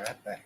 right back.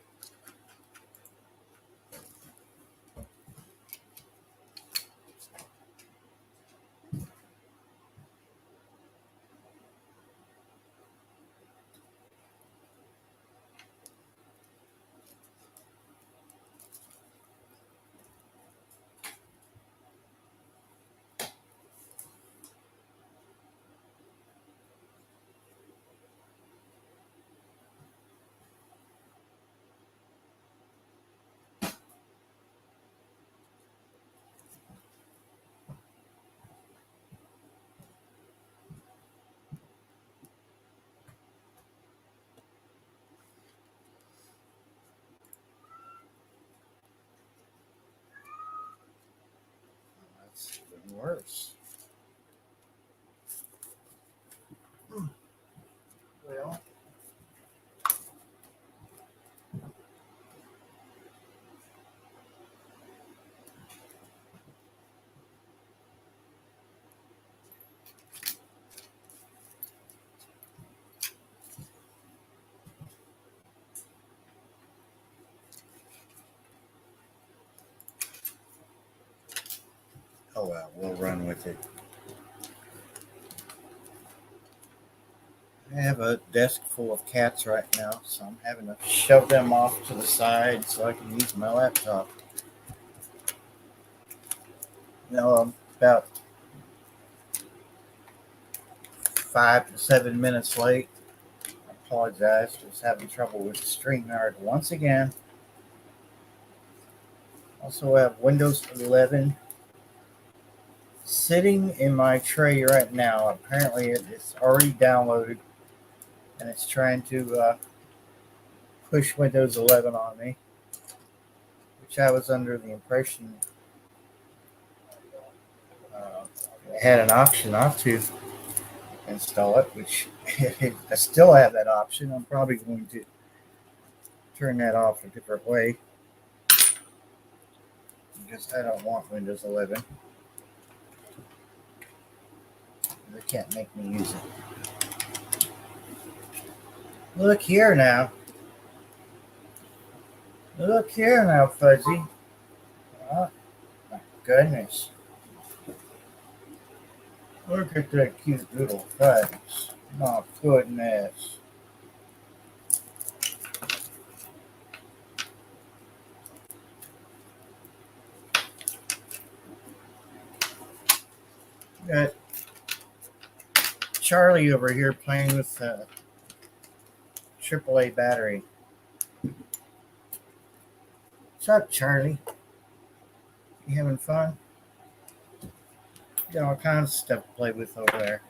That's even worse. Well, oh well, we'll run with it. I have a desk full of cats right now, so I'm having to shove them off to the side so I can use my laptop. I'm about 5 to 7 minutes late. I apologize, just having trouble with Streamyard once again. Also have Windows 11 sitting in my tray right now. Apparently it's already downloaded and it's trying to push Windows 11 on me, which I was under the impression it had an option not to install it, which I still have that option. I'm probably going to turn that off a different way because I don't want Windows 11. They can't make me use it. Look here now. Look here now, Fuzzy. Oh, my goodness. Look at that cute little face. My goodness. Got Charlie over here playing with a AAA battery. What's up, Charlie? You having fun? Got all kinds of stuff to play with over there.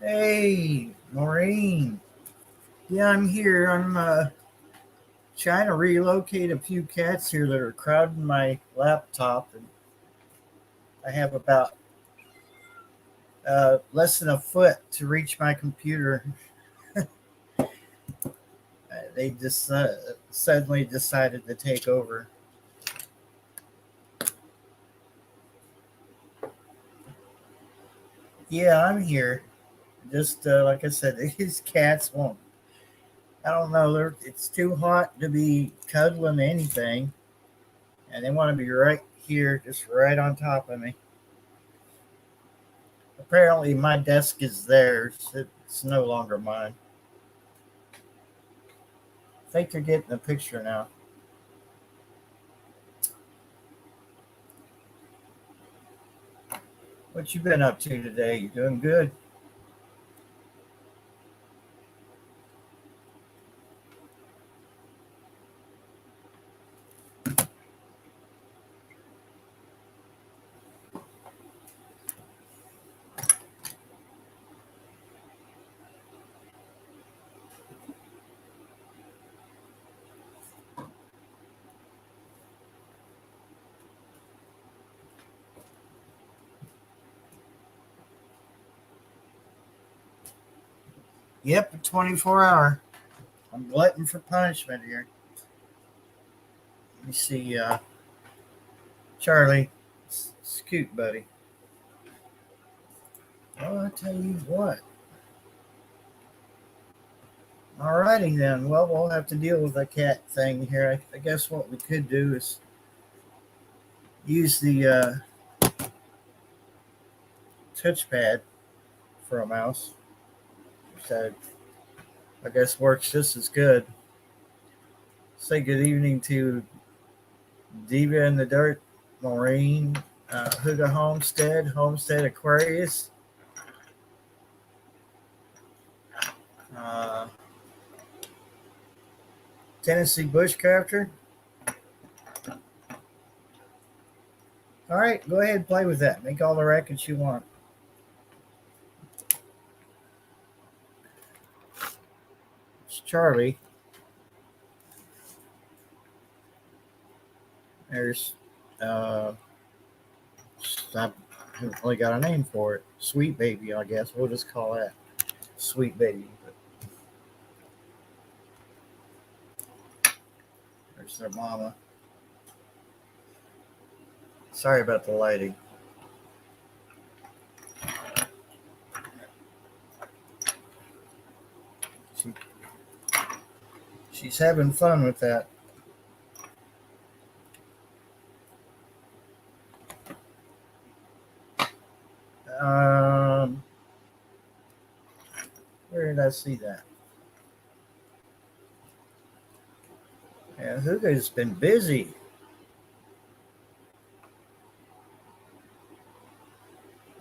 Hey, Maureen. Yeah, I'm here. I'm trying to relocate a few cats here that are crowding my laptop, and I have about less than a foot to reach my computer. They just suddenly decided to take over. Yeah, I'm here. Just like I said, these cats won't. I don't know. It's too hot to be cuddling anything, and they want to be right here, just right on top of me. Apparently, my desk is theirs. It's no longer mine. I think they're getting the picture now. What you been up to today? You doing good? Yep, a 24-hour. I'm glutton for punishment here. Let me see, Charlie. It's cute, buddy. Well, I tell you what. Alrighty then. Well, we'll have to deal with the cat thing here. I guess what we could do is use the touchpad for a mouse. So I guess works just as good. Say good evening to Diva in the Dirt, Maureen, Huga Homestead, Homestead Aquarius, uh, Tennessee Bushcrafter. All right, go ahead and play with that. Make all the records you want. It's Charlie. There's, I haven't really got a name for it. Sweet Baby, I guess. We'll just call that Sweet Baby. But there's their mama. Sorry about the lighting. She, she's having fun with that. Um, where did I see that? Yeah, Hugo's been busy.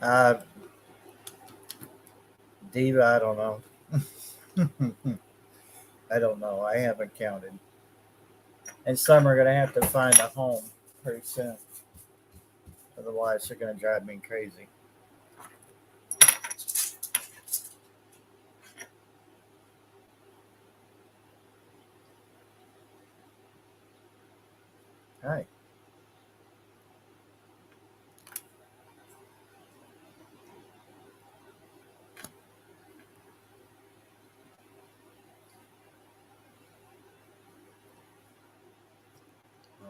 Uh, Diva, I don't know. I don't know. I haven't counted. And some are going to have to find a home pretty soon. Otherwise, they're going to drive me crazy. Hi. Oh.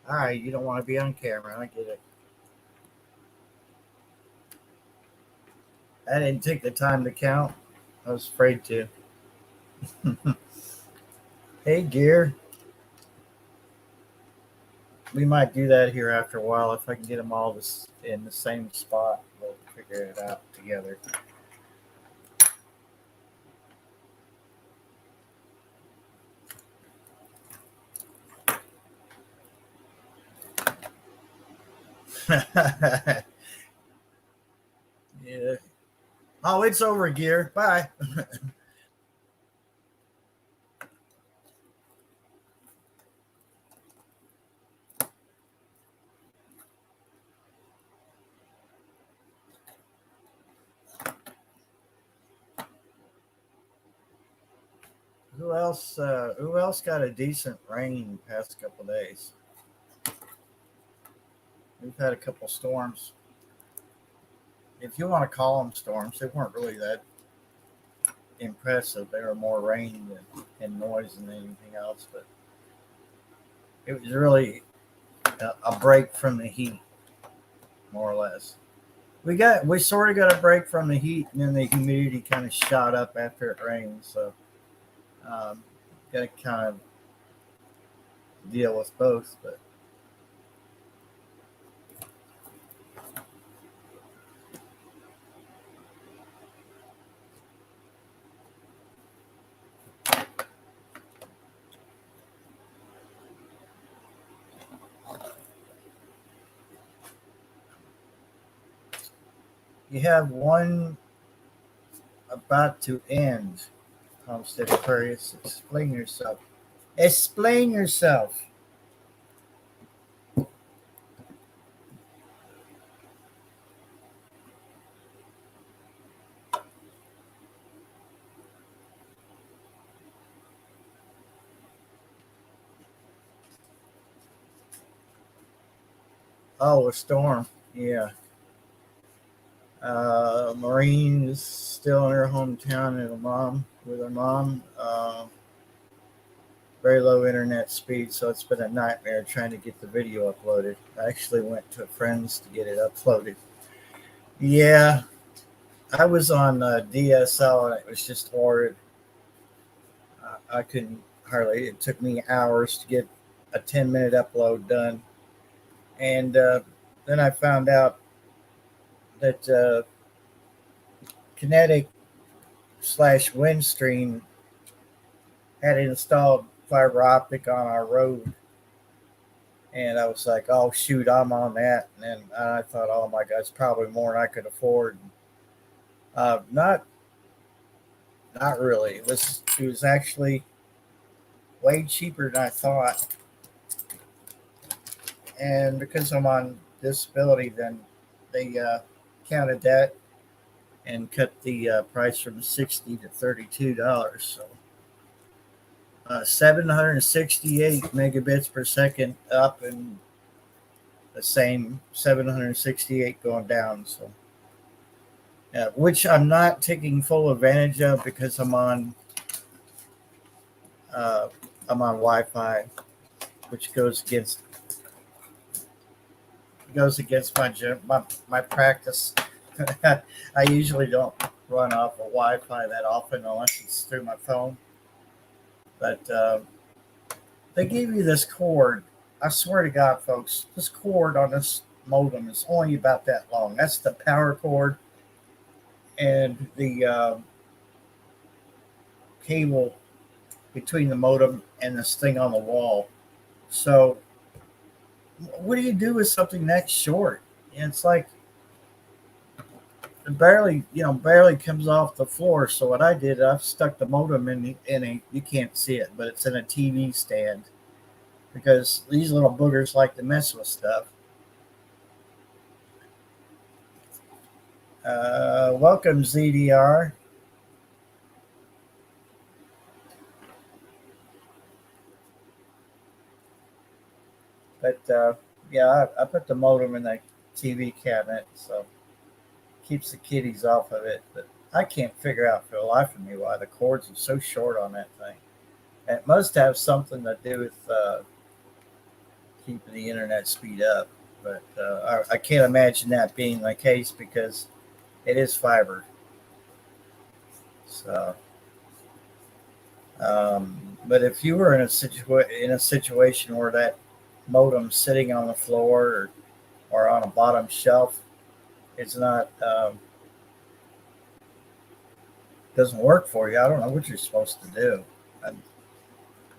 All right, you don't want to be on camera. I get it. I didn't take the time to count. I was afraid to. Hey, Gear. We might do that here after a while if I can get them all in the same spot. We'll figure it out together. Yeah. Oh, it's over, Gear. Bye. Who else? Who else got a decent rain the past couple days? We've had a couple storms. If you want to call them storms, they weren't really that impressive. They were more rain and noise than anything else. But it was really a break from the heat, more or less. We sort of got a break from the heat, and then the humidity kind of shot up after it rained. So got to kind of deal with both. But you have one about to end. Homestead Aquarius, explain yourself. Explain yourself. Oh, a storm. Yeah. Maureen is still in her hometown with her mom. Very low internet speed, so it's been a nightmare trying to get the video uploaded. I actually went to a friend's to get it uploaded. Yeah, I was on DSL and it was just horrid. I couldn't hardly. It took me hours to get a 10-minute upload done, and then I found out that Kinetic slash Windstream had installed fiber optic on our road, and I was like, "Oh shoot, I'm on that." And then I thought, "Oh my God, it's probably more than I could afford." Not really. It was actually way cheaper than I thought, and because I'm on disability, then they counted that and cut the price from $60 to $32. So 768 megabits per second up and the same 768 going down. So, which I'm not taking full advantage of because I'm on Wi-Fi, which goes against my practice. I usually don't run off of Wi-Fi that often unless it's through my phone. But they gave you this cord. I swear to God, folks, this cord on this modem is only about that long. That's the power cord and the cable between the modem and this thing on the wall. So, what do you do with something that short? And it's like it barely comes off the floor. So what I did, I've stuck the modem in a you can't see it, but it's in a TV stand because these little boogers like to mess with stuff. Welcome ZDR, but yeah, I put the modem in the TV cabinet, so keeps the kitties off of it. But I can't figure out for the life of me why the cords are so short on that thing. It must have something to do with keeping the internet speed up, but I can't imagine that being the case because it is fiber. So, but if you were in a situation where that modem's sitting on the floor or on a bottom shelf, it's not doesn't work for you. I don't know what you're supposed to do.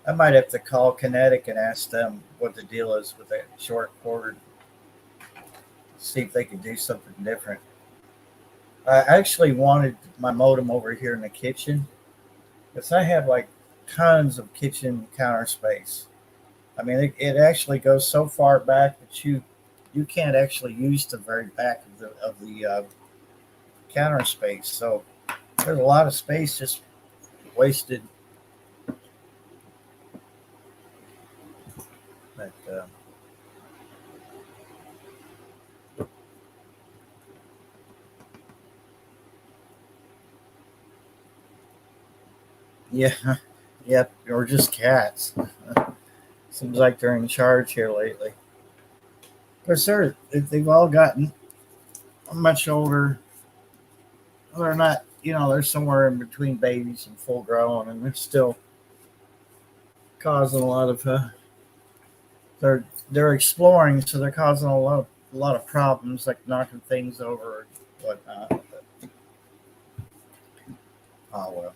I might have to call Kinetic and ask them what the deal is with that short cord. See if they can do something different. I actually wanted my modem over here in the kitchen because I have like tons of kitchen counter space. I mean, it actually goes so far back that you can't actually use the very back of the counter space. So there's a lot of space just wasted Yeah, yep, or just cats. Seems like they're in charge here lately. Of course, they've all gotten much older. Well, they're not, they're somewhere in between babies and full grown, and they're still causing a lot of. They're exploring, so they're causing a lot of problems, like knocking things over and whatnot. But, oh well.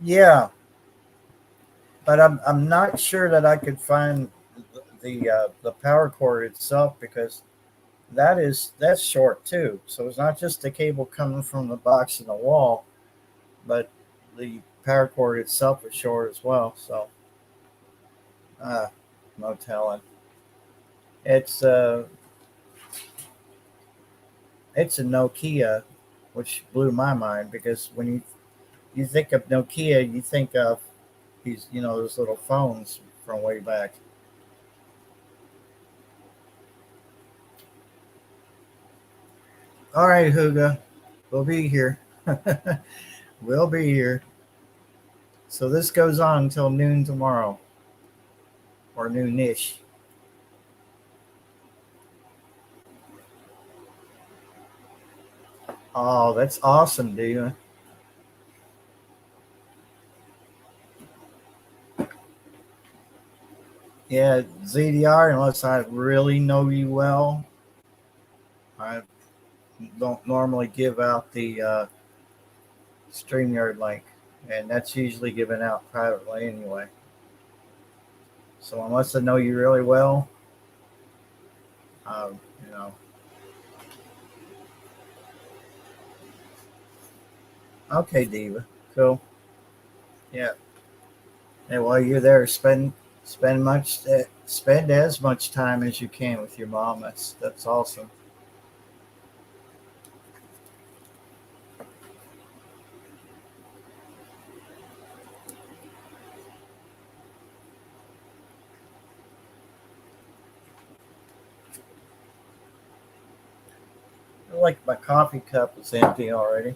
Yeah, but I'm not sure that I could find the power cord itself because that's short too. So it's not just the cable coming from the box in the wall, but the power cord itself is short as well. So uh, no telling. It's uh it's a Nokia, which blew my mind because when you think of Nokia, you think of these those little phones from way back. All right, Huga, we'll be here. We'll be here. So this goes on until noon tomorrow or noonish. Oh, that's awesome, dude. Yeah, ZDR, unless I really know you well, I don't normally give out the Streamyard link, and that's usually given out privately anyway. So unless I know you really well, um, you know, okay, Diva, cool. Yeah, and while you're there, spend as much time as you can with your mom. That's awesome. Like my coffee cup is empty already.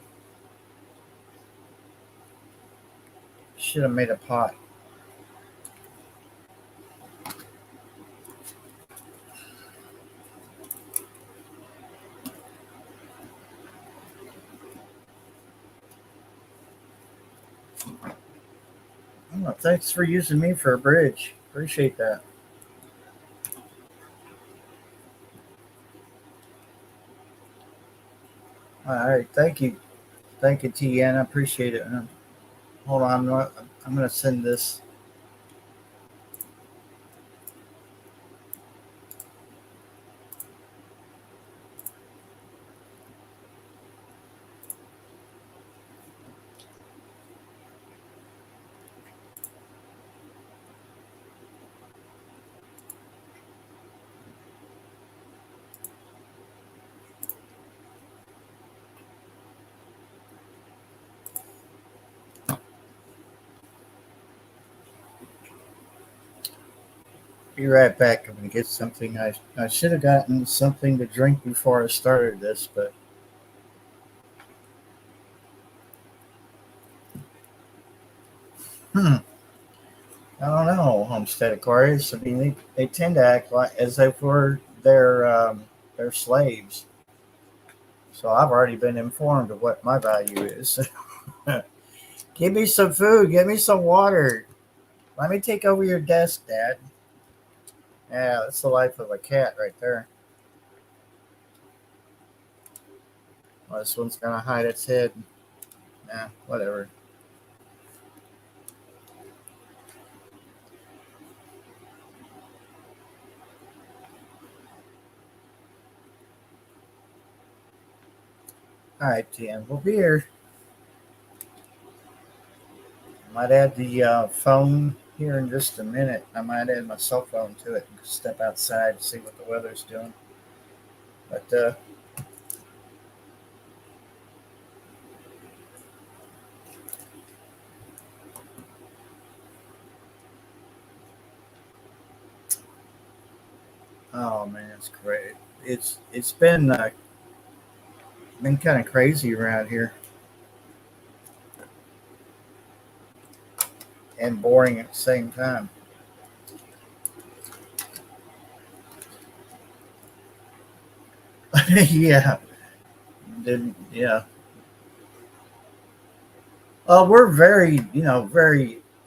Should have made a pot. Oh, thanks for using me for a bridge. Appreciate that. All right, thank you, TN. I appreciate it. Hold on, I'm gonna send this. Be right back. I'm gonna get something. I should have gotten something to drink before I started this, but hmm, I don't know. Homestead Aquarius. I mean, they tend to act like as if we're their slaves. So I've already been informed of what my value is. Give me some food. Give me some water. Let me take over your desk, Dad. Yeah, that's the life of a cat right there. Well, this one's gonna hide its head. Nah, whatever. All right, TM. We'll be here. I might add the phone here in just a minute. I might add my cell phone to it and step outside and see what the weather's doing. But Oh man, it's great. It's been kind of crazy around here and boring at the same time. Yeah, didn't yeah. We're very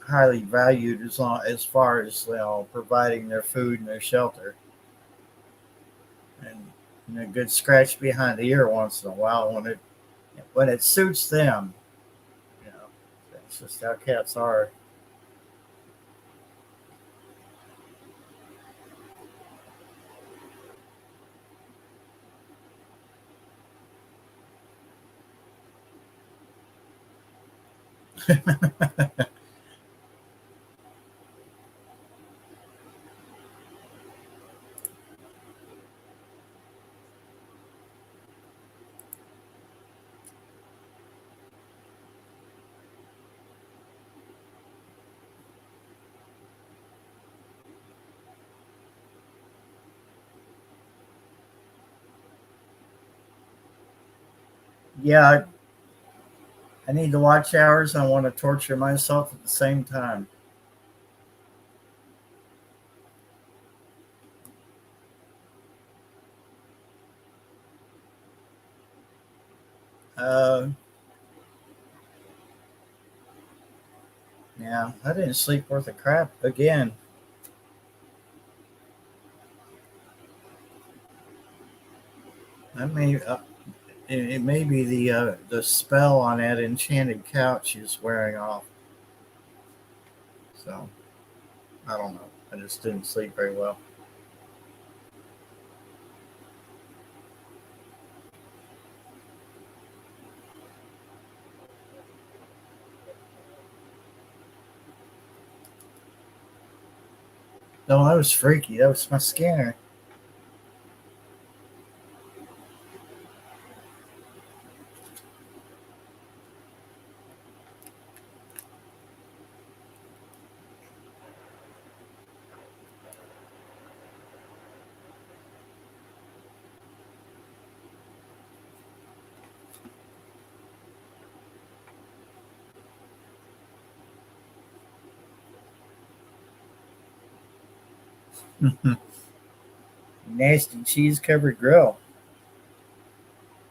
highly valued as far as providing their food and their shelter, and a good scratch behind the ear once in a while when it suits them. You know, that's just how cats are. Yeah, I need to watch hours. I want to torture myself at the same time. Uh, yeah, I didn't sleep worth a crap again. I may it may be the spell on that enchanted couch is wearing off. So I don't know. I just didn't sleep very well. No, that was freaky. That was my scanner. Nasty cheese covered grill.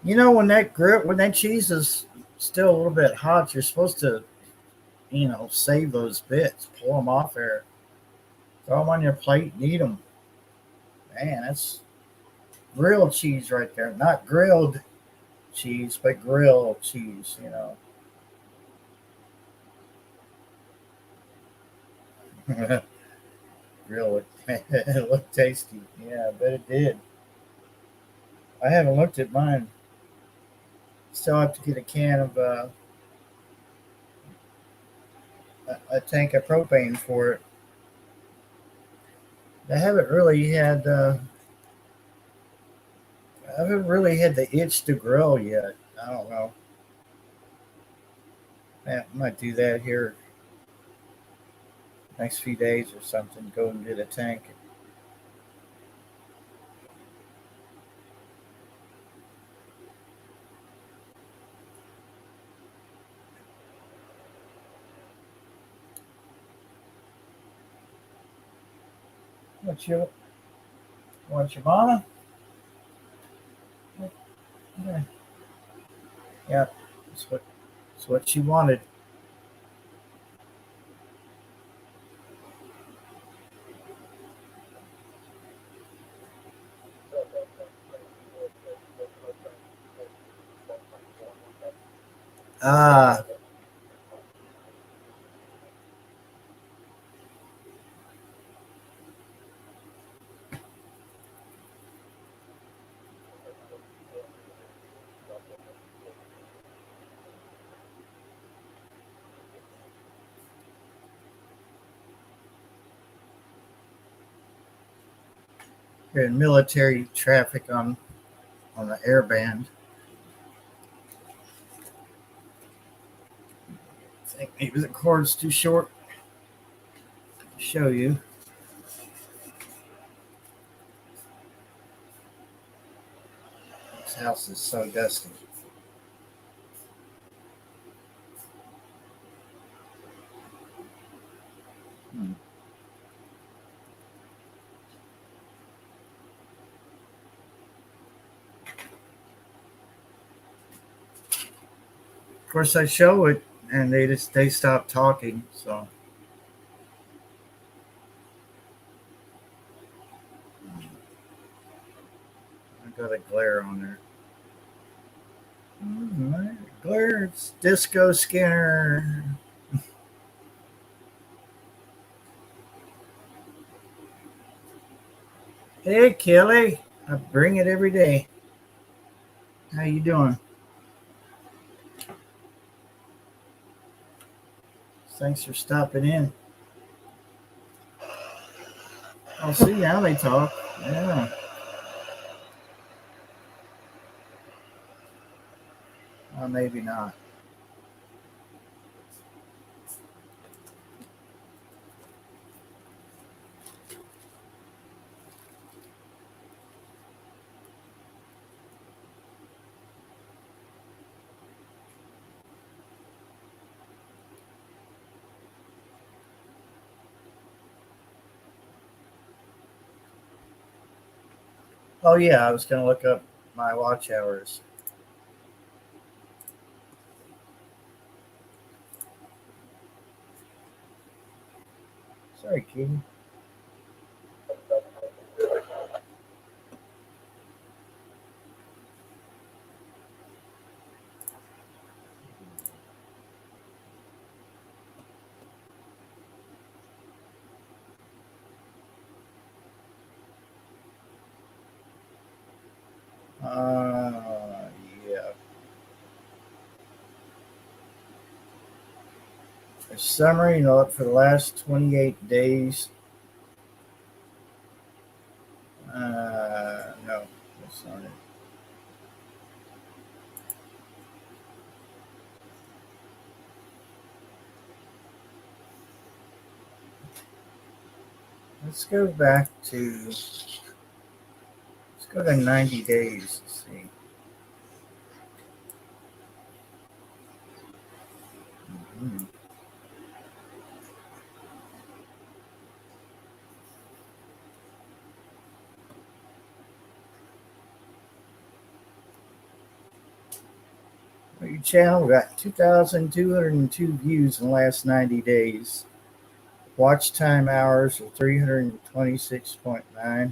When that cheese is still a little bit hot, you're supposed to save those bits, pull them off there, throw them on your plate, and eat them. Man, that's grilled cheese right there. Not grilled cheese, but grilled cheese. Grill it. It looked tasty. Yeah, I bet it did. I haven't looked at mine. Still have to get a can of a tank of propane for it. I haven't really had I haven't really had the itch to grill yet. I don't know. I might do that here next few days or something. Go and get a tank. What you want your mama? Yeah, yeah. That's what she wanted. Ah, you're in military traffic on the airband. I think maybe the cord's too short to show you. house is so dusty. Hmm. Of course, I show it, and they stop talking. So I got a glare on there. Glare, it's Disco Skinner. Hey, Kelly, I bring it every day. How you doing? Thanks for stopping in. I'll see how they talk. Yeah. Well, maybe not. Oh yeah, I was gonna look up my watch hours. Sorry, Katie. Yeah. A summary note for the last 28 days. No, that's not it. Let's go back to. Let's go to 90 days. Let's see. Hmm. Your channel got 2,202 views in the last 90 days. Watch time hours are 326.9. I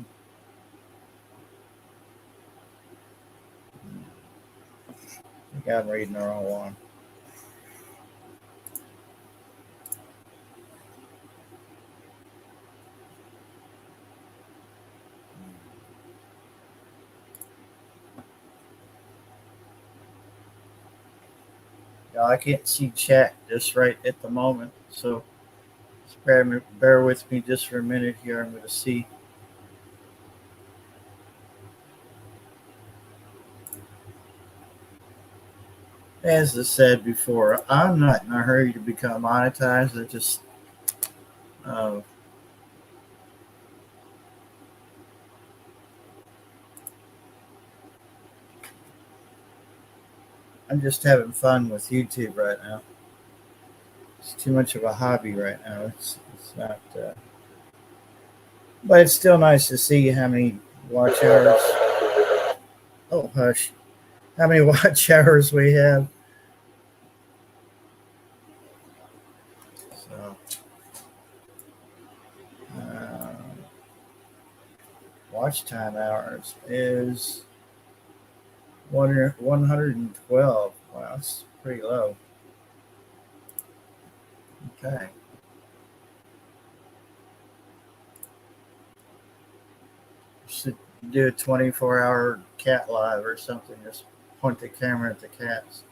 think I'm reading the wrong one. Yeah, I can't see chat just right at the moment, so bear with me just for a minute here. I'm going to see. As I said before, I'm not in a hurry to become monetized. Uh, I'm just having fun with YouTube right now. It's too much of a hobby right now. It's not, but it's still nice to see how many watch hours. Oh hush, how many watch hours we have. So, uh, watch time hours is 112. Wow, that's pretty low. Okay. Should do a 24-hour cat live or something. Just point the camera at the cats.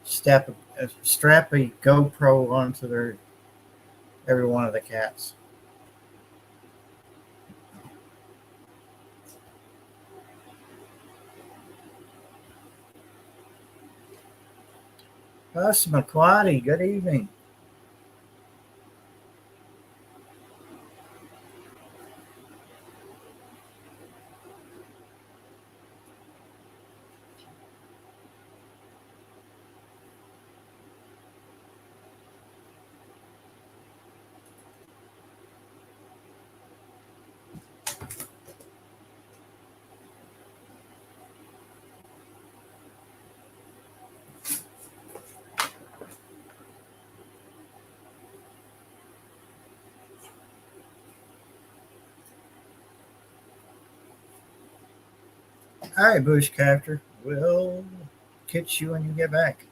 Strap a GoPro onto every one of the cats. Passamaquoddy, good evening. All right, Bushcrafter. We'll catch you when you get back.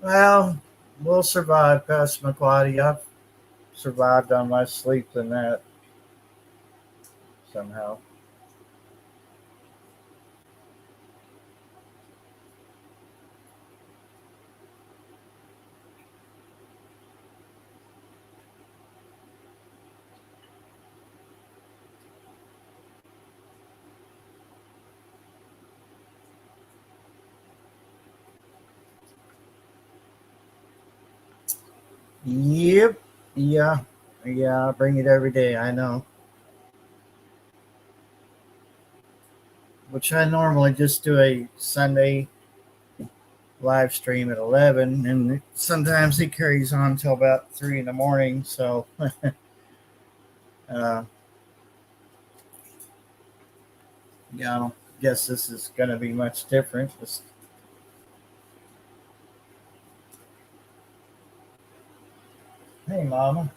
Well, we'll survive, Pastor McQuaddy. I've survived on my sleep than that somehow. Yep. Yeah. Yeah, I bring it every day. I know. Which I normally just do a Sunday live stream at 11, and sometimes it carries on till about 3 in the morning. So, uh, yeah, I don't guess this is going to be much different. Just, hey, Mama.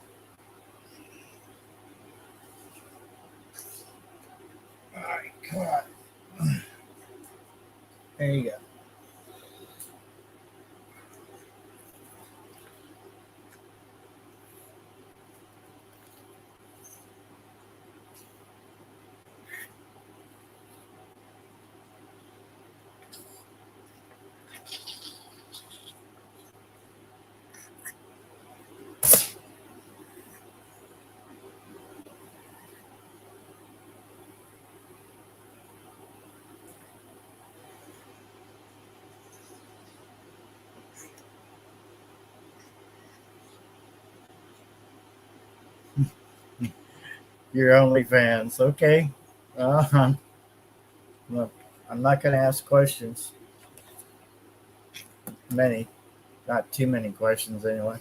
All right, come on. There you go. Your OnlyFans. Okay. Uh-huh. Look, I'm not going to ask questions. Many. Not too many questions, anyway.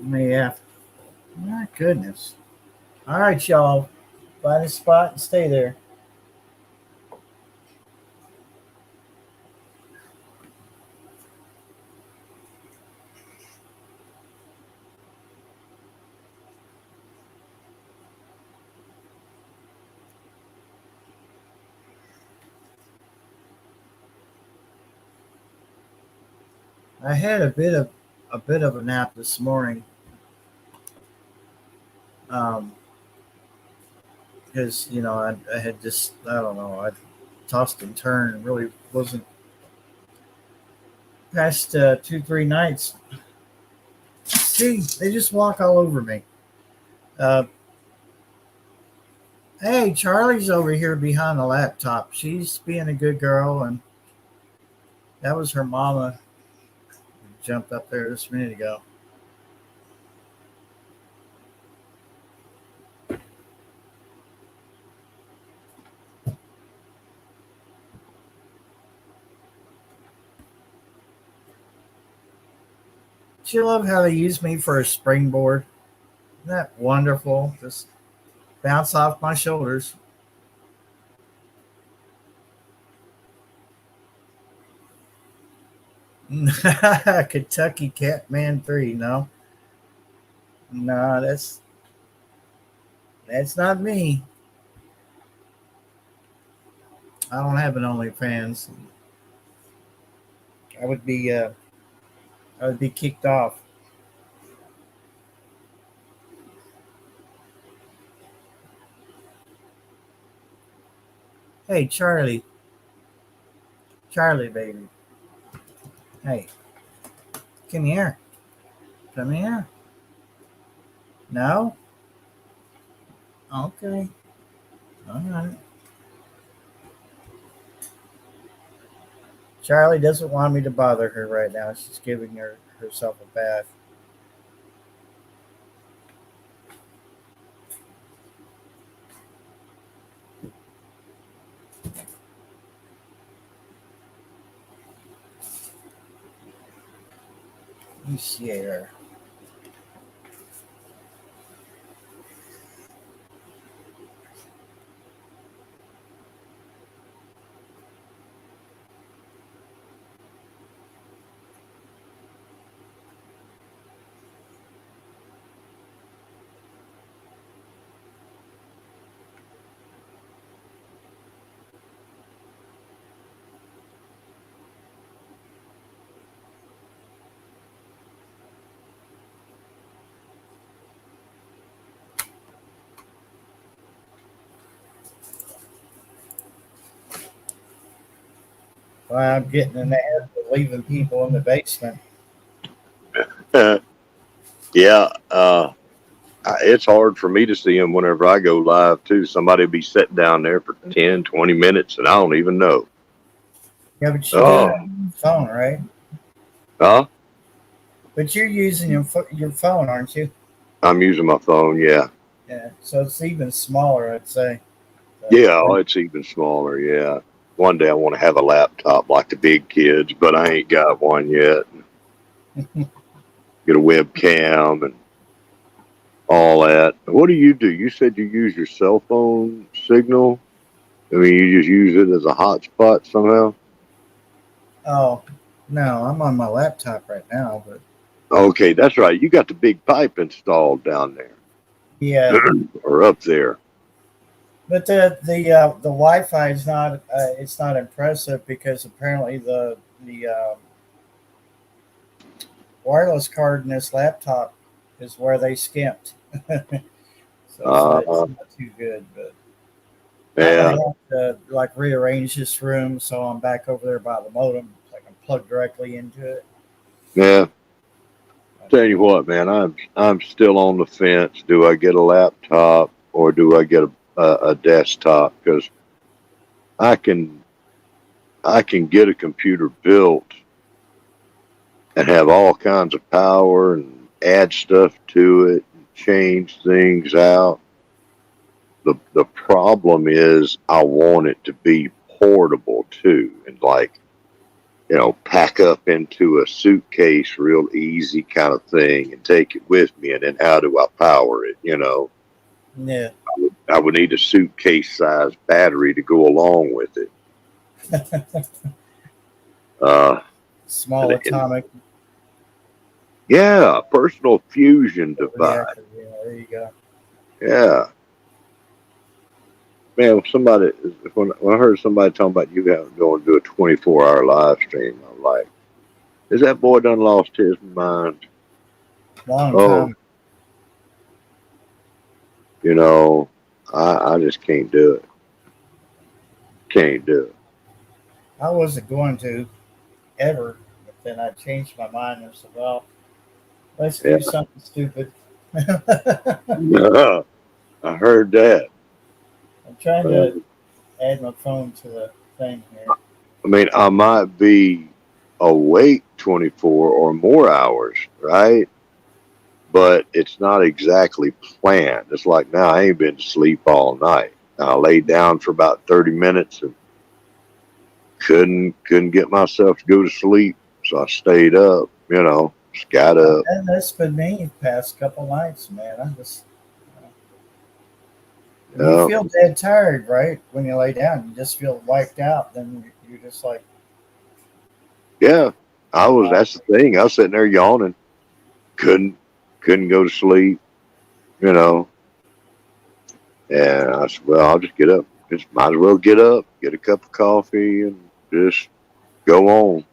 Yeah. My goodness. All right, y'all. Find a spot and stay there. I had a bit of a nap this morning. Um, because I had just I don't know I tossed and turned and really wasn't past 2 3 nights. See, they just walk all over me. Uh, hey, Charlie's over here behind the laptop. She's being a good girl, and that was her mama who jumped up there just a minute ago. Do you love how they use me for a springboard? Isn't that wonderful? Just bounce off my shoulders. Kentucky Catman 3. No, no, that's not me. I don't have an OnlyFans. I would be uh, I would be kicked off. Hey, Charlie, Charlie, baby. Hey, come here, come here. No, okay, all right. Charlie doesn't want me to bother her right now. She's giving herself a bath. share. Well, I'm getting in the habit of leaving people in the basement. Yeah, it's hard for me to see them whenever I go live too. Somebody be sitting down there for 10, 20 minutes and I don't even know. Yeah, but you do it Oh, on your phone, right? huh? But you're using your phone, aren't you? I'm using my phone. Yeah. Yeah. So it's even smaller, I'd say. Yeah. Oh, it's even smaller. Yeah. One day I want to have a laptop like the big kids, but I ain't got one yet. Get a webcam and all that. What do? You said you use your cell phone signal. I mean, you just use it as a hotspot somehow. Oh, no, I'm on my laptop right now, but Okay, that's right. You got the big pipe installed down there yeah. or up there. But the Wi-Fi is not it's not impressive because apparently the wireless card in this laptop is where they skimped, so it's Uh, not too good. But I might yeah, have to like rearrange this room so I'm back over there by the modem, so I can plug directly into it. yeah. Tell But, you what, man, I'm still on the fence. Do I get a laptop or do I get a desktop? Because I can I can get a computer built and have all kinds of power and add stuff to it and change things out. The problem is I want it to be portable too, and like pack up into a suitcase real easy kind of thing and take it with me. And then how do I power it? yeah, I would need a suitcase size battery to go along with it. Uh, small and atomic yeah, personal fusion device. reactor. Yeah, there you go. Yeah, man. When I heard somebody talking about you having going to do a 24-hour live stream, I'm like, is that boy done lost his mind? Long Oh, time. you know, I just can't do it. Can't do it. I wasn't going to ever, but then I changed my mind and said, "Well, let's Yeah, do something stupid." I'm I heard that. trying to Uh, add my phone to the thing here. I mean, I might be awake 24 or more hours, right? But it's not exactly planned. It's like now I ain't been to sleep all night. I laid down for about 30 minutes and couldn't get myself to go to sleep, so I stayed up. Just got up. And that's been me the past couple nights, man. I just you Yeah, feel dead tired, right? When you lay down, you just feel wiped out. Then you're just like, yeah. I was. uh, That's the thing. I was sitting there yawning. Couldn't couldn't go to sleep. You know. And I said, well, I'll just get up. Just might as well get up, get a cup of coffee, and just go on.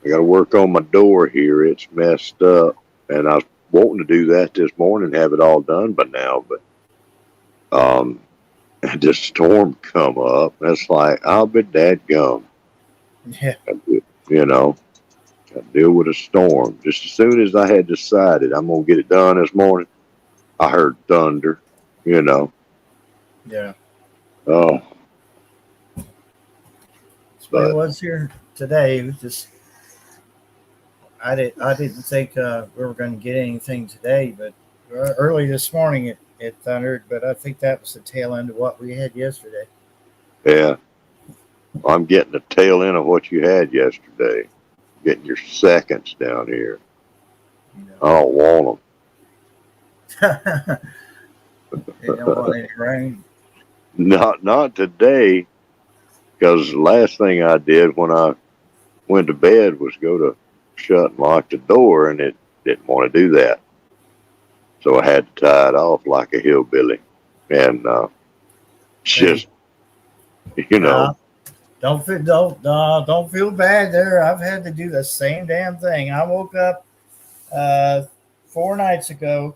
I got to work on my door here. It's messed up, and I was wanting to do that this morning, have it all done by now, but um, this storm come up. And it's like I'll be dadgum. yeah, You know, I deal with a storm. Just as soon as I had decided I'm gonna get it done this morning, I heard thunder. You know, yeah. oh, That's the way it but was here today. It was just I didn't think we were going to get anything today, but early this morning it thundered. But I think that was the tail end of what we had yesterday. yeah, I'm getting the tail end of what you had yesterday. Getting your seconds down here. I don't want them. You don't want any rain. them. Not today, because the last thing I did when I went to bed was go to shut and lock the door, and it didn't want to do that. So I had to tie it off like a hillbilly. And it's just, you know. Don't feel bad there. I've had to do the same damn thing. I woke up 4 nights ago.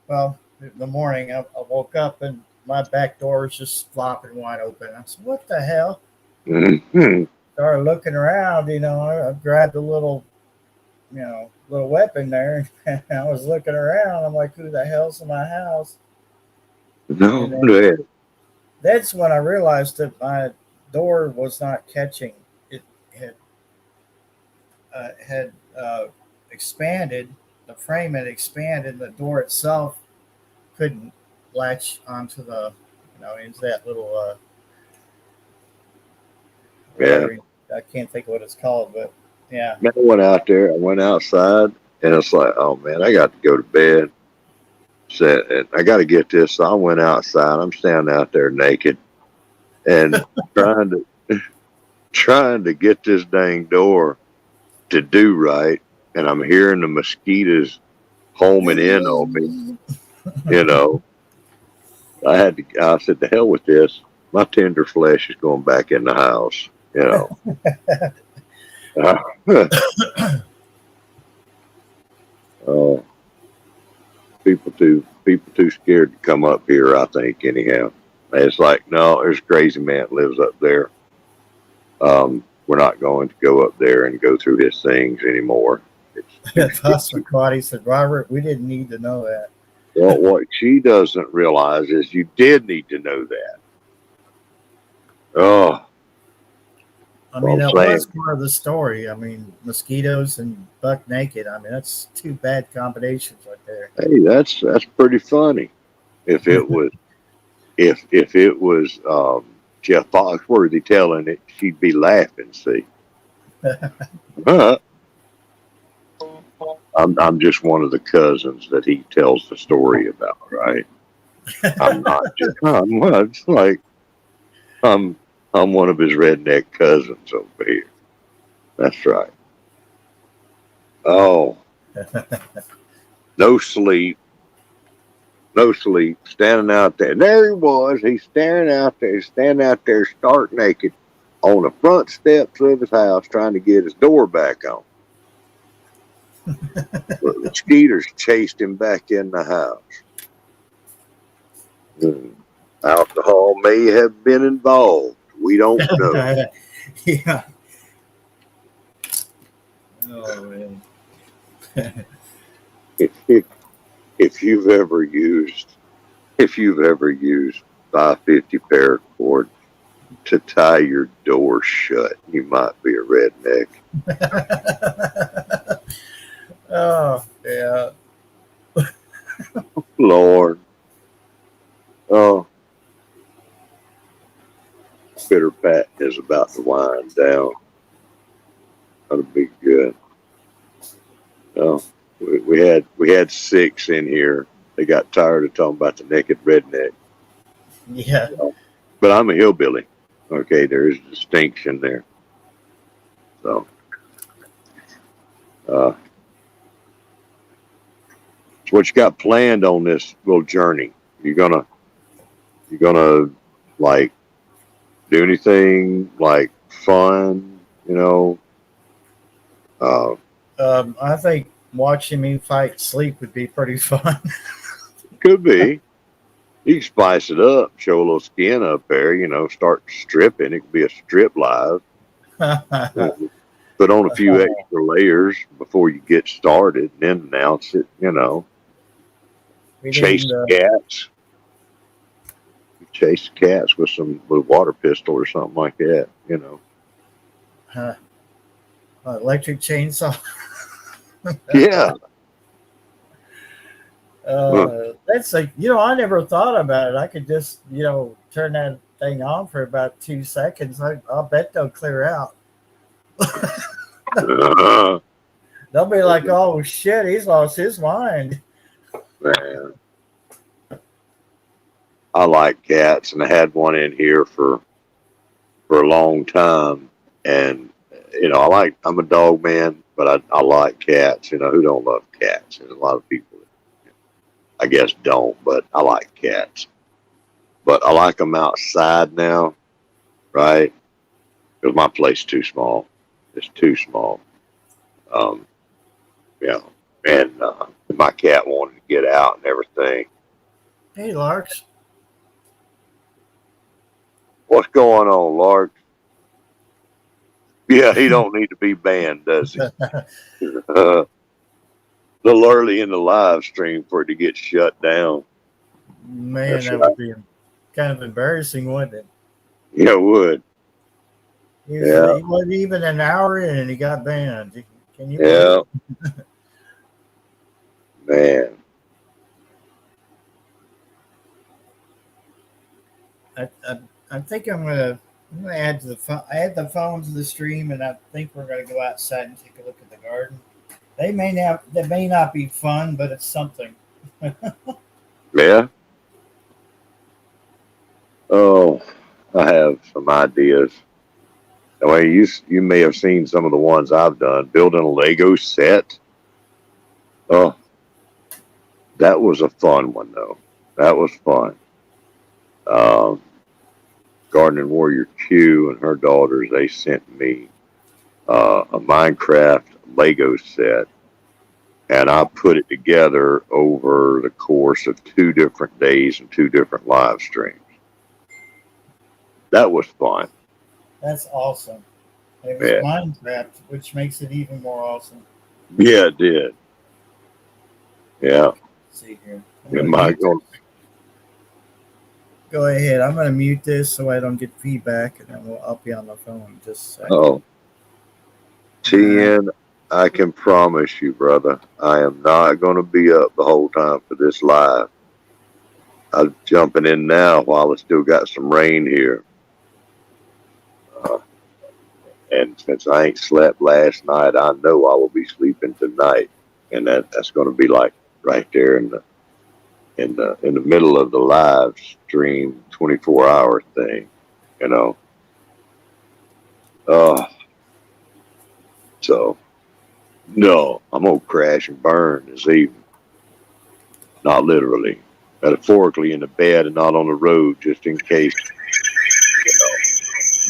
Well, in the morning, I woke up and my back door was just flopping wide open. I said, "What the hell?" Mm-hmm. Started looking around. I grabbed a little weapon there, and I was looking around. I'm like, "Who the hell's in my house?" No, And then that's when I realized that my door was not catching. It had expanded. The frame had expanded. The door itself couldn't latch onto into that little. yeah. I can't think of what it's called, but yeah. I went out there. I went outside, and it's like, oh man, I got to go to bed. Said, and I got to get this. So I went outside. I'm standing out there naked, and trying to get this dang door to do right, and I'm hearing the mosquitoes homing in on me. I said, the hell with this. My tender flesh is going back in the house. Oh, people too scared to come up here, I think, anyhow. It's like, no, there's a crazy man that lives up there. We're not going to go up there and go through his things anymore. Pastor Quaddy said, "Robert, we didn't need to know that." Well, what she doesn't realize is you did need to know that. Oh, I mean, that was part of the story. I mean, mosquitoes and buck naked. I mean, that's two bad combinations right there. Hey, that's pretty funny. If it was, if it was Jeff Foxworthy telling it, she'd be laughing. See, I'm just one of the cousins that he tells the story about, right? I'm not just. It's like I'm one of his redneck cousins over here. That's right. Oh, no sleep. Standing out there. There he was. He's standing out there stark naked on the front steps of his house trying to get his door back on. The mosquitoes chased him back in the house. Alcohol may have been involved. We don't know. Yeah. Oh man. If you've ever used 550 paracord to tie your door shut, you might be a redneck. Oh yeah. Lord. Oh. Bitter Pat is about to wind down. That'll be good. Oh, we had 6 in here. They got tired of talking about the naked redneck. Yeah. But I'm a hillbilly. Okay, there is a distinction there. So what you got planned on this little journey? You gonna like do anything like fun? I think watching me fight sleep would be pretty fun. Could be. You can spice it up, show a little skin up there, start stripping. It could be a strip live. Put on a few extra layers before you get started, and then announce it, Chase cats. Chase cats with a water pistol or something like that, Electric chainsaw. Yeah. That's like, I never thought about it. I could just, turn that thing on for about 2 seconds. I'll bet they'll clear out. They'll be like, "Oh shit, he's lost his mind." Man, I like cats, and I had one in here for a long time. And I'm a dog man, but I like cats. You know, who don't love cats? And a lot of people, I guess, don't, but I like cats. But I like them outside now, right? Because my place is too small. It's too small. Um, yeah, and my cat wanted to get out and everything. Hey, Larks. What's going on, Lark? Yeah, he don't need to be banned, does he? A little early in the live stream for it to get shut down. Man, That's that right. would be kind of embarrassing, wouldn't it? Yeah, it would. Yeah, He wasn't even an hour in and he got banned. Can you yeah, believe man. it? I think I'm gonna add the phone to the stream, and I think we're gonna go outside and take a look at the garden. They may not be fun, but it's something. Yeah. Oh, I have some ideas. Well, you may have seen some of the ones I've done. Building a Lego set. Oh, that was a fun one though. That was fun. Um, Gardening Warrior Q and her daughters, they sent me a Minecraft Lego set, and I put it together over the course of 2 different days and 2 different live streams. That was fun. That's awesome. It was Yeah, Minecraft, which makes it even more awesome. yeah, it did. Yeah. Let's see here. Am I going? Go ahead. I'm gonna mute this so I don't get feedback, and then I'll be on the phone in just a second. Oh, TN, I can promise you, brother, I am not going to be up the whole time for this live. I'm jumping in now while it's still got some rain here. And since I ain't slept last night, I know I will be sleeping tonight, and that's going to be like right there in the middle of the live stream 24-hour thing, you know. So no, I'm gonna crash and burn this evening. Not literally, metaphorically in the bed and not on the road, just in case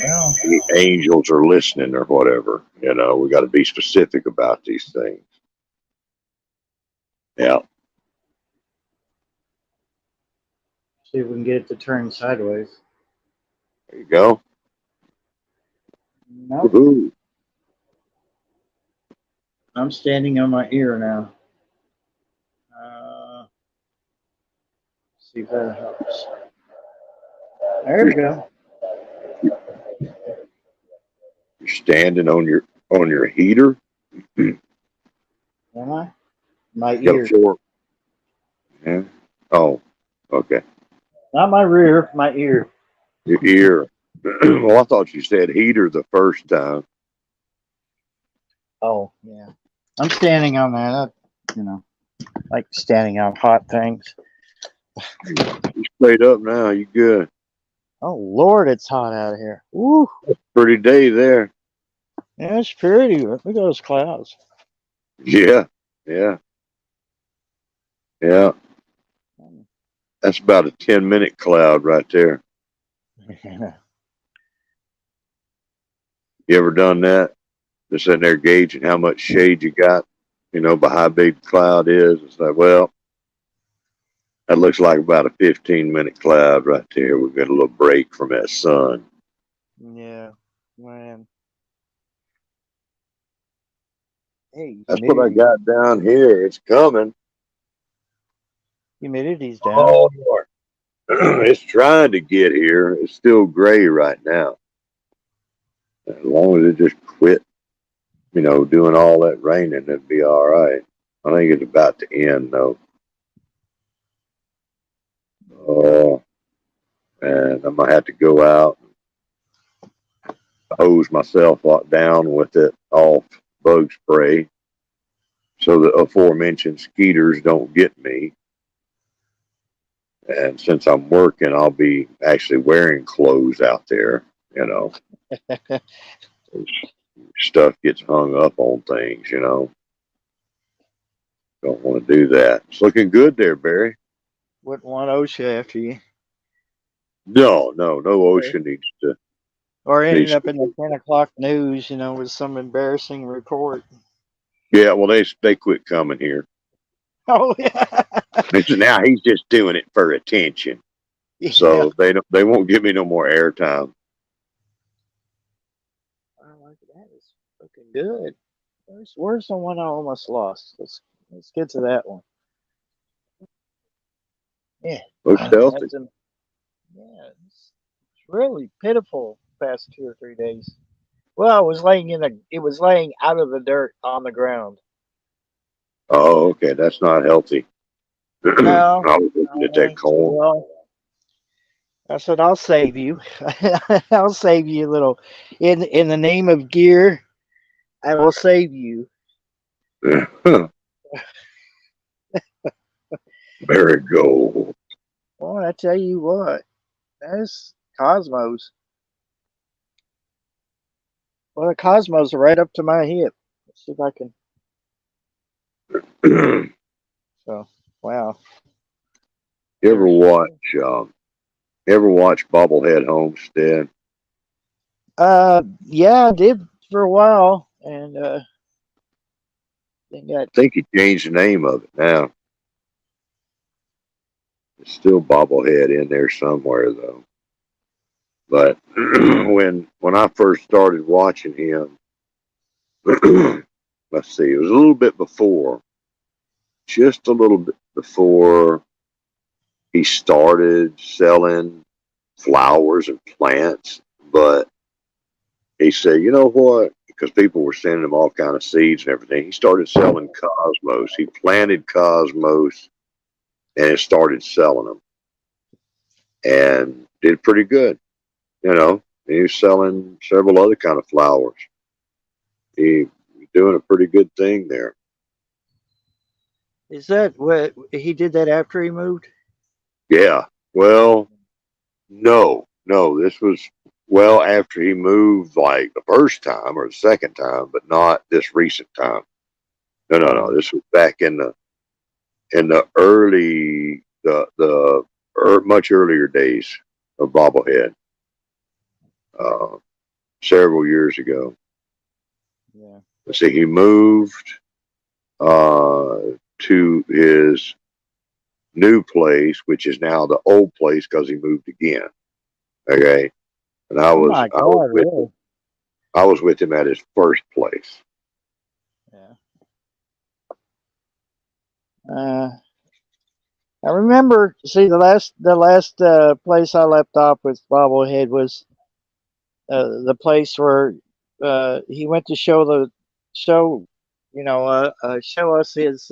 Well, any angels are listening or whatever. You know, we got to be specific about these things. Yeah. see if we can get it to turn sideways. There you go. Nope. Woohoo. I'm standing on my ear now. See if that helps. There we go. You're standing on your heater. Am I? My You got a ear. floor. Yeah. Oh, okay. Not my rear, my ear. Your ear. Well, I thought you said heater the first time. Oh, yeah. I'm standing on that. Like standing on hot things. You straight up now. You good? Oh, Lord, it's hot out of here. Woo. Pretty day there. Yeah, it's pretty. Look at those clouds. Yeah. Yeah. Yeah. That's about a 10-minute cloud right there. You ever done that? Just sitting there gauging how much shade you got, by how big the cloud is. It's like, well, that looks like about a 15-minute cloud right there. We've got a little break from that sun. Yeah, man. Hey, That's what I got down here. It's coming. humidity's down. Oh, Lord. It's trying to get here. It's still gray right now. As long as it just quit, doing all that raining, it'd be all right. I think it's about to end, though. Oh, and I'm gonna have to go out and hose myself down with it off bug spray. so the aforementioned skeeters don't get me. And since I'm working, I'll be actually wearing clothes out there. You know, stuff gets hung up on things. You know, don't want to do that. It's looking good there, Barry. Wouldn't want OSHA after you. No, ocean Or ended needs up to. in the 10 o'clock news, with some embarrassing report. Yeah, well, they quit coming here. Oh, yeah. Now he's just doing it for attention. Yeah. So they won't give me no more airtime. Oh, look at that. It's looking good. Where's the one I almost lost? Let's get to that one. Yeah. Looks healthy. Yeah, it's really pitiful past 2 or 3 days. Well, it was laying out of the dirt on the ground. Oh, okay, that's not healthy. No, I was looking at that corn. well, I said I'll save you. I'll save you a little. In the name of gear, I will save you. Very gold. Well, I tell you what, that's Cosmos. Well, the Cosmos are right up to my hip. Let's see if I can. So, wow. You ever watch Bobblehead Homestead? Yeah, I did for a while, and then got. I think he changed the name of it now. It's still Bobblehead in there somewhere though. But when I first started watching him, let's see, it was a little bit before, just a little bit before he started selling flowers and plants. But he said, you know what? Because people were sending him all kind of seeds and everything. He started selling cosmos. He planted cosmos and started selling them, and did pretty good. You know, he was selling several other kind of flowers. He was doing a pretty good thing there. Is that what he did that after he moved? Yeah. Well, no. This was well after he moved, like the first time or the second time, but not this recent time. No. This was back in the early much earlier days of Bobblehead, several years ago. Yeah. Let's see, he moved to his new place, which is now the old place because he moved again. Okay, and I was with him at his first place. Yeah. I remember. See, the last place I left off with Bobblehead was the place where he went to show show us his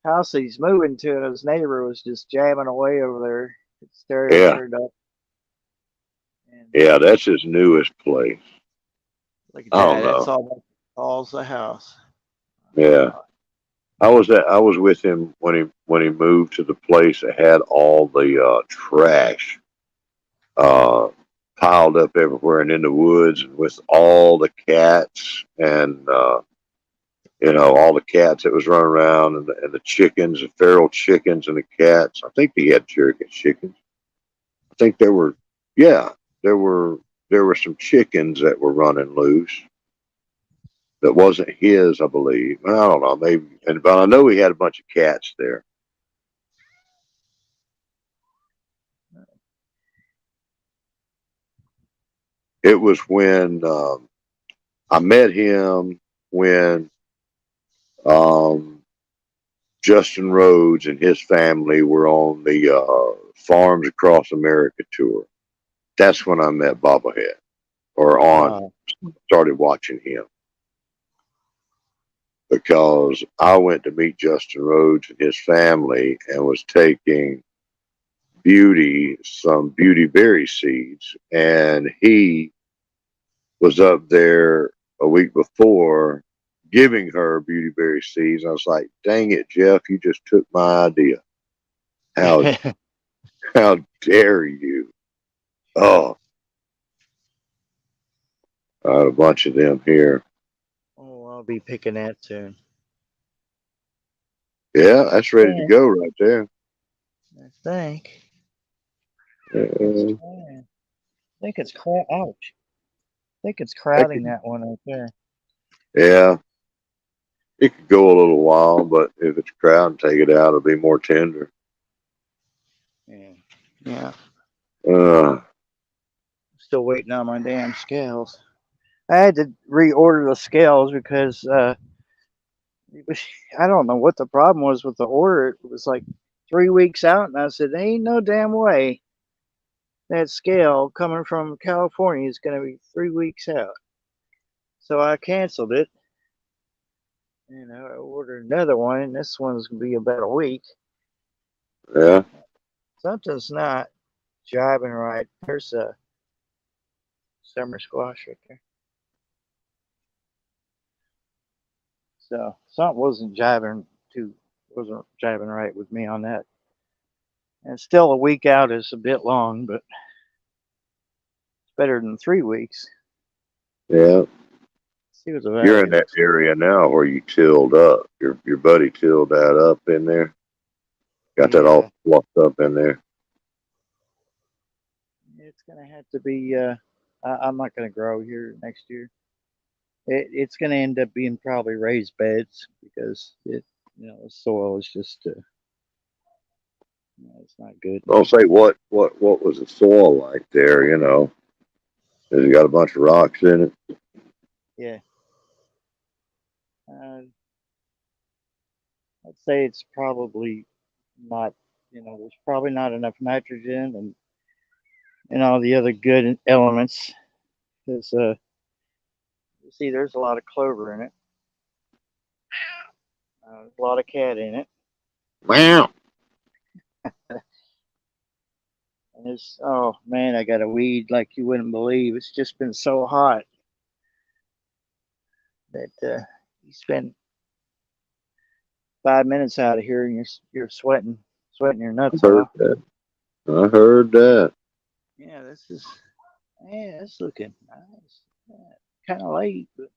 house that he's moving to, and his neighbor was just jamming away over there. His stereo turned up. And, yeah, that's his newest place. Look at that. That's all's the house. Yeah. I was with him when he moved to the place that had all the trash piled up everywhere and in the woods, and with all the cats and all the cats that was running around, and the chickens, the feral chickens and the cats. I think he had chickens. I think there were some chickens that were running loose. That wasn't his, I believe. I don't know, maybe, but I know he had a bunch of cats there. It was when I met him when Justin Rhodes and his family were on the Farms Across America tour. That's when I met Bobblehead, started watching him. Because I went to meet Justin Rhodes and his family and was taking some beauty berry seeds, and he was up there a week before giving her beautyberry seeds. I was like, dang it, Jeff, you just took my idea. How how dare you? Oh, I had a bunch of them here. Oh, I'll be picking that soon. Yeah, that's ready to go right there. I think. Uh, I think it's ouch. I think it's crowding that one right there. yeah, it could go a little while, but if it's crowded, take it out. It'll be more tender. Yeah. Yeah. Uh, Still waiting on my damn scales. I had to reorder the scales because I don't know what the problem was with the order. It was like 3 weeks out, and I said, "Ain't no damn way that scale coming from California is going to be 3 weeks out." So I canceled it, and I ordered another one. And this one's going to be about a week. yeah, Something's not jiving right. There's a summer squash right there. So something wasn't jiving right with me on that. And still a week out is a bit long, but it's better than 3 weeks. yeah. See what the You're in value that is. area now where you tilled up. Your buddy tilled that up in there. Got that all fluffed up in there. It's gonna have to be. I'm not gonna grow here next year. It's gonna end up being probably raised beds because the soil is just it's not good. Don't say what was the soil like there. Has it got a bunch of rocks in it? Yeah. I'd say it's probably not. There's probably not enough nitrogen and all the other good elements. Because you see, there's a lot of clover in it. There's a lot of cat in it. Wow. And oh man, I got a weed like you wouldn't believe. It's just been so hot that you spend 5 minutes out of here and you're sweating your nuts off. I heard that. Yeah, it's looking nice. Kind of late, but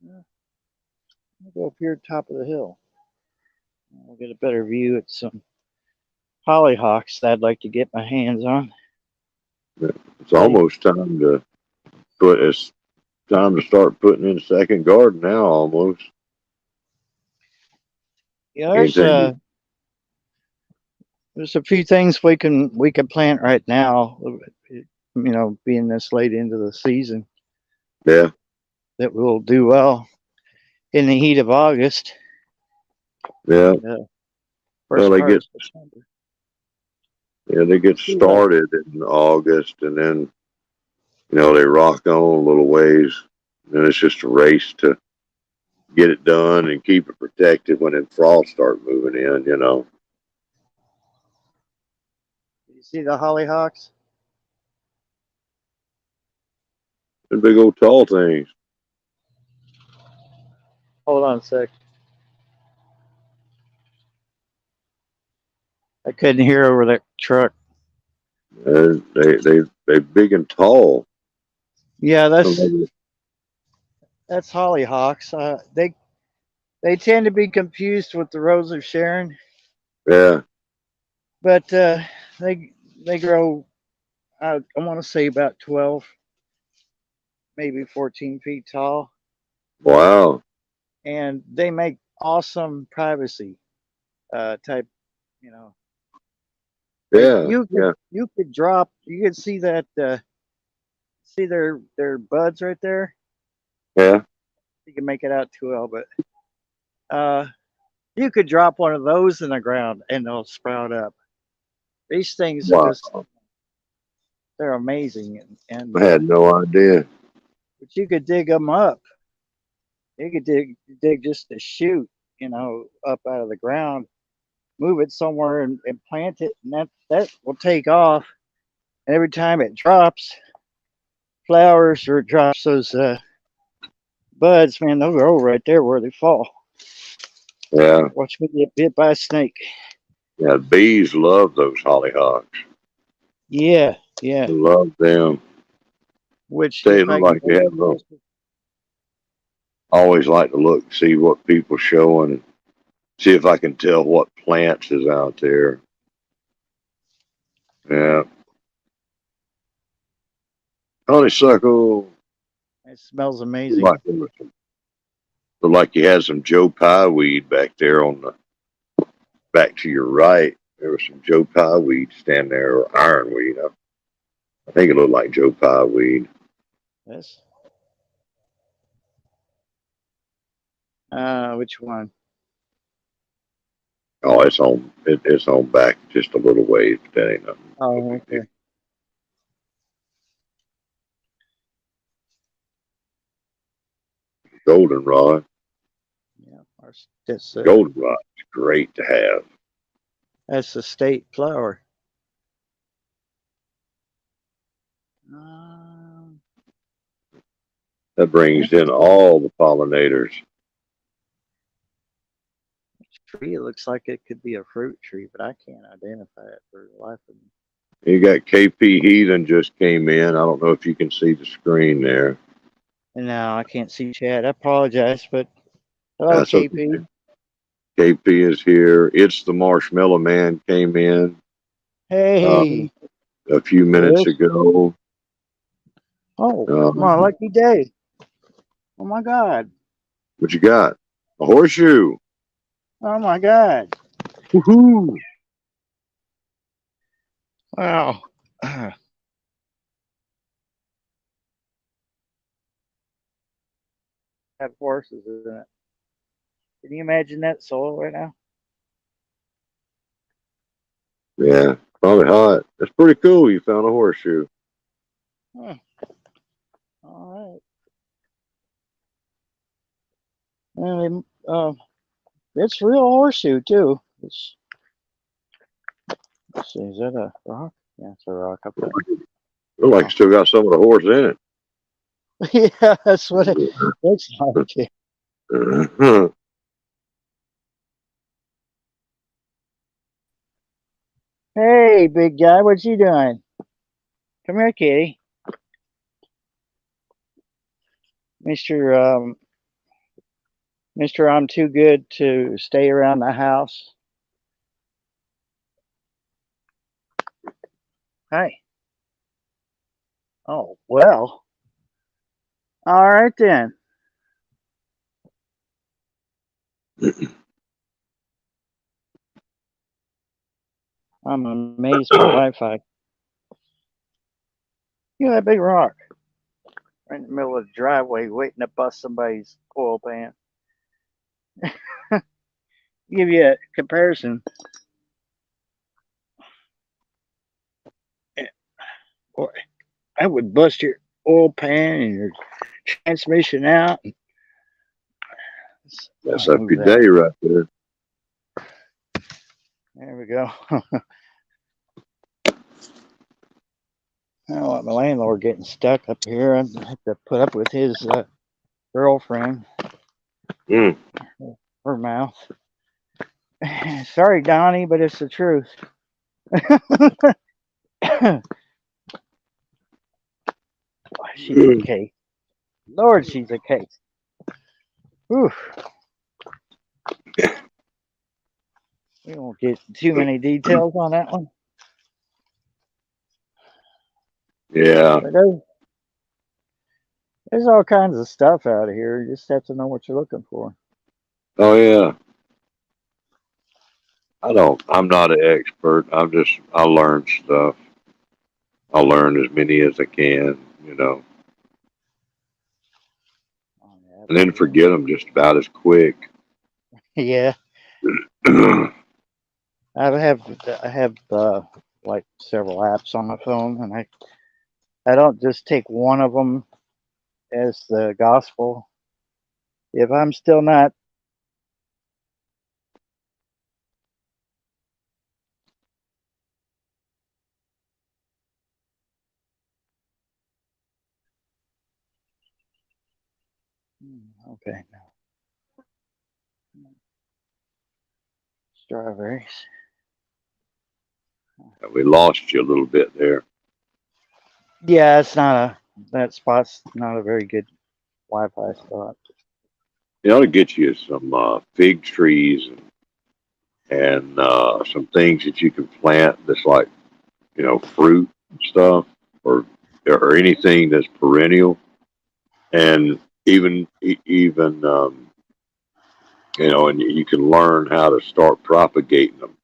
I'll go up here top of the hill. I'll get a better view at some hollyhocks that I'd like to get my hands on. It's almost time to start putting in a second garden now. Almost. Yeah, there's a few things we can plant right now. Being this late into the season. Yeah. That will do well in the heat of August. Yeah. Well, they get started in August, and then they rock on a little ways, and it's just a race to get it done and keep it protected when the frost start moving in. You see the hollyhocks? The big old tall things. Hold on a sec. I couldn't hear over that truck. They big and tall. Yeah, that's hollyhocks. They tend to be confused with the Rose of Sharon. Yeah. But they grow. I want to say about 12, maybe 14 feet tall. Wow. And they make awesome privacy type. Yeah. You could drop. You could see that. See their buds right there. Yeah. You can make it out too well, but you could drop one of those in the ground and they'll sprout up. These things are they're amazing, and I had no idea. But you could dig them up. You could dig just a shoot, up out of the ground, move it somewhere and plant it, and that will take off. And every time it drops flowers or it drops those buds, man, they'll grow right there where they fall. Yeah, Watch me get bit by a snake. yeah. Bees love those hollyhocks. Yeah, yeah. They love them. Which They if look I can like they have them. I always like to look, see what people showing, see if I can tell what plants is out there. Yeah, honeysuckle. it smells Look amazing. like, look like you had some Joe Pye weed back there on the back to your right. There was some Joe Pye weed standing there, or ironweed. I think it looked like Joe Pye weed. Yes. Which one? Oh, it's on back just a little ways, but that ain't nothing. Oh, okay. Goldenrod. Yeah, Goldenrod is great to have. that's the state flower. Um, That brings in all the pollinators. tree. It looks like it could be a fruit tree, but I can't identify it for the life of me. You got KP Heathen just came in. I don't know if you can see the screen there. And now I can't see Chad. I apologize, but hello, That's okay. KP. KP is here. It's the Marshmallow Man came in Hey, a few minutes Chris. ago. Oh, my lucky day. Oh my God. What you got? A horseshoe. Oh my God. Woohoo! Wow. Have horses in it. Can you imagine that soil right now? Yeah, probably hot. That's pretty cool. You found a horseshoe. Huh. All right. And it's real horseshoe too. Let's see, is that a rock? Yeah, it's a rock up there. Look like it's still got some of the horse in it. Yeah, that's what it looks like. Hey, big guy, what you doing? Come here, kitty. Mr. Mr. I'm too good to stay around the house. Hi. Oh, well. All right then. I'm amazed by Wi-Fi. You know that big rock right in the middle of the driveway waiting to bust somebody's oil pan. Give you a comparison. Boy, I would bust your oil pan and your transmission out. That's up your day right there. There we go. I don't want my landlord getting stuck up here. I have to put up with his girlfriend. Mm. Her mouth. Sorry, Donnie, but it's the truth. She's a case. Lord, she's a case. Whew. We won't get too many details on that one. Yeah. But there's all kinds of stuff out here. You just have to know what you're looking for. Oh yeah. I'm not an expert. I learn stuff. I learn as many as I can, you know, Oh, yeah, and then forget them just about as quick. yeah. I have like several apps on my phone, and I don't just take one of them as the gospel. If I'm still not Okay. Strawberries. We lost you a little bit there. Yeah, it's not a that spot's not a very good Wi-Fi spot. You ought to get you some fig trees and some things that you can plant that's like, fruit and stuff, or anything that's perennial, and even and you can learn how to start propagating them.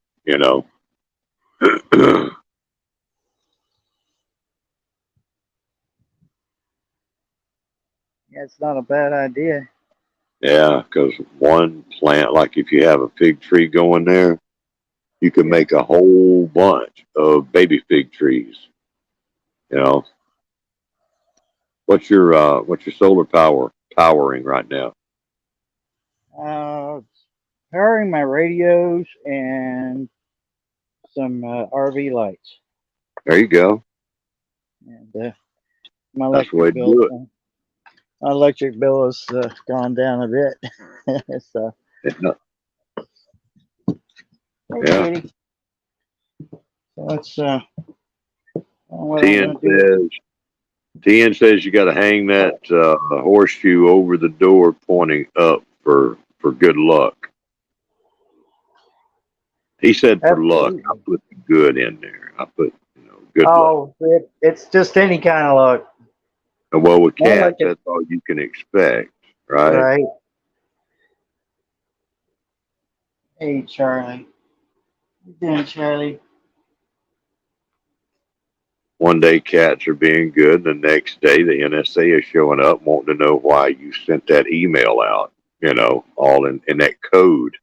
Yeah, it's not a bad idea. Yeah, because one plant, like if you have a fig tree going there, you can make a whole bunch of baby fig trees. You know, what's your solar powering right now? Uh, Powering my radios and some RV lights, There you go. and my That's the way electric to bill. do it. My electric bill has gone down a bit. So, Yeah. hey, Yeah. Katie. So that's what I'm TN gonna do. says you got to hang that horseshoe over the door pointing up for good luck. He said for luck. I Absolutely. put the good in there. I put good luck. Oh, it's just any kind of luck. And well, with More like cats, it, that's all you can expect, right? right? Hey, Charlie. How you doing, Charlie? One day cats are being good, the next day the NSA is showing up wanting to know why you sent that email out, all in that code,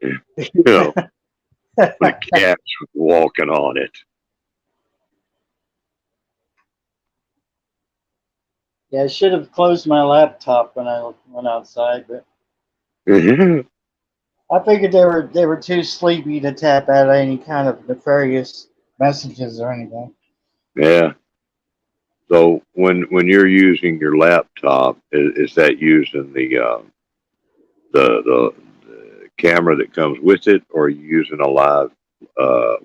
with the cats walking on it. Yeah, I should have closed my laptop when I went outside, but I figured they were too sleepy to tap out any kind of nefarious messages or anything. Yeah. So when you're using your laptop, is that using the camera that comes with it, or are you using a live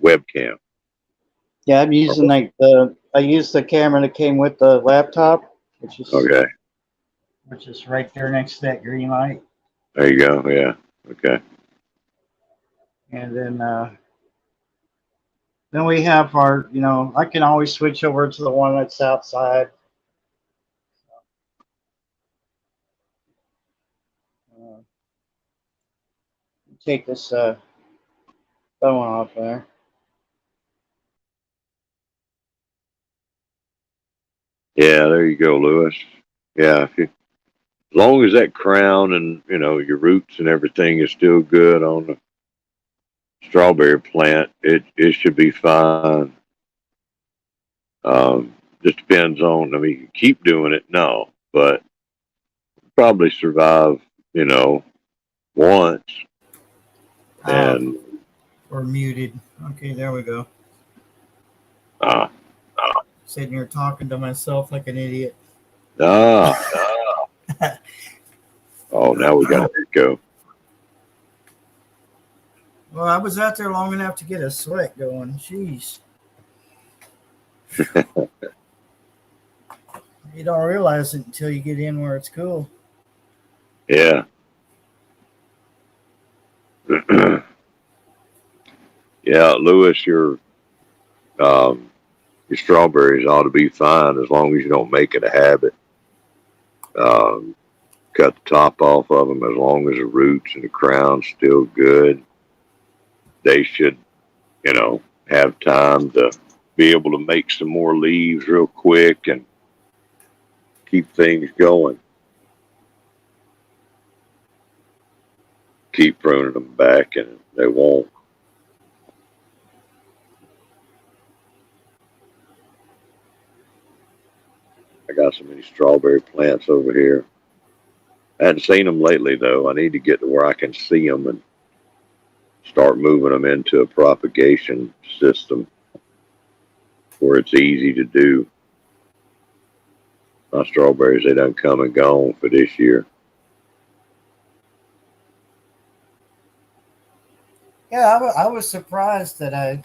webcam? Yeah, I'm using I used the camera that came with the laptop, Okay. which is right there next to that green light, There you go. Yeah. Okay. and then we have our I can always switch over to the one that's outside. Uh, Take this phone off there. Yeah. There you go, Lewis. Yeah. As long as that crown and your roots and everything is still good on the strawberry plant, it should be fine. Just depends on. I mean, you can keep doing it, no, but probably survive. Once and We're muted. Okay, there we go. uh, Sitting here talking to myself like an idiot. ah, oh, now we got to go. Well, I was out there long enough to get a sweat going. Jeez. You don't realize it until you get in where it's cool. Yeah. Yeah, Lewis, your strawberries ought to be fine as long as you don't make it a habit. Cut the top off of them as long as the roots and the crown's still good. They should, have time to be able to make some more leaves real quick and keep things going. Keep pruning them back and they won't. I got so many strawberry plants over here. I hadn't seen them lately, though. I need to get to where I can see them and start moving them into a propagation system where it's easy to do. My strawberries, they done come and gone for this year. Yeah, I was surprised that I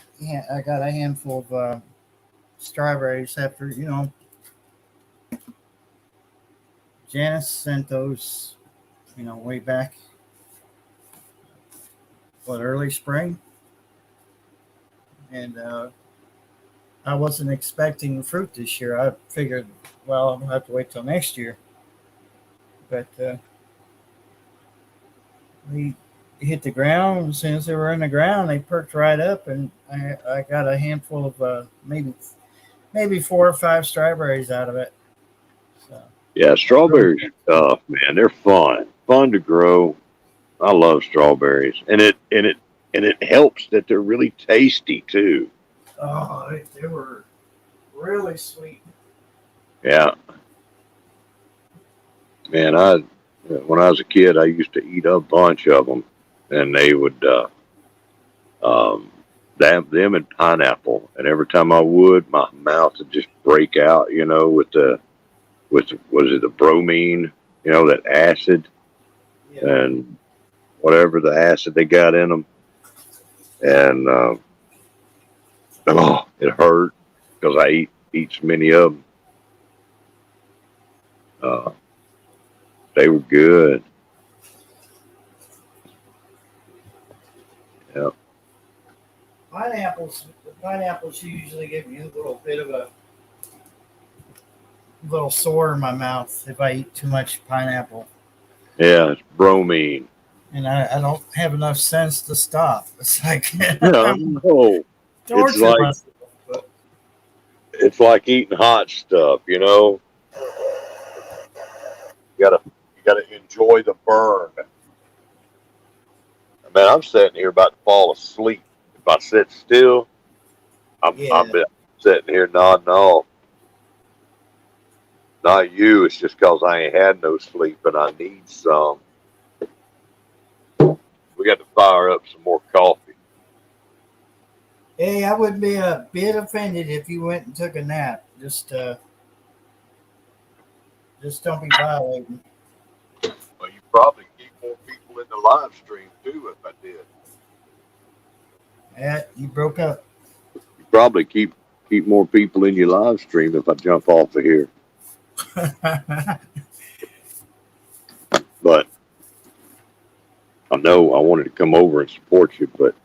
got a handful of strawberries after Janice sent those way back early spring, and I wasn't expecting fruit this year. I figured, well, I'll have to wait till next year, but they hit the ground. As soon as they were in the ground, they perked right up, and I got a handful of maybe 4 or 5 strawberries out of it. So Yeah, strawberries are tough, man. They're fun to grow. I love strawberries, and it helps that they're really tasty too. oh, they were really sweet. Yeah, man. When I was a kid, I used to eat a bunch of them, and they would um, them and pineapple. And every time I would, my mouth would just break out. With was it the bromine? That acid Yeah. and whatever the acid they got in them, and oh, it hurt because I eat so many of them. Uh, they were good. Yeah. Pineapples usually give me a little bit of a little sore in my mouth if I eat too much pineapple, Yeah, it's bromine. and I don't have enough sense to stop. It's like Yeah, I'm no, it's torturing like myself. But it's like eating hot stuff. You gotta enjoy the burn. Man, I'm sitting here about to fall asleep. If I sit still, I'm yeah, sitting here nodding off. Not you. It's just because I ain't had no sleep and I need some. We got to fire up some more coffee. hey, I would be a bit offended if you went and took a nap. Just don't be violating. Well, you probably keep more people in the live stream too if I did. Yeah, you broke up. You probably keep more people in your live stream if I jump off of here. But I know I wanted to come over and support you, but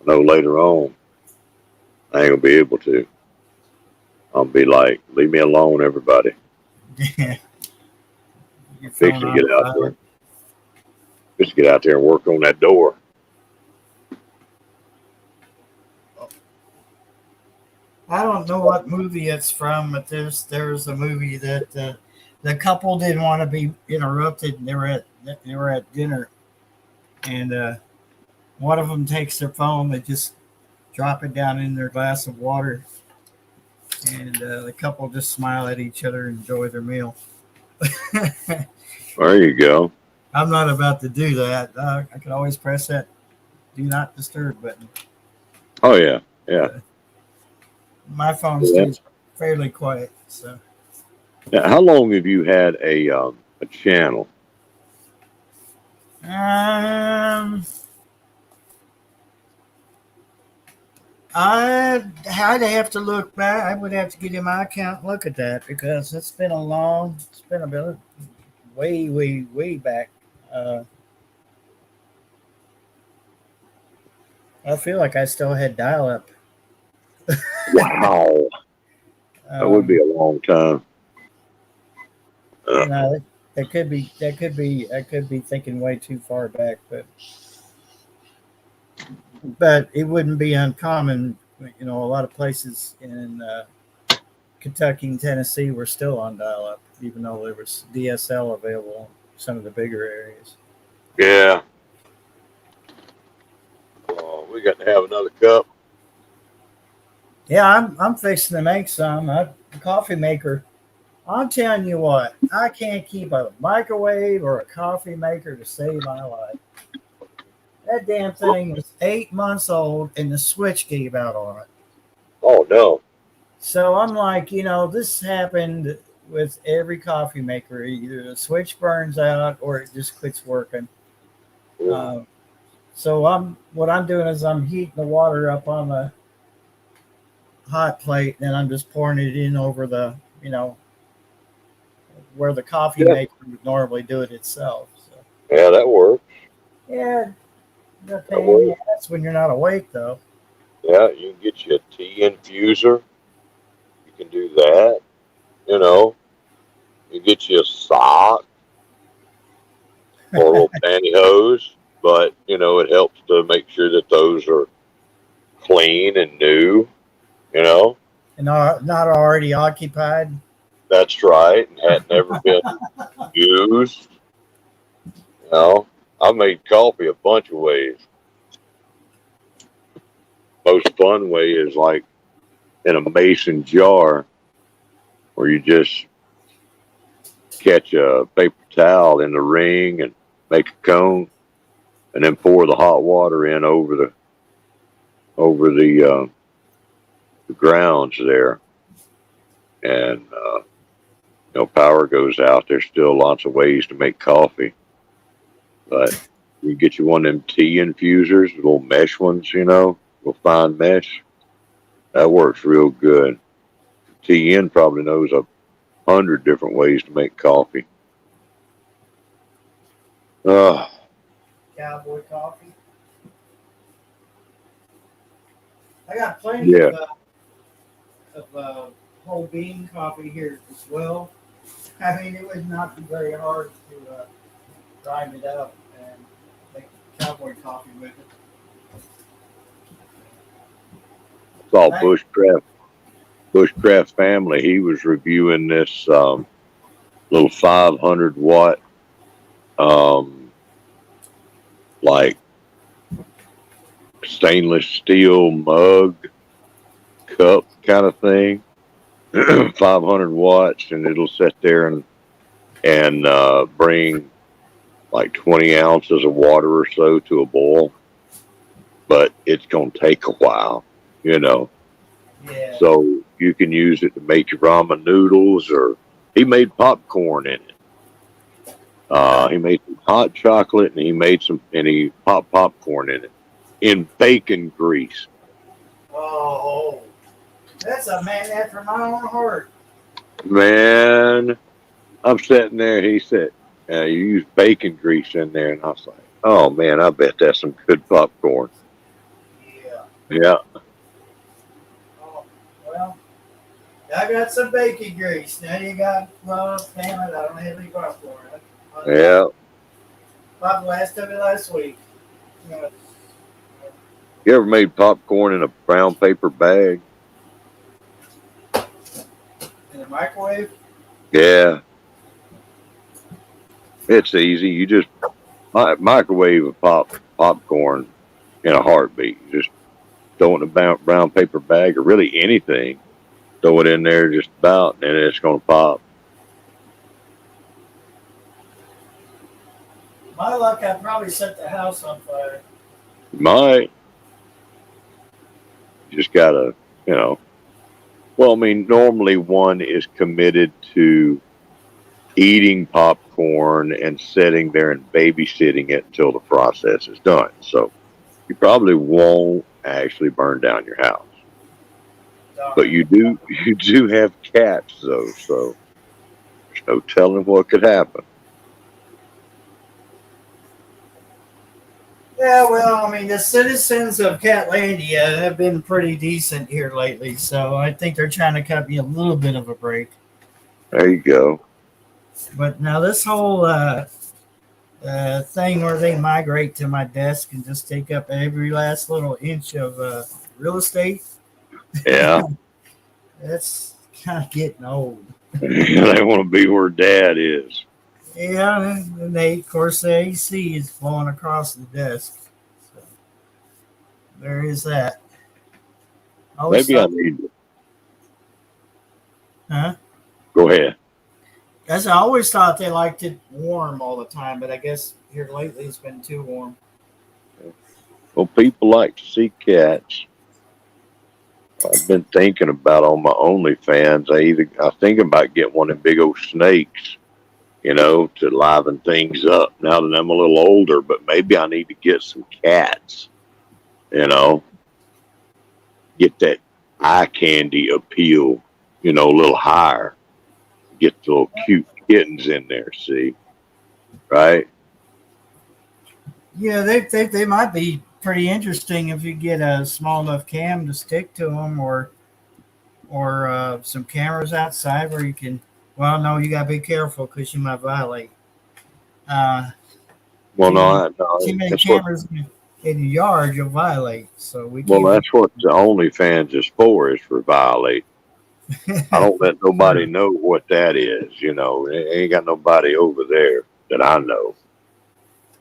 I know later on I ain't gonna be able to. I'll be like, leave me alone, everybody. Yeah, your Fix phone and on get out silent. there. Just get out there and work on that door. I don't know what movie it's from, but there's a movie that the couple didn't want to be interrupted, and they were at dinner, and one of them takes their phone, they just drop it down in their glass of water, and the couple just smile at each other and enjoy their meal. There you go. I'm not about to do that. I can always press that do not disturb button. Oh yeah, yeah. My phone Yeah. stays fairly quiet, so. Now, how long have you had a channel? I'd have to look back. I would have to get in my account and look at that because it's been a bit way, way, way back. Uh, I feel like I still had dial up. Wow, that would be a long time. No, I could be thinking way too far back, but it wouldn't be uncommon. A lot of places in Kentucky and Tennessee were still on dial up, even though there was DSL available in some of the bigger areas. Yeah. We got to have another cup. Yeah, I'm fixing to make some. A coffee maker. I'm telling you what, I can't keep a microwave or a coffee maker to save my life. That damn thing is 8 months old and the switch gave out on it. Oh no. So I'm like, this happened with every coffee maker. Either the switch burns out or it just quits working. Um, So what I'm doing is I'm heating the water up on the hot plate, and I'm just pouring it in over the, where the coffee Yeah, maker would normally do it itself. So yeah, that works. yeah, the That pain in the works. ass when you're not awake though. Yeah, you can get you a tea infuser. You can do that. You know, you get you a sock or a little pantyhose, but it helps to make sure that those are clean and new. You know, And not already occupied. that's right, and had never been used. I made coffee a bunch of ways. Most fun way is like in a mason jar where you just catch a paper towel in the ring and make a cone, and then pour the hot water in over the grounds there, and power goes out. There's still lots of ways to make coffee, but you get you one of them tea infusers, little mesh ones, little fine mesh. That works real good. TN probably knows 100 different ways to make coffee. Uh, Cowboy coffee. I got plenty yeah, of whole bean coffee here as well. I mean, it would not be very hard to grind it up and make cowboy coffee with it. it's all Bushcraft family. He was reviewing this little 500-watt, like stainless steel mug cup kind of thing. 500 watts, and it'll sit there and bring like 20 ounces of water or so to a boil, but it's going to take a while, Yeah. so you can use it to make your ramen noodles, or he made popcorn in it. He made some hot chocolate, and he popped popcorn in it in bacon grease. Oh, that's a man after my own heart. Man, I'm sitting there. He said, you use bacon grease in there. And I was like, oh, man, I bet that's some good popcorn. Yeah. Yeah. Oh, well, I got some bacon grease. Now you got, well, damn it, I don't have any popcorn. Yeah. Probably last of it last week. Yeah. You ever made popcorn in a brown paper bag? In the microwave? Yeah. It's easy. You just microwave a popcorn in a heartbeat. You just throw it in a brown paper bag, or really anything. Throw it in there just about, and it's going to pop. My luck, I probably set the house on fire. You might. You just got to, Well, I mean, normally one is committed to eating popcorn and sitting there and babysitting it until the process is done. So you probably won't actually burn down your house. But you do have cats though, so there's no telling what could happen. Yeah, well, I mean, the citizens of Catlandia have been pretty decent here lately, so I think they're trying to cut me a little bit of a break. There you go. But now this whole thing where they migrate to my desk and just take up every last little inch of real estate, Yeah. that's kind of getting old. They want to be where Dad is. Yeah, and of course, the AC is blowing across the desk. So there is that. Maybe I need to. Huh? Go ahead. I always thought they liked it warm all the time, but I guess here lately it's been too warm. Well, people like to see cats. I've been thinking about on my OnlyFans. I think about getting one of them big old snakes to liven things up now that I'm a little older, but maybe I need to get some cats, get that eye candy appeal, a little higher, get the little cute kittens in there, see, right? Yeah, they might be pretty interesting if you get a small enough cam to stick to them, or some cameras outside where you can. Well, no, you gotta be careful because you might violate. Uh, Well, too many, no, too many that's what. cameras in your yard, you'll violate. So we Well, keep that's what the OnlyFans is for violate. I don't let nobody know what that is. Ain't got nobody over there that I know.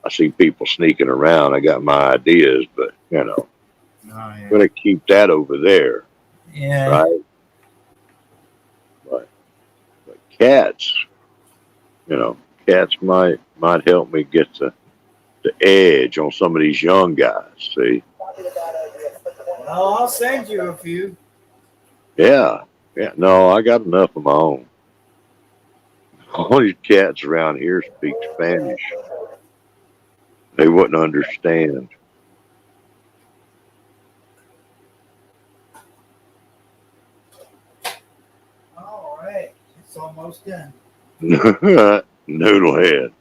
I see people sneaking around. I got my ideas, but Oh, yeah. I'm gonna keep that over there, Yeah. right? But cats, cats might help me get the edge on some of these young guys. See? Well, I'll send you a few. Yeah. No, I got enough of my own. All these cats around here speak Spanish. They wouldn't understand. All right, it's almost done. Noodlehead.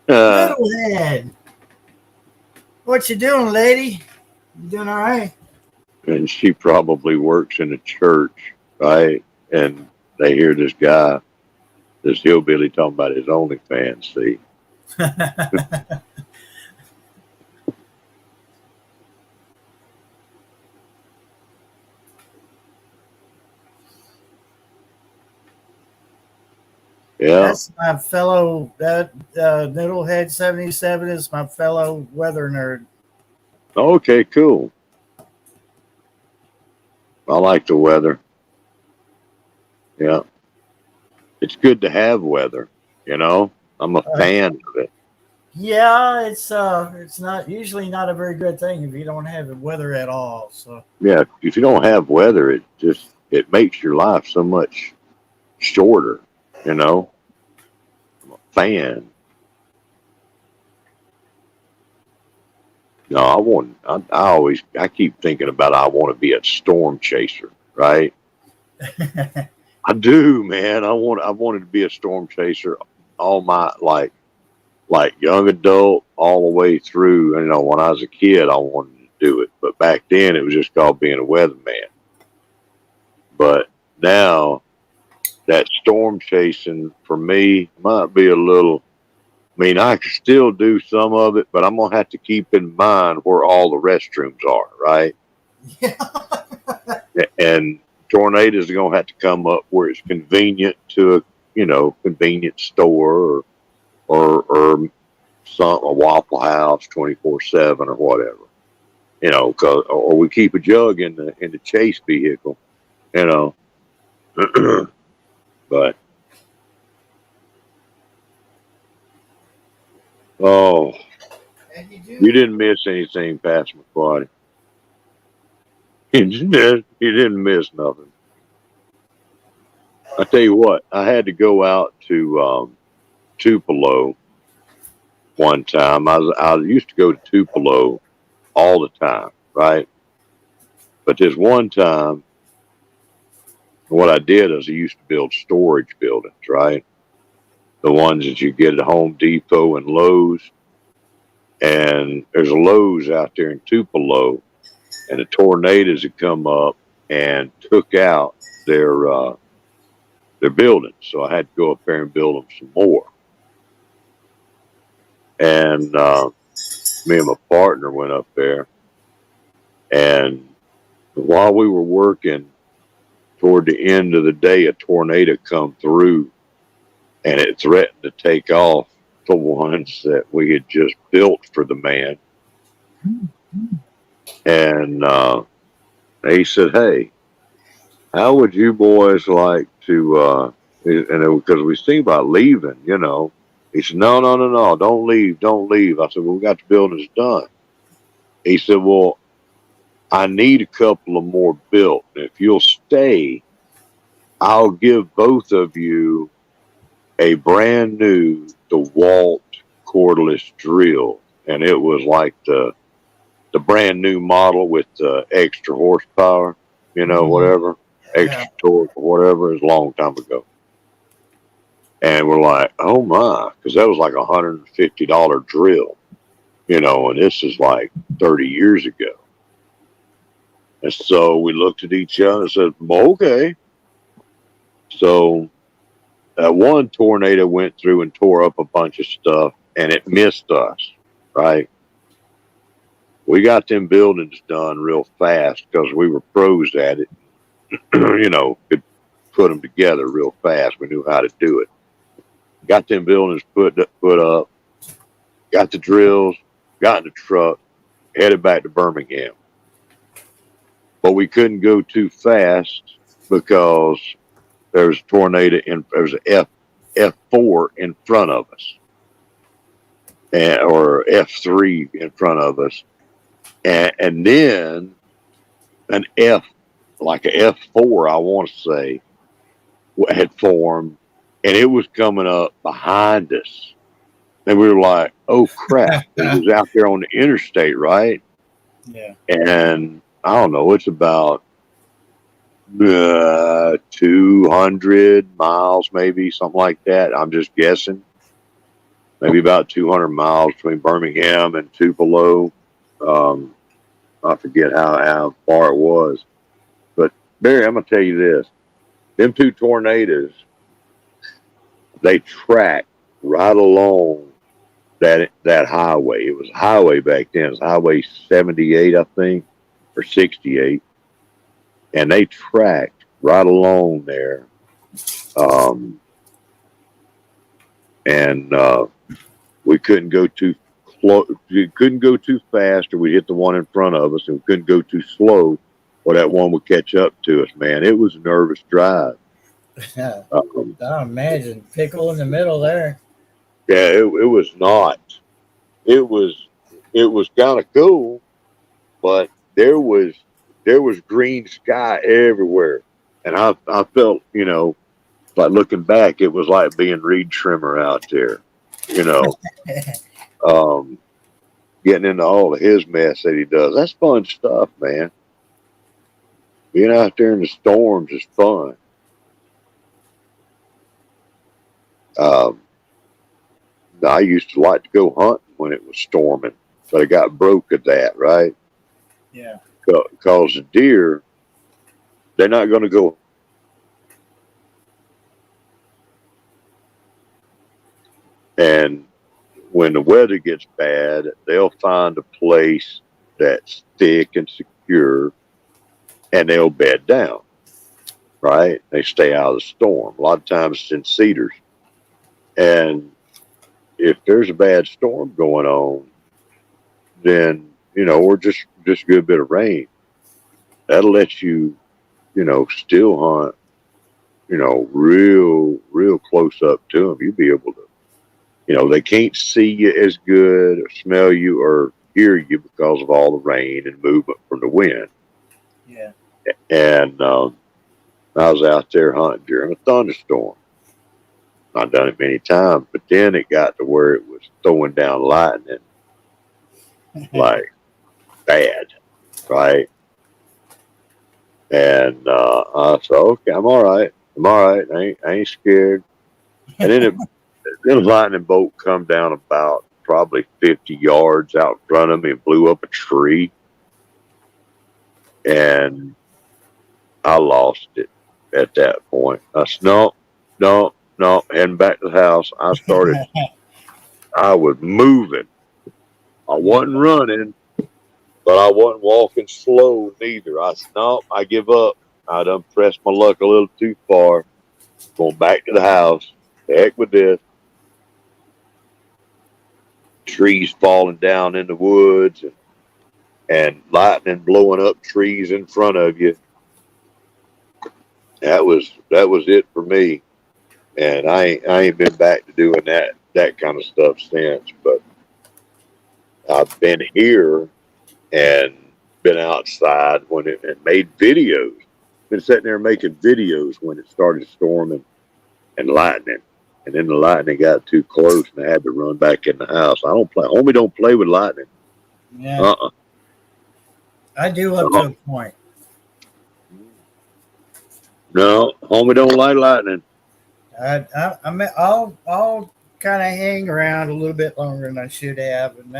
Noodlehead, what you doing, lady? You doing all right? And she probably works in a church, right? And they hear this guy, this hillbilly, talking about his OnlyFans. See? Yeah. That's my fellow. That Noodlehead 77 is my fellow weather nerd. Okay, cool. I like the weather. Yeah. It's good to have weather, I'm a fan of it. Yeah, it's not usually not a very good thing if you don't have weather at all. So Yeah, if you don't have weather, it makes your life so much shorter, I'm a fan. No, I keep thinking about I want to be a storm chaser, right? I do, man. I wanted to be a storm chaser all my like young adult all the way through. When I was a kid, I wanted to do it, but back then it was just called being a weatherman. But now that storm chasing for me might be a little. I mean, I can still do some of it, but I'm gonna have to keep in mind where all the restrooms are, right? yeah. And tornadoes are gonna have to come up where it's convenient to a convenient store or a Waffle House 24/7 or whatever. Or we keep a jug in the chase vehicle, but oh, you didn't miss anything, Pastor McQuarrie. You didn't miss nothing. I tell you what, I had to go out to Tupelo one time. I used to go to Tupelo all the time, right? But this one time, what I did is I used to build storage buildings, right? The ones that you get at Home Depot and Lowe's. And there's a Lowe's out there in Tupelo, and the tornadoes had come up and took out their buildings. So I had to go up there and build them some more. And me and my partner went up there, and while we were working, toward the end of the day, a tornado come through, and it threatened to take off the ones that we had just built for the man. And he said, "Hey, how would you boys like to?" Because we was thinking about leaving, He said, "No, don't leave. I said, "Well, we got the buildings done." He said, "Well, I need a couple of more built. If you'll stay, I'll give both of you a brand new DeWalt cordless drill, and it was like the brand new model with the extra horsepower, whatever, extra torque or whatever. It was a long time ago. And we're like, oh my, because that was like $150 drill, and this is like 30 years ago. And so we looked at each other and said, okay. So that one tornado went through and tore up a bunch of stuff, and it missed us, right? We got them buildings done real fast because we were pros at it, could put them together real fast. We knew how to do it. Got them buildings put up, got the drills, got in the truck, headed back to Birmingham. But we couldn't go too fast because there was a tornado there was an F4 in front of us, or F3 in front of us, and then an like a F4, I want to say, had formed, and it was coming up behind us. And we were like, oh crap, it was out there on the interstate, right? Yeah. And I don't know, it's about 200 miles, maybe, something like that. I'm just guessing. Maybe about 200 miles between Birmingham and Tupelo. I forget how far it was. But, Barry, I'm going to tell you this. Them two tornadoes, they tracked right along that highway. It was a highway back then. It was Highway 78, I think, or 68. And they tracked right along there. We couldn't go too close. We couldn't go too fast, or we hit the one in front of us, and we couldn't go too slow, or that one would catch up to us. Man, it was a nervous drive. I imagine pickle in the middle there. Yeah, it was not. It was kind of cool, but there was green sky everywhere, and I felt, like looking back, it was like being Reed Trimmer out there, getting into all of his mess that he does. That's fun stuff, man. Being out there in the storms is fun. I used to like to go hunting when it was storming, but I got broke at that, right? Yeah. Because the deer, they're not going to go. And when the weather gets bad, they'll find a place that's thick and secure, and they'll bed down, right? They stay out of the storm. A lot of times it's in cedars. And if there's a bad storm going on, then, or just a good bit of rain, that'll let you, still hunt, real close up to them. You'll be able to, they can't see you as good or smell you or hear you because of all the rain and movement from the wind. Yeah. And I was out there hunting during a thunderstorm. I've done it many times, but then it got to where it was throwing down lightning like bad, right? And I said, okay, I'm all right. I ain't scared. And then then a lightning bolt come down about probably 50 yards out in front of me and blew up a tree. And I lost it at that point. I said, no, heading back to the house. I was moving. I wasn't running, but I wasn't walking slow neither. I said, no, I give up. I done pressed my luck a little too far. Going back to the house. The heck with this. Trees falling down in the woods and lightning blowing up trees in front of you. That was it for me. And I ain't been back to doing that kind of stuff since. But I've been here and been outside and made videos. Been sitting there making videos when it started storming and lightning. And then the lightning got too close, and I had to run back in the house. I don't play. Homie don't play with lightning. Yeah, I do up to a point. No, homie don't like lightning. I'll kind of hang around a little bit longer than I should have, and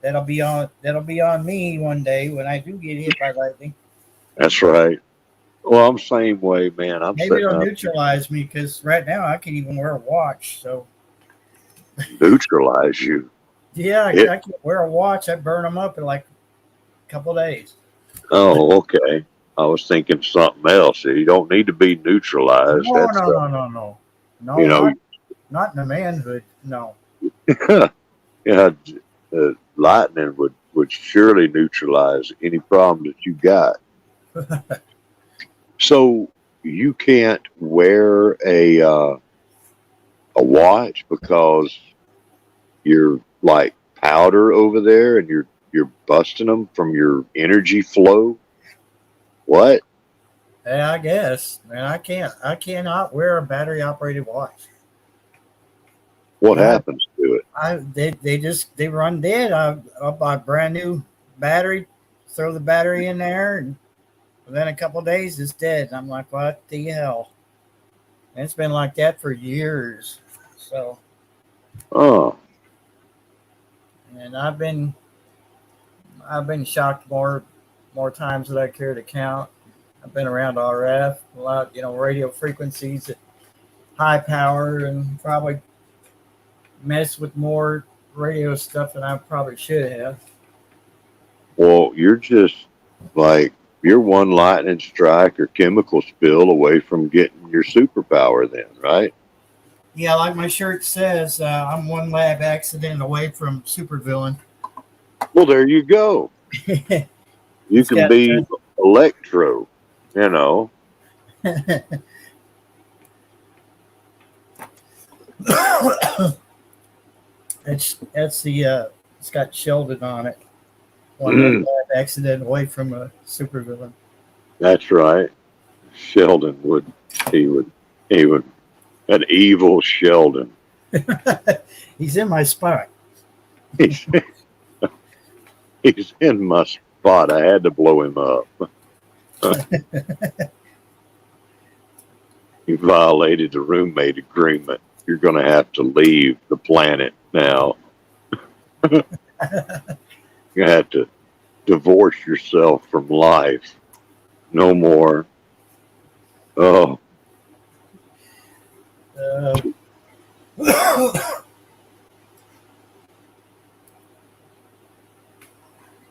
that'll be on me one day when I do get hit by lightning. That's right. Well, I'm the same way, man. I'm Maybe setting it'll up neutralize me because right now I can't even wear a watch. So neutralize you. yeah, It- I can't wear a watch. I burn them up in like a couple of days. Oh, okay. I was thinking something else. You don't need to be neutralized. No, That's no. you know, Not in the manhood. No. yeah, lightning would surely neutralize any problem that you got. So you can't wear a watch because you're like powder over there, and you're busting them from your energy flow. What? Yeah, I guess. Man, I cannot wear a battery operated watch. What Yeah. happens to it? They run dead. I'll buy a brand new battery, throw the battery in there, and within a couple of days it's dead. And I'm like, what the hell? And it's been like that for years. So, Oh, and I've been shocked more times than I care to count. I've been around RF a lot, radio frequencies at high power, and probably messed with more radio stuff than I probably should have. well, you're just like you're one lightning strike or chemical spill away from getting your superpower. Then, right? Yeah, like my shirt says, I'm one lab accident away from supervillain. Well, there you go. You can be Electro. You know. That's the it's got Sheldon on it. One lab accident away from a supervillain. That's right. Sheldon would an evil Sheldon. He's in my spot. He's in my spot. I had to blow him up. You violated the roommate agreement. You're going to have to leave the planet now. You have to divorce yourself from life. No more. Oh,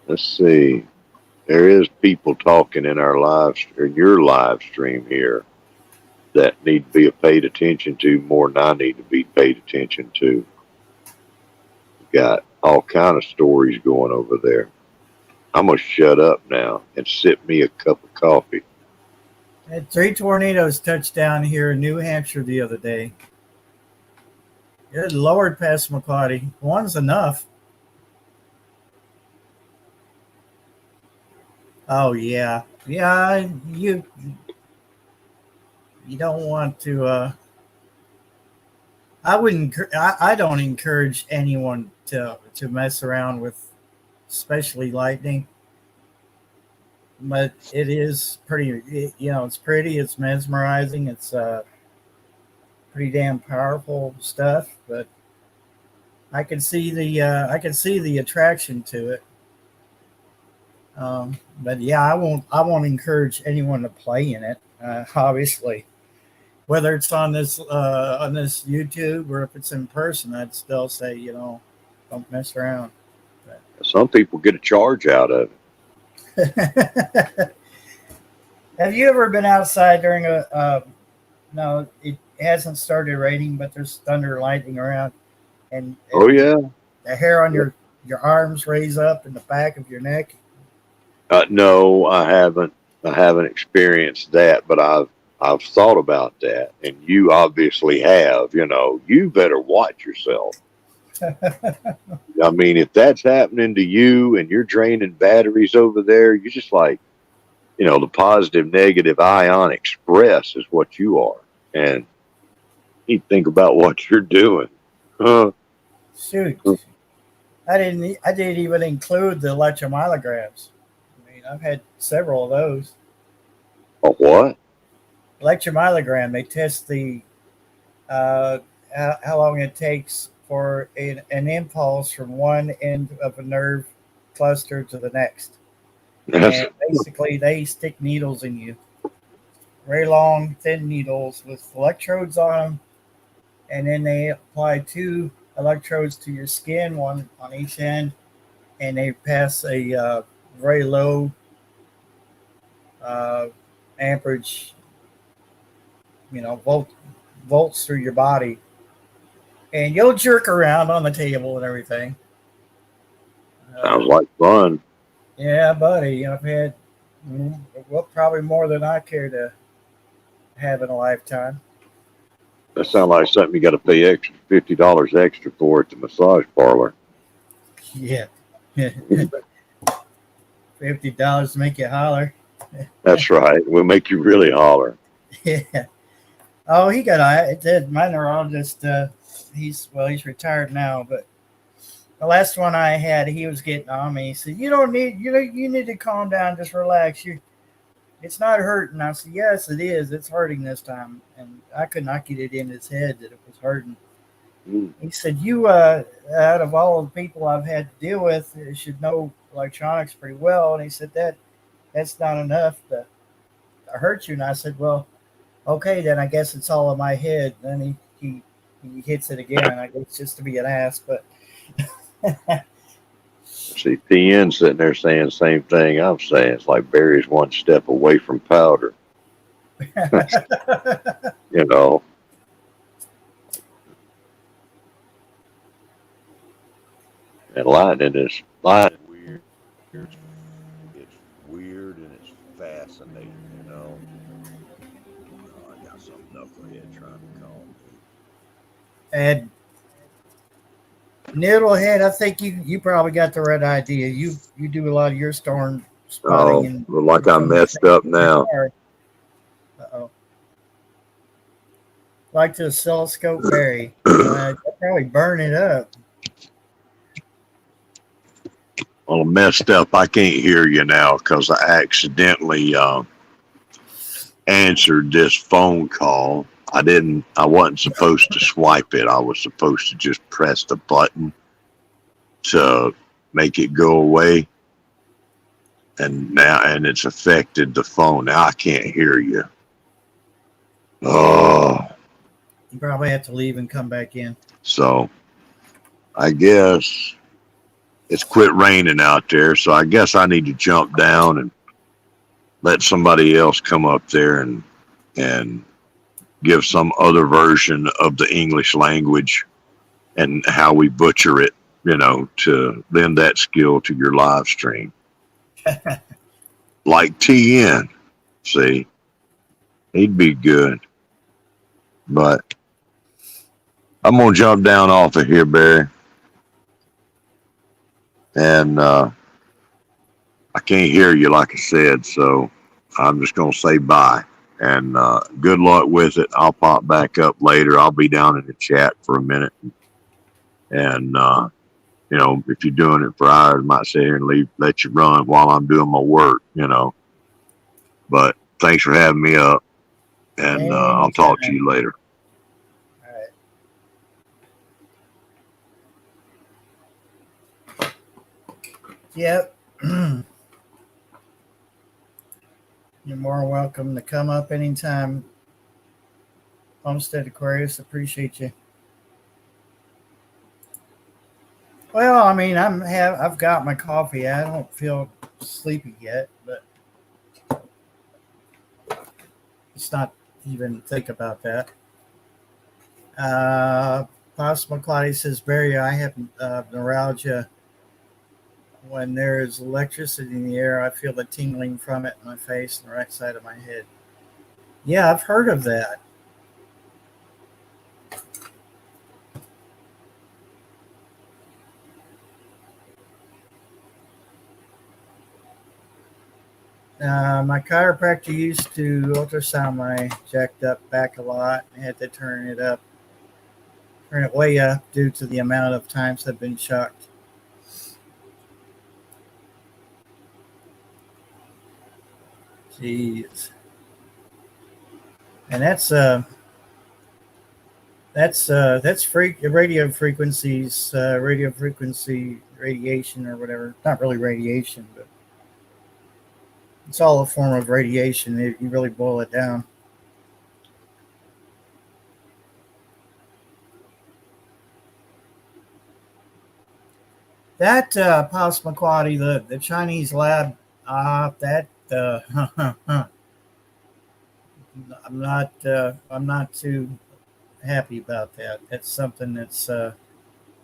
let's see. There is people talking in our in your live stream here that need to be paid attention to more than I need to be paid attention to. Got all kind of stories going over there. I'm gonna shut up now and sip me a cup of coffee. Had 3 tornadoes touched down here in New Hampshire the other day. It lowered past McCarty. One's enough. Oh yeah, you don't want to. I wouldn't. I don't encourage anyone to mess around with, especially lightning. But it is pretty. It's pretty. It's mesmerizing. It's pretty damn powerful stuff. But I can see the attraction to it. But yeah, I won't encourage anyone to play in it. Obviously, whether it's on this YouTube or if it's in person, I'd still say don't mess around. But. Some people get a charge out of it. Have you ever been outside during no, it hasn't started raining, but there's thunder, lightning around, and oh yeah, the hair on your arms raise up in the back of your neck? No, I haven't. I haven't experienced that, but I've thought about that, and you obviously have. You better watch yourself. I mean, if that's happening to you and you're draining batteries over there, you're just like, the positive negative ion express is what you are. And You think about what you're doing. Huh? Shoot, I didn't even include the electromyograms. I mean, I've had several of those. A what? Electromyogram. They test the uh, how long it takes for an impulse from one end of a nerve cluster to the next. That's And basically, they stick needles in you, very long, thin needles with electrodes on them, and then they apply two electrodes to your skin, one on each end, and they pass a very low uh, amperage, volts through your body, and you'll jerk around on the table and everything. sounds Uh, like fun. yeah, buddy, I've had probably more than I care to have in a lifetime. That sounds like something you got to pay extra $50 extra for at the massage parlor. Yeah, $50 to make you holler. That's right. We'll make you really holler. Yeah. Oh, he got it. Did my neurologist? He's retired now, but the last one I had, he was getting on me. He said, "You don't need you need to calm down, just relax. It's not hurting." I said, "Yes, it is. It's hurting this time," and I could not get it in his head that it was hurting. Mm. He said, "You, out of all the people I've had to deal with, you should know electronics pretty well." And he said that's not enough to hurt you. And I said, "Well, okay, then I guess it's all in my head." Then he hits it again. I guess just to be an ass, but See, PN sitting there saying the same thing I'm saying. It's like Barry's one step away from powder. You know, and lightning is weird. It's weird and it's fascinating. You know. Oh, I got some knucklehead trying to call me. and Noodlehead, I think you probably got the right idea. You do a lot of your storm spotting Oh, and look like I from the messed up now. Uh-oh. Like to oscilloscope Barry. They'll probably burn it up. Well, I'm messed up. I can't hear you now because I accidentally answered this phone call. I wasn't supposed to swipe it. I was supposed to just press the button to make it go away. And it's affected the phone. Now I can't hear you. Oh, You probably have to leave and come back in. so I guess it's quit raining out there. So I guess I need to jump down and let somebody else come up there and give some other version of the English language and how we butcher it, to lend that skill to your live stream. Like TN, see, he'd be good. But I'm going to jump down off of here, Barry. And I can't hear you, like I said, so I'm just going to say bye. And good luck with it. I'll pop back up later. I'll be down in the chat for a minute. And, if you're doing it for hours, I might sit here and let you run while I'm doing my work, But thanks for having me up. And I'll talk to you later. All right. Yep. You're more welcome to come up anytime. Homestead Aquarius, appreciate you. Well, I mean, I've got my coffee. I don't feel sleepy yet, but let's not even think about that. Possible Claudia says, Barry, I have neuralgia. When there is electricity in the air, I feel the tingling from it in my face and the right side of my head. Yeah, I've heard of that. My chiropractor used to ultrasound my jacked up back a lot. I had to turn it up turn it way up due to the amount of times I've been shocked. Jeez. And that's radio frequencies, radio frequency radiation or whatever. Not really radiation, but it's all a form of radiation if you really boil it down. That Passamaquoddy, the Chinese lab, I'm not too happy about that. That's something that's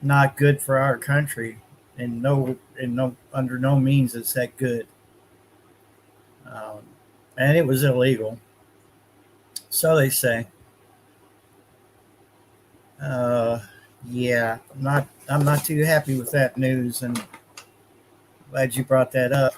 not good for our country, and under no means is that good. And it was illegal, so they say. Yeah, I'm not too happy with that news, and glad you brought that up.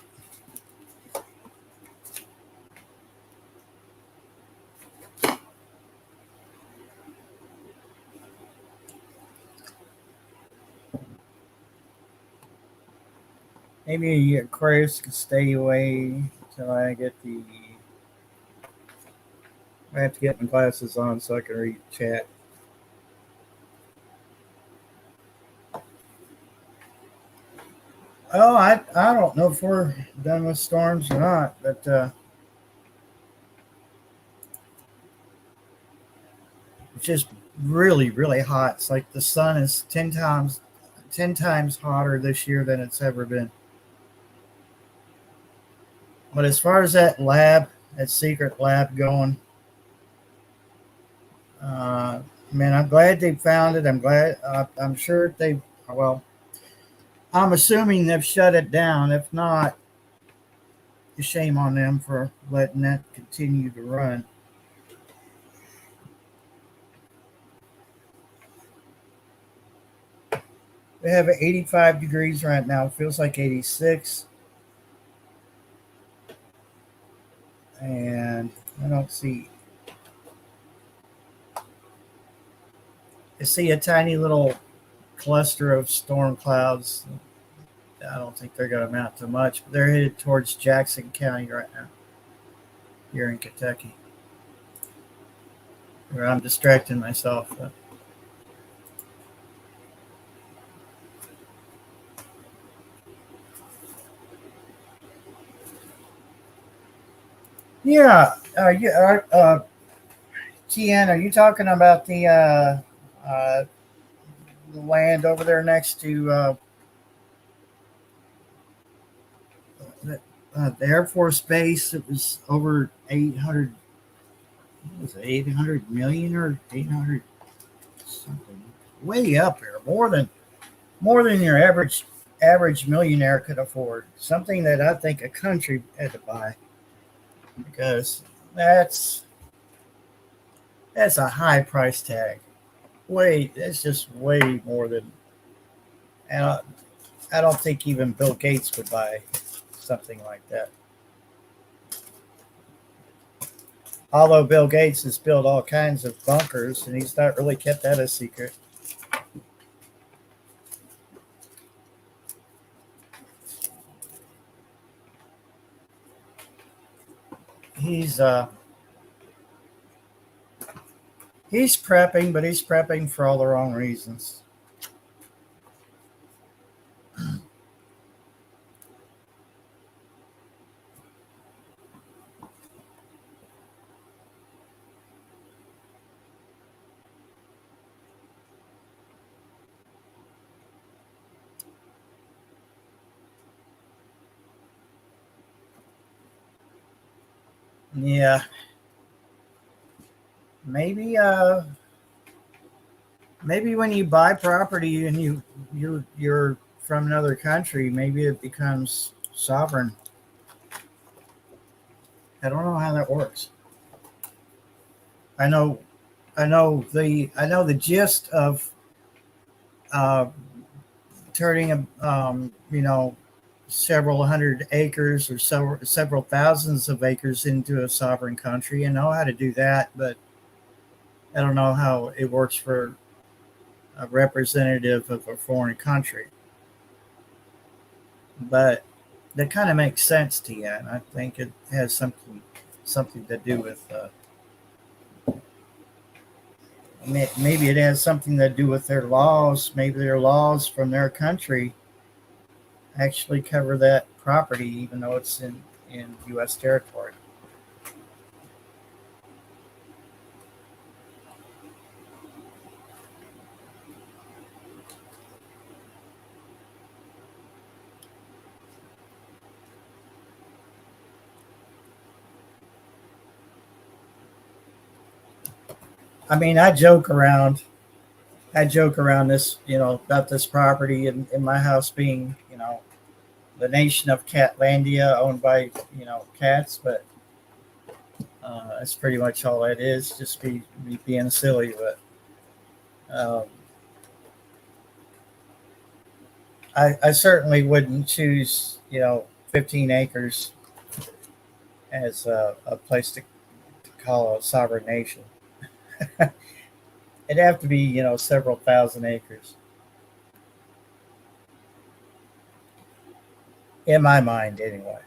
Maybe Aquarius can stay away until I get the. I have to get my glasses on so I can read chat. Oh, I don't know if we're done with storms or not, but it's just really, really hot. It's like the sun is 10 times hotter this year than it's ever been. But as far as that secret lab going, man, I'm glad they found it. I'm sure I'm assuming they've shut it down. If not, shame on them for letting that continue to run. We have 85 degrees right now. It feels like 86. And I don't see. I see a tiny little cluster of storm clouds. I don't think they're going to amount to much, but they're headed towards Jackson County right now, here in Kentucky. Where I'm distracting myself. But. Yeah, Tian, are you talking about the land over there next to the Air Force Base? It was over 800. What was it, 800 million or 800 something? Way up there, more than your average millionaire could afford. Something that I think a country had to buy. Because that's a high price tag. That's just way more than. And I don't think even Bill Gates would buy something like that. Although Bill Gates has built all kinds of bunkers, and he's not really kept that a secret. He's prepping, but he's prepping for all the wrong reasons. Yeah. Maybe when you buy property and you're from another country, maybe it becomes sovereign. I don't know how that works. I know the gist of turning several hundred acres or several thousands of acres into a sovereign country. I know how to do that, but I don't know how it works for a representative of a foreign country. But that kind of makes sense to you, and I think it has something to do with. Maybe it has something to do with their laws. Maybe their laws from their country actually cover that property, even though it's in U.S. territory. I mean, I joke around. I joke around this, about this property in my house being, the nation of Catlandia, owned by, cats, but that's pretty much all that is. Just me being silly, but I certainly wouldn't choose, 15 acres as a place to call a sovereign nation. It'd have to be, several thousand acres. In my mind, anyway.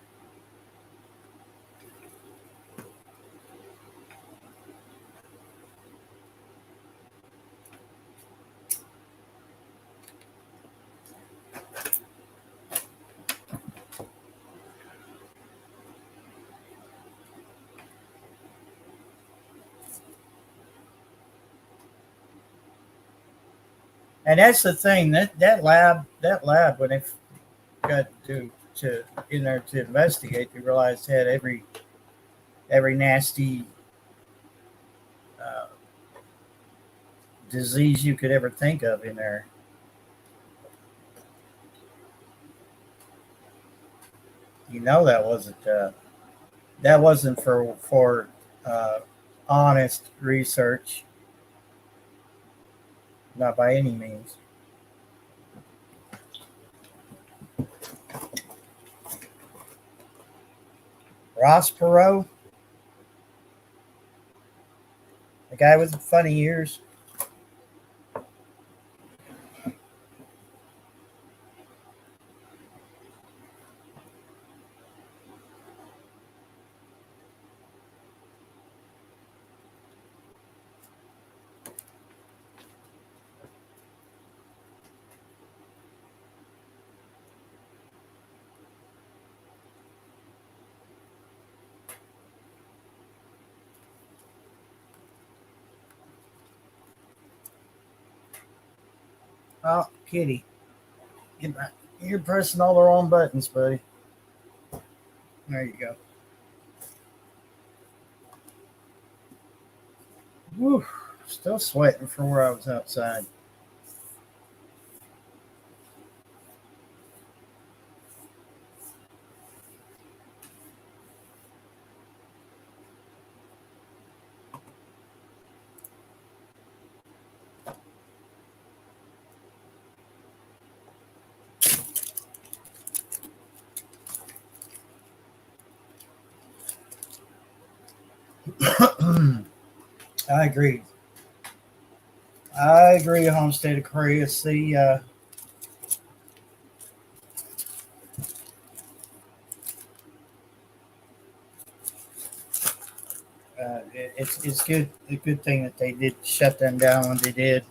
And that's the thing, that lab when they got to in there to investigate, they realized had every nasty disease you could ever think of in there. That wasn't for honest research, not by any means. Ross Perot, the guy with the funny ears. Oh, Kitty. You're pressing all the wrong buttons, buddy. There you go. Whew, still sweating from where I was outside. I agree. Home state of Korea. It's it's good. A good thing that they did shut them down when they did.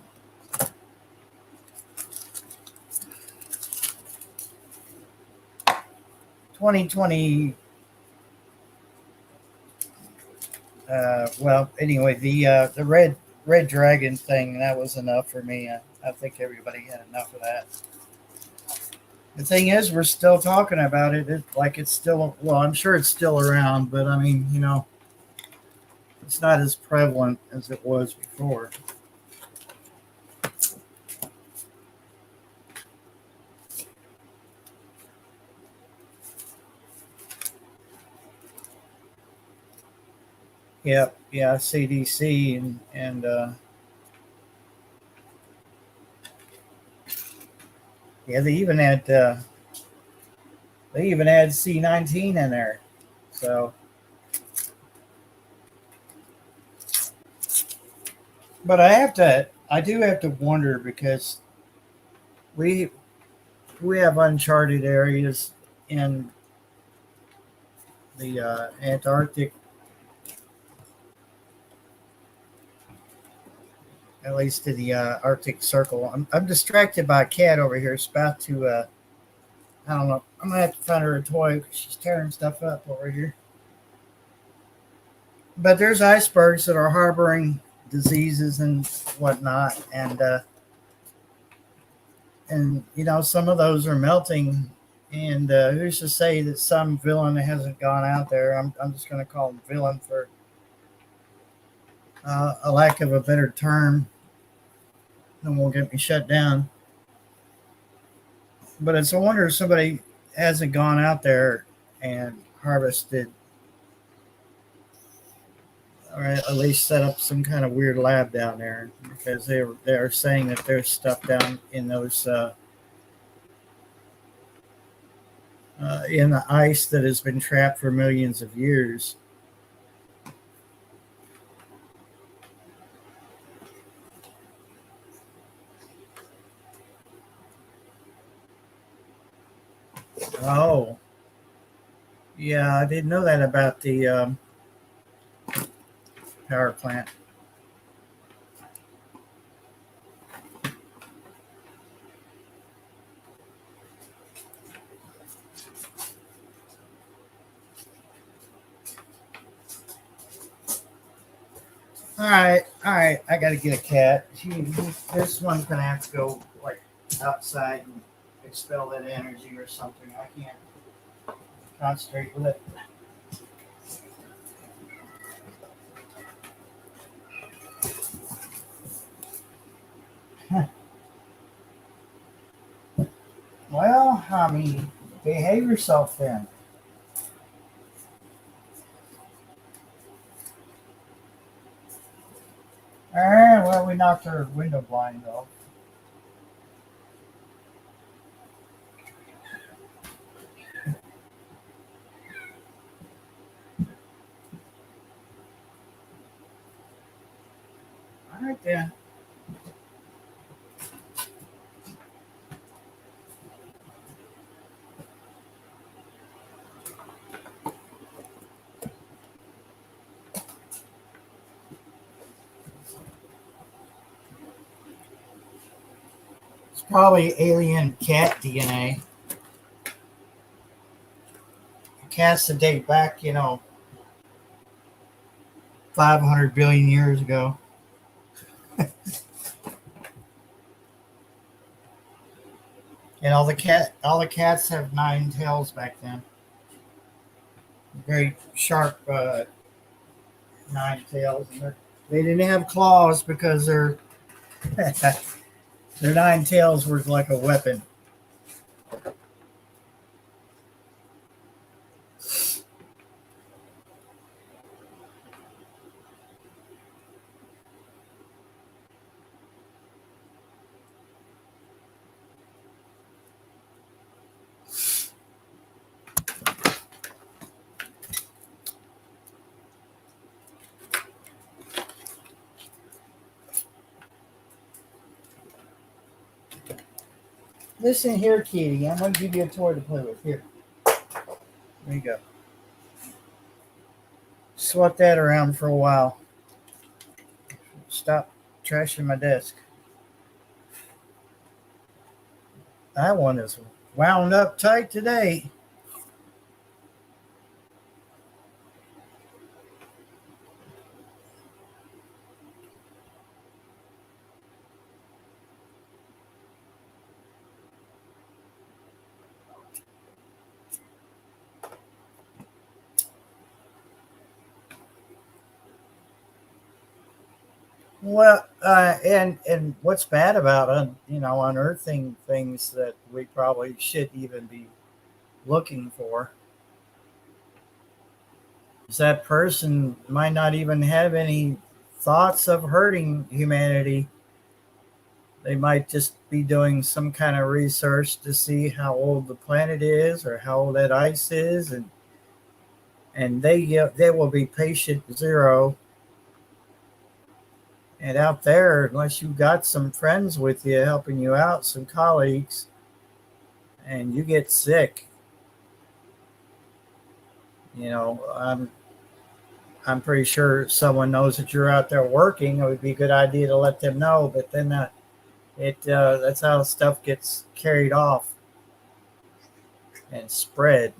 (2020) well, anyway, the red dragon thing, that was enough for me. I think everybody had enough of that. The thing is, we're still talking about it. Like it's still, well, I'm sure it's still around, but I mean, it's not as prevalent as it was before. Yep, yeah, CDC and yeah, they even had C-19 in there. So, but I have to I do have to wonder because we we have uncharted areas in the Antarctic, at least in the Arctic Circle. I'm distracted by a cat over here. It's about to, I don't know. I'm going to have to find her a toy because she's tearing stuff up over here. But there's icebergs that are harboring diseases and whatnot. And you know, some of those are melting. And who's to say that some villain hasn't gone out there? I'm just going to call him villain for a lack of a better term. And won't get me shut down. But it's a wonder if somebody hasn't gone out there and harvested, or at least set up some kind of weird lab down there, because they're saying that there's stuff down in those in the ice that has been trapped for millions of years. Oh, yeah, I didn't know that about the power plant. All right. I got to get a cat. This one's gonna have to go like outside and expel that energy or something. I can't concentrate with it. Well, I mean, behave yourself then. All right. Well, we knocked our window blind off. All right then. It's probably alien cat DNA. Cats that date back, 500 billion years ago. And all the cats have 9 tails back then. Very sharp 9 tails. And they didn't have claws because their 9 tails were like a weapon. Listen here, kitty. I'm going to give you a toy to play with. Here. There you go. Swat that around for a while. Stop trashing my desk. That one is wound up tight today. Well, and what's bad about unearthing things that we probably shouldn't even be looking for is that person might not even have any thoughts of hurting humanity. They might just be doing some kind of research to see how old the planet is or how old that ice is, and they will be patient zero. And out there, unless you got some friends with you helping you out, some colleagues, and you get sick, I'm pretty sure if someone knows that you're out there working, it would be a good idea to let them know. But then that's how stuff gets carried off and spread.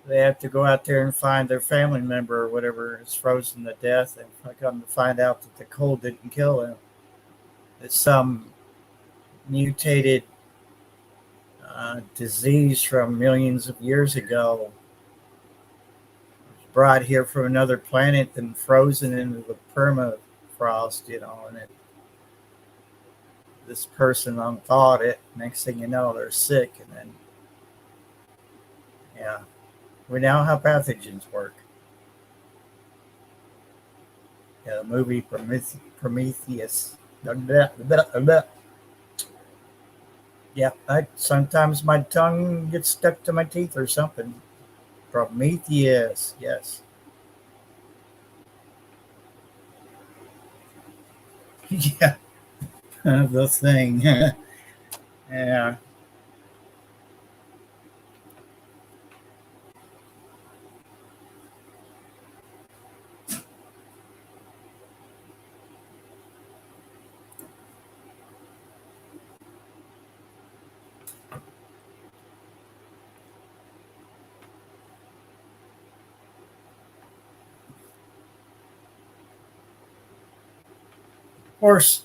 They have to go out there and find their family member or whatever is frozen to death, and come to find out that the cold didn't kill him. It's some mutated disease from millions of years ago, brought here from another planet and frozen into the permafrost, and this person unthawed it. Next thing you know, they're sick, and then, yeah, we know how pathogens work. Yeah, the movie Prometheus. Yeah, sometimes my tongue gets stuck to my teeth or something. Prometheus, yes. Yeah, the thing. Yeah. Of course,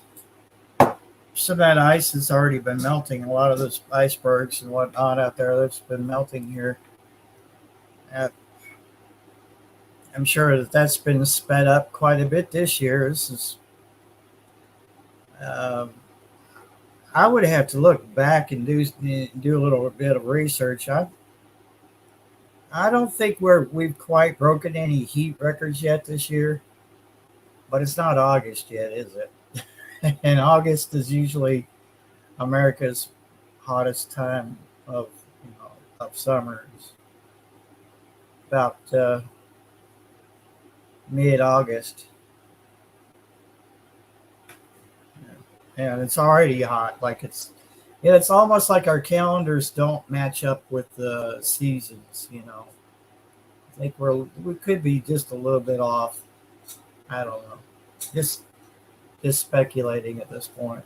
some of that ice has already been melting. A lot of those icebergs and whatnot out there that's been melting here. I'm sure that's been sped up quite a bit this year. This is, I would have to look back and do a little bit of research. I don't think we've quite broken any heat records yet this year, but it's not August yet, is it? And August is usually America's hottest time of of summer. It's about mid-August, and it's already hot. Like it's almost like our calendars don't match up with the seasons. I think we could be just a little bit off. I don't know. Just speculating at this point.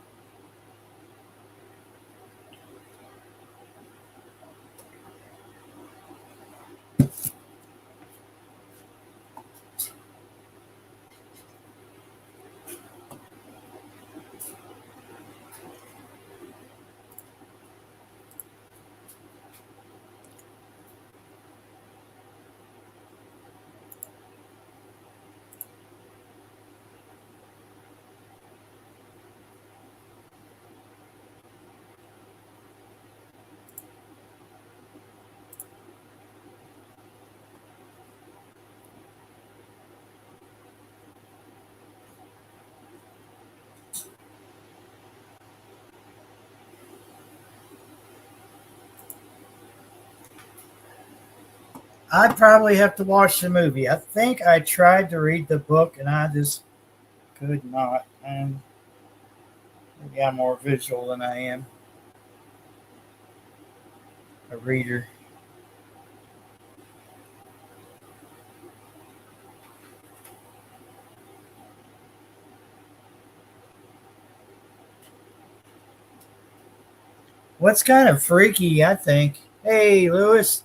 I'd probably have to watch the movie. I think I tried to read the book and I just could not. And maybe I'm more visual than I am a reader. What's kind of freaky, I think. Hey, Lewis.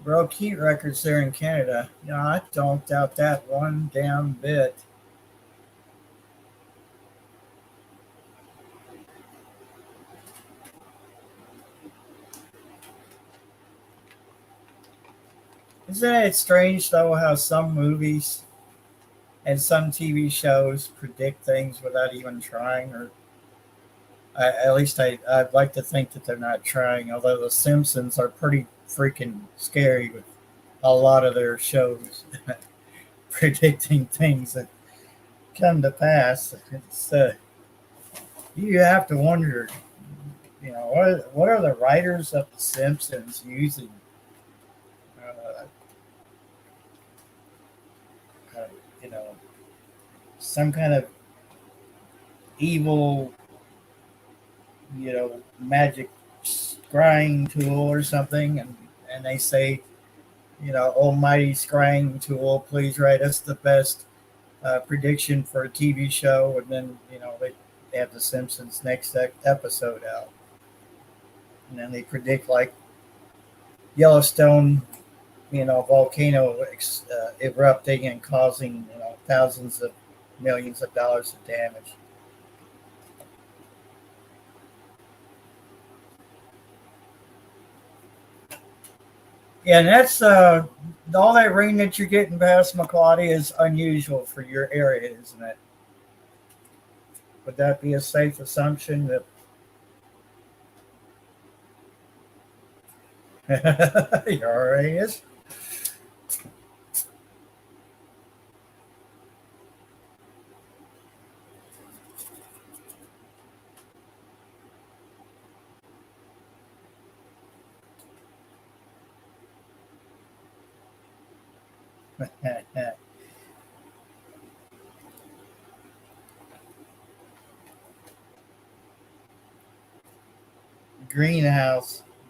Broke heat records there in Canada. I don't doubt that one damn bit. Isn't it strange, though, how some movies and some TV shows predict things without even trying? Or at least I'd like to think that they're not trying, although The Simpsons are pretty freaking scary with a lot of their shows predicting things that come to pass. You have to wonder, what are the writers of The Simpsons using? Uh, uh, you know, some kind of evil, magic scrying tool or something, and they say, Almighty scrying tool, please write us the best prediction for a TV show, and then they have The Simpsons next episode out, and then they predict like Yellowstone, volcano erupting and causing thousands of millions of dollars of damage. Yeah, and that's all that rain that you're getting past McClaughey is unusual for your area, isn't it? Would that be a safe assumption that your area is?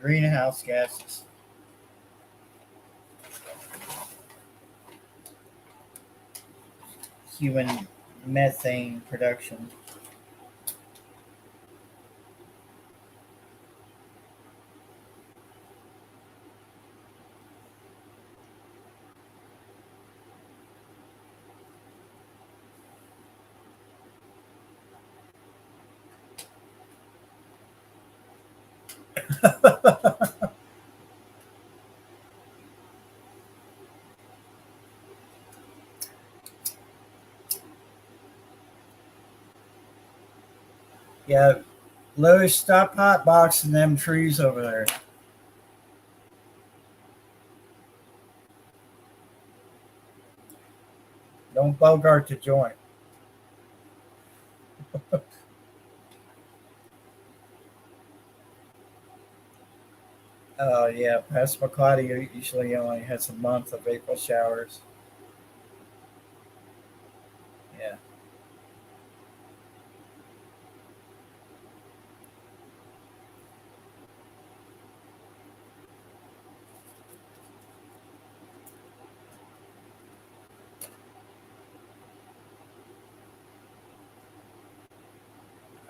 greenhouse gases. Human methane production. Yeah, Louis, stop hotboxing them trees over there. Don't bogart the joint. Oh yeah, Passamaquoddy usually only has a month of April showers. Yeah,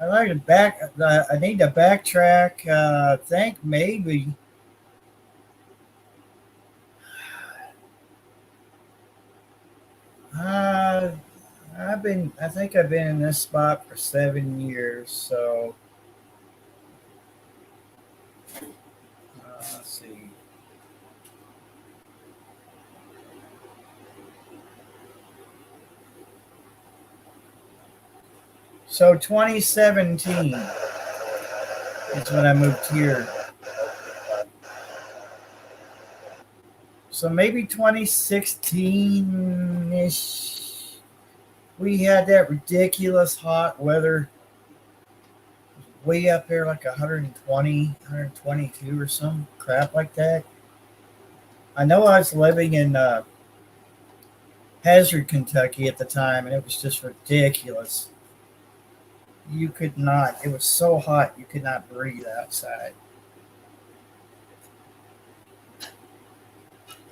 I like to back. I need to backtrack. I think maybe. Uh, I think I've been in this spot for 7 years. So let's see. So 2017 is when I moved here. So maybe 2016 ish. We had that ridiculous hot weather way up there, like 120, 122 or some crap like that. I know I was living in Hazard, Kentucky at the time, and it was just ridiculous. You could not, it was so hot, you could not breathe outside.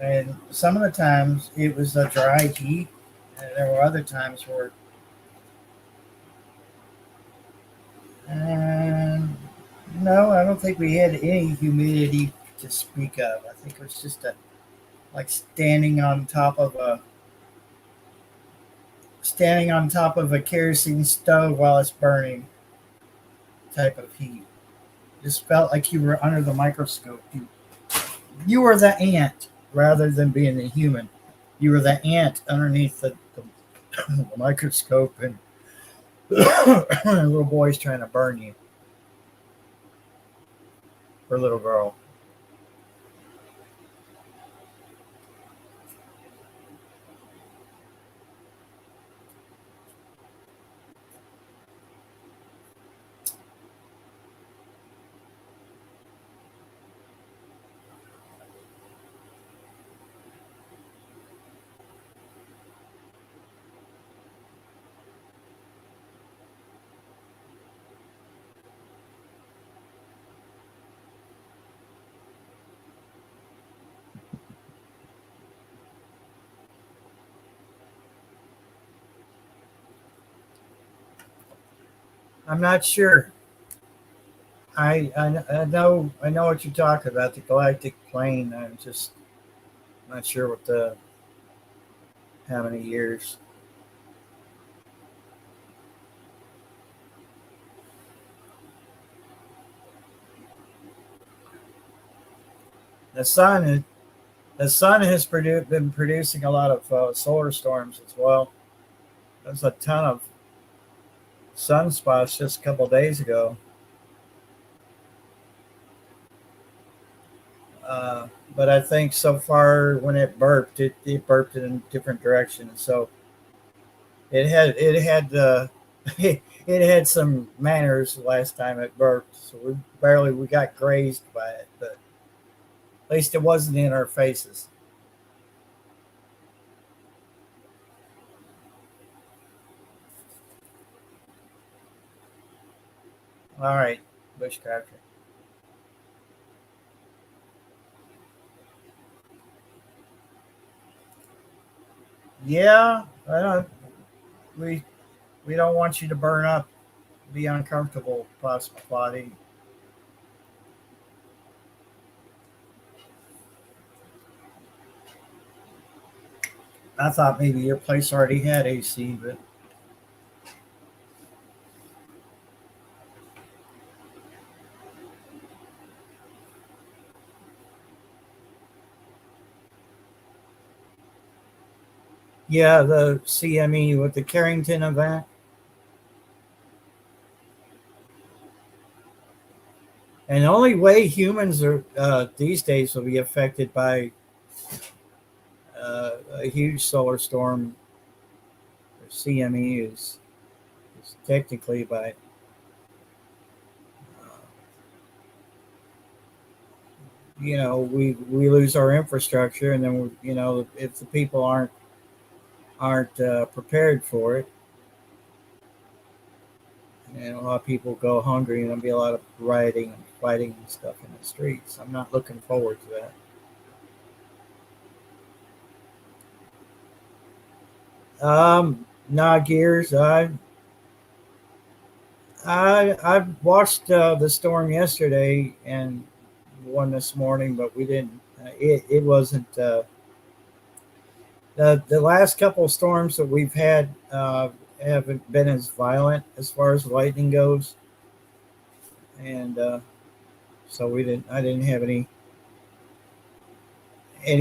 And some of the times it was a dry heat, and there were other times where no, I don't think we had any humidity to speak of. I think it was just like standing on top of a kerosene stove while it's burning type of heat. Just felt like you were under the microscope. You were the ant rather than being the human. You were the ant underneath the microscope, and a little boy's trying to burn you. Or little girl. I'm not sure. I know what you're talking about, the galactic plane. I'm just not sure what the how many years. The sun has been producing a lot of solar storms as well. There's a ton of sunspots just a couple of days ago. But I think so far when it burped in a different direction. So it had it had some manners the last time it burped. So we got grazed by it, but at least it wasn't in our faces. All right, bushcracker. Yeah, I don't. We we don't want you to burn up, be uncomfortable, possibly. I thought maybe your place already had AC, but yeah, the CME with the Carrington event. And the only way humans are these days will be affected by a huge solar storm, or CME, is technically by uh, we lose our infrastructure, and then if the people aren't prepared for it, and a lot of people go hungry, and there'll be a lot of rioting and fighting and stuff in the streets. I'm not looking forward to that. Nah, Gears. I watched the storm yesterday and one this morning, but we didn't. It wasn't the last couple of storms that we've had haven't been as violent as far as lightning goes, and so we didn't. I didn't have any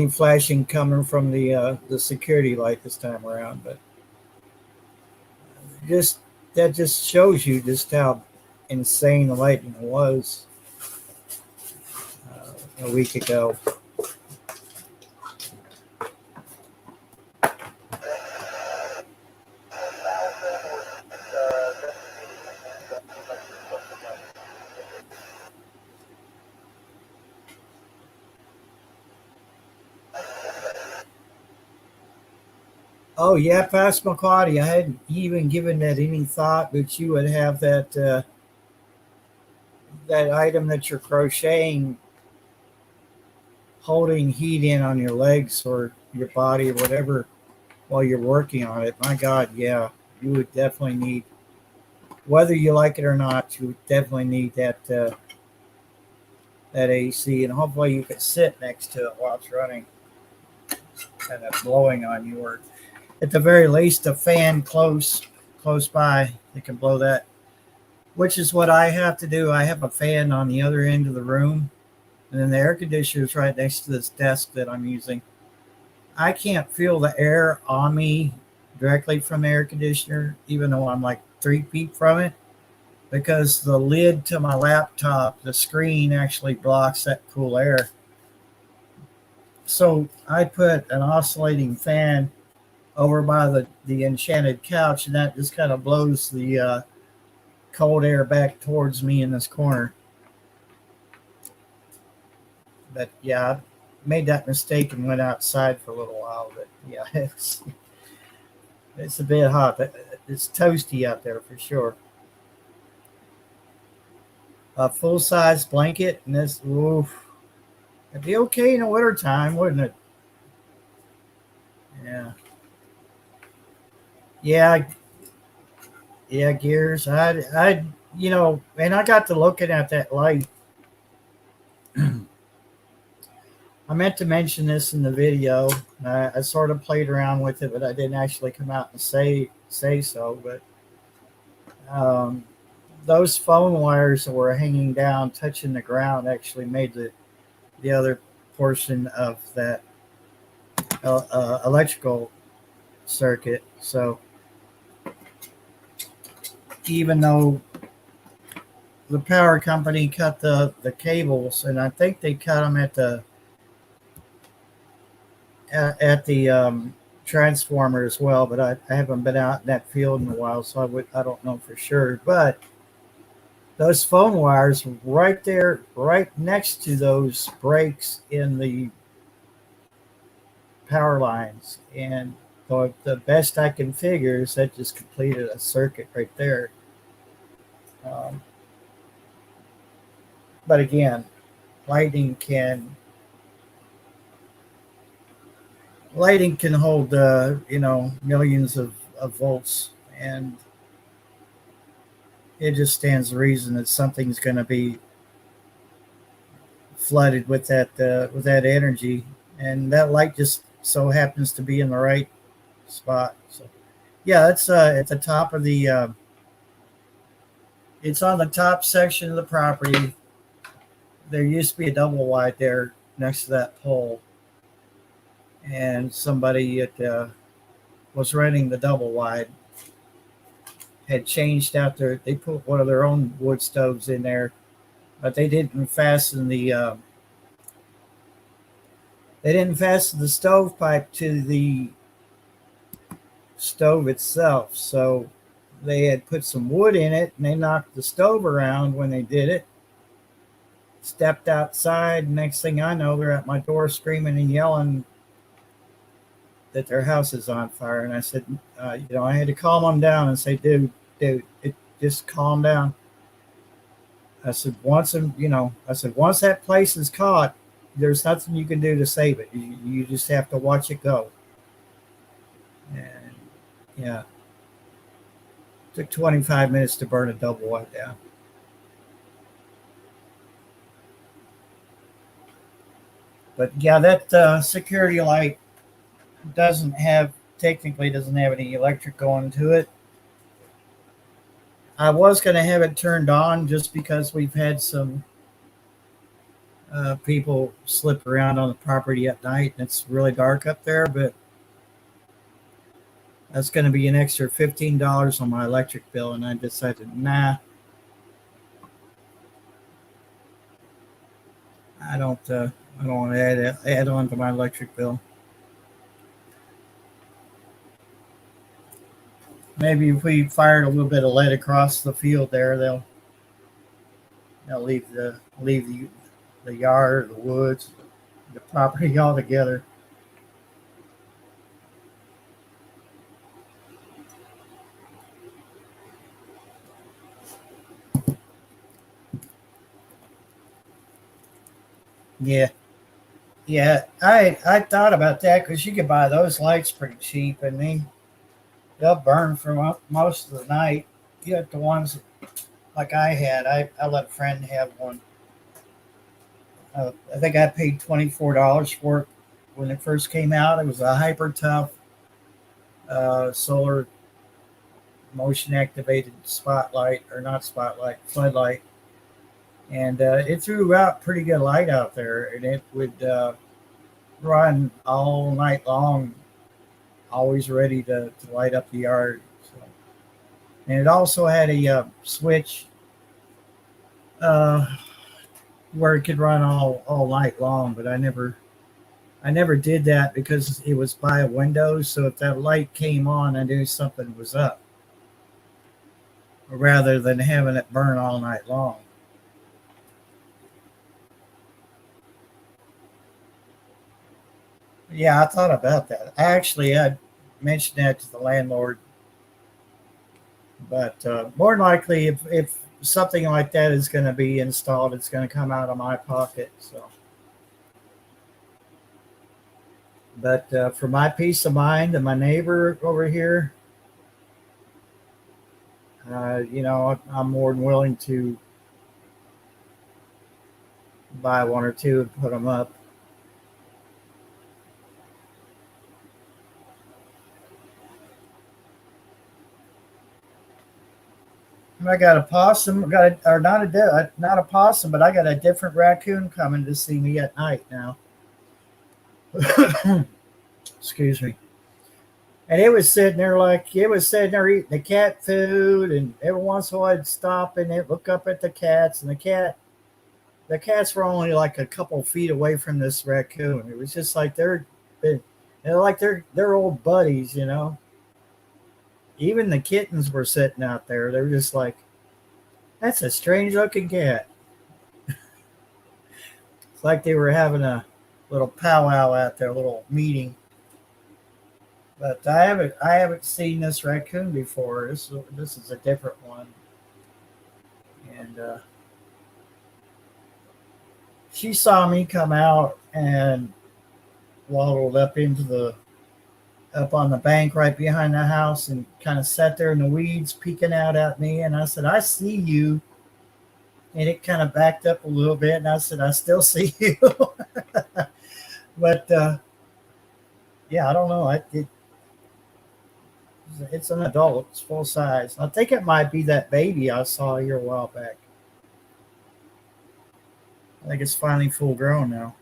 flashing coming from the security light this time around, but just that just shows you just how insane the lightning was a week ago. Oh yeah, Passamaquoddy. I hadn't even given that any thought, but you would have that item that you're crocheting holding heat in on your legs or your body or whatever while you're working on it. My God, yeah, you would definitely need, whether you like it or not, you would definitely need that AC, and hopefully you could sit next to it while it's running, kind of blowing on you, or at the very least a fan close by that can blow that. Which is what I have to do. I have a fan on the other end of the room, and then the air conditioner is right next to this desk that I'm using. I can't feel the air on me directly from the air conditioner, even though I'm like 3 feet from it, because the lid to my laptop, the screen actually blocks that cool air. So I put an oscillating fan over by the enchanted couch, and that just kind of blows the cold air back towards me in this corner. But yeah, I made that mistake and went outside for a little while. But yeah, it's a bit hot. It's toasty out there for sure. A full size blanket, and this, oof, it'd be okay in the wintertime, wouldn't it? Yeah. Yeah, yeah, Gears. I'd and I got to looking at that light. I meant to mention this in the video. I sort of played around with it, but I didn't actually come out and say so. But um, those phone wires that were hanging down, touching the ground, actually made the other portion of that electrical circuit. So even though the power company cut the cables, and I think they cut them at the transformer as well, but I haven't been out in that field in a while, so I don't know for sure. But those phone wires right there, right next to those breaks in the power lines, and the best I can figure is that just completed a circuit right there. Um, but again, lightning can hold millions of volts, and it just stands to reason that something's going to be flooded with that energy, and that light just so happens to be in the right spot. So yeah, it's at the top of the it's on the top section of the property. There used to be a double wide there next to that pole, and somebody was renting the double wide had changed out there. They put one of their own wood stoves in there, but they didn't fasten the stovepipe to the stove itself. So they had put some wood in it, and they knocked the stove around when they did it. Stepped outside. Next thing I know, they're at my door screaming and yelling that their house is on fire. And I said, I had to calm them down and say, dude, just calm down. I said, once that place is caught, there's nothing you can do to save it. You just have to watch it go. And yeah, it took 25 minutes to burn a double wide down. But yeah, that security light technically doesn't have any electric going to it. I was going to have it turned on just because we've had some people slip around on the property at night and it's really dark up there, but that's going to be an extra $15 on my electric bill, and I decided, nah, I don't want to add on to my electric bill. Maybe if we fired a little bit of lead across the field there, they'll leave the yard, the woods, the property altogether. Yeah, yeah. I thought about that because you could buy those lights pretty cheap, and they'll burn for most of the night. You get the ones like I had. I let a friend have one. I think I paid $24 for it when it first came out. It was a hyper tough solar motion activated spotlight, or not spotlight, floodlight, and it threw out pretty good light out there, and it would run all night long, always ready to light up the yard. So, and it also had a switch where it could run all night long, but I never did that because it was by a window. So if that light came on, I knew something was up, rather than having it burn all night long. Yeah, I thought about that. I mentioned that to the landlord, but more than likely, if something like that is going to be installed, it's going to come out of my pocket. So, but for my peace of mind and my neighbor over here, I'm more than willing to buy one or two and put them up. I got a possum. Got a, or not a possum, but I got a different raccoon coming to see me at night now. Excuse me. And it was sitting there eating the cat food, and every once in a while it'd stop and it'd look up at the cats, and the cats were only like a couple feet away from this raccoon. It was just like they're old buddies, you know. Even the kittens were sitting out there. They were just like, that's a strange looking cat. It's like they were having a little powwow out there, a little meeting. But I haven't seen this raccoon before. This is a different one, and she saw me come out and waddled up on the bank right behind the house and kind of sat there in the weeds peeking out at me. And I said, I see you. And it kind of backed up a little bit. And I said, I still see you. But yeah, I don't know. It's an adult. It's full size. I think it might be that baby I saw here a while back. I think it's finally full grown now.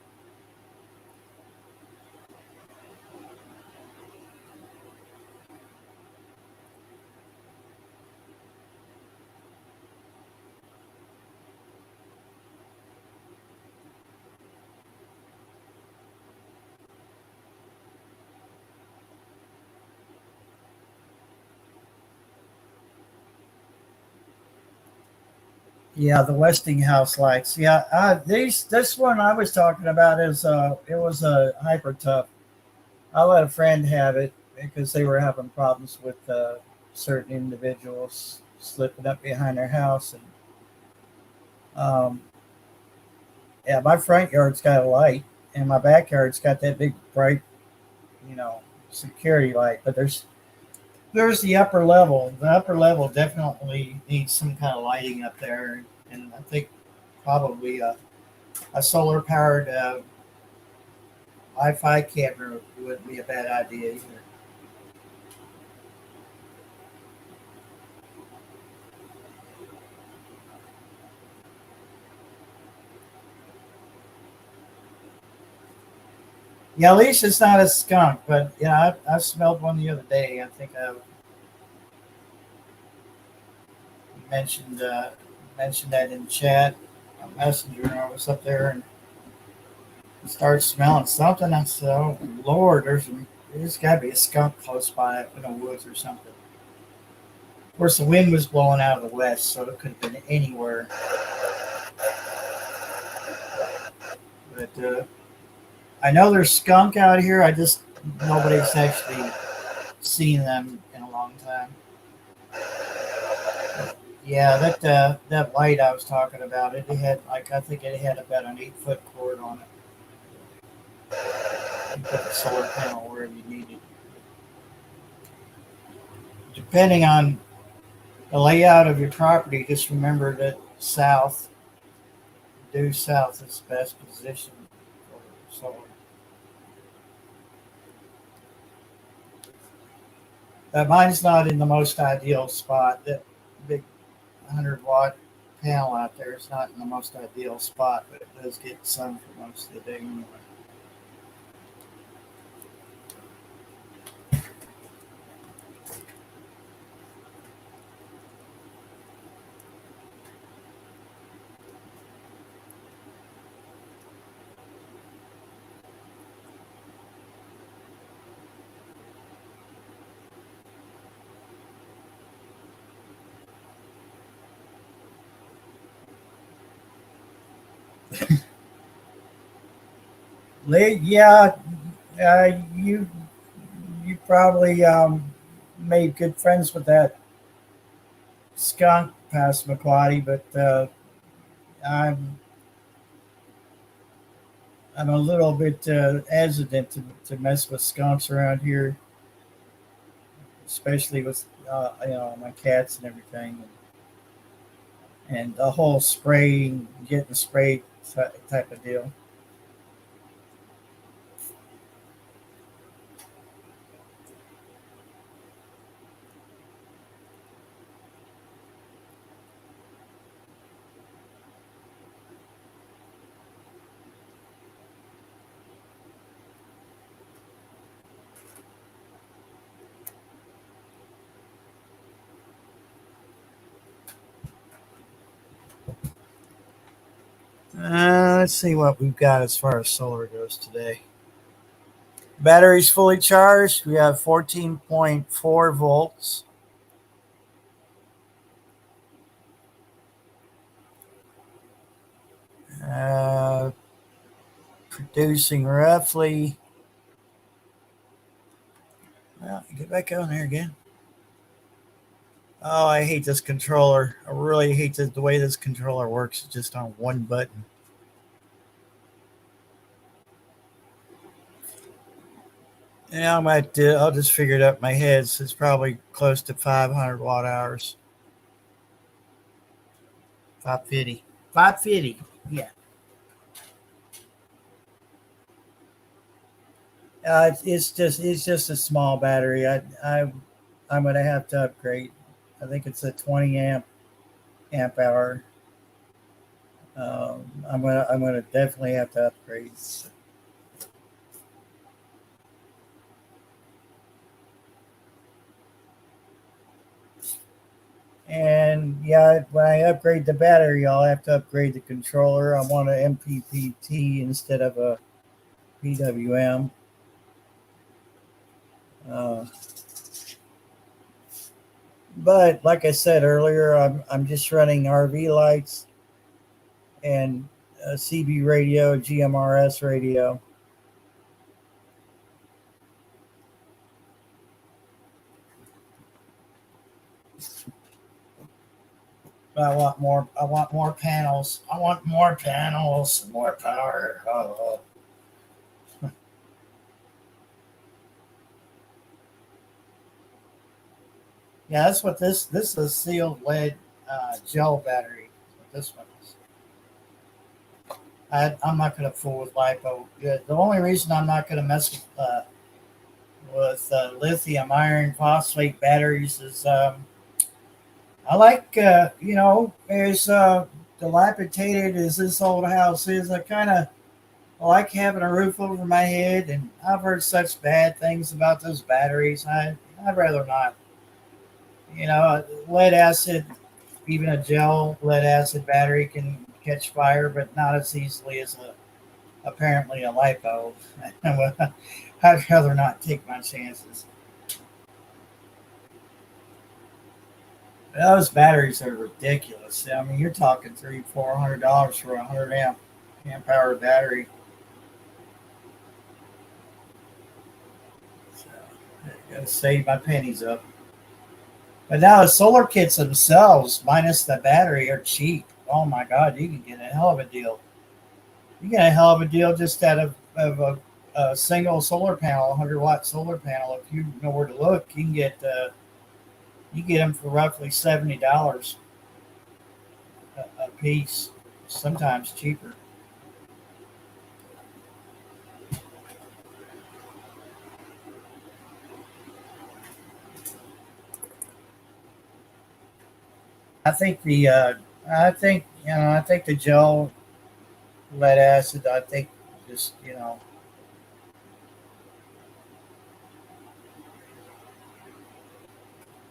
Yeah, the Westinghouse lights. Yeah, this one I was talking about it was a hyper tough. I let a friend have it because they were having problems with certain individuals slipping up behind their house, and yeah, my front yard's got a light, and my backyard's got that big bright, security light. But there's the upper level. The upper level definitely needs some kind of lighting up there, and I think probably a solar powered Wi-Fi camera wouldn't be a bad idea either. Yeah, at least it's not a skunk, but I smelled one the other day. I think I mentioned mentioned that in chat, on Messenger. I was up there and started smelling something. I said, "Oh Lord, there's got to be a skunk close by in the woods or something." Of course, the wind was blowing out of the west, so it could have been anywhere. But I know there's skunk out here. Nobody's actually seen them in a long time. Yeah, that light I was talking about, it had I think it had about an 8-foot cord on it. You put the solar panel wherever you need it. Depending on the layout of your property, just remember that due south is the best position for solar. Mine's not in the most ideal spot. That big 100-watt panel out there is not in the most ideal spot, but it does get sun for most of the day anyway. Yeah, you probably made good friends with that skunk, Passamaquoddy, but I'm I'm a little bit hesitant to mess with skunks around here, especially with my cats and everything, and the whole spraying, getting sprayed type of deal. Let's see what we've got as far as solar goes today. Battery's fully charged. We have 14.4 volts. Producing roughly. Well, get back on there again. Oh, I hate this controller. I really hate the way this controller works. It's just on one button. Yeah, I'll just figure it up in my head. So it's probably close to 500 watt hours. 550. 550. Yeah. It's just a small battery. I'm gonna have to upgrade. I think it's a 20 amp hour. I'm gonna definitely have to upgrade. And yeah, when I upgrade the battery, I'll have to upgrade the controller. I want an MPPT instead of a PWM. But like I said earlier, I'm just running RV lights and a CB radio, GMRS radio. But I want more. I want more panels. I want more panels. More power. Oh. Yeah, that's what this is a sealed lead gel battery. This one is. I'm not going to fool with lipo. The only reason I'm not going to mess with lithium iron phosphate batteries is I like as dilapidated as this old house is. I like having a roof over my head, and I've heard such bad things about those batteries. I'd rather not. Lead acid, even a gel lead acid battery can catch fire, but not as easily as apparently a lipo. I'd rather not take my chances. Those batteries are ridiculous. I mean, you're talking $300-$400 for a 100 amp hour battery. So I gotta save my pennies up. But now the solar kits themselves, minus the battery, are cheap. Oh my God, you can get a hell of a deal. You get a hell of a deal just out of a single solar panel, 100-watt solar panel. If you know where to look, you get them for roughly $70 a piece, sometimes cheaper. I think I think the gel lead acid. I think just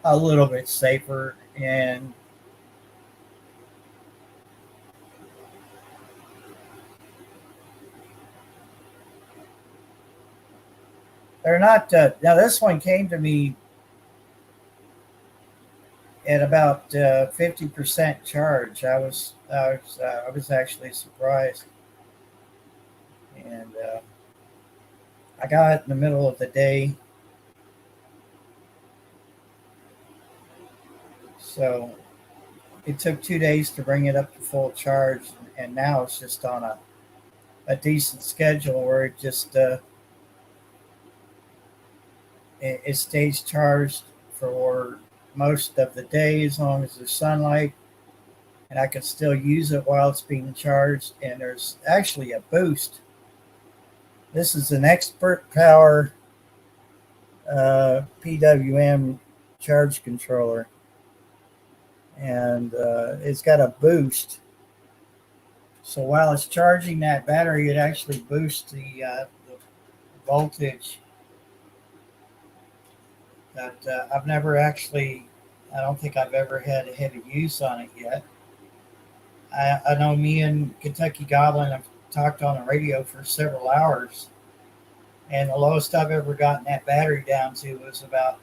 a little bit safer, and they're not. Now this one came to me at about 50% charge. I was actually surprised, and I got it in the middle of the day, so it took 2 days to bring it up to full charge, and now it's just on a decent schedule where it stays charged for most of the day as long as there's sunlight, and I can still use it while it's being charged. And there's actually a boost. This is an Expert Power PWM charge controller, and it's got a boost. So while it's charging that battery, it actually boosts the voltage. But I've never actually, I don't think I've ever had heavy use on it yet. I know me and Kentucky Goblin have talked on the radio for several hours, and the lowest I've ever gotten that battery down to was about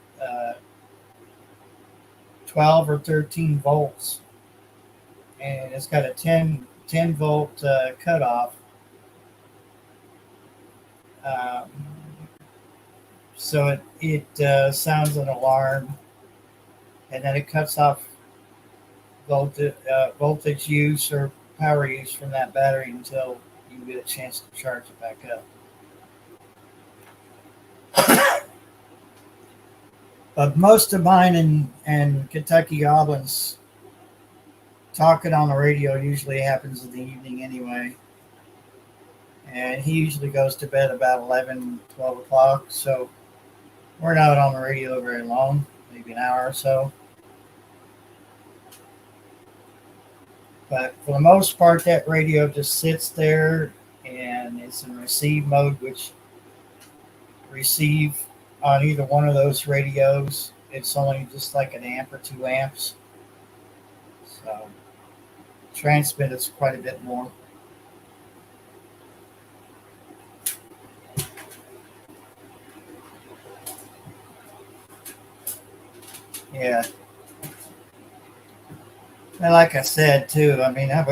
12 or 13 volts. And it's got a 10 volt cutoff. So it sounds an alarm, and then it cuts off voltage use or power use from that battery until you get a chance to charge it back up. But most of mine and Kentucky Goblins talking on the radio usually happens in the evening anyway. And he usually goes to bed about 11, 12 o'clock. So we're not on the radio very long, maybe an hour or so. But for the most part, that radio just sits there and it's in receive mode, which receive on either one of those radios, it's only just like an amp or 2 amps. So transmit is quite a bit more. Yeah. And like I said too, I mean, I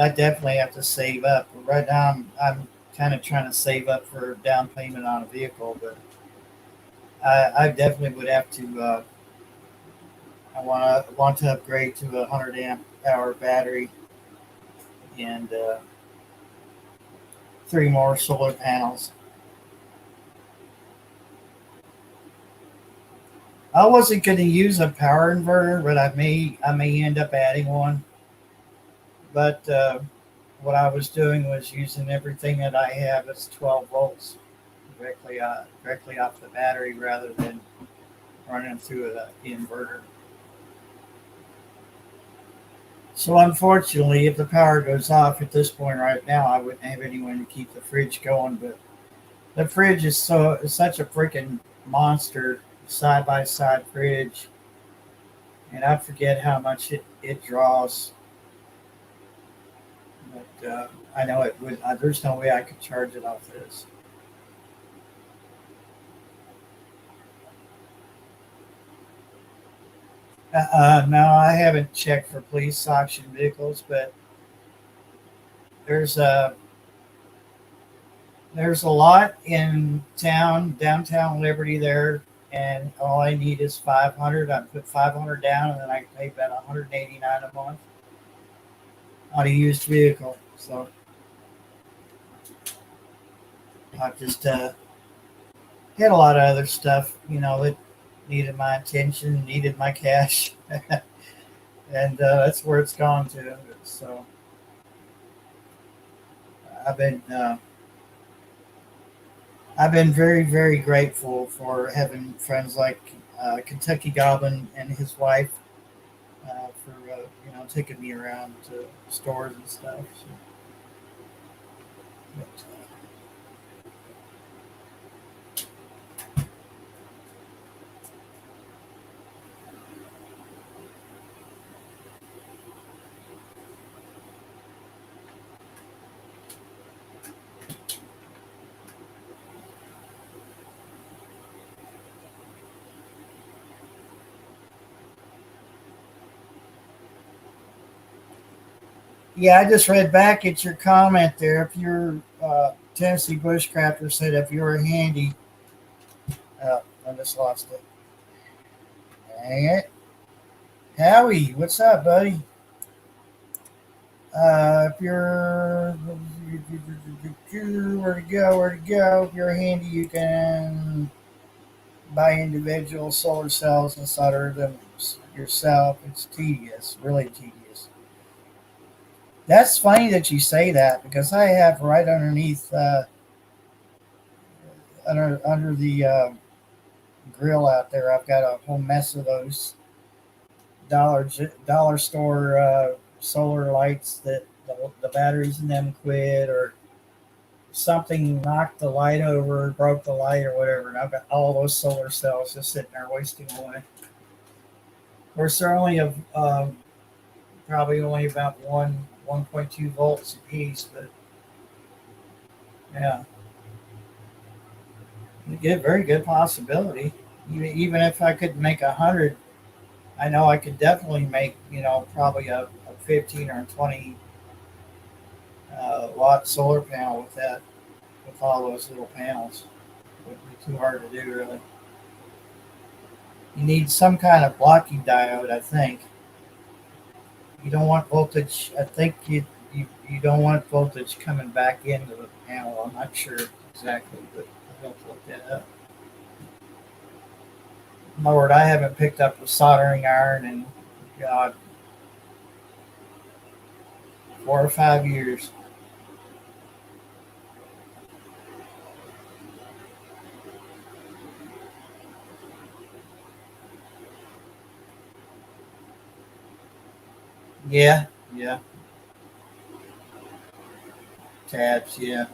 definitely have to save up. Right now I'm kind of trying to save up for a down payment on a vehicle, but I definitely would have to. I want to upgrade to a 100 amp hour battery and 3 more solar panels. I wasn't going to use a power inverter, but I may end up adding one. But what I was doing was using everything that I have as 12 volts directly off the battery rather than running through an inverter. So unfortunately, if the power goes off at this point right now, I wouldn't have anyone to keep the fridge going. But the fridge is such a freaking monster, side-by-side fridge, and I forget how much it draws. But I know it would. There's no way I could charge it off this. No, I haven't checked for police auction vehicles, but there's a lot in downtown Liberty there, and all I need is 500. I put 500 down, and then I pay about 189 a month on a used vehicle. So I've just had a lot of other stuff, that needed my attention, needed my cash, and that's where it's gone to. So I've been very, very grateful for having friends like Kentucky Goblin and his wife for taking me around to stores and stuff. So, but, yeah, I just read back at your comment there. If you're Tennessee Bushcrafter said if you're handy, I just lost it. Dang it. Howie, what's up, buddy? If you're where to go? If you're handy, you can buy individual solar cells and solder them yourself. It's tedious, really tedious. That's funny that you say that because I have right underneath, under the grill out there, I've got a whole mess of those dollar store solar lights that the batteries in them quit, or something knocked the light over, broke the light, or whatever. And I've got all those solar cells just sitting there wasting away. Of course, they're only probably only about 1.2 volts a piece, but yeah, you get a very good possibility. Even if I could make 100, I know I could definitely make, probably a 15 or 20 watt solar panel with that, with all those little panels. It wouldn't be too hard to do, really. You need some kind of blocking diode, I think. You don't want voltage. I think you don't want voltage coming back into the panel. I'm not sure exactly, but I'll have to look that up. Lord, I haven't picked up a soldering iron in, God, 4 or 5 years. Yeah, yeah. Tabs, yeah.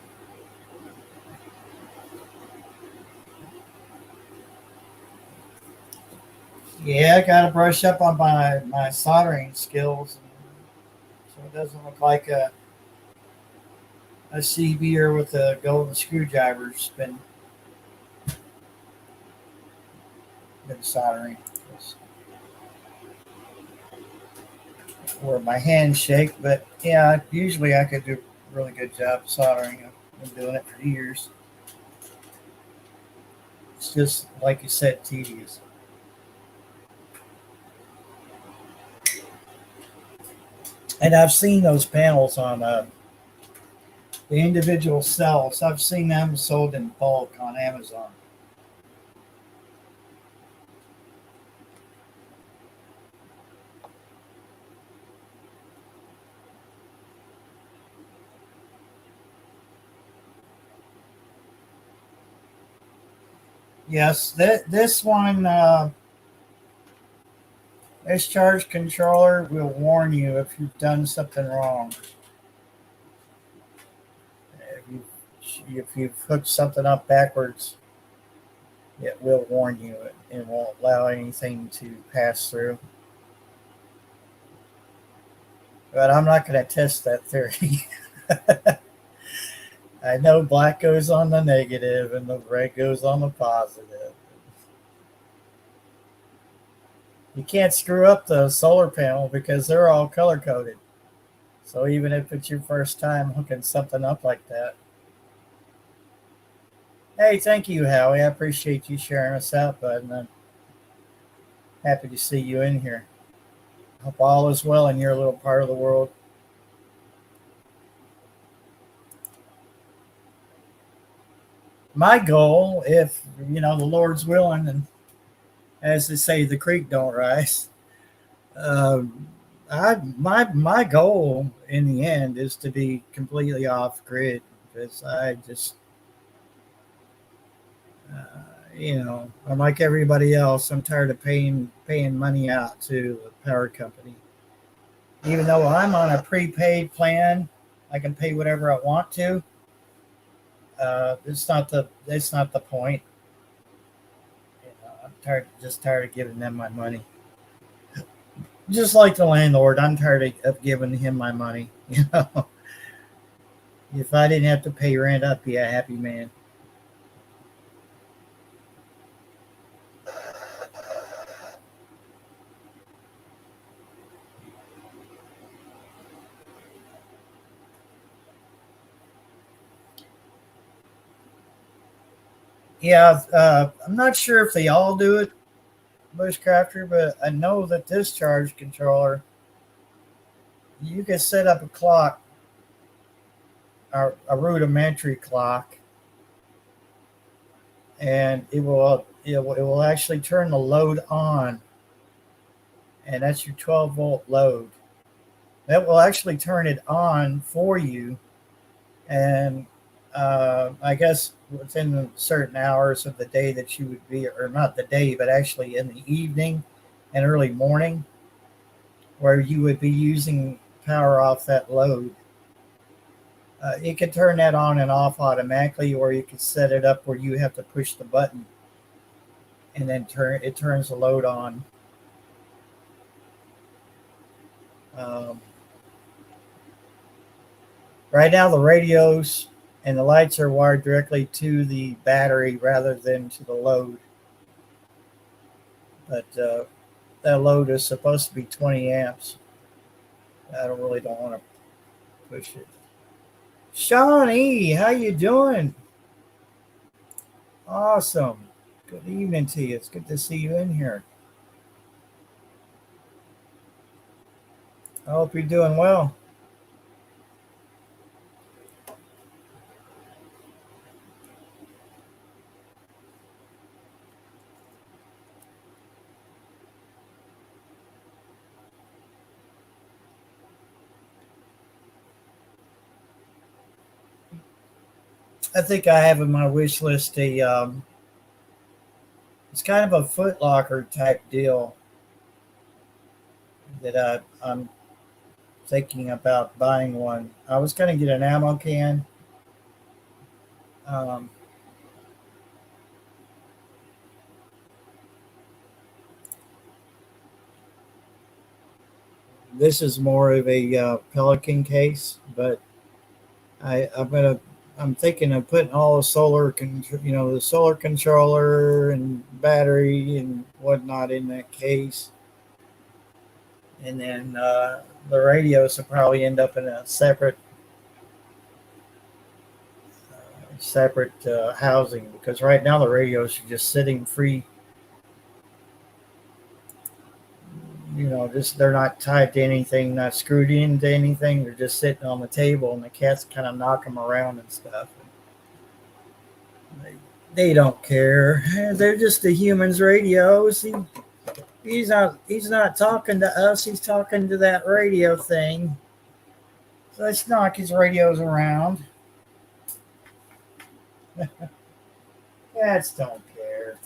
Yeah, I got to brush up on my soldering skills, so it doesn't look like a CBer with a golden screwdriver's been soldering. Or my hands shake, but yeah, usually I could do a really good job soldering. I've been doing it for years. It's just, like you said, tedious. And I've seen those panels on the individual cells. I've seen them sold in bulk on Amazon. Yes, this one, this charge controller will warn you if you've done something wrong. If you've hooked something up backwards, it will warn you. It won't allow anything to pass through. But I'm not going to test that theory. I know black goes on the negative and the red goes on the positive. You can't screw up the solar panel because they're all color coded. So even if it's your first time hooking something up like that. Hey, thank you, Howie. I appreciate you sharing us out, bud. And I'm happy to see you in here. Hope all is well in your little part of the world. My goal, if the Lord's willing, and as they say, the creek don't rise. My goal in the end is to be completely off grid, because I just, I'm like everybody else. I'm tired of paying money out to the power company. Even though I'm on a prepaid plan, I can pay whatever I want to. It's not the point. I'm tired of giving them my money. Just like the landlord, I'm tired of giving him my money. If I didn't have to pay rent, I'd be a happy man. Yeah, I'm not sure if they all do it, Bushcrafter, but I know that this charge controller, you can set up a clock, or a rudimentary clock, and it will actually turn the load on and that's your 12-volt load. That will actually turn it on for you, and I guess within the certain hours of the day that you would be, or not the day, but actually in the evening and early morning, where you would be using power off that load. You can turn that on and off automatically, or you can set it up where you have to push the button and then turns the load on. Um, right now, the radios and the lights are wired directly to the battery rather than to the load. But that load is supposed to be 20 amps. I really don't want to push it. Shawnee, how you doing? Awesome. Good evening to you. It's good to see you in here. I hope you're doing well. I think I have in my wish list it's kind of a Foot Locker type deal that I'm thinking about buying one. I was going to get an ammo can. Um, this is more of a Pelican case, but I'm thinking of putting all the the solar controller and battery and whatnot in that case, and then the radios will probably end up in a separate housing, because right now the radios are just sitting free. Just they're not tied to anything, not screwed into anything. They're just sitting on the table, and the cats kind of knock them around and stuff. They don't care. They're just the humans' radios. He's not talking to us. He's talking to that radio thing. So let's knock his radios around. Cats don't care.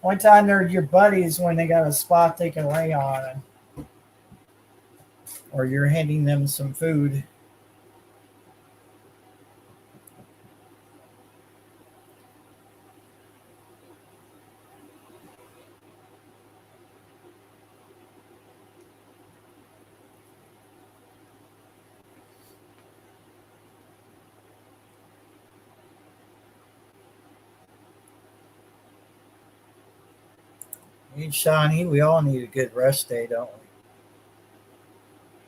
One time they're your buddies when they got a spot they can lay on, or you're handing them some food. Me and Shawnee, we all need a good rest day, don't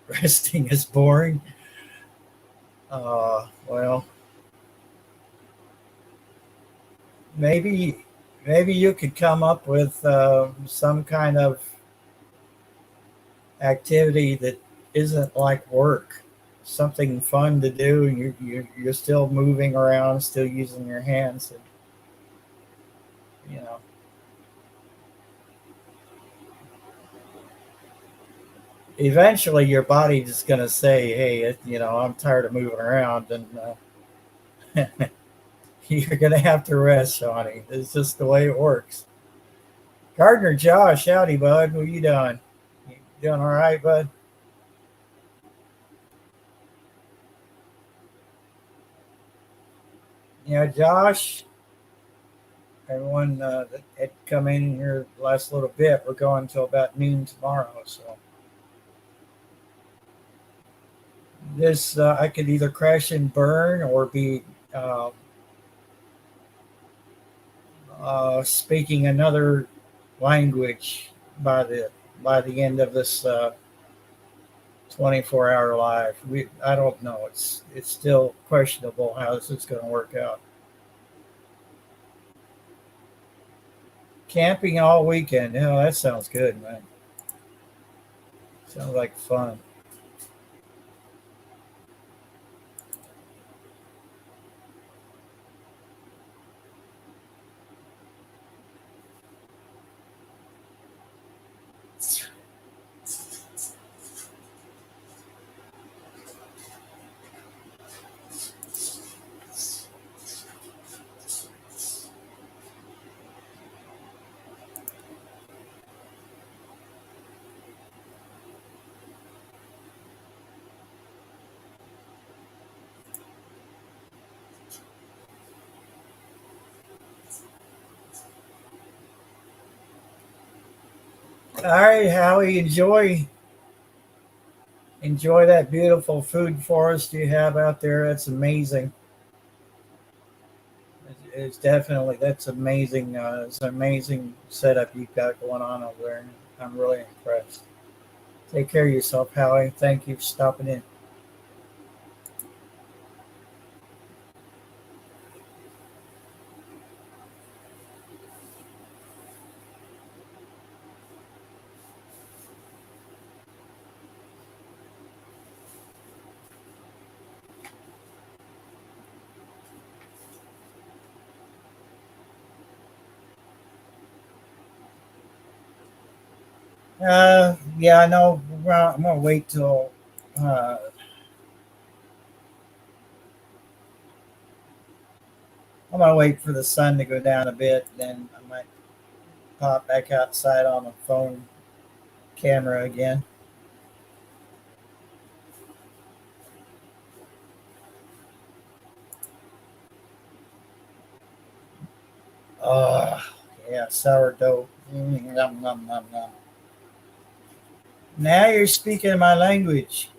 we? Resting is boring. Well, maybe you could come up with some kind of activity that isn't like work, something fun to do, and you're still moving around, still using your hands, and you know. Eventually, your body's just gonna say, "Hey, I'm tired of moving around," and you're gonna have to rest, Shawnee. It's just the way it works. Gardner Josh, howdy, bud. What you doing? You doing all right, bud? Josh, everyone that had come in here the last little bit, we're going until about noon tomorrow. So this, I could either crash and burn or be uh, speaking another language by the end of this 24-hour live. I don't know. It's still questionable how this is going to work out. Camping all weekend. That sounds good, man. Sounds like fun. All right, Howie, enjoy that beautiful food forest you have out there. That's amazing. It's definitely that's amazing. It's an amazing setup you've got going on over there. I'm really impressed. Take care of yourself, Howie. Thank you for stopping in. Yeah, I know. Well, I'm gonna wait till uh, I'm gonna wait for the sun to go down a bit. Then I might pop back outside on the phone camera again. Uh, yeah, sourdough. Nom, nom, nom, nom. Now you're speaking my language.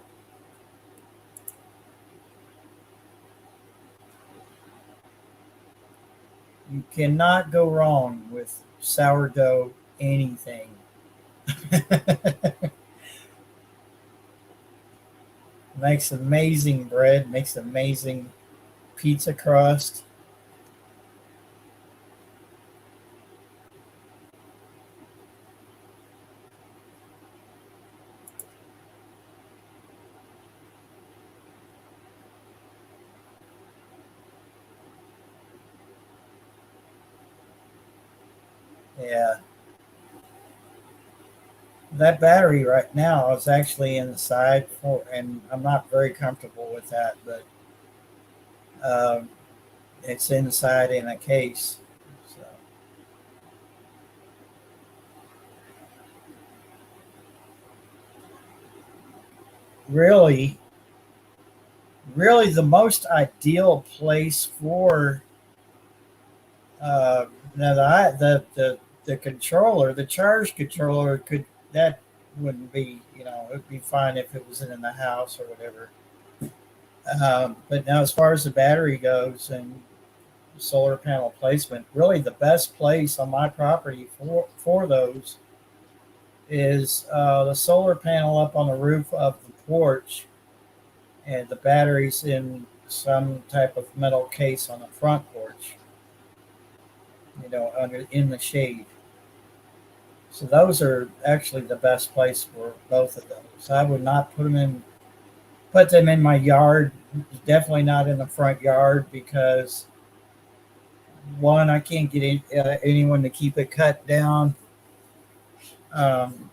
You cannot go wrong with sourdough anything. Makes amazing bread, makes amazing pizza crust. Yeah. That battery right now is actually inside for, and I'm not very comfortable with that, but um, it's inside in a case. So really, really, the most ideal place for uh, now the controller, the charge controller could that wouldn't be it'd be fine if it was in the house or whatever. But now as far as the battery goes and solar panel placement, really the best place on my property for those is the solar panel up on the roof of the porch and the batteries in some type of metal case on the front porch, under in the shade. So those are actually the best place for both of those. I would not put them in my yard. Definitely not in the front yard because one, I can't get anyone to keep it cut down. Um,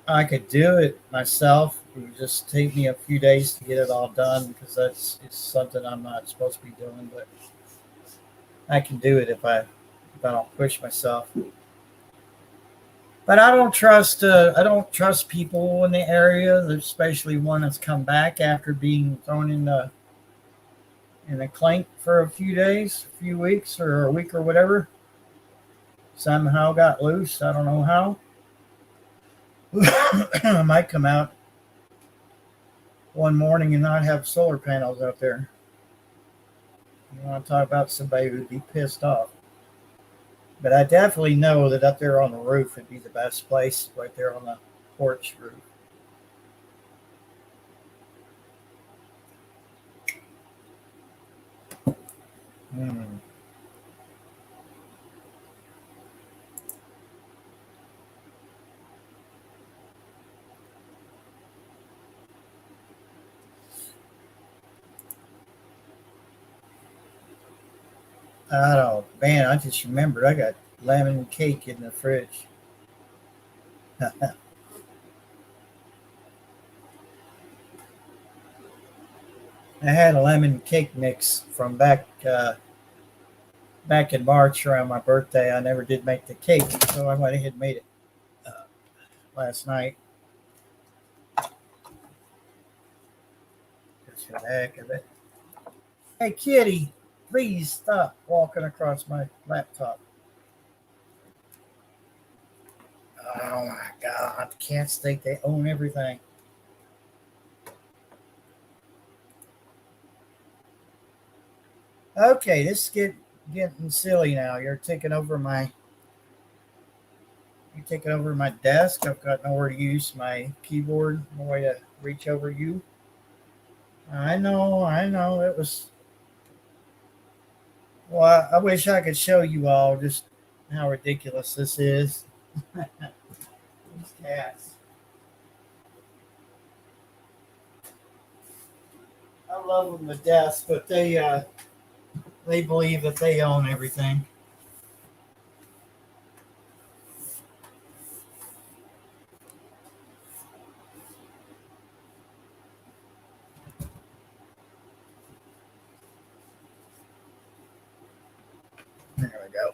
I could do it myself. It would just take me a few days to get it all done because that's it's something I'm not supposed to be doing, but I can do it if I don't push myself. But I don't trust people in the area, especially one that's come back after being thrown in a clink for a few days, a few weeks, or a week or whatever. Somehow got loose. I don't know how. I might come out one morning and not have solar panels out there. You want to talk about somebody who'd be pissed off. But I definitely know that up there on the roof would be the best place, right there on the porch roof. Mm. I don't, man, I just remembered I got lemon cake in the fridge. I had a lemon cake mix from back in March around my birthday. I never did make the cake, so I went ahead and made it uh, last night just for the heck of it. Hey, kitty, please stop walking across my laptop. God, the cats think they own everything. Okay, this is getting silly now. You're taking over my desk. I've got nowhere to use my keyboard, no way to reach over you. I know. It was well, I wish I could show you all just how ridiculous this is. These cats. I love them to death, but they believe that they own everything. There we go.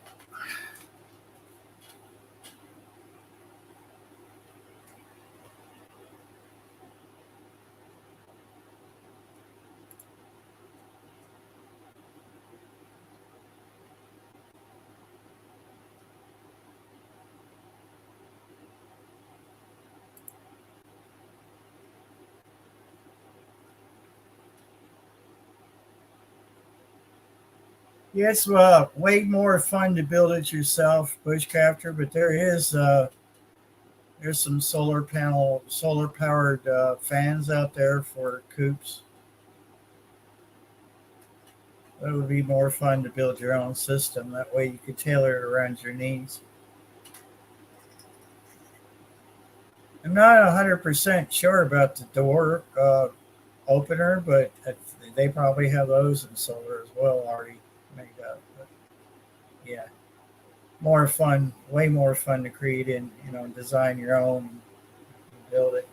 Yeah, it's way more fun to build it yourself, bushcrafter. But there's some solar powered fans out there for coops. It would be more fun to build your own system. That way you could tailor it around your needs. I'm not 100% sure about the door opener, but they probably have those in solar as well already made up. But yeah, more fun, way more fun to create and design your own and build it.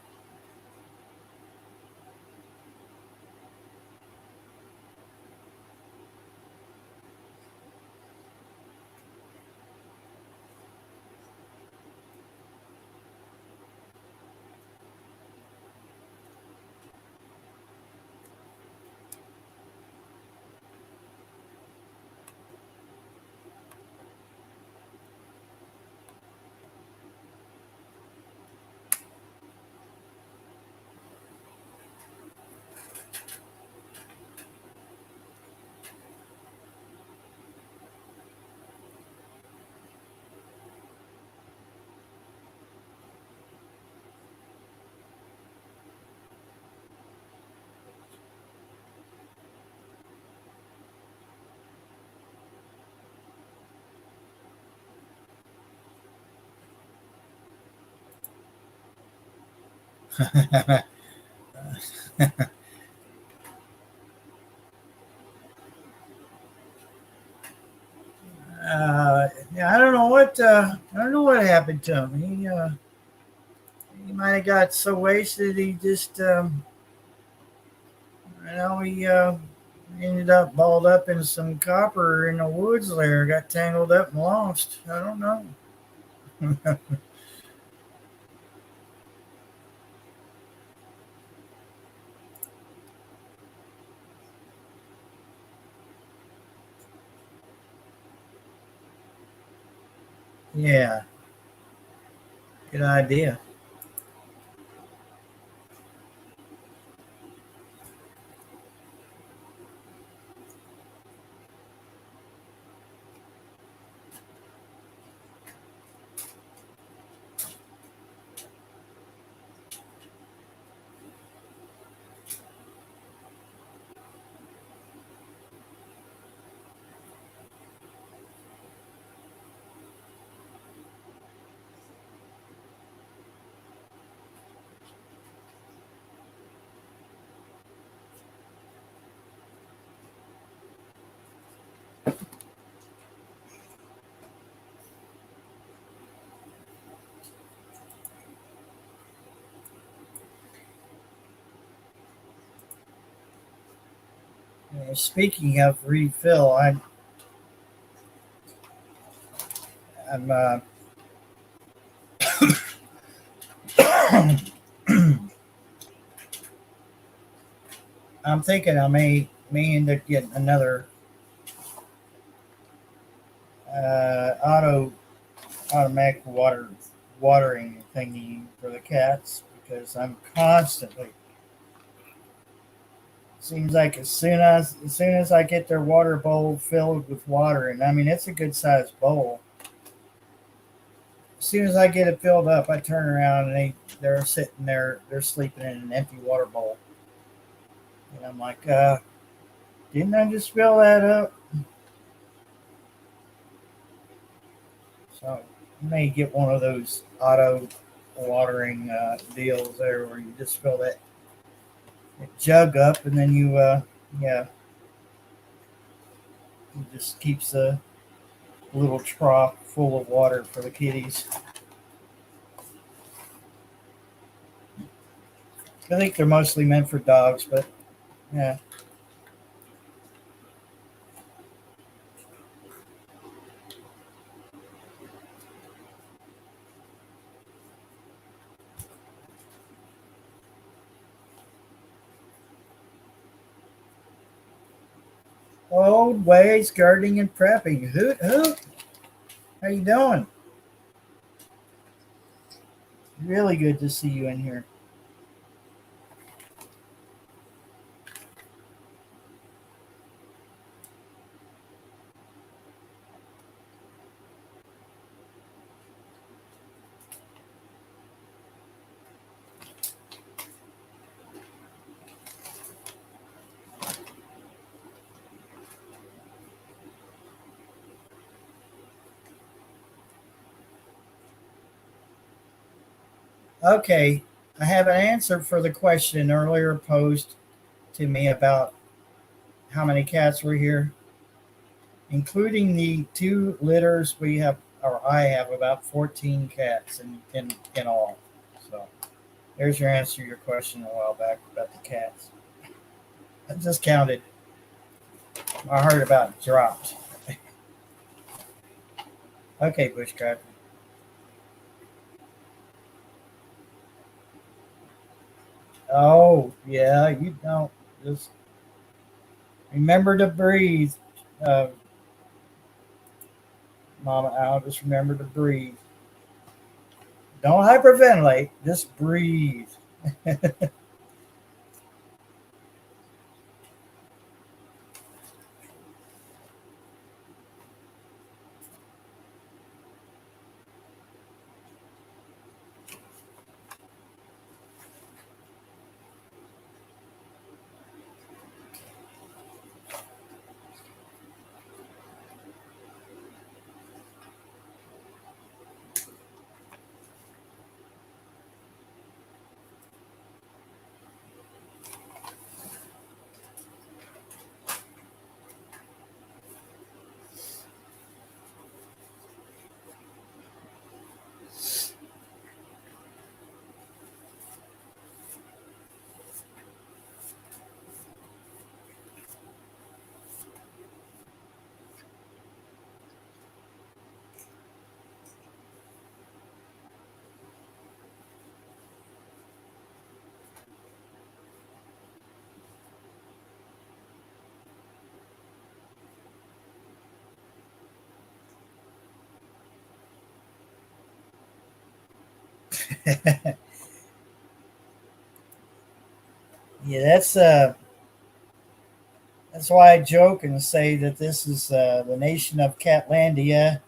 Yeah, I don't know what happened to him. He might have got so wasted he just he ended up balled up in some copper in the woods there, got tangled up and lost. I don't know. Yeah, good idea. Speaking of refill, I'm I'm thinking I may end up getting another uh, auto automatic water watering thingy for the cats because I'm constantly. Seems like as soon as I get their water bowl filled with water, and I mean it's a good sized bowl. As soon as I get it filled up, I turn around and they're sitting there, they're sleeping in an empty water bowl, and I'm like, didn't I just fill that up? So you may get one of those auto watering deals there where you just fill that jug up and then yeah, it just keeps a little trough full of water for the kitties. I think they're mostly meant for dogs, but yeah. Old ways, gardening and prepping. Hoot hoot. How you doing? Really good to see you in here. Okay, I have an answer for the question earlier posed to me about how many cats were here, including the two litters. We have, or I have, about 14 cats in all. So there's your answer to your question a while back about the cats. I just counted. My heart about dropped. Okay, Bushcraft. Oh, yeah, you don't. Just remember to breathe, uh, Mama Owl. Just remember to breathe. Don't hyperventilate. Just breathe. Yeah, that's why I joke and say that this is the nation of Catlandia,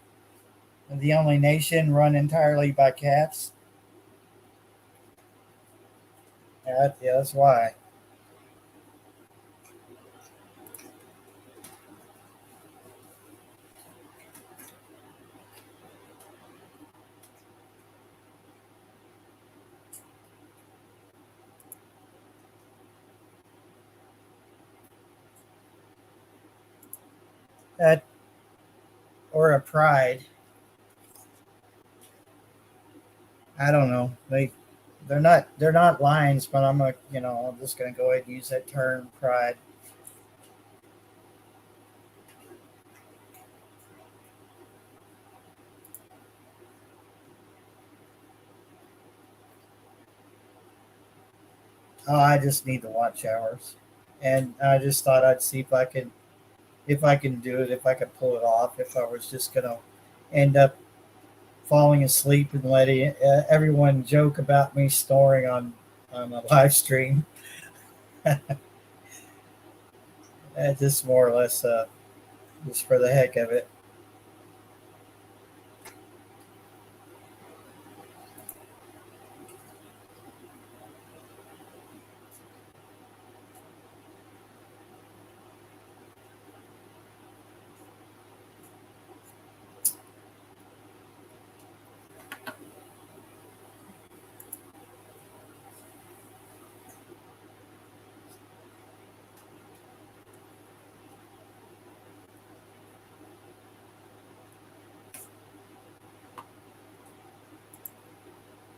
the only nation run entirely by cats. Yeah, that's why. That or a pride. I don't know. They're not lions, but I'm just gonna go ahead and use that term, pride. Oh, I just need the watch hours, and I just thought I'd see if I can do it, if I could pull it off, if I was just gonna end up falling asleep and letting everyone joke about me snoring on a live stream. Just more or less just for the heck of it.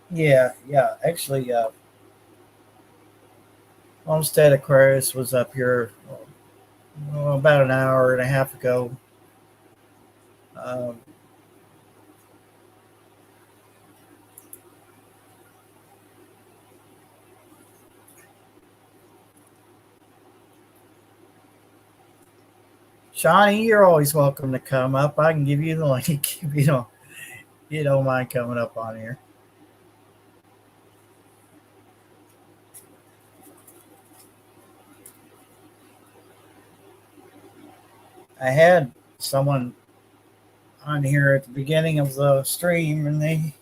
Yeah, yeah. Actually, Homestead Aquarius was up here about an hour and a half ago. Um, Shawnee, you're always welcome to come up. I can give you the link if you don't mind coming up on here. I had someone on here at the beginning of the stream, and they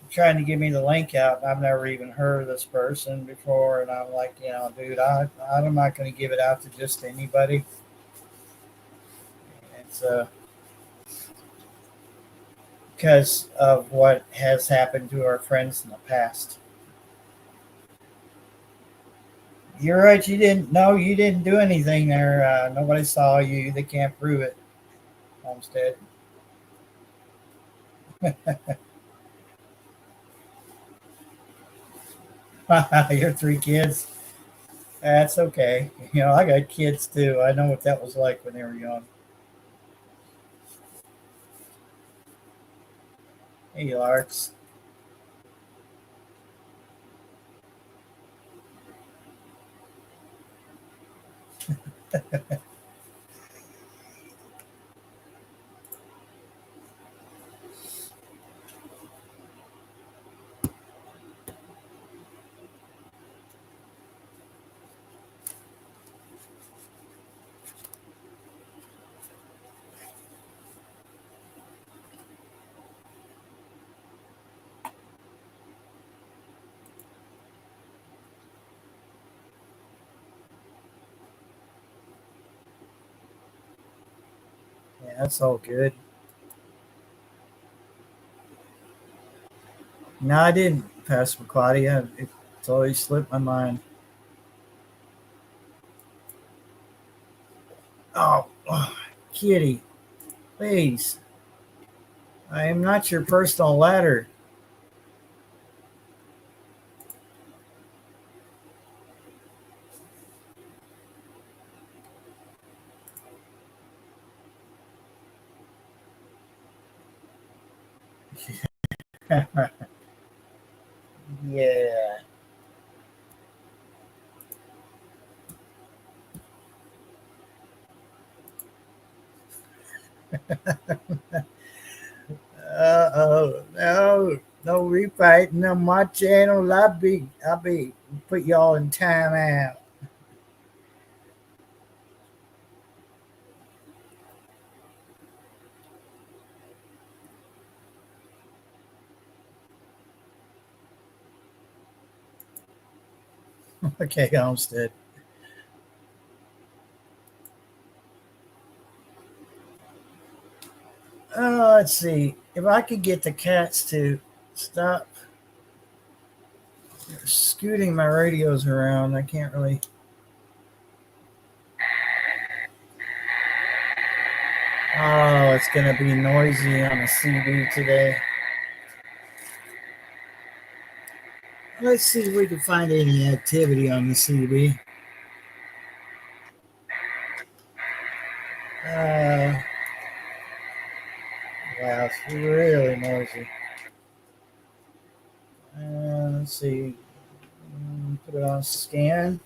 were trying to give me the link out. I've never even heard of this person before, and I'm like, dude, I'm not going to give it out to just anybody. It's because of what has happened to our friends in the past. You're right. You didn't. No, you didn't do anything there. Nobody saw you. They can't prove it. Homestead. Your three kids. That's okay. I got kids too. I know what that was like when they were young. Hey, Larks. Yeah, that's all good. No, I didn't, Pastor Claudia. It totally slipped my mind. Oh, Kitty, please. I am not your personal ladder. Yeah. Oh, no refighting on my channel. I'll be put y'all in timeout. Okay, Homestead. Let's see if I could get the cats to stop scooting my radios around. I can't really. Oh, it's gonna be noisy on the CB today. Let's see if we can find any activity on the CB. Wow, it's really noisy. Let's see. Put it on scan.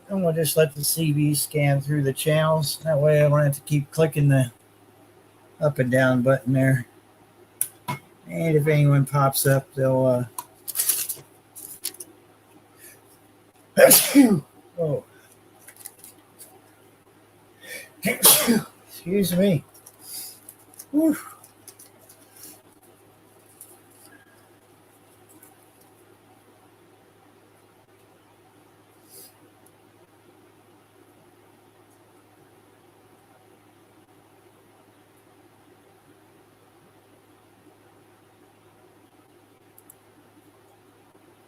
And we'll just let the CV scan through the channels. That way I don't have to keep clicking the up and down button there. And if anyone pops up, they'll oh, excuse me. Whew.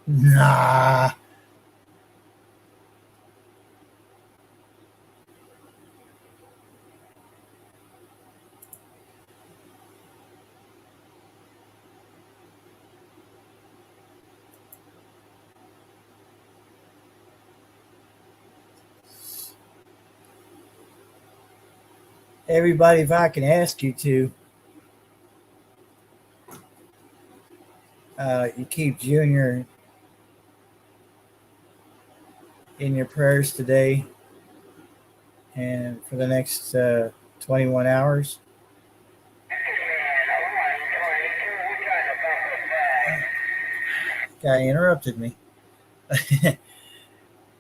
Nah. Everybody, if I can ask you to, you keep Junior in your prayers today and for the next 21 hours. Guy interrupted me.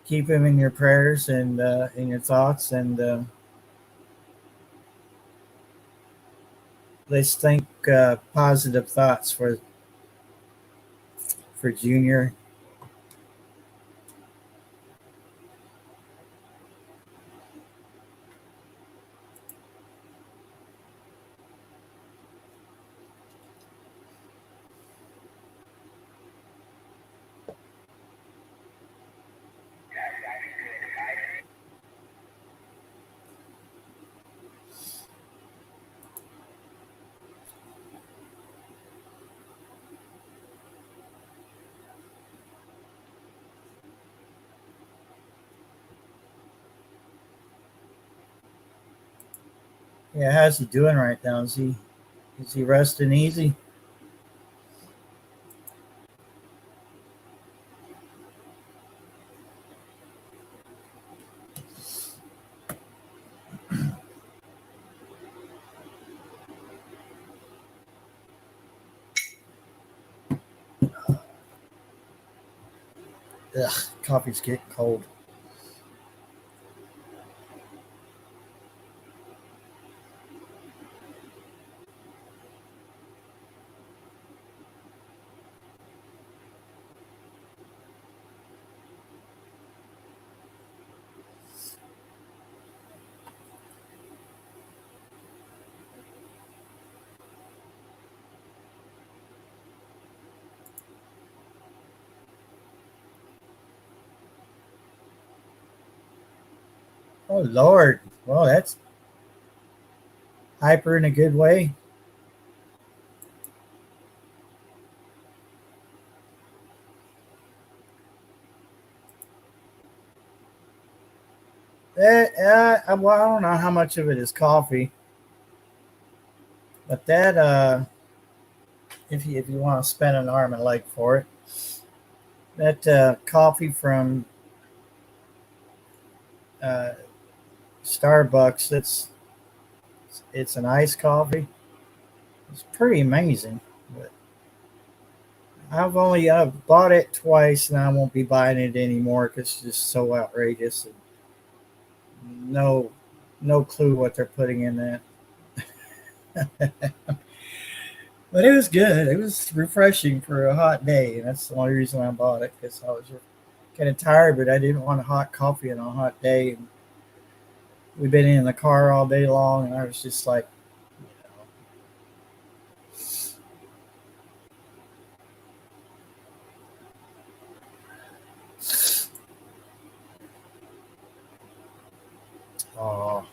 Keep him in your prayers and in your thoughts, and let's think positive thoughts for Junior. Yeah, how's he doing right now? Is he resting easy? Ugh, coffee's getting cold. Oh Lord! Well, that's hyper in a good way. Well, I don't know how much of it is coffee, but that if you want to spend an arm and leg for it, that coffee from uh, Starbucks, it's an iced coffee. It's pretty amazing. But I've bought it twice, and I won't be buying it anymore because it's just so outrageous. And no clue what they're putting in that. But it was good. It was refreshing for a hot day, and that's the only reason I bought it because I was kind of tired, but I didn't want a hot coffee on a hot day. And we've been in the car all day long, and I was just like, oh.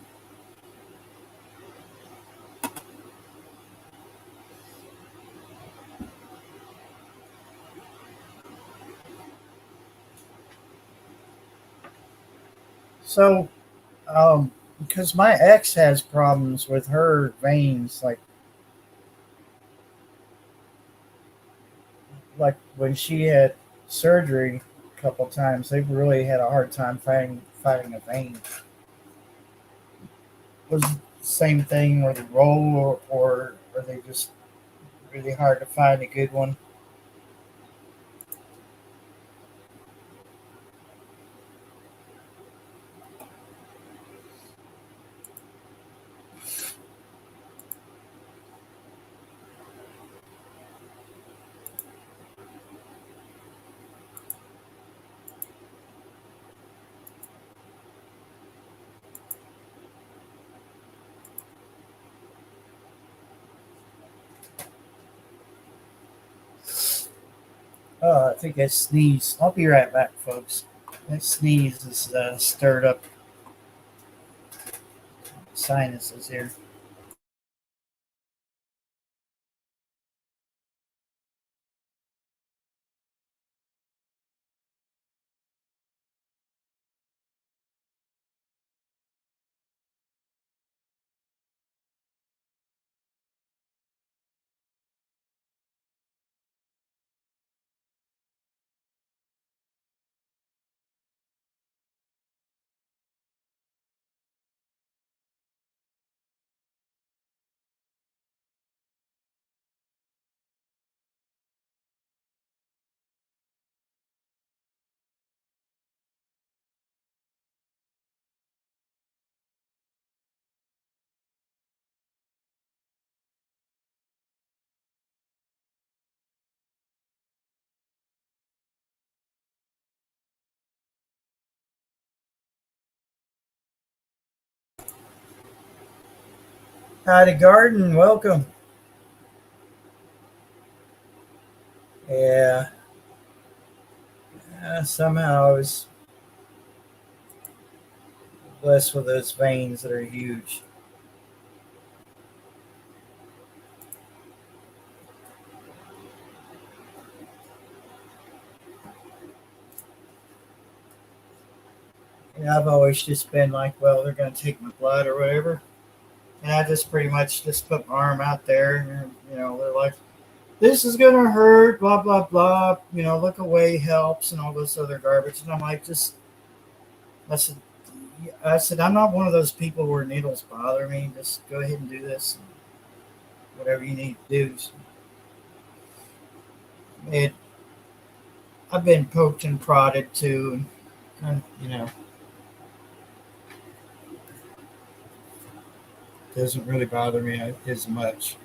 So, because my ex has problems with her veins, like when she had surgery, a couple times. They've really had a hard time fighting a vein. Was it the same thing with the roll, or are they just really hard to find a good one? Oh, I think I sneezed. I'll be right back, folks. That sneeze is stirred up sinuses here. Hi to Garden, welcome. Yeah, somehow I was blessed with those veins that are huge. And I've always just been like, well, they're going to take my blood or whatever. And I just pretty much just put my arm out there. And, they're like, this is going to hurt, blah, blah, blah. Look away helps and all this other garbage. And I'm like, I said, I'm not one of those people where needles bother me. Just go ahead and do this. Whatever you need to do. It, I've been poked and prodded too. And, doesn't really bother me as much.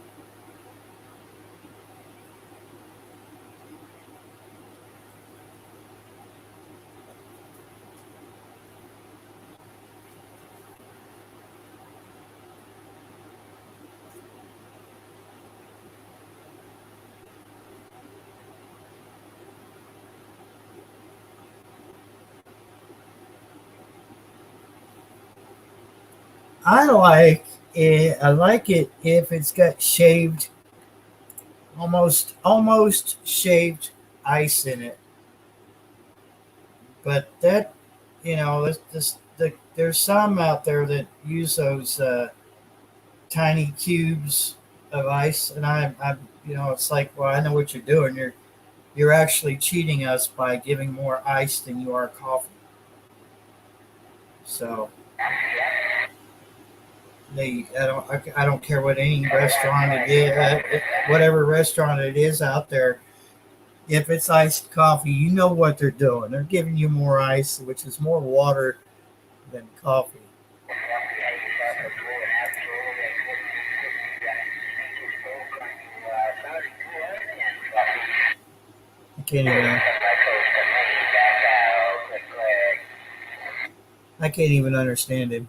I like it. I like it if it's got shaved, almost shaved ice in it. But that, there's some out there that use those tiny cubes of ice, and it's like, well, I know what you're doing. You're actually cheating us by giving more ice than you are coffee. So I don't care what any restaurant it is, whatever restaurant it is out there. If it's iced coffee, you know what they're doing. They're giving you more ice, which is more water than coffee. I can't even. I can't even understand him.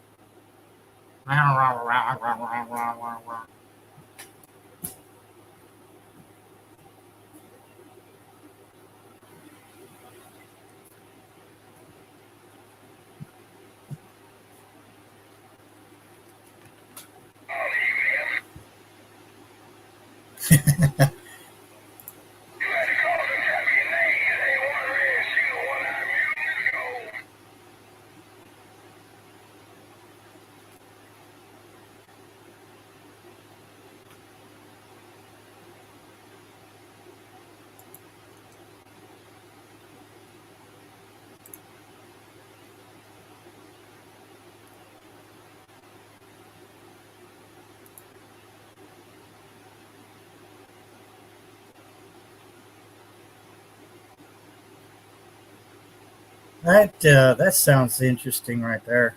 That sounds interesting right there.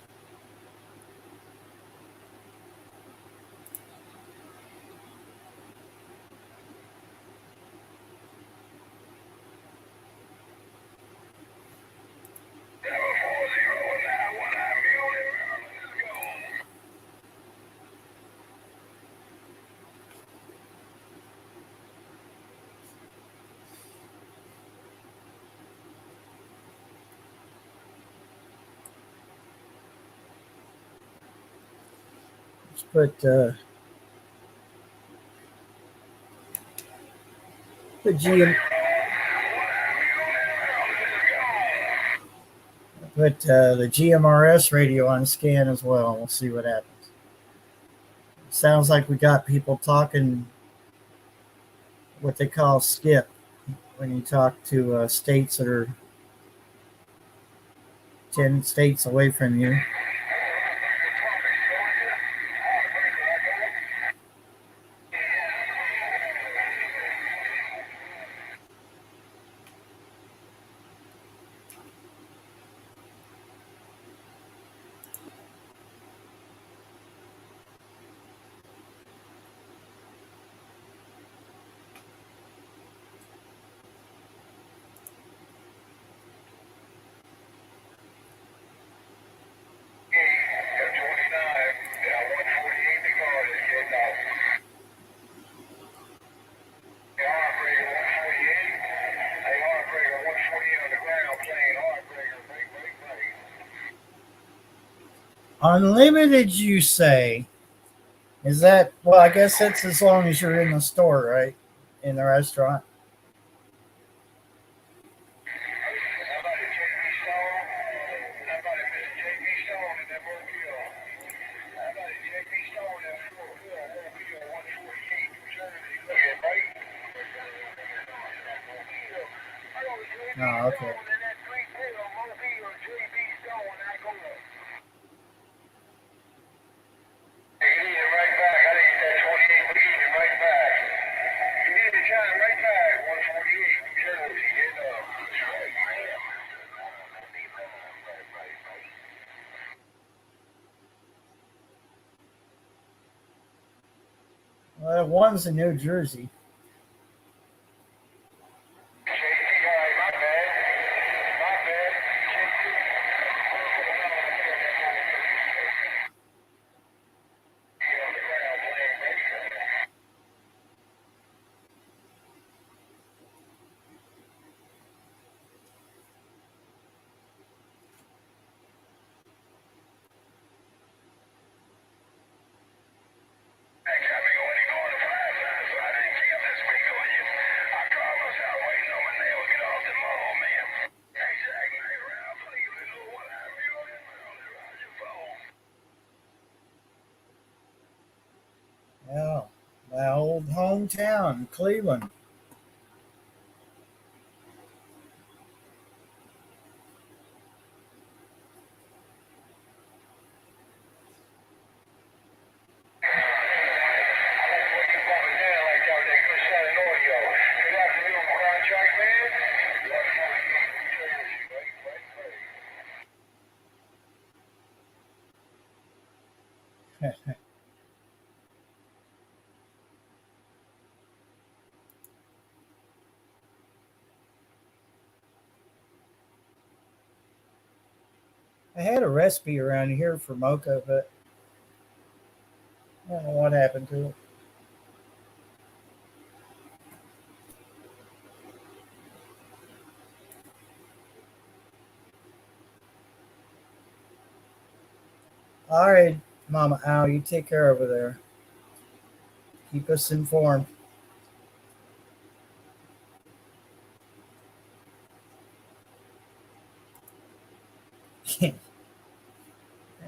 Let's put GM put the GMRS radio on scan as well. We'll see what happens. Sounds like we got people talking what they call skip when you talk to states that are 10 states away from you. Unlimited, you say? Is that, well, I guess that's as long as you're in the store, right? In the restaurant. Oh, okay. Well, one's in New Jersey. Yeah, my old hometown, Cleveland. I had a recipe around here for mocha, but I don't know what happened to it. All right, Mama Al, you take care over there. Keep us informed.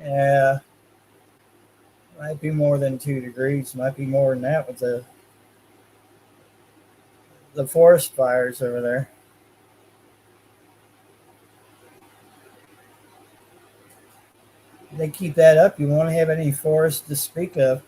Yeah, might be more than 2 degrees. Might be more than that with the forest fires over there. If they keep that up, you won't have any forest to speak of.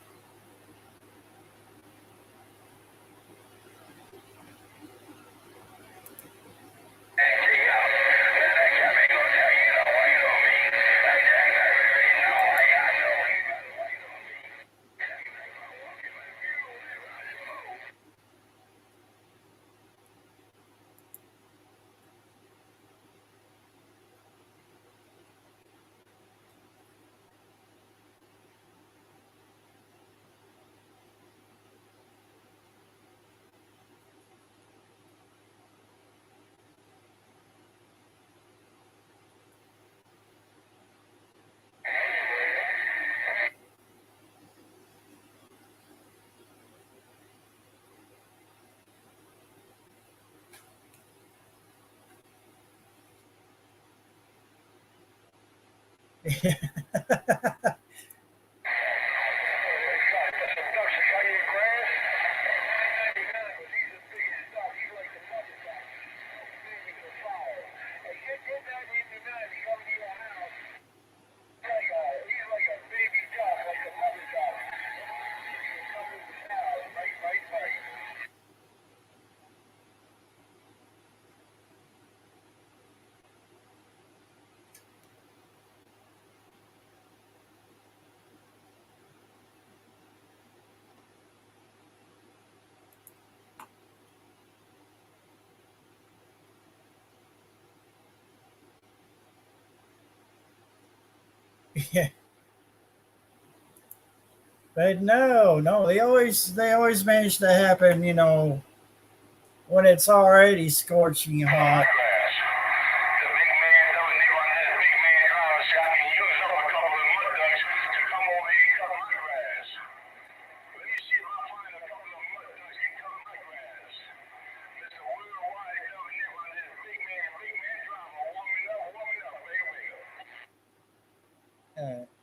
Yeah. But no, they always manage to happen, when it's already scorching hot.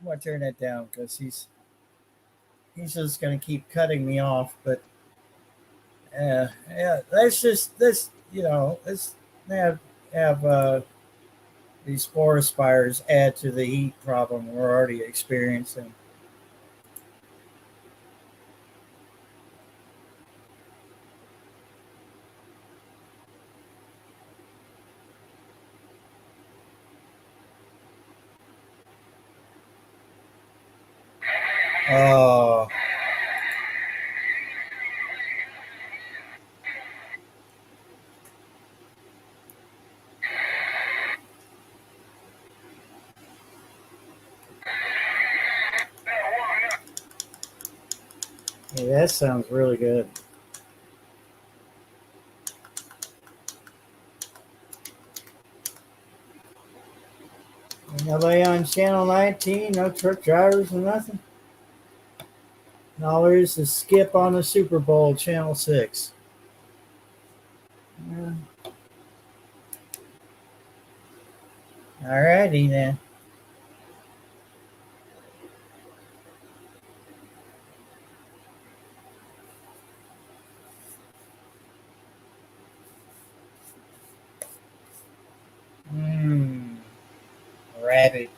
I'm gonna turn that down because he's just gonna keep cutting me off. But yeah, that's just this. Let's have these forest fires add to the heat problem we're already experiencing. Oh, yeah, that sounds really good. Nobody on channel 19, no truck drivers or nothing. And all there is Skip on the Super Bowl, channel 6. Yeah. All righty then. Mmm, rabbit.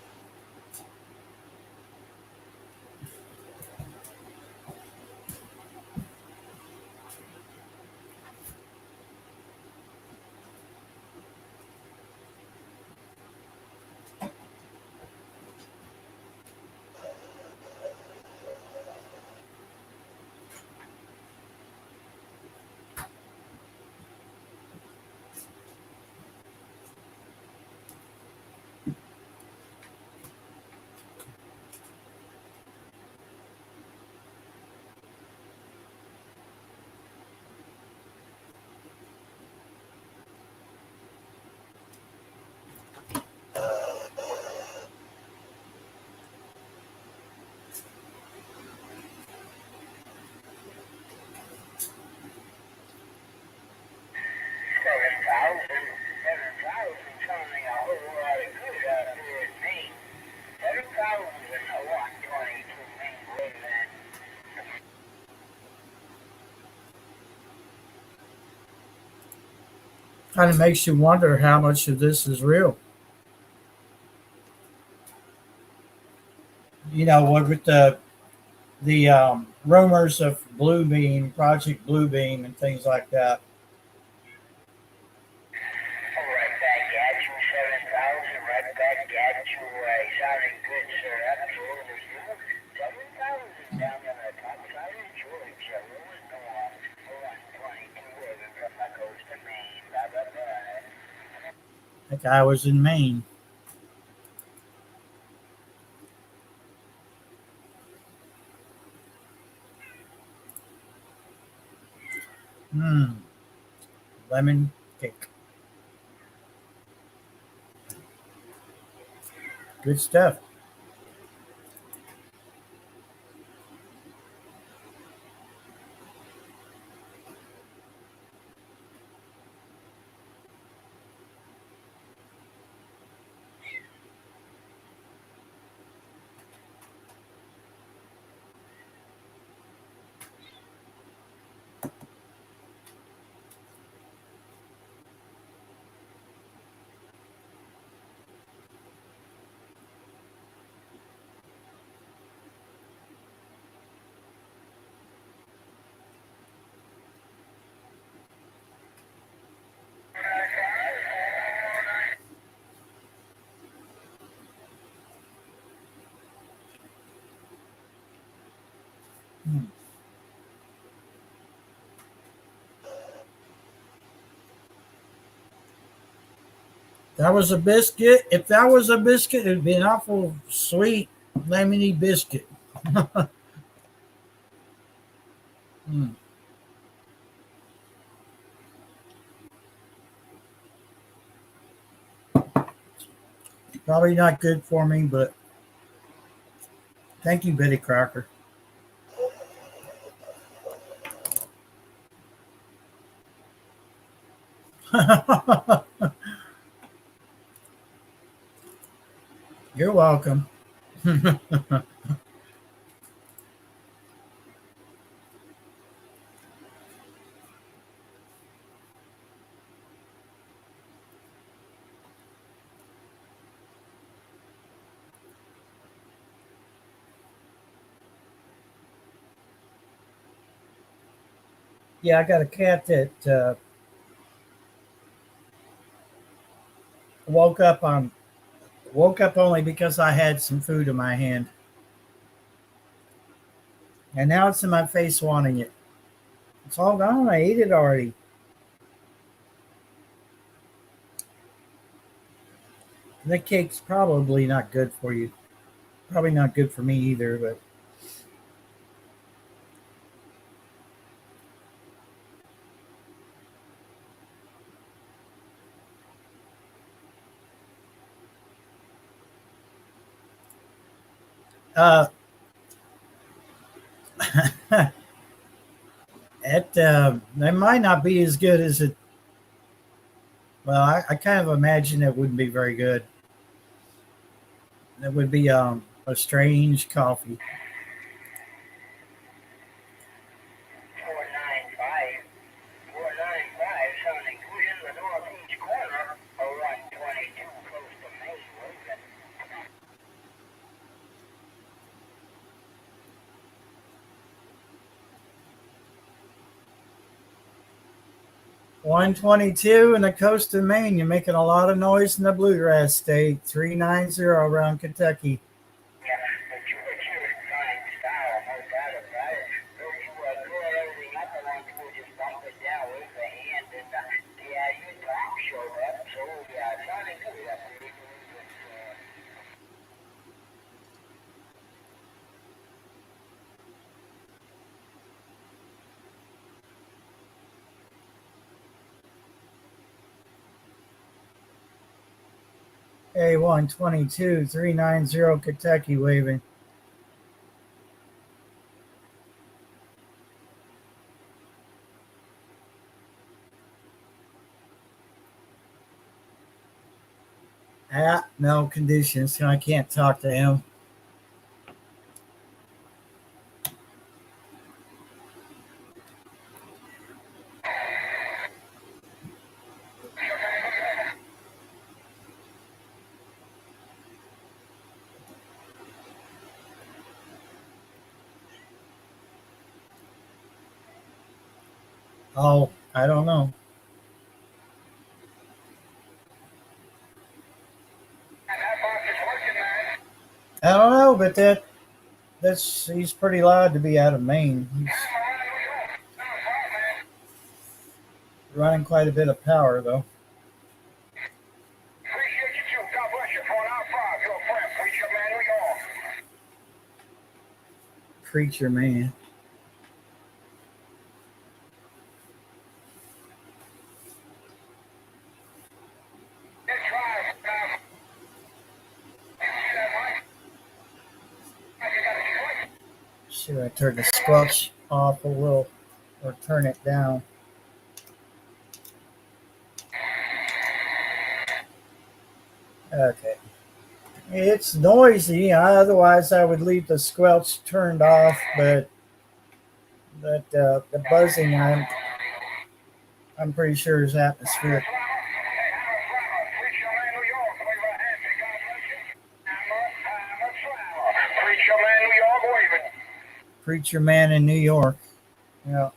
Kind of makes you wonder how much of this is real. What with the rumors of Bluebeam, Project Bluebeam, and things like that. I think I was in Maine. Mmm, lemon cake. Good stuff. That was a biscuit. If that was a biscuit, it'd be an awful sweet lemony biscuit. Mm. Probably not good for me, but thank you, Betty Crocker. You're welcome. Yeah, I got a cat that woke up on woke up only because I had some food in my hand, and now it's in my face wanting it. It's all gone. I ate it already. The cake's probably not good for you. Probably not good for me either, but uh, it might not be as good as it. Well, I kind of imagine it wouldn't be very good. It would be a strange coffee. 495, 495, Sonic, who's in the northeast corner of 122, close to Maine, Wilson. 122 in the coast of Maine. You're making a lot of noise in the bluegrass state. 390 around Kentucky. Yeah, but you're fine style, no doubt about it. Though you throw everything up, I want to just bump it down with the hand, and yeah, your top showed up, so yeah, Sonic, do that. A122 390 Kentucky waving. No conditions. I can't talk to him. Oh, I don't know. I don't know, but that's he's pretty loud to be out of Maine. He's running quite a bit of power though. Appreciate you too. God bless you. 495, your friend, Preacher Man, New York. Preacher man. Should I turn the squelch off a little or turn it down? Okay. It's noisy. Otherwise, I would leave the squelch turned off, but the buzzing, I'm pretty sure is atmospheric. Preacher man in New York. Yeah.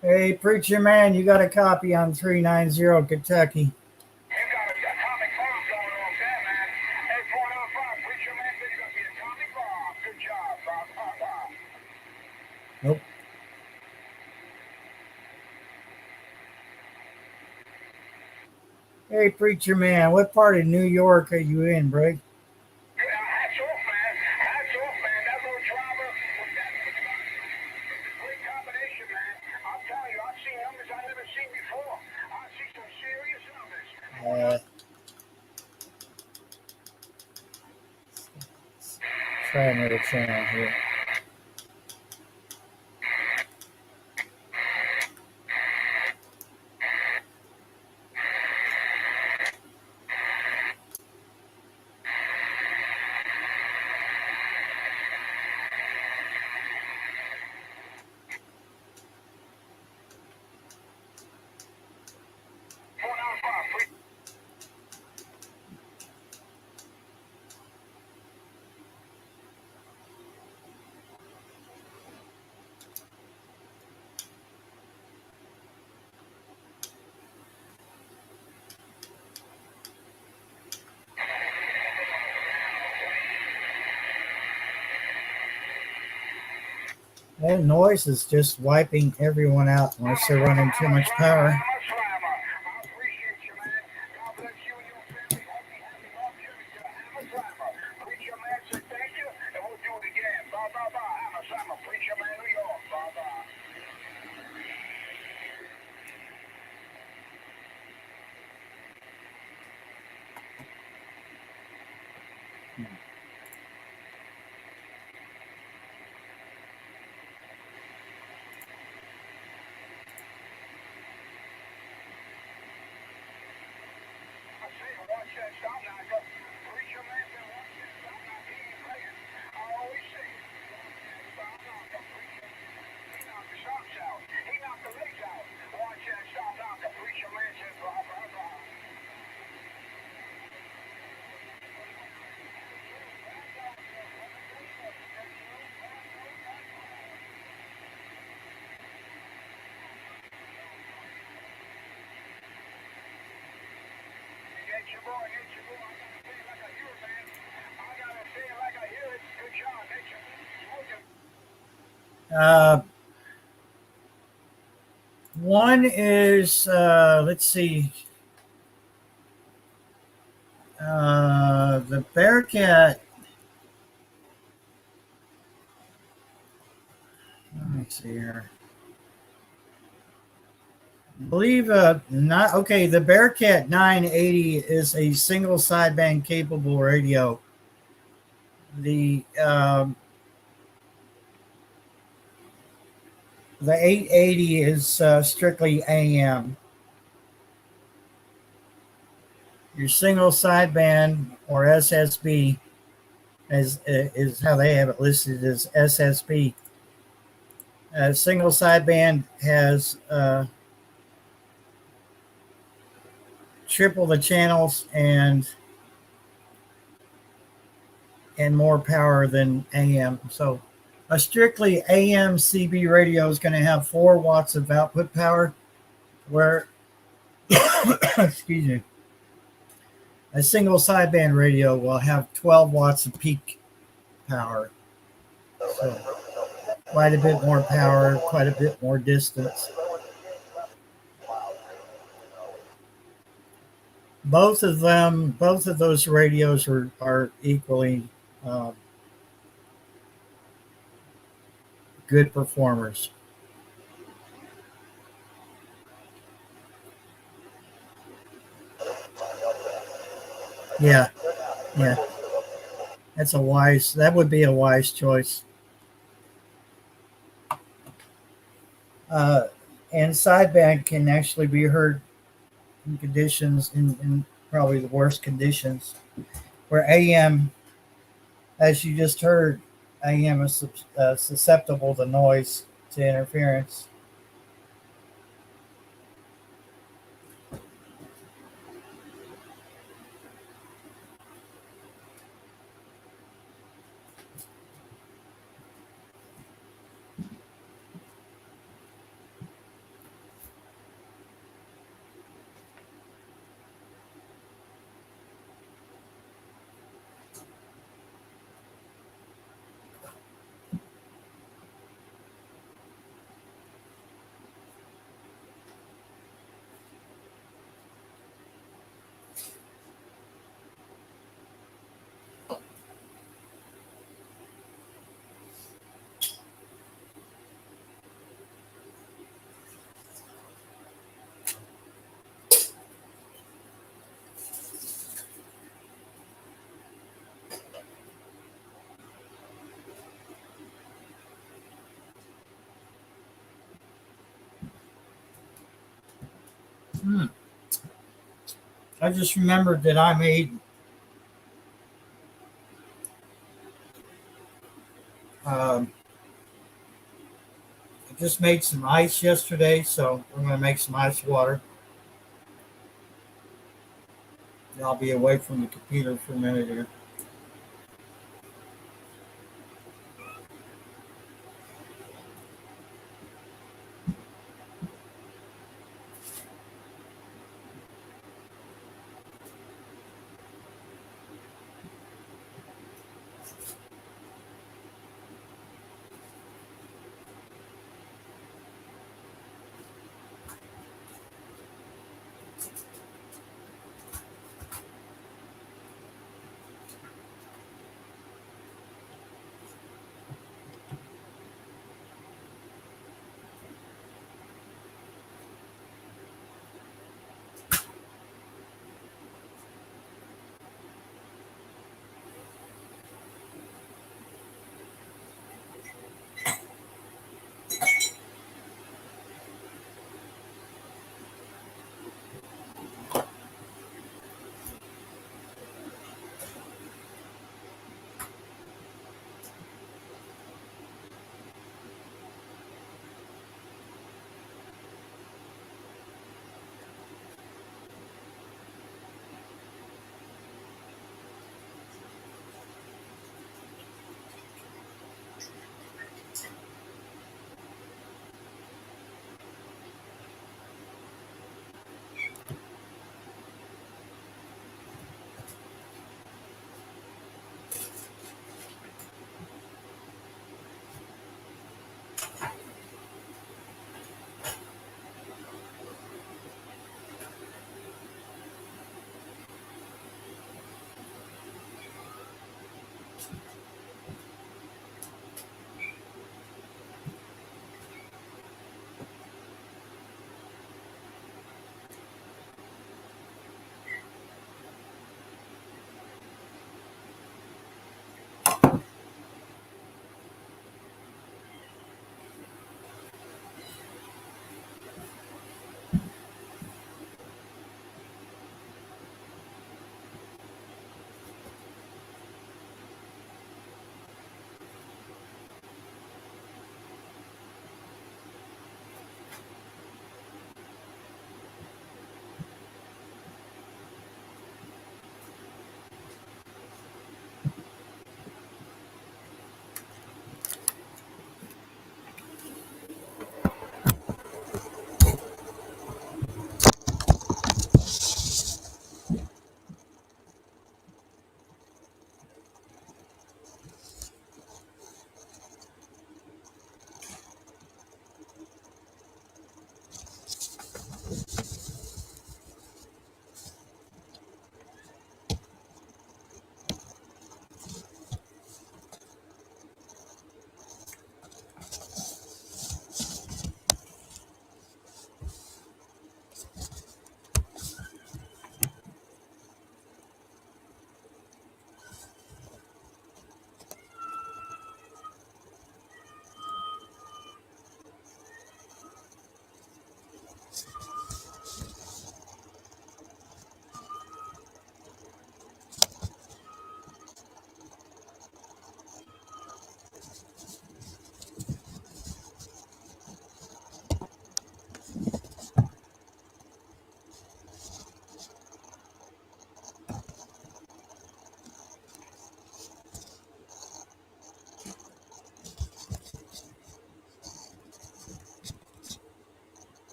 Hey, preacher man, you got a copy on 390 Kentucky. You got a atomic bomb going off there, man. Hey, 495, preacher man said you got the atomic bomb. Good job, Bob. Nope. Hey, preacher man, what part of New York are you in, bro? Hats off, man. Hats off, man. That little driver with that great combination, man. I'm telling you, I've seen numbers I've never seen before. I've seen some serious numbers. Try another channel here. That noise is just wiping everyone out unless they're running too much power. One is, let's see, the Bearcat. Let me see here. I believe not okay. The Bearcat 980 is a single sideband capable radio. The 880 is strictly AM. Your single sideband or SSB is how they have it listed as SSB. A single sideband has triple the channels and more power than AM. So a strictly AM CB radio is going to have 4 watts of output power, where excuse me, a single sideband radio will have 12 watts of peak power. So quite a bit more power, quite a bit more distance. Both of those radios are equally good performers. Yeah. That would be a wise choice. And sideband can actually be heard in conditions, in probably the worst conditions, where AM, as you just heard, AM is susceptible to noise, to interference. Hmm. I just remembered that um, I just made some ice yesterday, so we're gonna make some ice water. I'll be away from the computer for a minute here.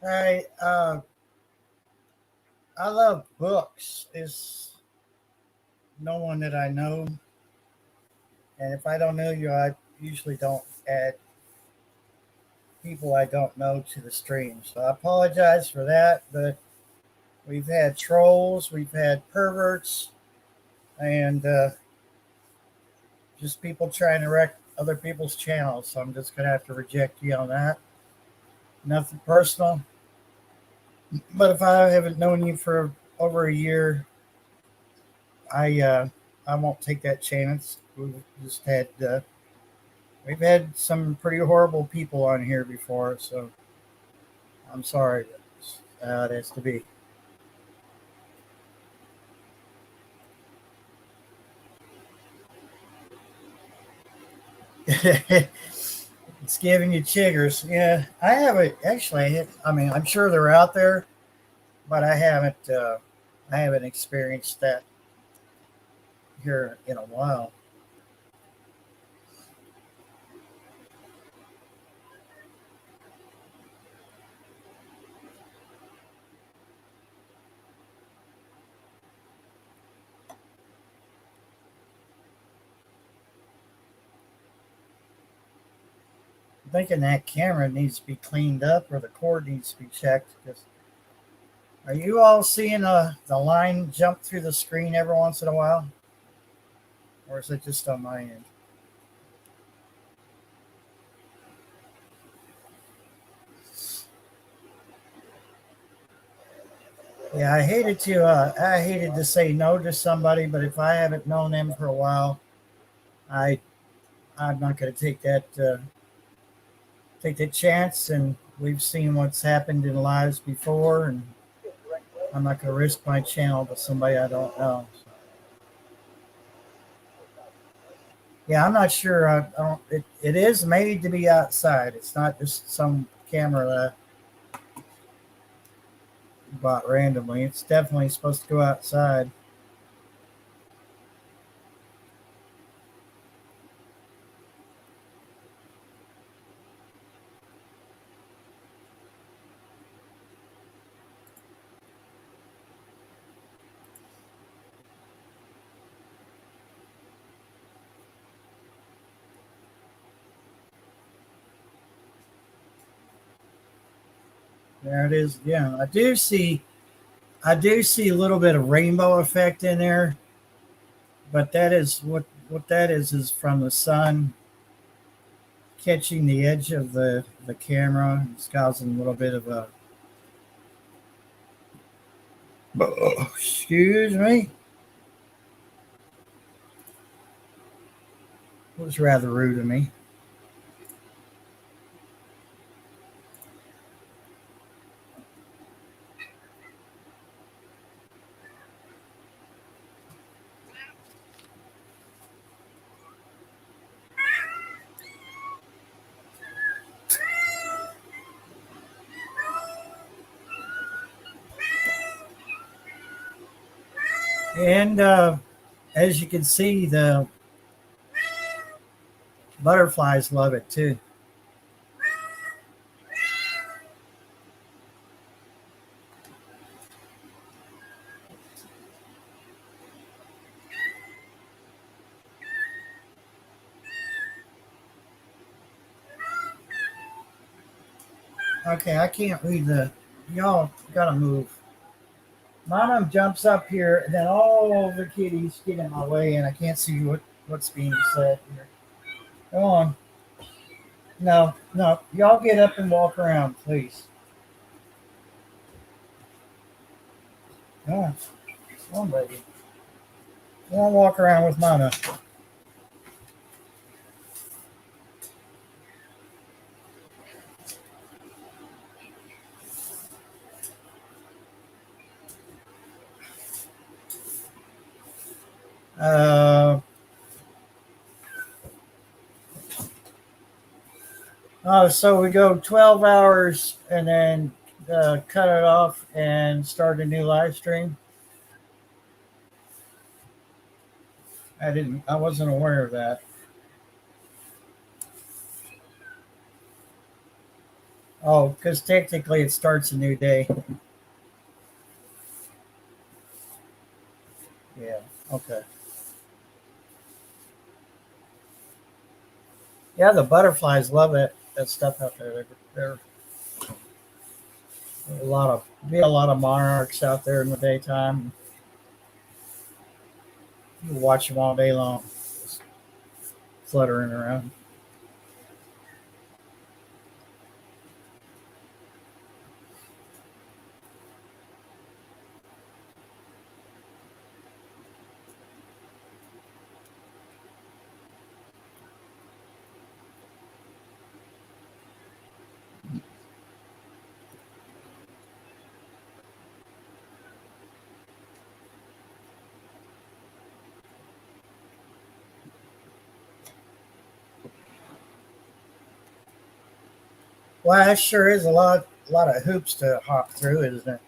All right. I love books. Is no one that I know, and if I don't know you, I usually don't add people I don't know to the stream. So I apologize for that, but we've had trolls, we've had perverts, and just people trying to wreck other people's channels. So I'm just going to have to reject you on that. Nothing personal. But if I haven't known you for over a year, I won't take that chance. We've had some pretty horrible people on here before, so I'm sorry. It has to be. It's giving you chiggers. Yeah, I haven't actually. I mean, I'm sure they're out there, but I haven't. I haven't experienced that here in a while. I'm thinking that camera needs to be cleaned up, or the cord needs to be checked. Because are you all seeing the line jump through the screen every once in a while, or is it just on my end? Yeah, I hated to say no to somebody, but if I haven't known them for a while, I'm not going to take that chance. And we've seen what's happened in lives before, and I'm not going to risk my channel to somebody I don't know. So. Yeah, I'm not sure. I don't. It is made to be outside. It's not just some camera that I bought randomly. It's definitely supposed to go outside. There it is again. I do see a little bit of rainbow effect in there, but that is what that is from the sun catching the edge of the camera. It's causing a little bit of a excuse me. It was rather rude of me. And as you can see, the butterflies love it too. Okay, I can't read y'all gotta move. Mama jumps up here, and then all the kitties get in my way, and I can't see what's being said here. Come on. No, y'all get up and walk around, please. Come on, baby. Come on, walk around with Mama. So we go 12 hours and then cut it off and start a new live stream. I wasn't aware of that. Oh, because technically it starts a new day. Yeah, okay. Yeah, the butterflies love it. that stuff out there. There are a lot of monarchs out there in the daytime. You watch them all day long, just fluttering around. Well, that sure is a lot of hoops to hop through, isn't it?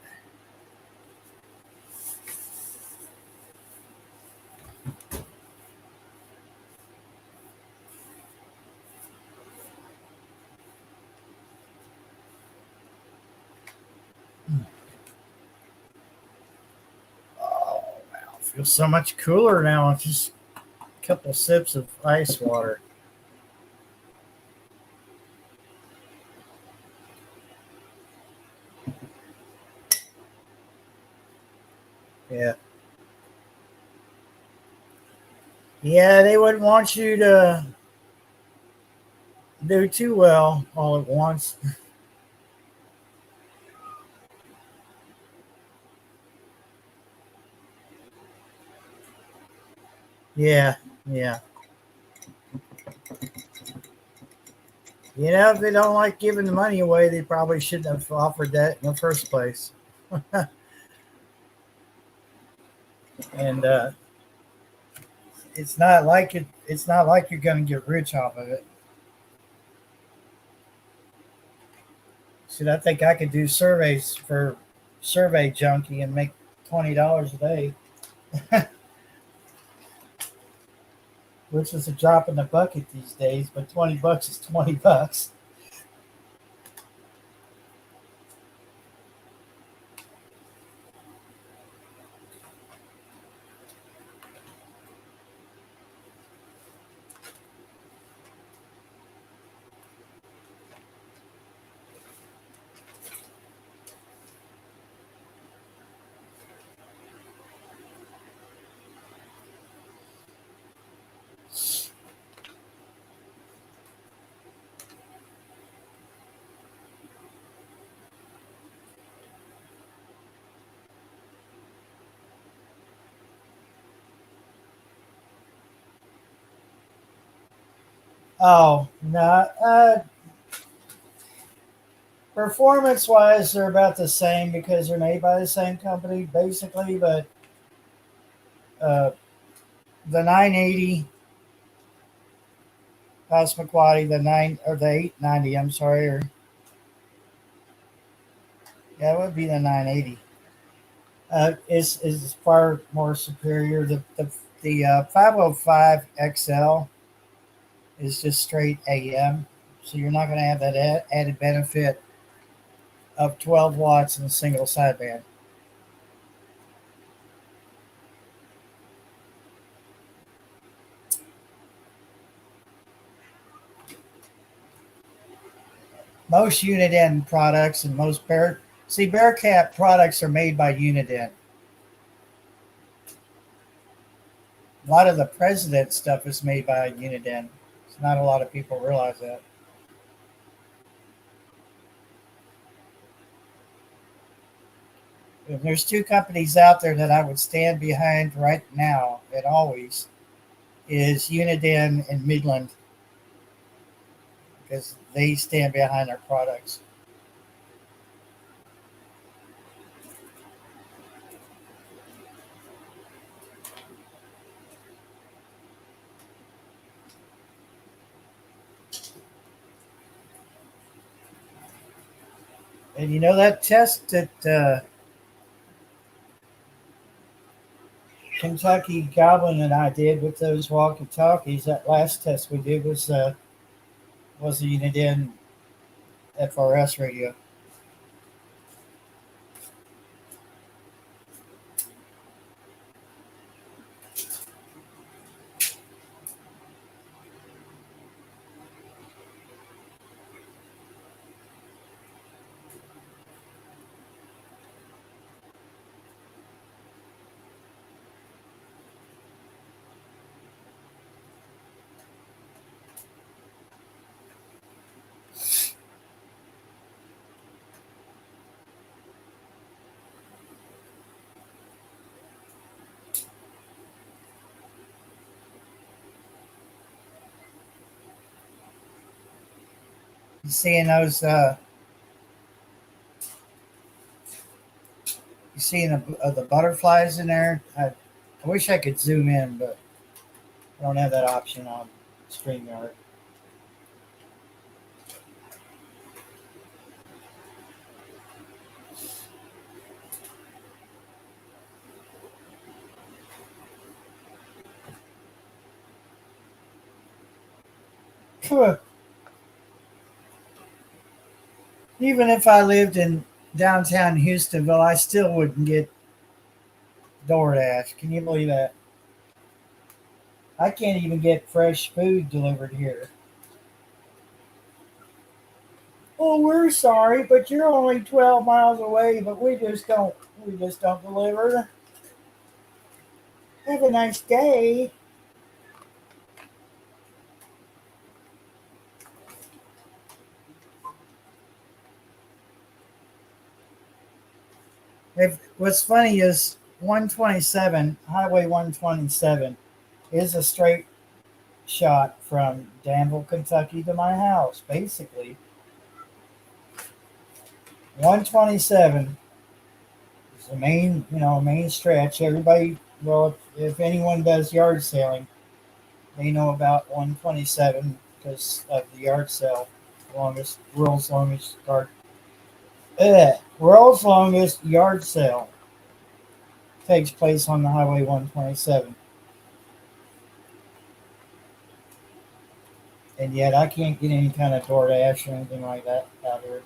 Oh, wow. It feels so much cooler now. Just a couple sips of ice water. Yeah. Yeah, they wouldn't want you to do too well all at once. Yeah, yeah. You know, if they don't like giving the money away, they probably shouldn't have offered that in the first place. And it's not like it. It's not like you're going to get rich off of it. Shit, I think I could do surveys for Survey Junkie and make $20 a day, which is a drop in the bucket these days. But $20 is $20. Oh no! Performance wise, they're about the same because they're made by the same company, basically. But uh, the 980 Passamaquoddy, the 890, I'm sorry, or yeah, it would be the 980. Is far more superior. The 505 XL is just straight AM, so you're not going to have that added benefit of 12 watts in a single sideband. Most Uniden products and most Bearcat products are made by Uniden. A lot of the President stuff is made by Uniden. It's not a lot of people realize that. If there's two companies out there that I would stand behind right now and always is Uniden and Midland because they stand behind their products. And you know that test that Kentucky Goblin and I did with those walkie-talkies, that last test we did was the Uniden FRS radio. You seeing those? You seeing the butterflies in there? I wish I could zoom in, but I don't have that option on Streamyard. Even if I lived in downtown Houstonville, I still wouldn't get DoorDash. Can you believe that? I can't even get fresh food delivered here. Oh, we're sorry, but you're only 12 miles away, but we just don't deliver. Have a nice day. What's funny is 127, Highway 127, is a straight shot from Danville, Kentucky to my house. Basically, 127 is the main stretch. Everybody, well, if anyone does yard selling, they know about 127 because of the yard sale. World's longest yard sale takes place on the Highway 127. And yet I can't get any kind of DoorDash or anything like that out here.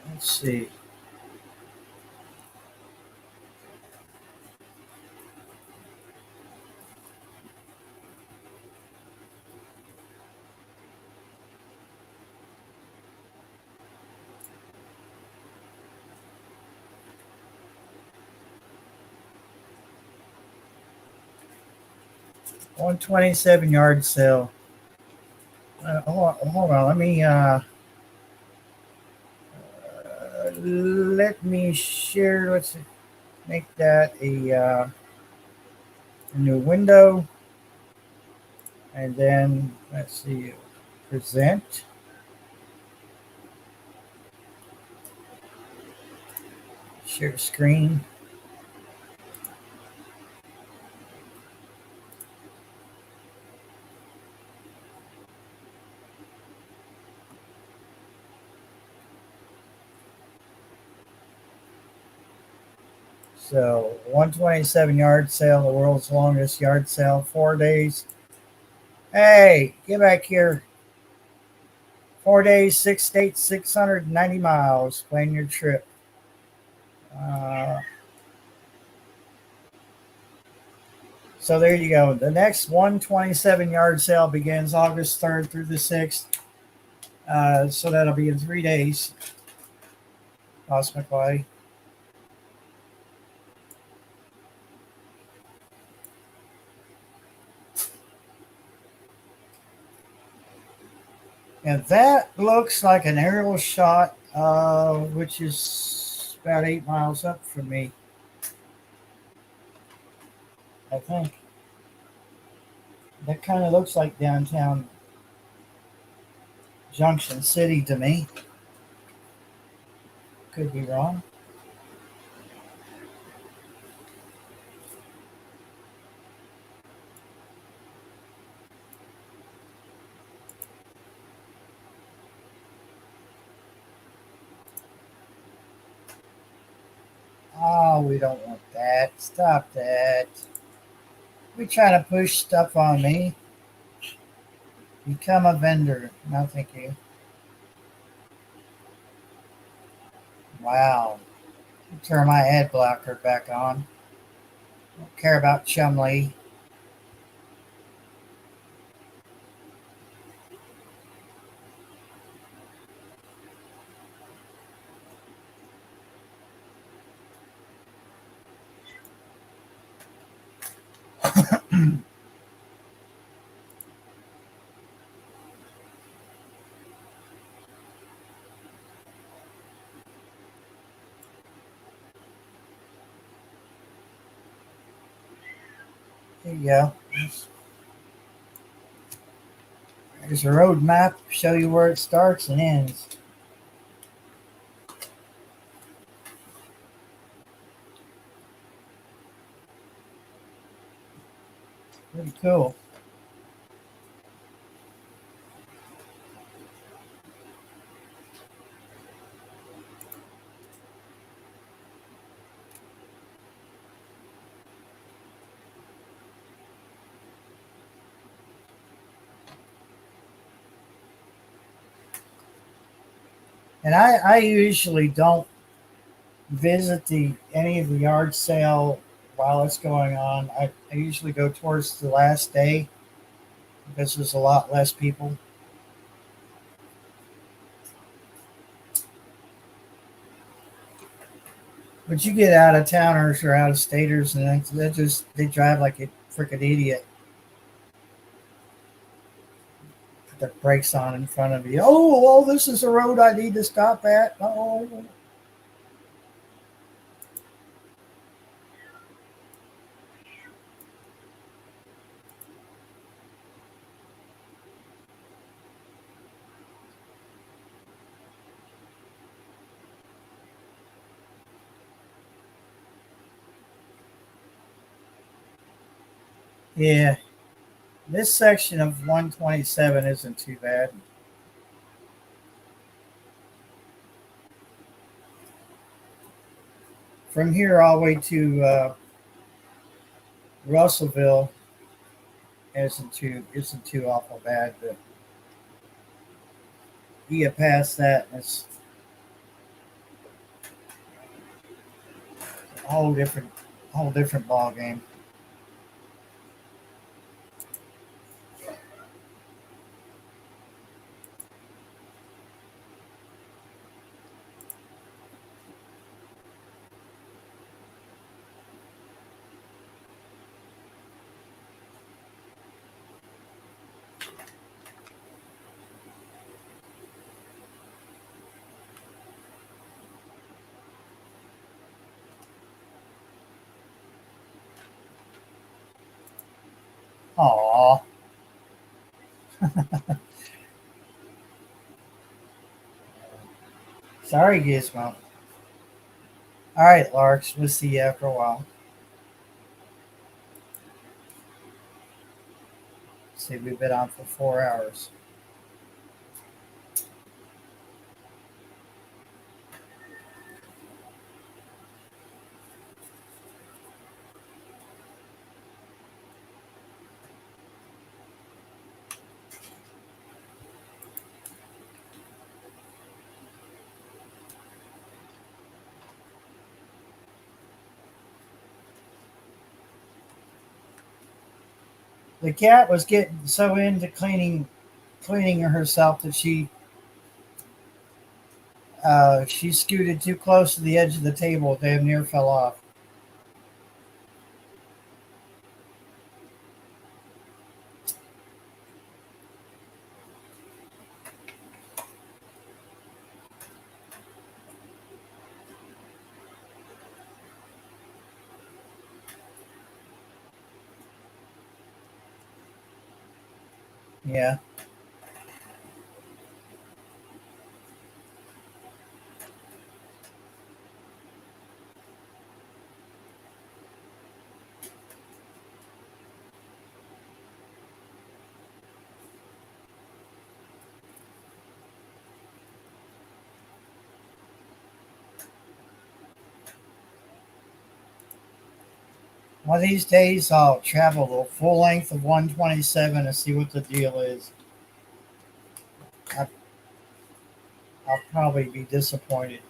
Let's see. $127 yard sale. Hold on. Let me share. Let's make that a new window, and then let's see. Present. Share screen. So 127 yard sale, the world's longest yard sale, 4 days. Hey, get back here. 4 days, 6 states, 690 miles. Plan your trip. So there you go. The next 127 yard sale begins August 3rd through the 6th. So that'll be in 3 days, cosmically. And that looks like an aerial shot, which is about 8 miles up from me, I think. That kind of looks like downtown Junction City to me. Could be wrong. Oh, we don't want that. Stop that. We trying to push stuff on me. Become a vendor. No, thank you. Wow. Turn my ad blocker back on. Don't care about Chumley. There you go. There's a road map to show you where it starts and ends. Pretty cool. And I usually don't visit any of the yard sale while it's going on. I usually go towards the last day because there's a lot less people. But you get out of towners or out of staters, and they drive like a freaking idiot. Put their brakes on in front of you. Oh, this is a road I need to stop at. Oh. Yeah, this section of 127 isn't too bad. From here all the way to Russellville isn't too awful bad, but you get past that, and it's a whole different ball game. Aw. Sorry, Gizmo. All right, Larks. We'll see you after a while. See, we've been on for 4 hours. The cat was getting so into cleaning herself that she scooted too close to the edge of the table, damn near fell off. Yeah. One of these days, I'll travel the full length of 127 and see what the deal is. I'll probably be disappointed.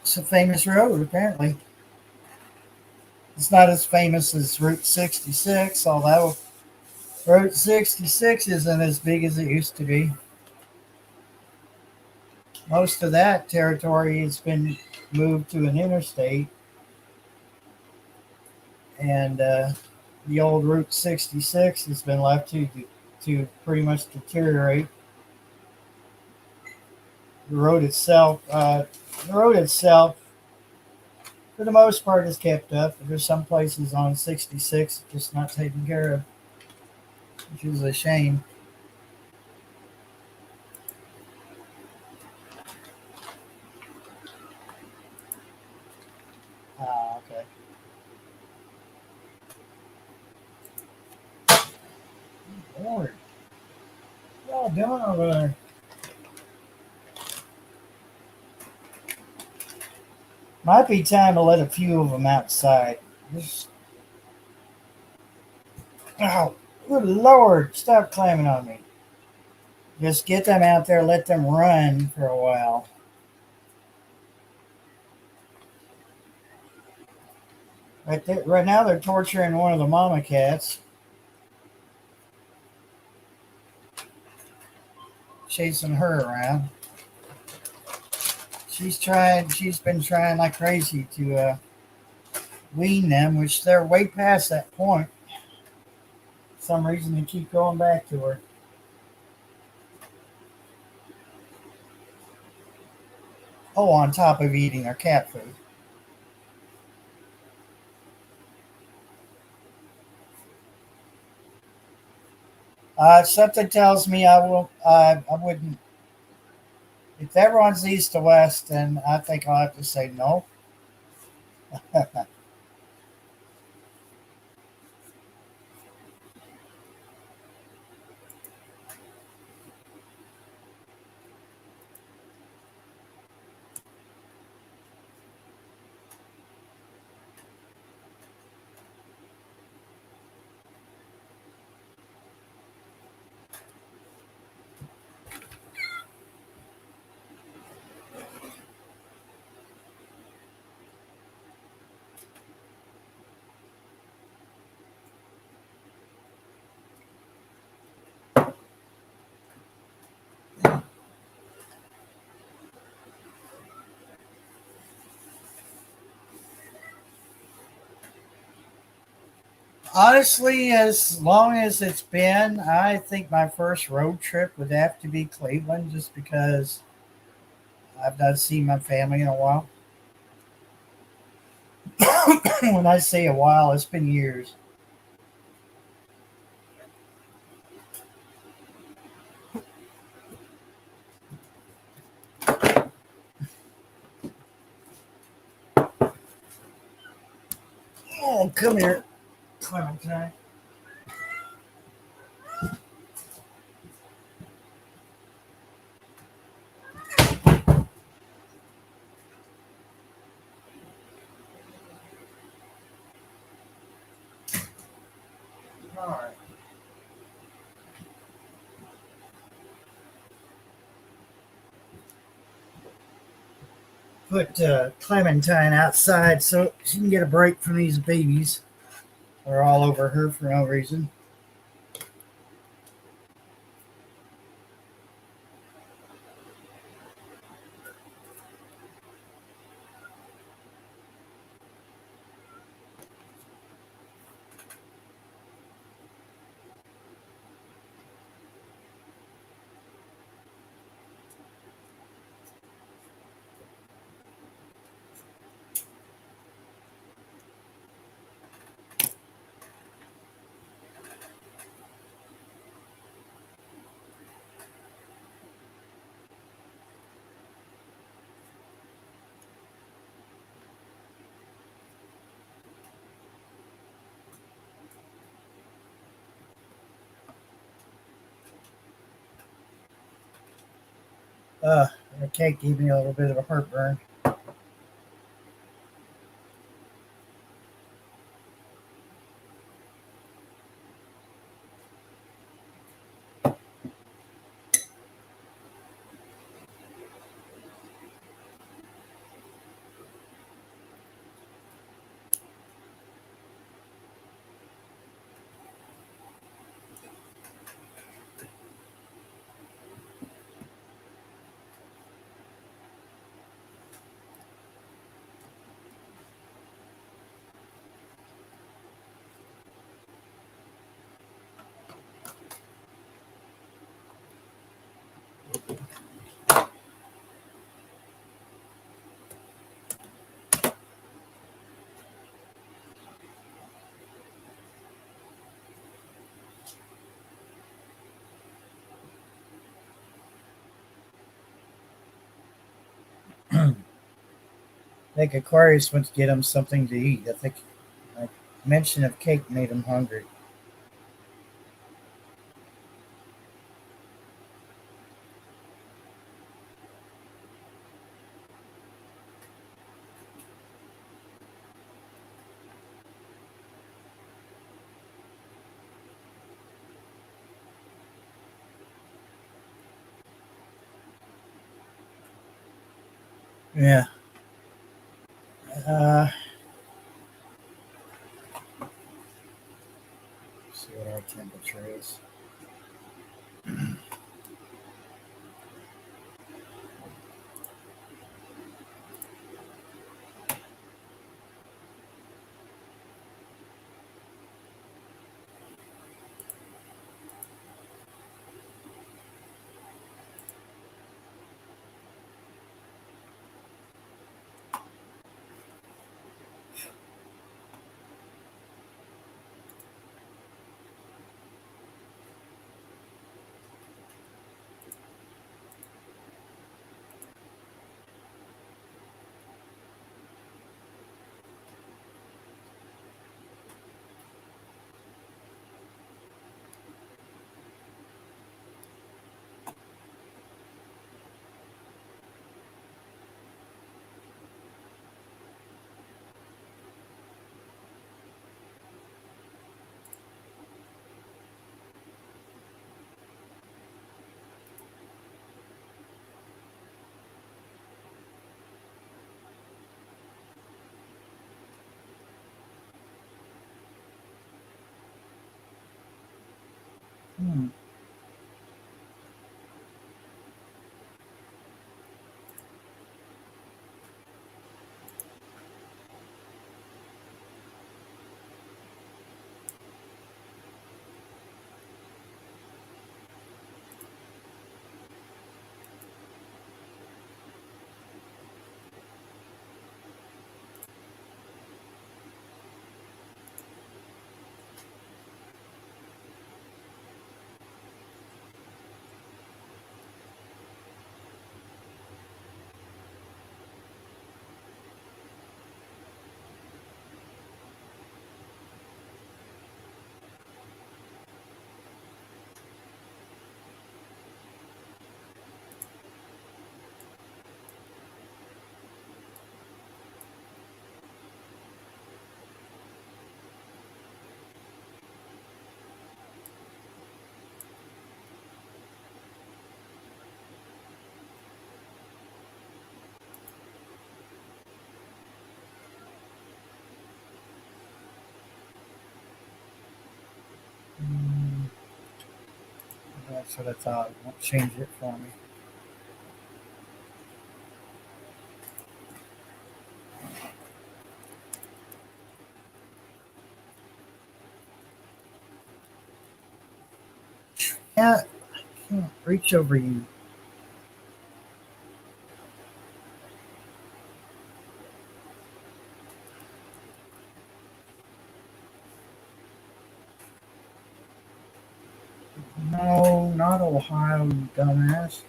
It's a famous road, apparently. It's not as famous as Route 66, although Route 66 isn't as big as it used to be. Most of that territory has been moved to an interstate. and the old Route 66 has been left to pretty much deteriorate. The road itself, for the most part, is kept up. There's some places on 66 just not taken care of, which is a shame. Ah, okay. Lord, what y'all doing over there? Might be time to let a few of them outside. Just, oh, good Lord, stop climbing on me. Just get them out there, let them run for a while. Right now, they're torturing one of the mama cats, chasing her around. She's been trying like crazy to wean them, which they're way past that point. For some reason, they keep going back to her. Oh, on top of eating their cat food. Something tells me I will. I wouldn't. If that runs east to west, then I think I'll have to say no. Honestly, as long as it's been, I think my first road trip would have to be Cleveland, just because I've not seen my family in a while. When I say a while, it's been years. Oh, come here, Clementine. All right. Put Clementine outside so she can get a break from these babies. They're all over her for no reason. Uh, the cake gave me a little bit of a heartburn. think Aquarius went to get him something to eat. I think mention of cake made him hungry. Yeah. See what our temperature is. Hmm. That's what I thought. It won't change it for me. Yeah, I can't reach over you. No, not Ohio, you dumbass.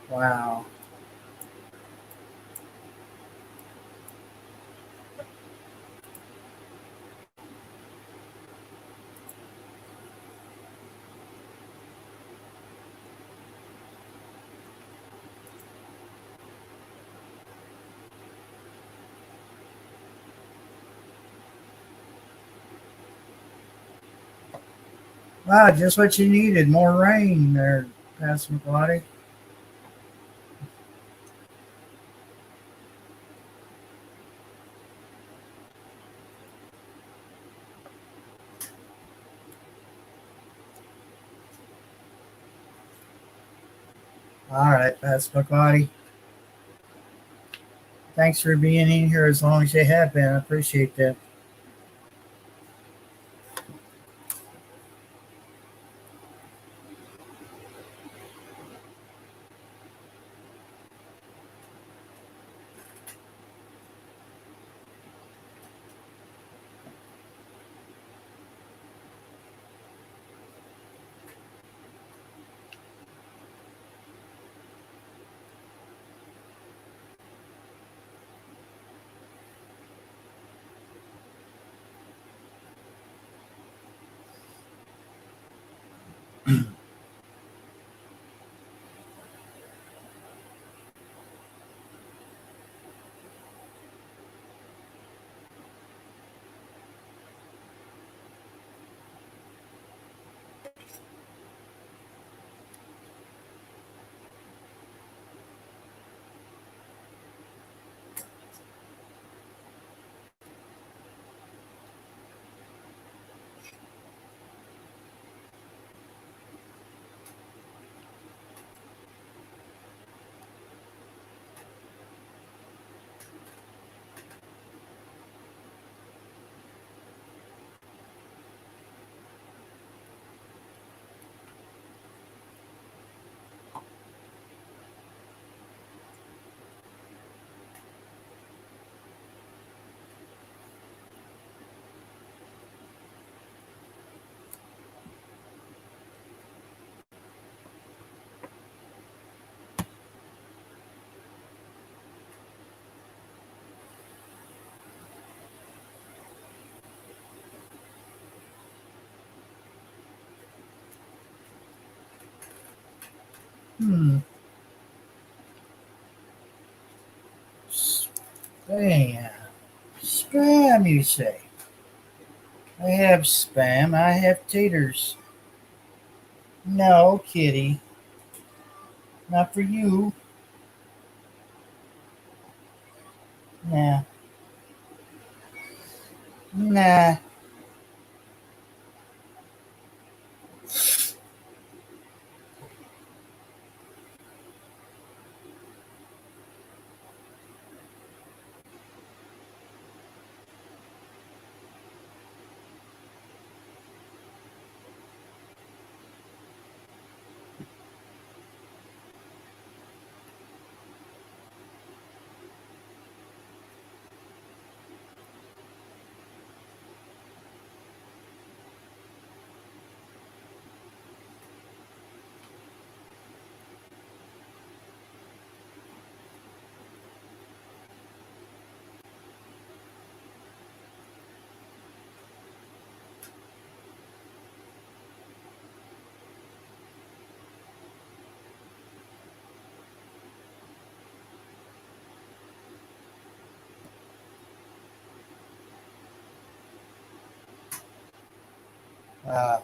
Wow. Wow, just what you needed. More rain there, Passamaquoddy. All right, Passamaquoddy. Thanks for being in here as long as you have been. I appreciate that. Spam. Spam, you say? I have spam. I have taters. No, kitty. Not for you. Nah. Nah. Uh,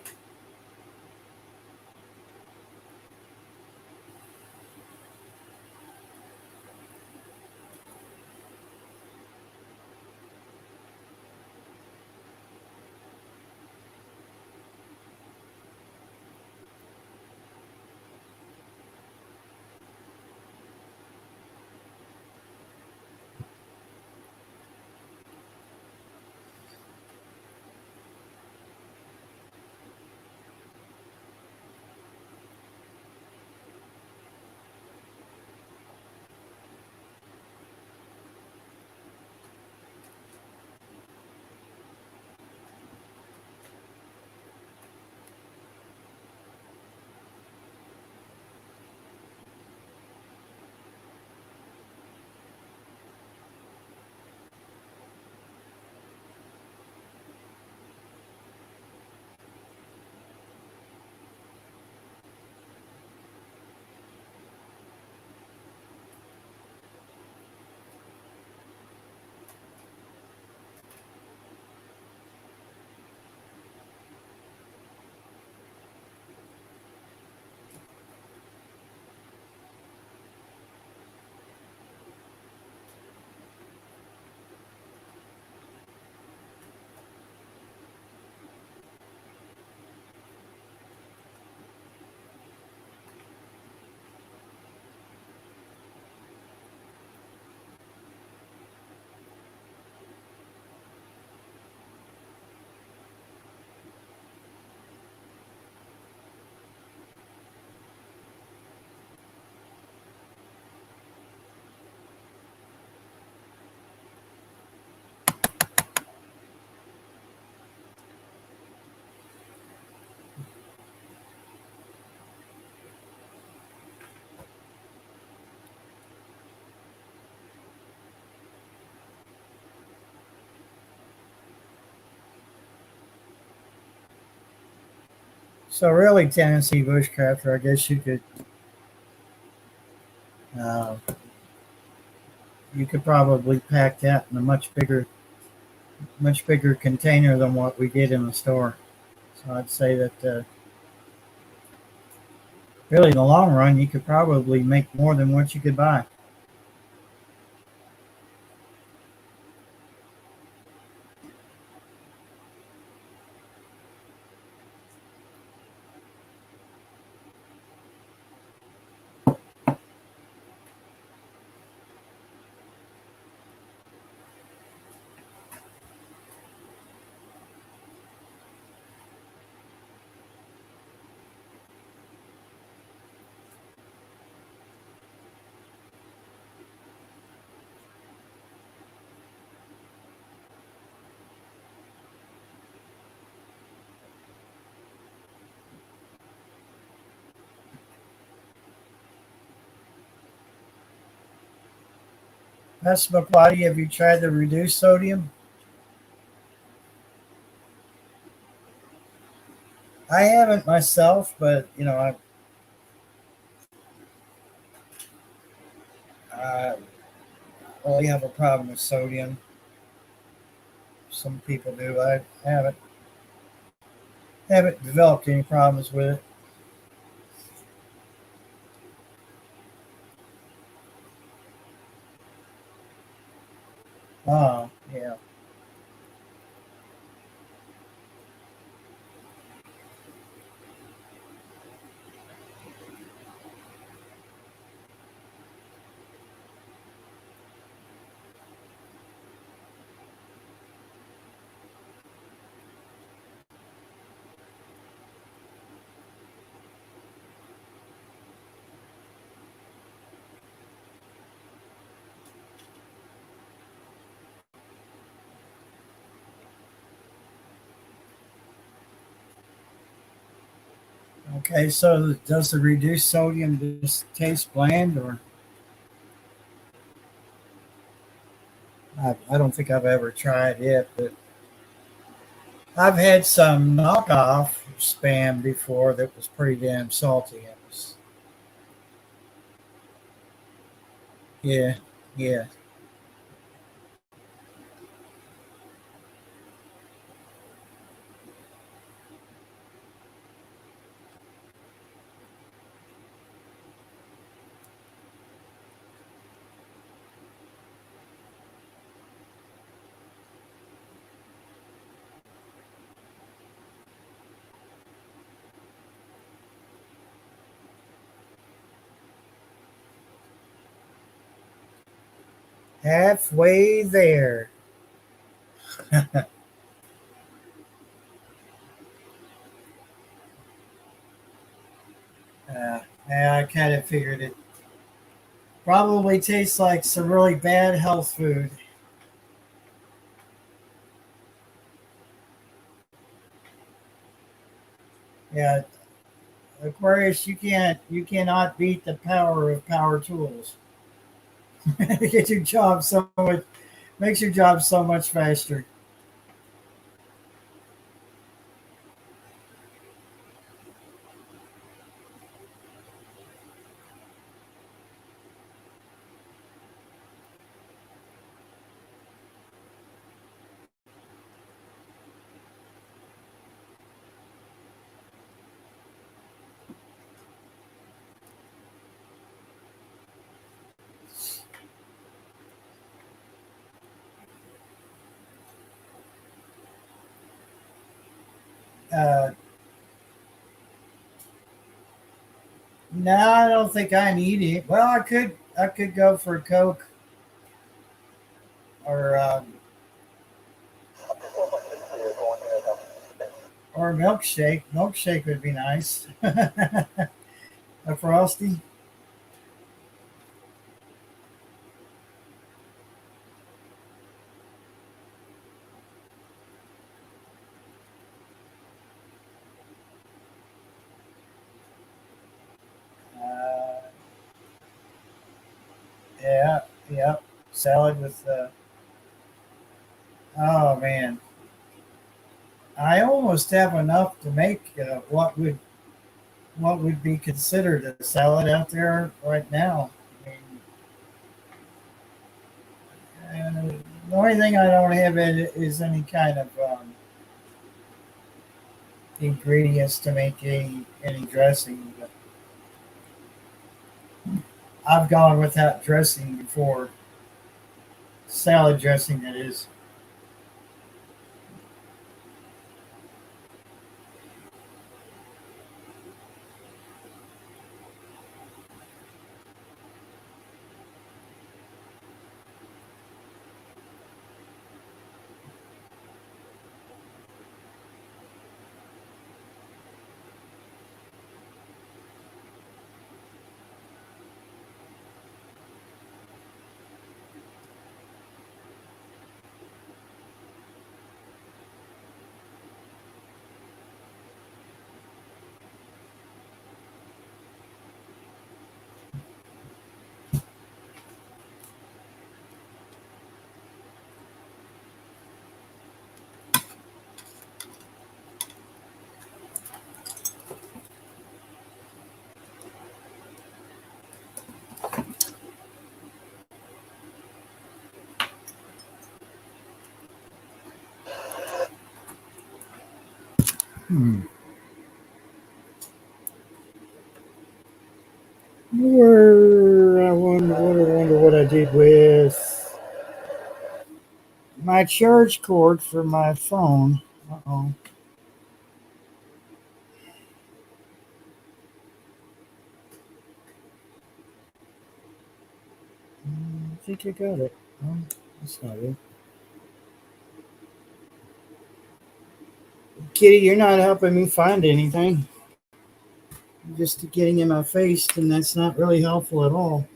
so really, Tennessee bushcrafter, I guess uh, you could probably pack that in a much bigger container than what we get in the store. So I'd say that really, in the long run, you could probably make more than what you could buy. Passamaquoddy, have you tried the reduced sodium? I haven't myself, but I really have a problem with sodium. Some people do. I haven't developed any problems with it. Oh, yeah. Okay, so does the reduced sodium just taste bland, or I don't think I've ever tried it, but I've had some knockoff spam before that was pretty damn salty. It was, yeah, yeah. Halfway there. Yeah, I kind of figured it probably tastes like some really bad health food. Yeah, Aquarius, you cannot beat the power of power tools. Get your job so much, makes your job so much faster. Uh, no, I don't think I need it. Well, I could go for a Coke or or a milkshake. Milkshake would be nice. A frosty. Uh, yeah, yeah. Salad with. Oh man, I almost have enough to make what would be considered a salad out there right now. I mean, the only thing I don't have is any kind of ingredients to make any dressing. But I've gone without dressing before. Salad dressing, that is. I wonder what I did with my charge cord for my phone. Uh-oh. I think I got it. Oh, that's not it. Kitty, you're not helping me find anything. You're just getting in my face, and that's not really helpful at all.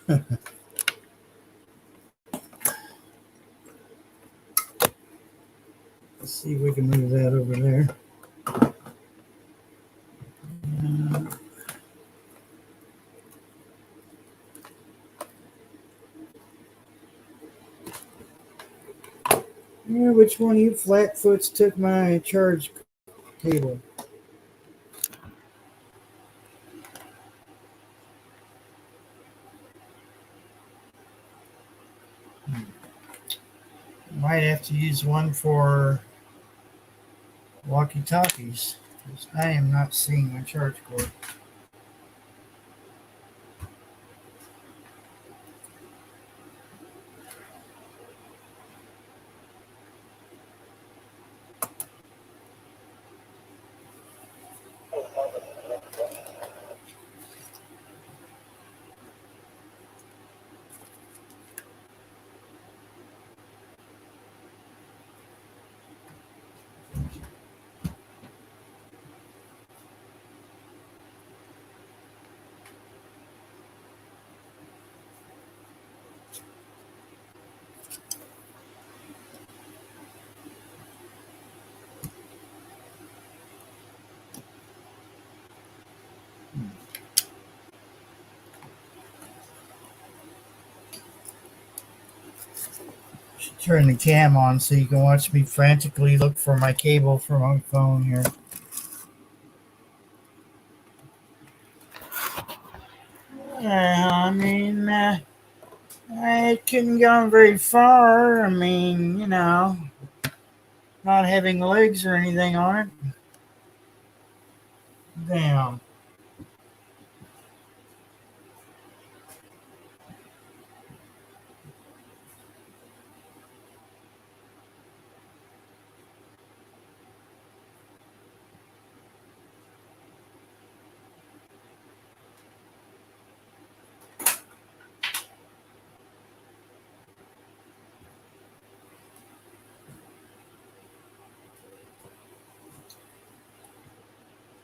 Let's see if we can move that over there. Yeah, which one of you flatfoots took my charge cable? Might have to use one for walkie-talkies. I am not seeing my charge cord. Should turn the cam on so you can watch me frantically look for my cable for my phone here. I mean, it couldn't go very far. I mean, not having legs or anything on it. Damn.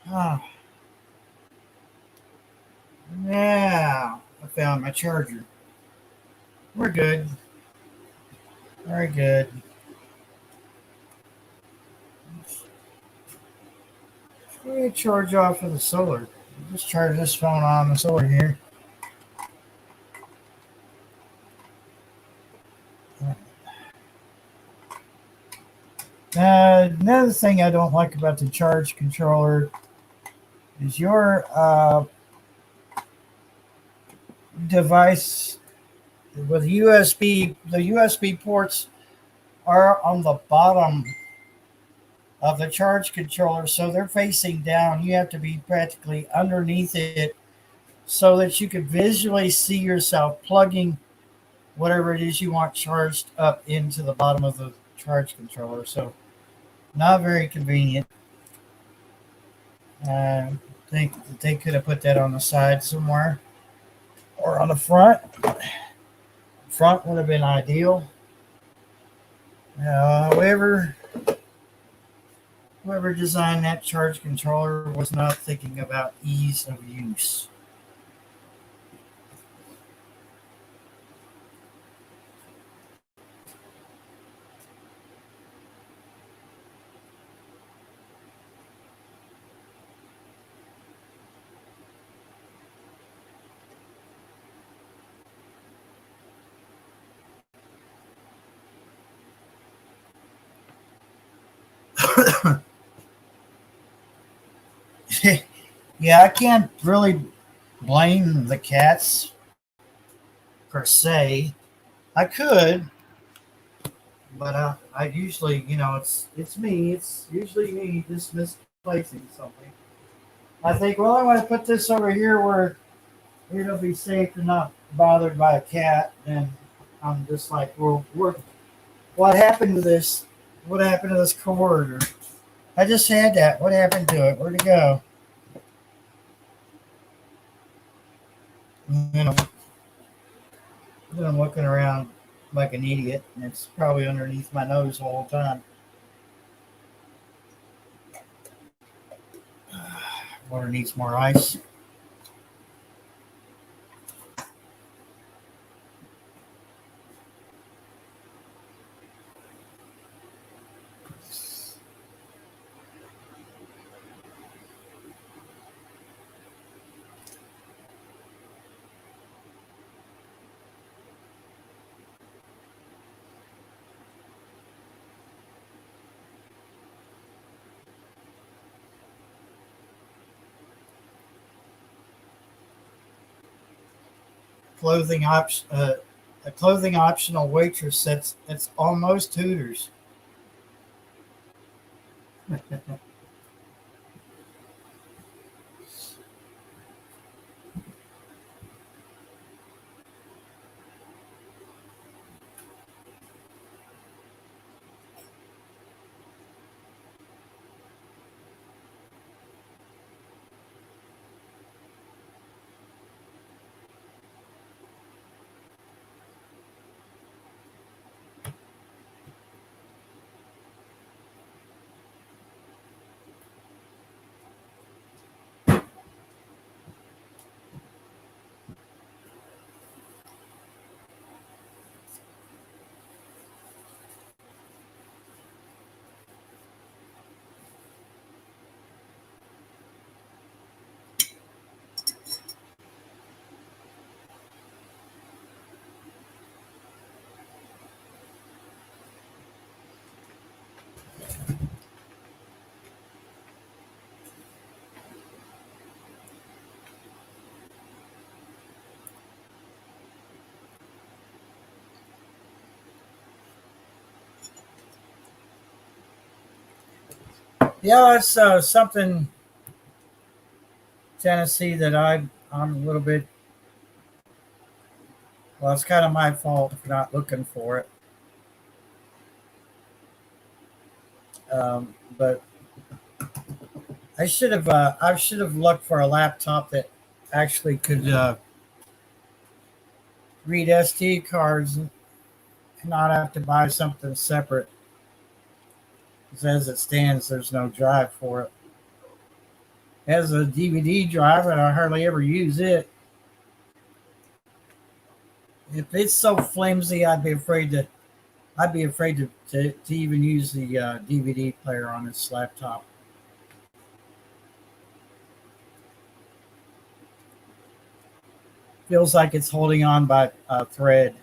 Oh. Yeah, I found my charger. We're good. Very good. Let me charge off of the solar. Just charge this phone on the solar here. Another thing I don't like about the charge controller is your device with USB. The USB ports are on the bottom of the charge controller, so they're facing down. You have to be practically underneath it so that you can visually see yourself plugging whatever it is you want charged up into the bottom of the charge controller. So not very convenient. Think that they could have put that on the side somewhere or on the front. Front would have been ideal. Whoever designed that charge controller was not thinking about ease of use. Yeah, I can't really blame the cats per se. I could, But I usually, it's me. It's usually me just misplacing something. I think, well, I want to put this over here where it'll be safe and not bothered by a cat. And I'm just like, well, what happened to this? What happened to this cord? I just had that. What happened to it? Where'd it go? You know, then I'm looking around like an idiot, and it's probably underneath my nose the whole time. Water needs more ice. Clothing option. A clothing optional waitress. That's almost Hooters. Yeah, it's something Tennessee that I'm a little bit. Well, it's kind of my fault for not looking for it. But I should have looked for a laptop that actually could read SD cards and not have to buy something separate. 'Cause as it stands, there's no drive for it. It has a DVD drive, and I hardly ever use it. If it's so flimsy, I'd be afraid to even use the DVD player on this laptop. Feels like it's holding on by a thread.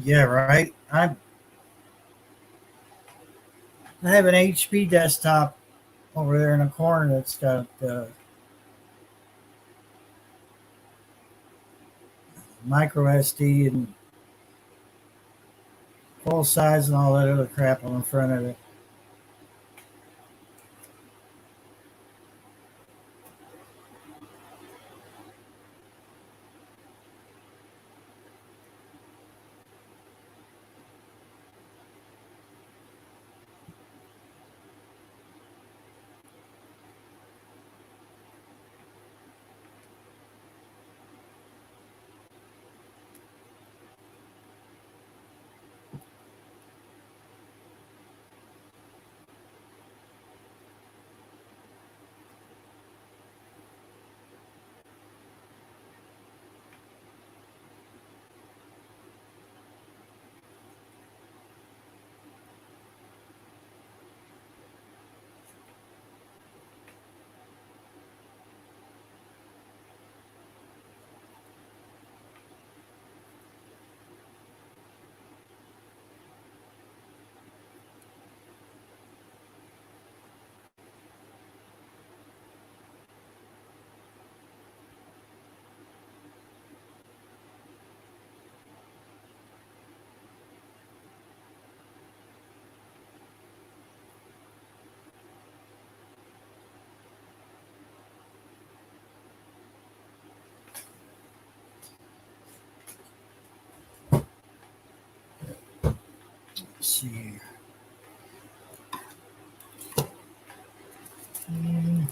Yeah, right. I have an HP desktop over there in a corner that's got micro SD and full size and all that other crap on the front of it. see. Hmm.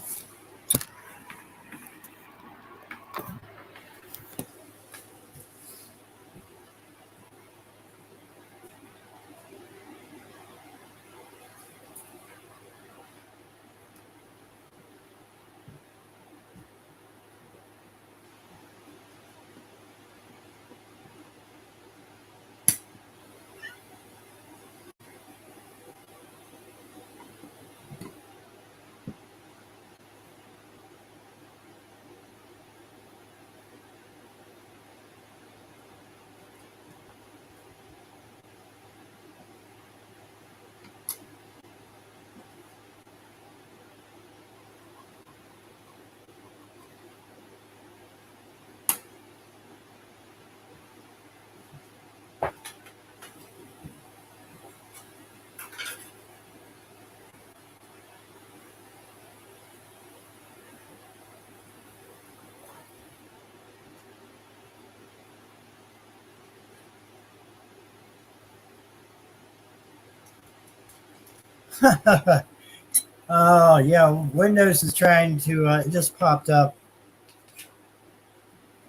Oh yeah, Windows is trying to. It just popped up.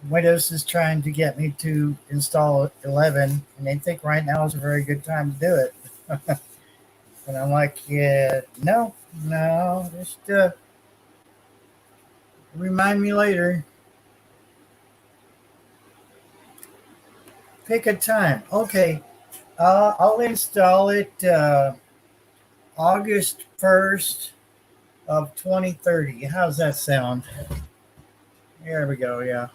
Windows is trying to get me to install 11, and they think right now is a very good time to do it. And I'm like, yeah, no, no, just remind me later. Pick a time. Okay, I'll install it August 1st of 2030. How's that sound? There we go. Yeah.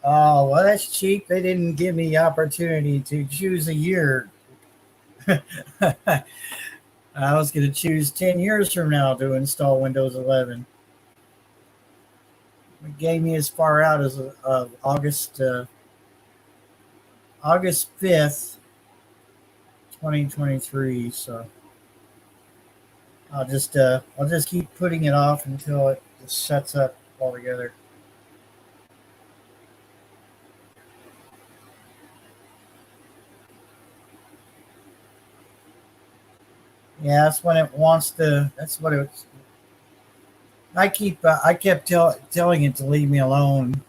Oh, well, that's cheap. They didn't give me the opportunity to choose a year. I was going to choose 10 years from now to install Windows 11. It gave me as far out as August 5th, 2023. So I'll just keep putting it off until it just sets up altogether. Yeah, that's when it wants to. That's what it's. I kept telling it to leave me alone.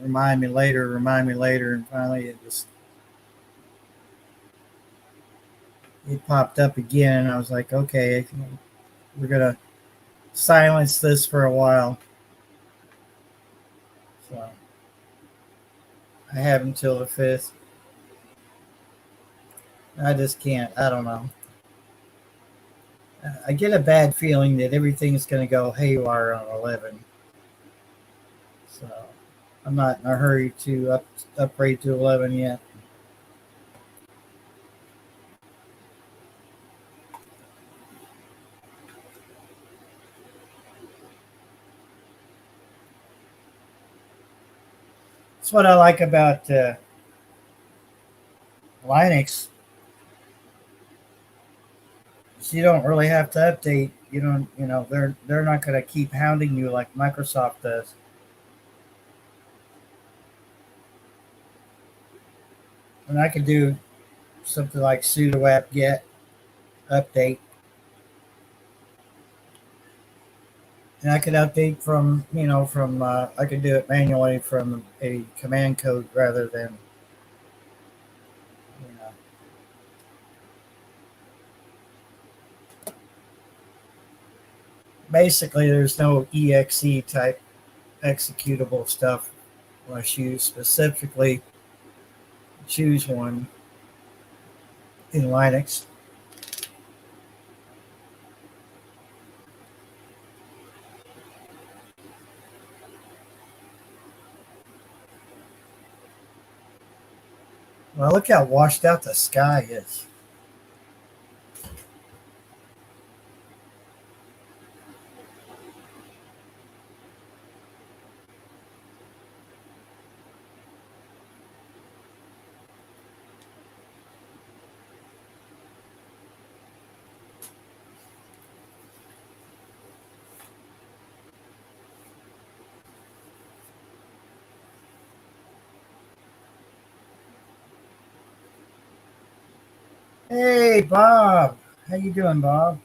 Remind me later, and finally it popped up again, and I was like, okay, we're gonna silence this for a while. So I have until the 5th. I just can't. I don't know. I get a bad feeling that everything's going to go haywire on 11. So I'm not in a hurry to upgrade to 11 yet. That's what I like about Linux. You don't really have to update. They're not going to keep hounding you like Microsoft does. And I could do something like sudo apt-get update, and I could update from I could do it manually from a command code rather than you know basically there's no exe type executable stuff unless you specifically choose one in Linux. Well, look how washed out the sky is. Hey, Bob. How you doing, Bob?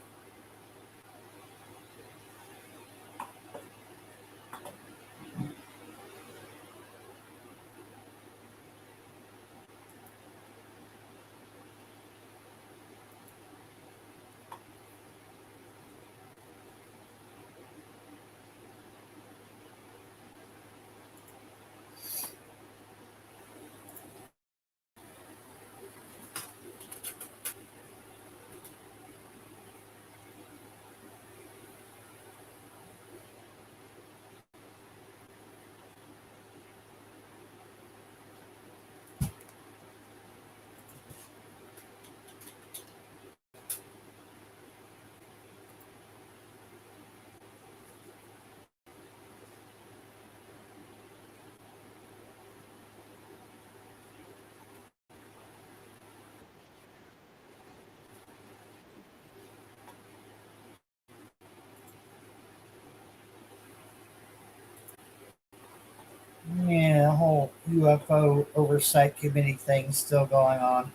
Yeah, the whole UFO oversight committee thing's still going on.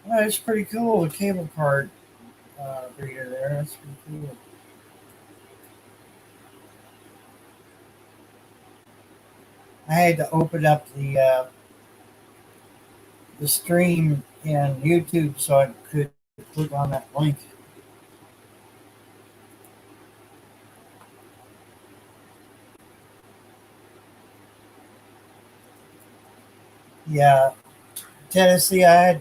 Well, it's pretty cool, the cable card reader there. That's pretty cool. I had to open up the stream in YouTube so I could click on that link. Yeah, Tennessee. I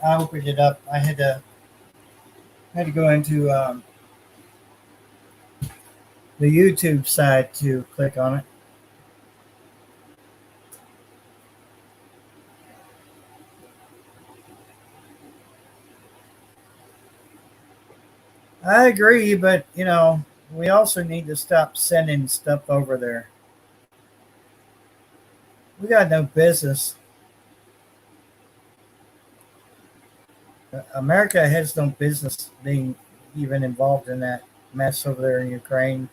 opened it up. I had to go into the YouTube side to click on it. I agree, but we also need to stop sending stuff over there. We got no business. America has no business being even involved in that mess over there in Ukraine.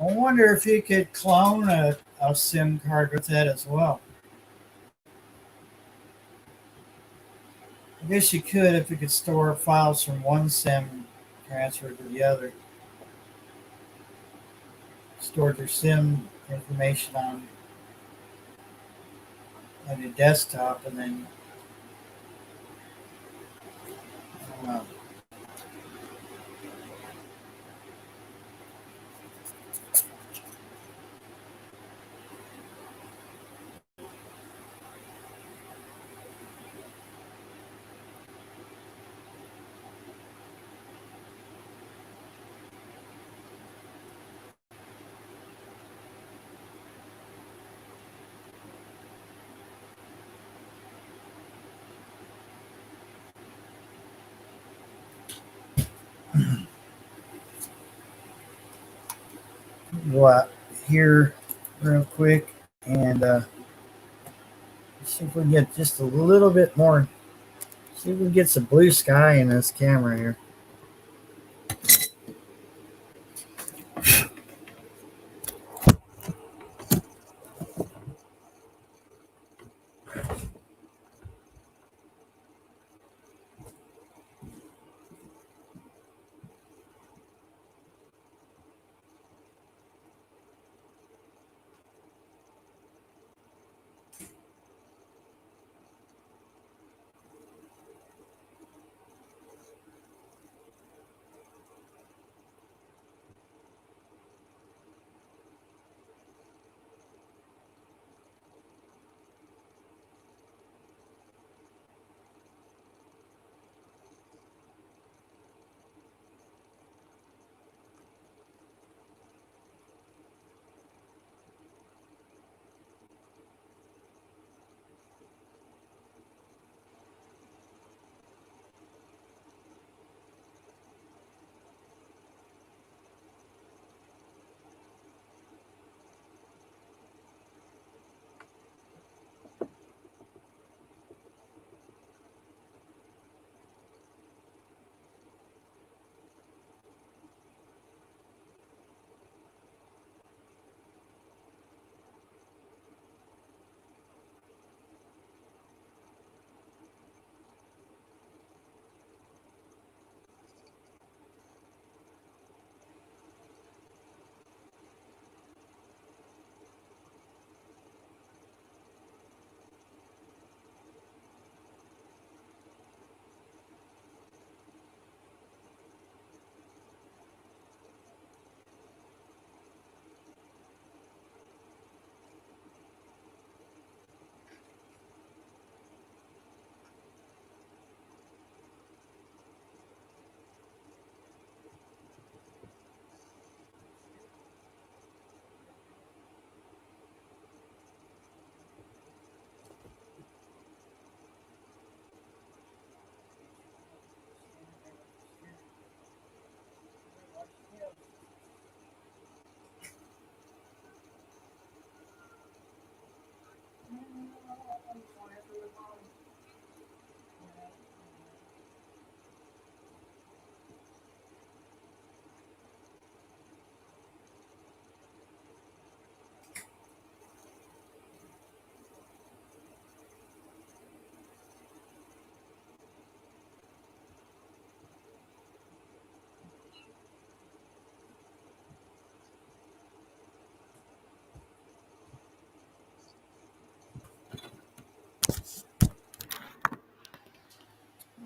I wonder if you could clone a SIM card with that as well. I guess you could if you could store files from one SIM transfer to the other. Stored your SIM information on your desktop, and then I don't know. go out here real quick and see if we can get just a little bit more. See if we can get some blue sky in this camera here.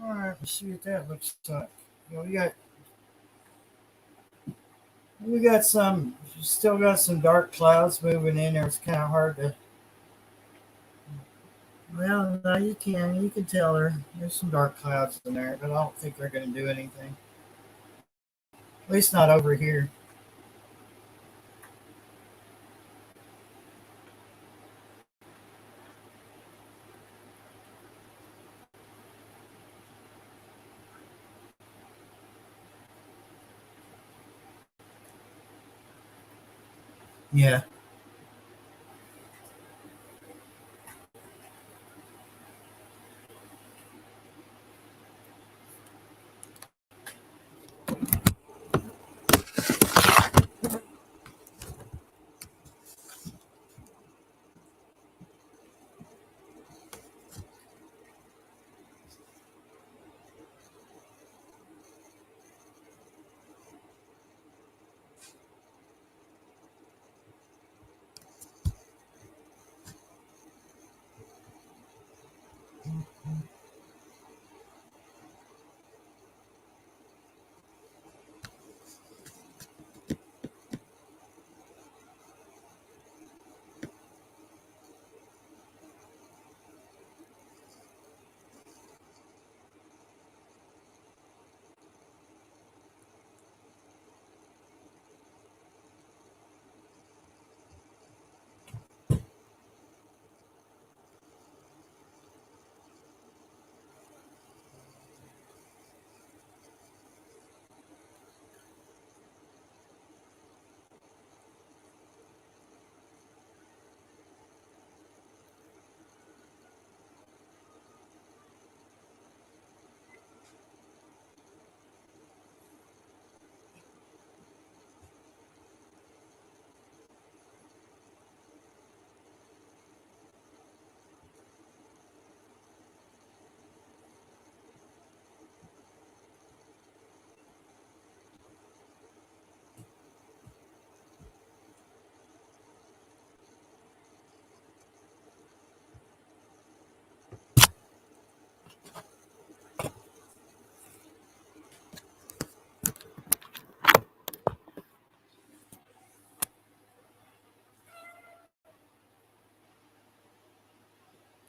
All right, let's see what that looks like. You know, we got some, still got some dark clouds moving in there. It's kind of hard to. Well, no, you can tell there's some dark clouds in there, but I don't think they're going to do anything. At least not over here. Yeah.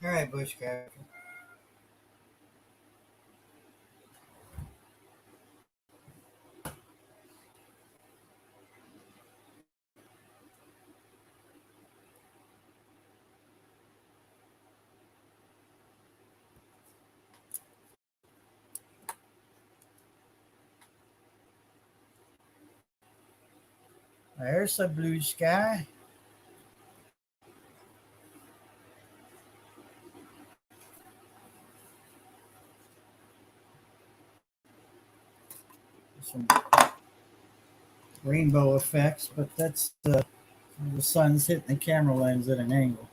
All right, Bushcracker. There's a blue sky. Some rainbow effects, but that's the sun's hitting the camera lens at an angle.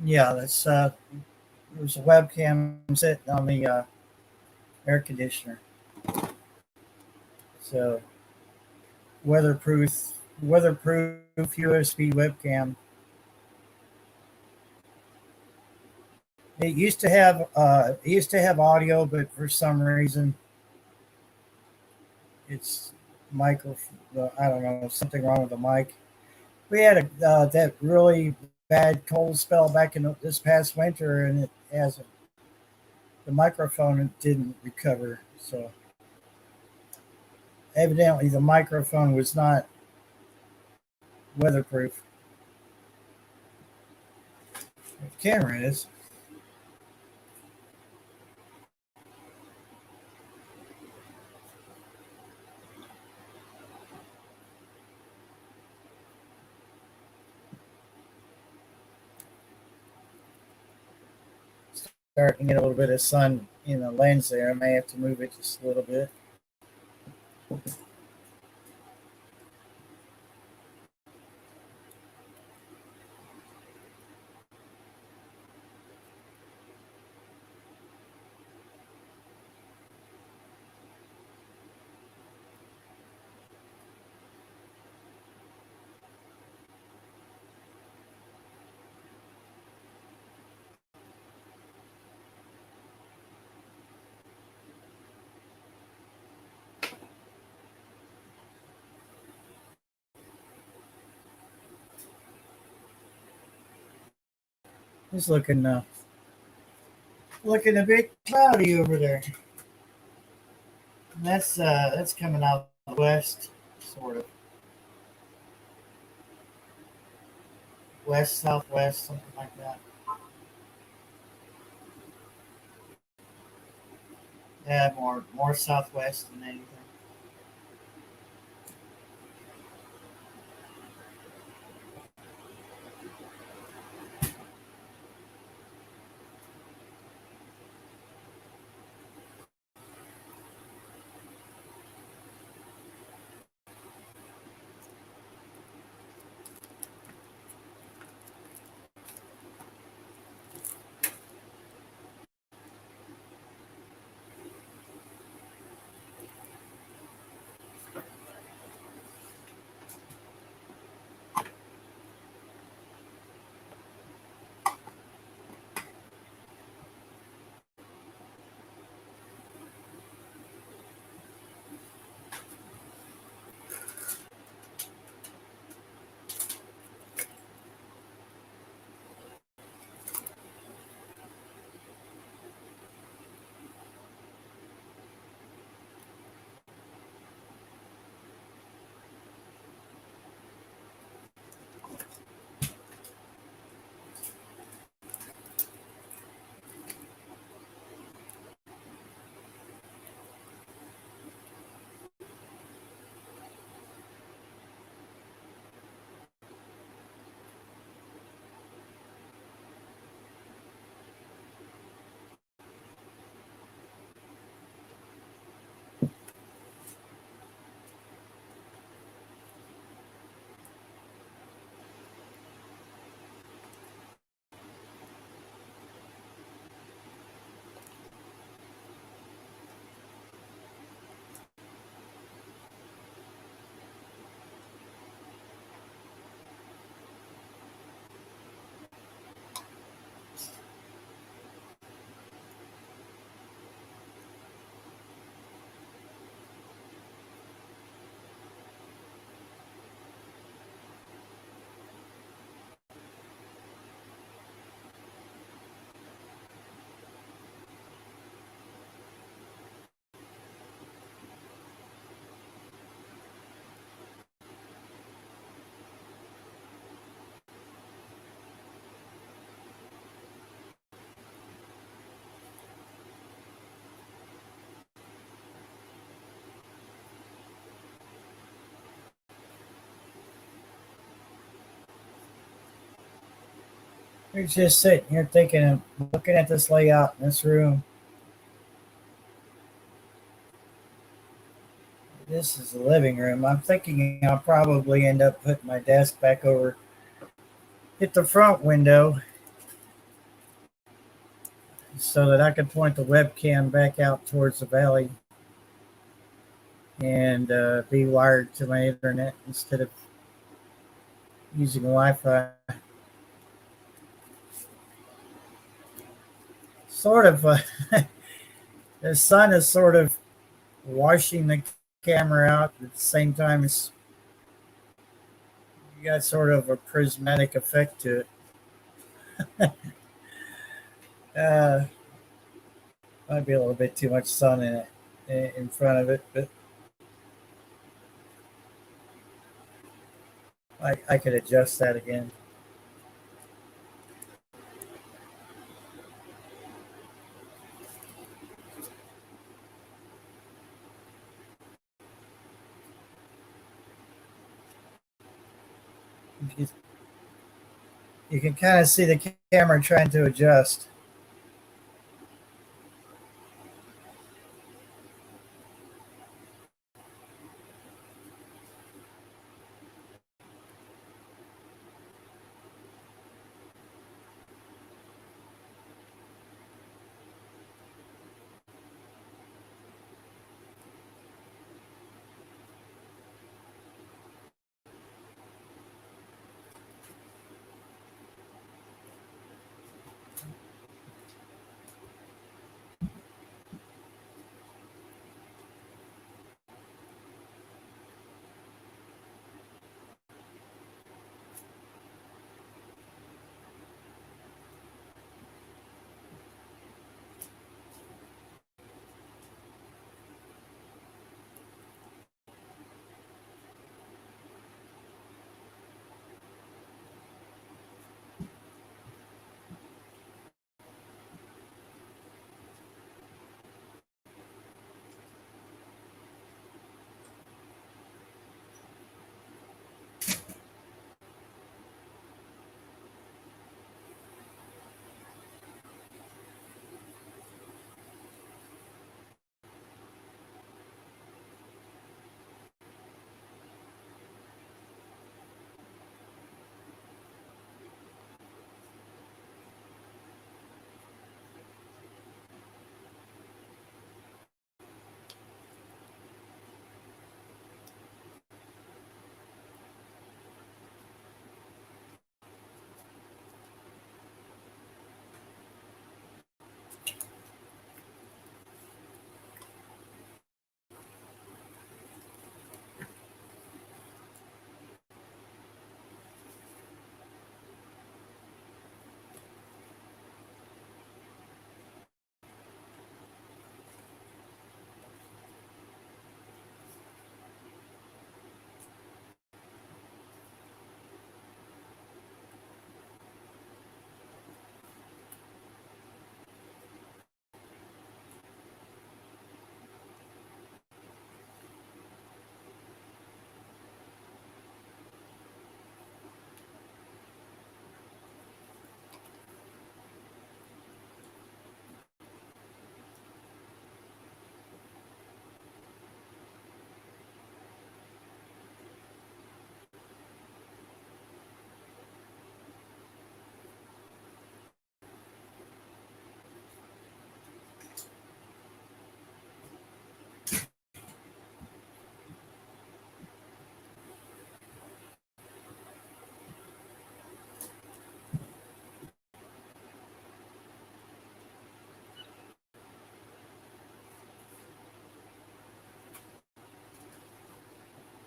Yeah, that's there's a webcam sitting on the air conditioner. So weatherproof USB webcam. It used to have audio, but for some reason it's micro. I don't know, something wrong with the mic. We had that really bad cold spell back in this past winter, and it hasn't. The microphone didn't recover, so evidently the microphone was not weatherproof. The camera is. Starting to get a little bit of sun in the lens there. I may have to move it just a little bit. It's looking a bit cloudy over there. And that's coming out west, sort of west southwest, something like that. Yeah, more southwest than anything. We're just sitting here thinking and looking at this layout in this room. This is the living room. I'm thinking I'll probably end up putting my desk back over at the front window so that I can point the webcam back out towards the valley and be wired to my internet instead of using Wi-Fi. Sort of, the sun is sort of washing the camera out at the same time as you got sort of a prismatic effect to it. Might be a little bit too much sun in front of it, but I could adjust that again. You can kind of see the camera trying to adjust.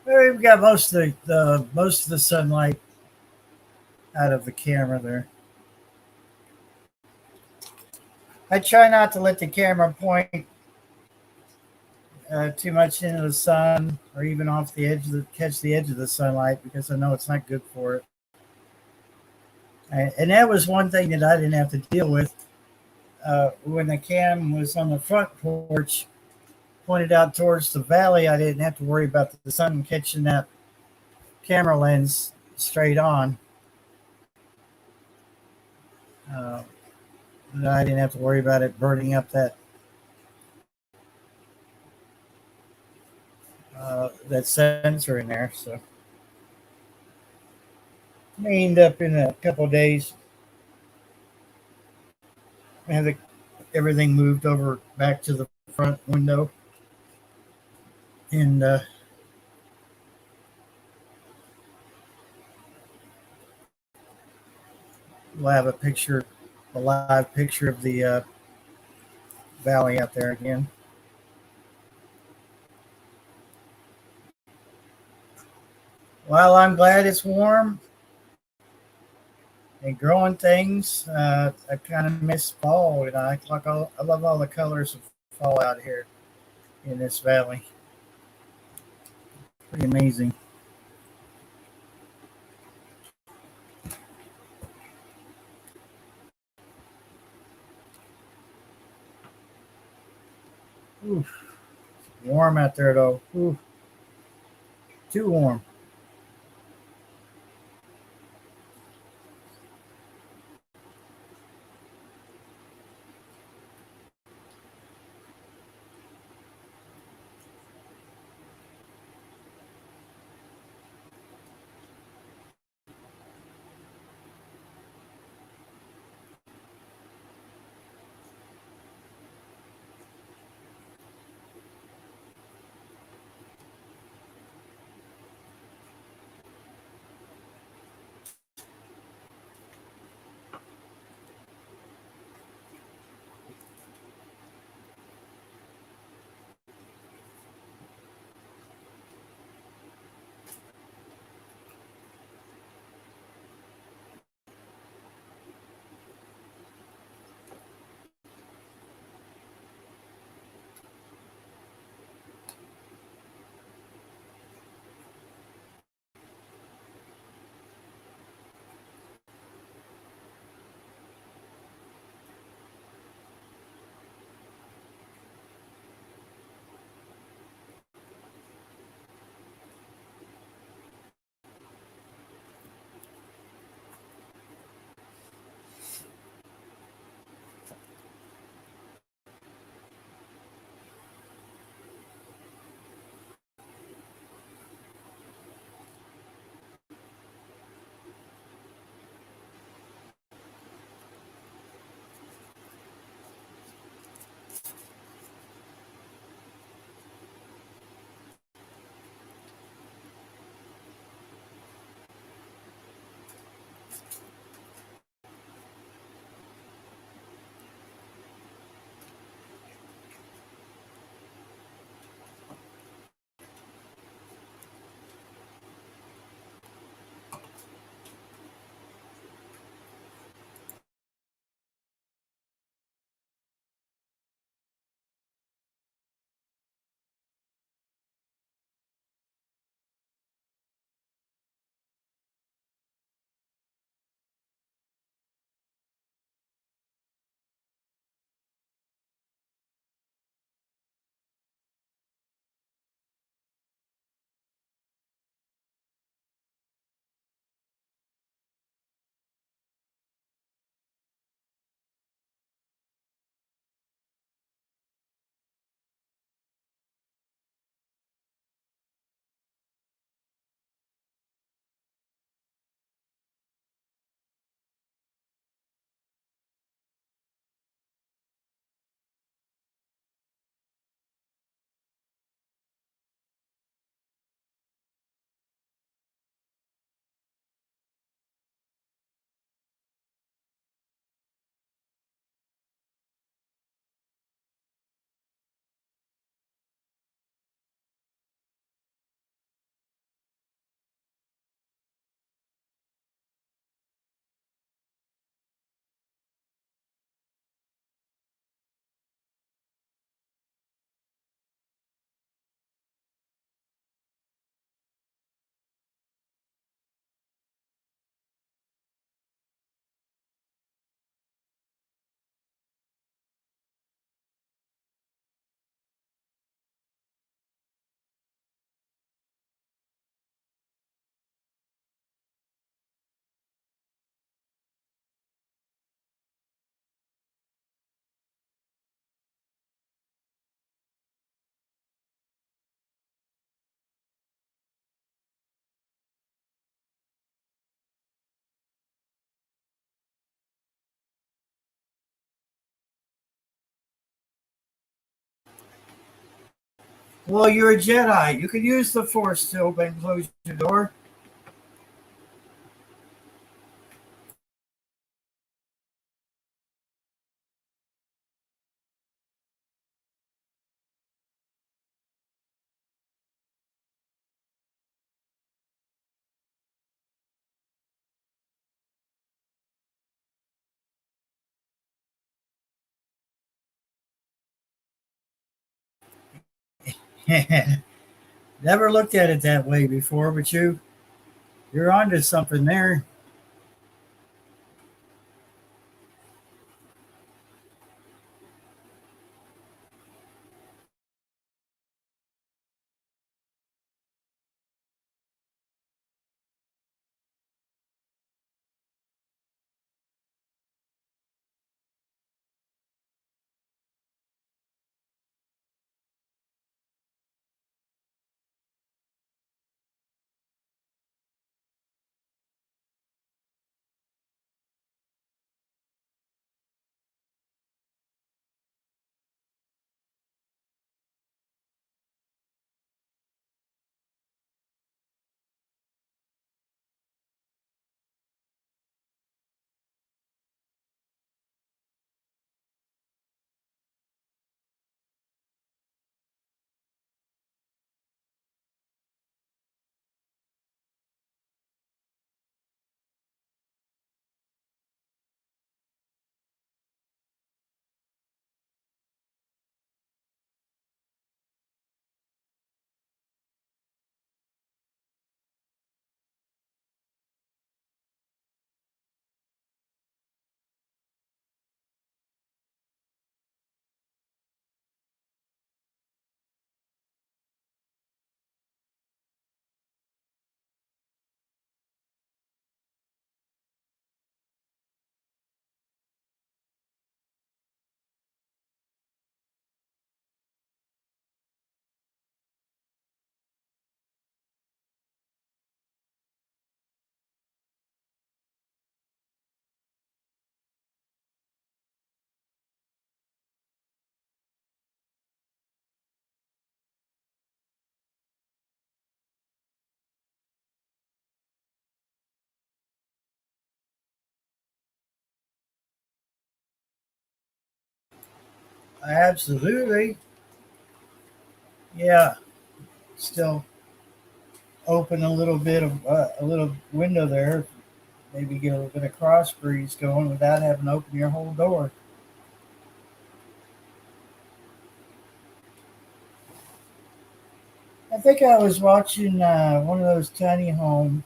We've got most of the sunlight out of the camera there. I try not to let the camera point too much into the sun or even off the edge catch the edge of the sunlight because I know it's not good for it. And that was one thing that I didn't have to deal with when the cam was on the front porch, pointed out towards the valley. I didn't have to worry about the sun catching that camera lens straight on. Uh, I didn't have to worry about it burning up that sensor in there. So may end up in a couple of days have everything moved over back to the front window, and we'll have a live picture of the valley out there again. Well, I'm glad it's warm and growing things. I kind of miss fall, and I love all the colors of fall out here in this valley. Pretty amazing. Oof. Warm out there though. Oof. Too warm. Well, you're a Jedi. You could use the Force to open and close your door. Never looked at it that way before, but you're onto something there. Absolutely. Yeah. Still open a little bit of a little window there. Maybe get a little bit of cross breeze going without having to open your whole door. I think I was watching one of those tiny home.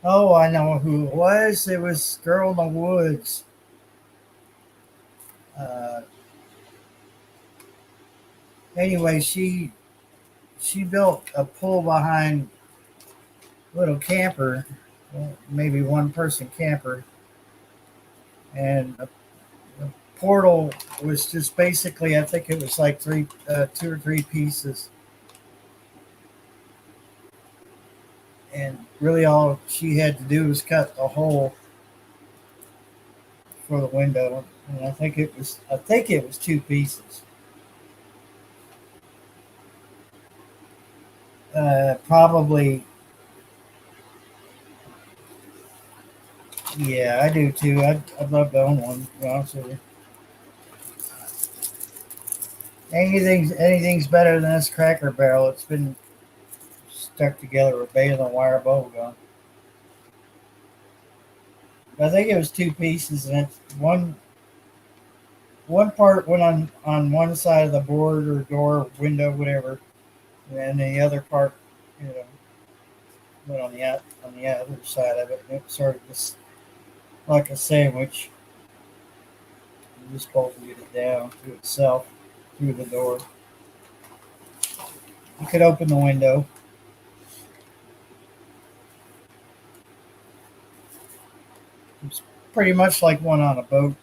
Oh, I know who it was. It was Girl in the Woods. Uh, anyway, she built a pull behind little camper, maybe one person camper, and a portal was just basically, I think it was like two or three pieces, and really all she had to do was cut a hole for the window, and I think it was two pieces. Probably, yeah, I do too. I'd love to own one. To be honest with you. Anything's better than this Cracker Barrel. It's been stuck together with bale and wire bubble gum. I think it was two pieces, and it's one part went on one side of the board or door, window, whatever, and then the other part, you know, went on the other side of it, and it sort of just like a sandwich. You just bolted it down to itself through the door. You could open the window. It's pretty much like one on a boat.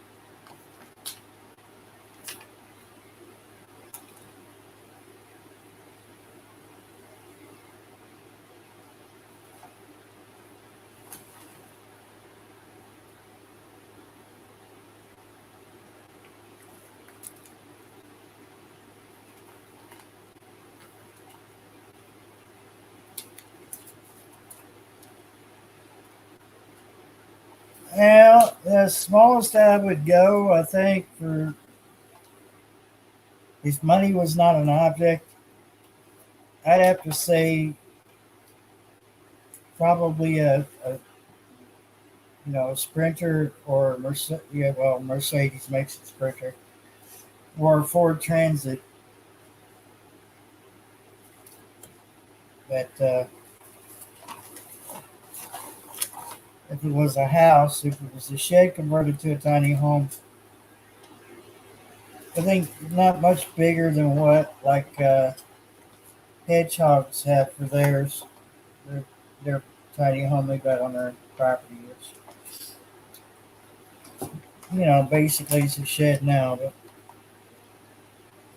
Well, the smallest I would go, I think, for if money was not an object, I'd have to say probably a a Sprinter or Mercedes. Yeah, well, Mercedes makes a Sprinter or a Ford Transit. But if it was a house, if it was a shed converted to a tiny home, I think not much bigger than what like hedgehogs have for theirs. Their tiny home they got on their property, which basically it's a shed now, but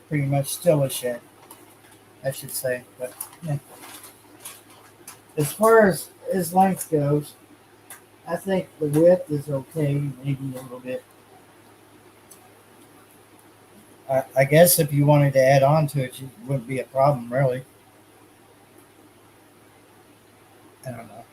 pretty much still a shed, I should say. But yeah. As far as length goes, I think the width is okay, maybe a little bit. I guess if you wanted to add on to it, it wouldn't be a problem, really. I don't know.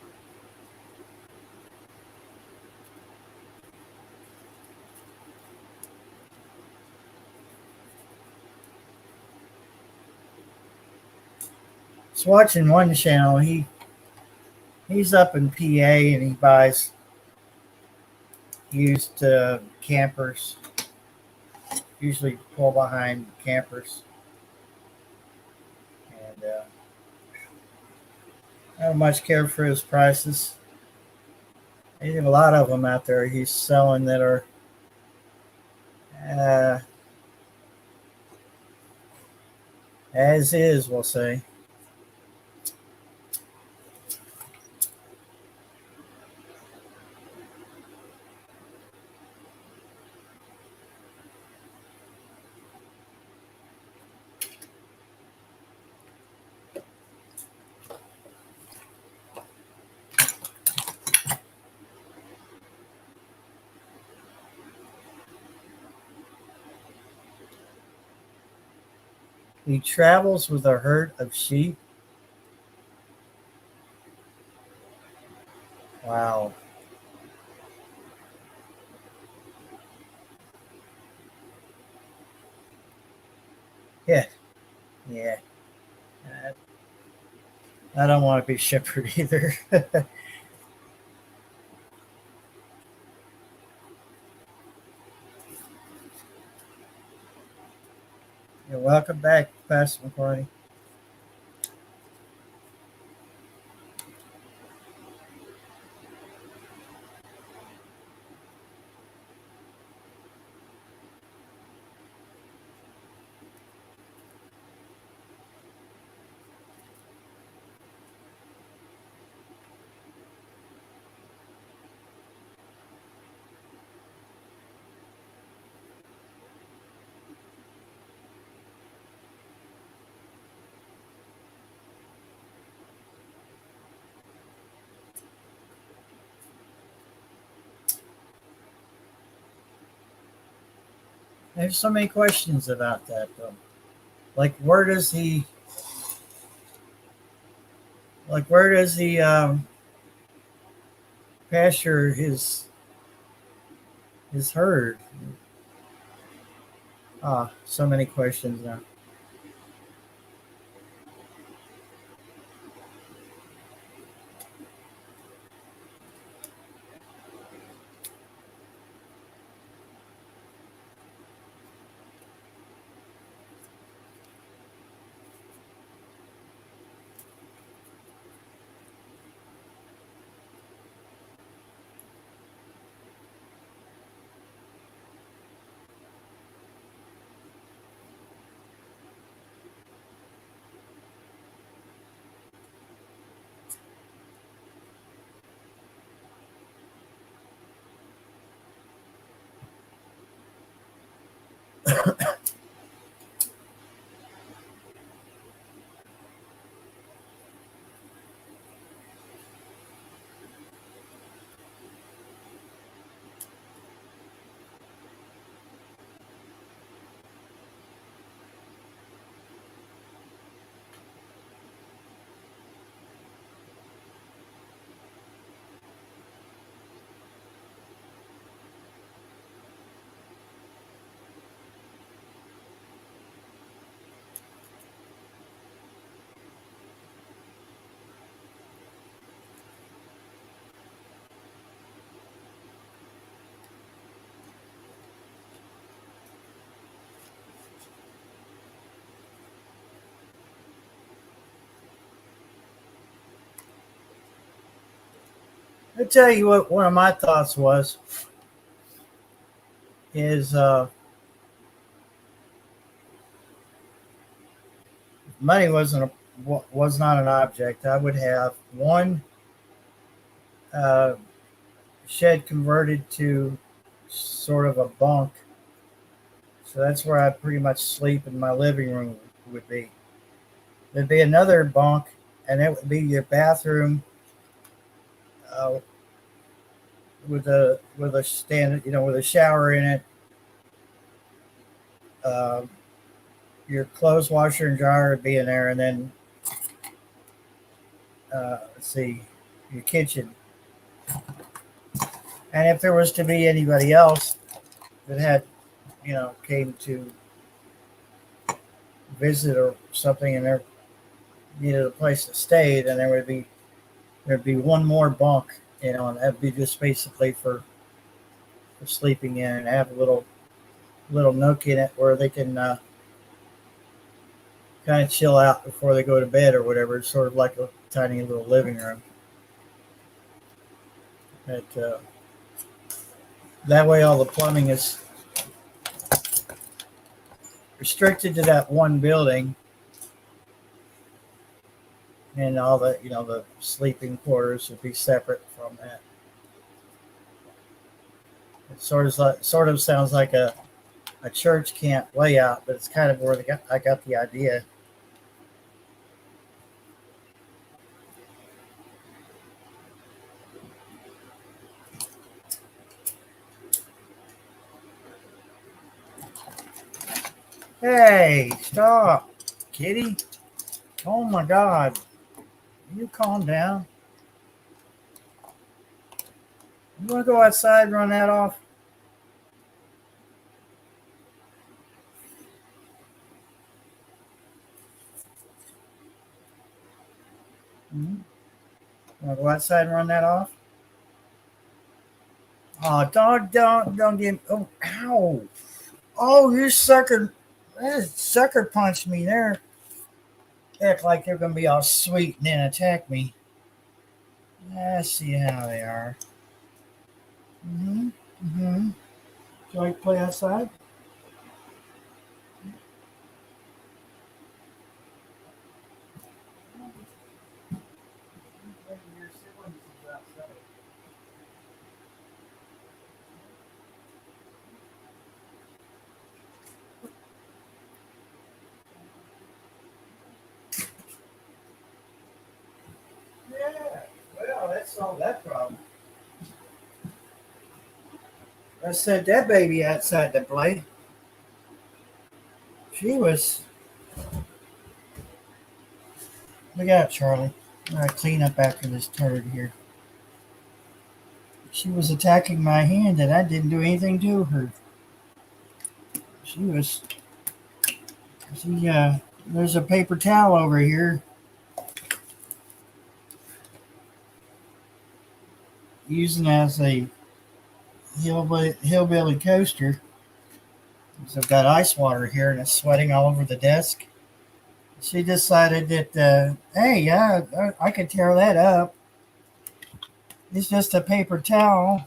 Just watching one channel, he's up in PA and he buys used campers, usually pull behind campers, and I don't much care for his prices. They have a lot of them out there he's selling that are uh, as is, we'll say. He travels with a herd of sheep. Wow. Yeah. Yeah. I don't want to be shepherd either. You're welcome back, Pastor McCartney. There's so many questions about that, though. Like, where does he pasture his herd? Ah, so many questions now. I'll tell you what one of my thoughts is money was not an object. I would have one uh, shed converted to sort of a bunk. So that's where I pretty much sleep in my living room would be. There'd be another bunk, and it would be your bathroom uh, with a stand, with a shower in it. Uh, your clothes washer and dryer would be in there, and then let's see, your kitchen. And if there was to be anybody else that had, came to visit or something, and they needed a place to stay, then there'd be one more bunk, and that'd be just basically for sleeping in, and have a little nook in it where they can kind of chill out before they go to bed or whatever. It's sort of like a tiny little living room. But that way, all the plumbing is restricted to that one building, and all the sleeping quarters would be separate from that. It sort of sounds like a church camp layout, but it's kind of where I got the idea. Hey, stop, kitty. Oh my God. You calm down. You want to go outside and run that off? Mm-hmm. Want to go outside and run that off? Oh, don't get. Oh, ow. Oh, you sucker. That sucker punched me there. Act like they're going to be all sweet and then attack me. Let's see how they are. Mm-hmm. Mm-hmm. Do you like to play outside? Yeah. Well, that solved that problem. I sent that baby outside to play. She was. Look out, Charlie. All right, clean up after this turd here. She was attacking my hand, and I didn't do anything to her. She was. There's a paper towel over here. Using as a hillbilly coaster. So I've got ice water here, and it's sweating all over the desk. She decided that, hey, yeah, I could tear that up. It's just a paper towel.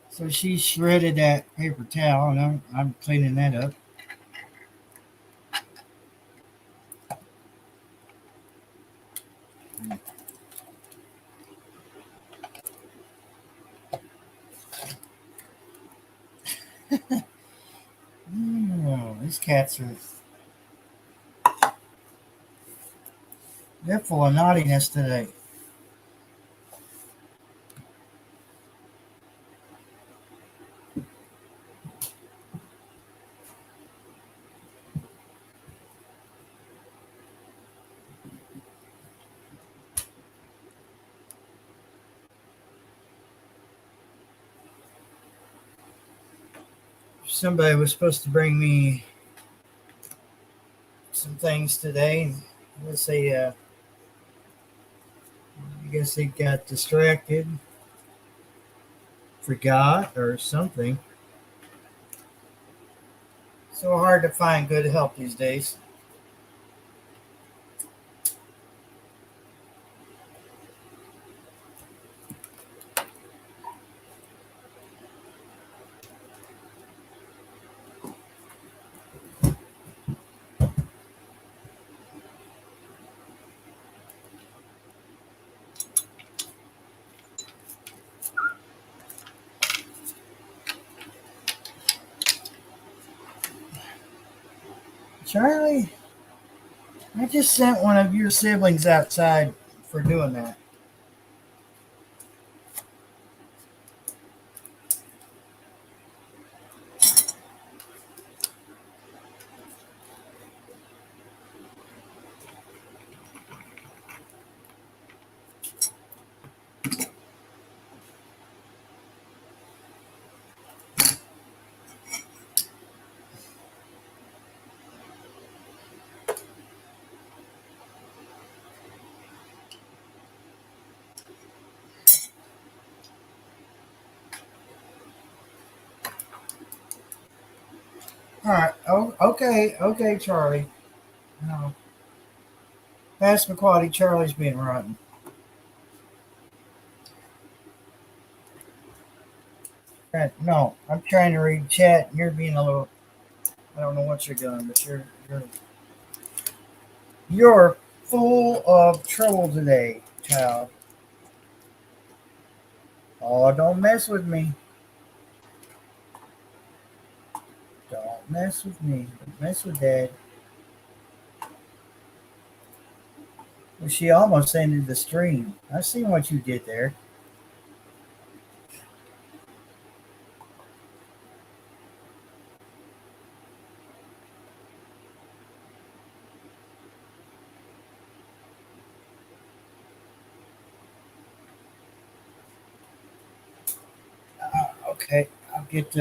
So she shredded that paper towel, and I'm cleaning that up. Oh, these cats they're full of naughtiness today. Somebody was supposed to bring me some things today. Let's say, I guess they got distracted, forgot, or something. So hard to find good help these days. Charlie, I just sent one of your siblings outside for doing that. All right. Oh, okay, Charlie. No. Pass McQuaddy, Charlie's being rotten. No, I'm trying to read chat and you're being a little, I don't know what you're doing, but you're full of trouble today, child. Oh, don't mess with me. Don't mess with me. Don't mess with Dad. Well, she almost ended the stream. I seen what you did there. Okay, I'll get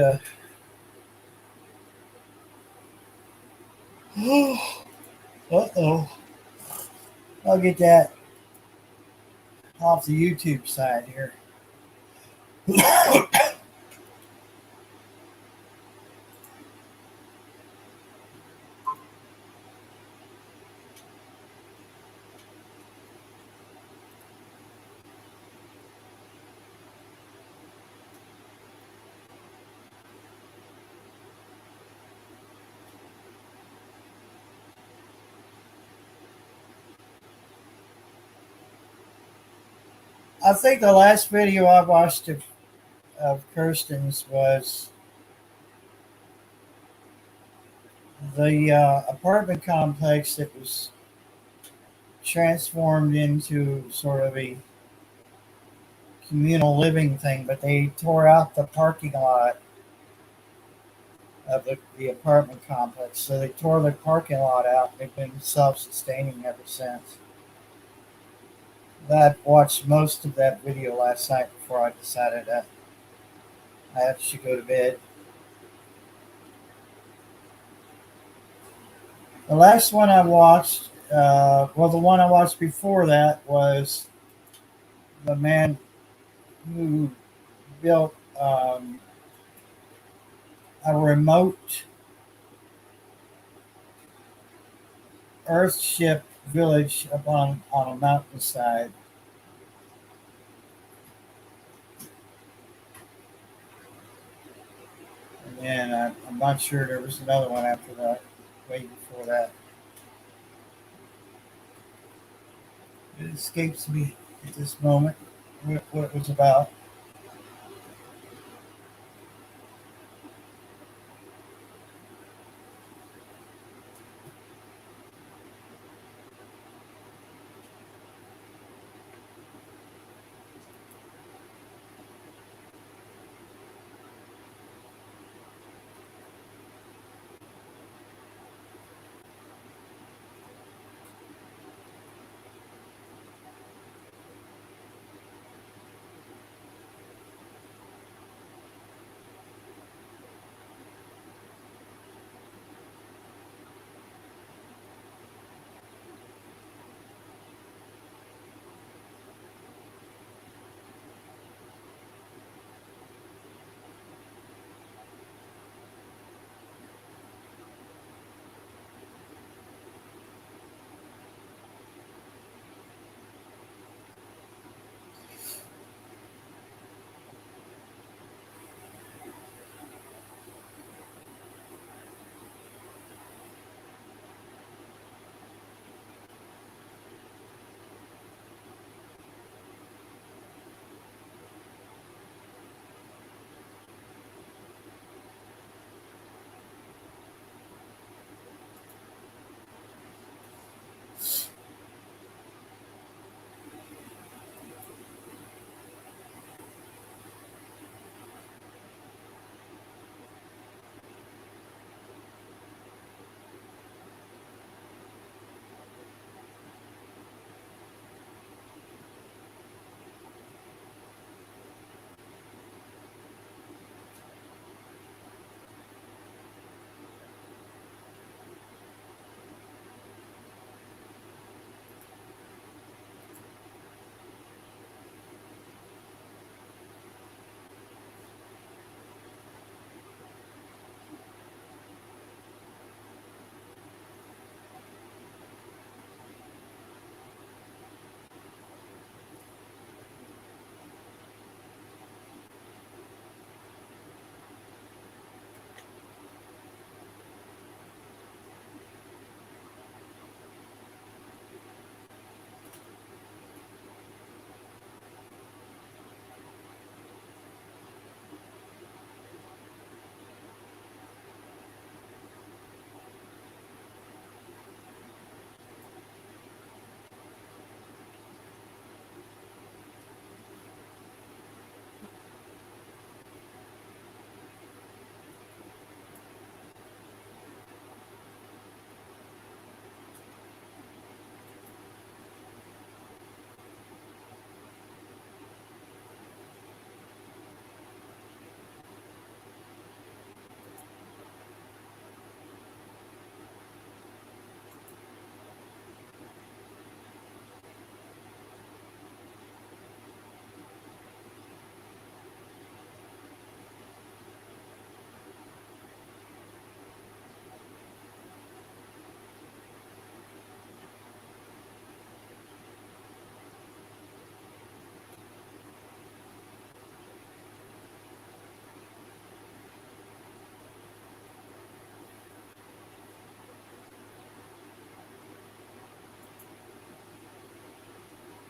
uh-oh. I'll get that off the YouTube side here. I think the last video I watched of Kirsten's was the apartment complex that was transformed into sort of a communal living thing, but they tore out the parking lot of the apartment complex. So they tore the parking lot out. They've been self-sustaining ever since. I watched most of that video last night before I decided that I should go to bed. The last one I watched, the one I watched before that was the man who built a remote Earthship village up on a mountainside. And then I'm not sure there was another one after that, way before that. It escapes me at this moment what it was about.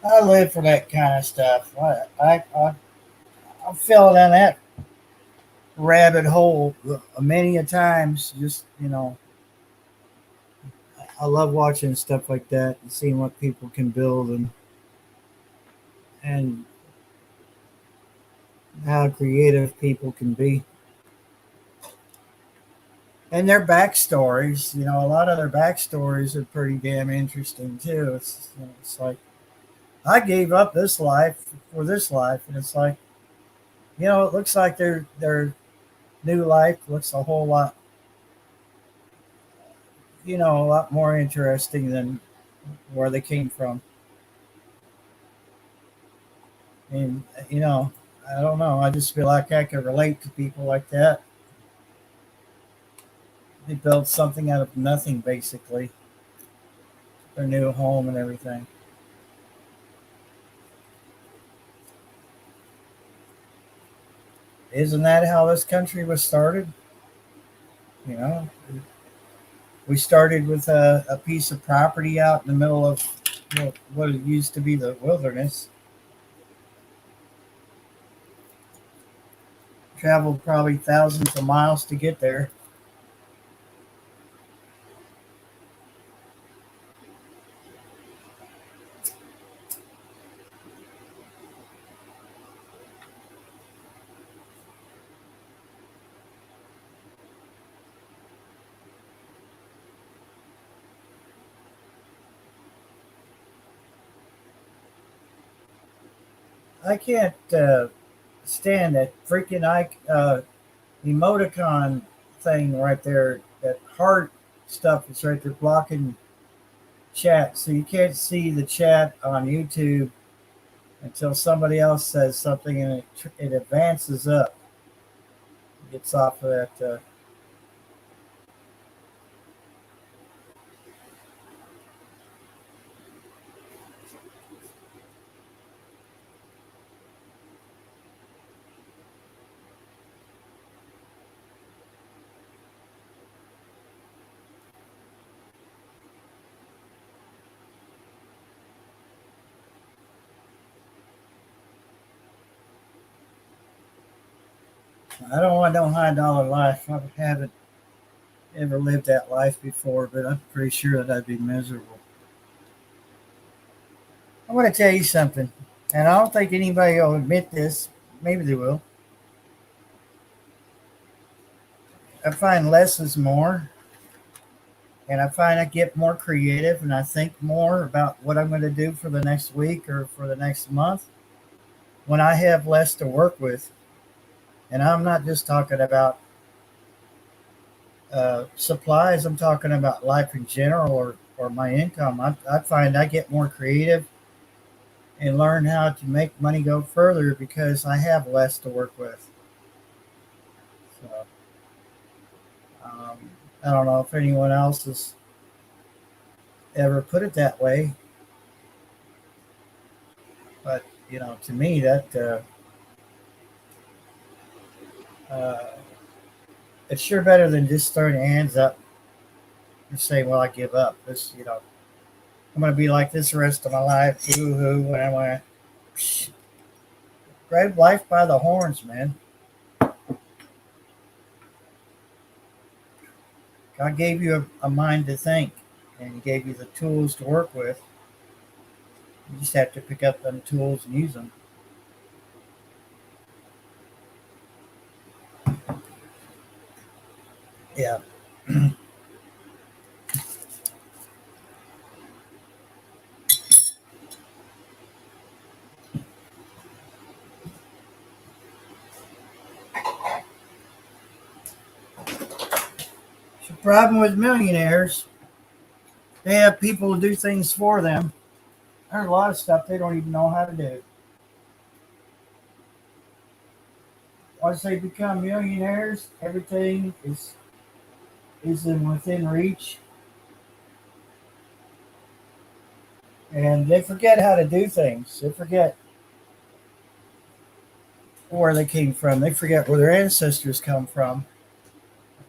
I live for that kind of stuff. I fell down that rabbit hole many a times. Just I love watching stuff like that and seeing what people can build and how creative people can be. And their backstories, a lot of their backstories are pretty damn interesting too. It's like I gave up this life for this life, and it's like it looks like their new life looks a whole lot, a lot more interesting than where they came from. And I don't know. I just feel like I can relate to people like that. They built something out of nothing, basically, their new home and everything. Isn't that how this country was started? You know, we started with a piece of property out in the middle of what it used to be the wilderness. Traveled probably thousands of miles to get there. I can't stand that freaking emoticon thing right there. That heart stuff is right there blocking chat, so you can't see the chat on YouTube until somebody else says something, and it advances up, gets off of that. I don't want no $100 life. I haven't ever lived that life before, but I'm pretty sure that I'd be miserable. I want to tell you something, and I don't think anybody will admit this. Maybe they will. I find less is more, and I find I get more creative, and I think more about what I'm going to do for the next week or for the next month when I have less to work with. And I'm not just talking about supplies. I'm talking about life in general or my income. I find I get more creative and learn how to make money go further because I have less to work with. So I don't know if anyone else has ever put it that way, but to me that uh, it's sure better than just throwing your hands up and saying, "Well, I give up." I'm going to be like this the rest of my life. Boo-hoo, and I'm going to grab life by the horns, man. God gave you a mind to think, and He gave you the tools to work with. You just have to pick up them tools and use them. Yeah. The problem with millionaires, they have people to do things for them. There's a lot of stuff they don't even know how to do. Once they become millionaires, everything is within reach, and they forget how to do things. They forget where they came from. They forget where their ancestors come from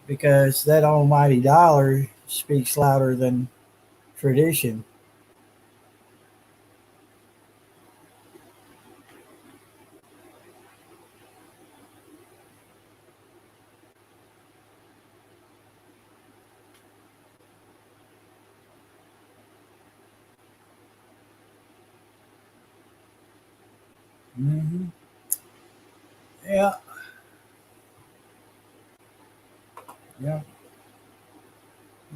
because that almighty dollar speaks louder than tradition. Mm-hmm. Yeah. Yeah.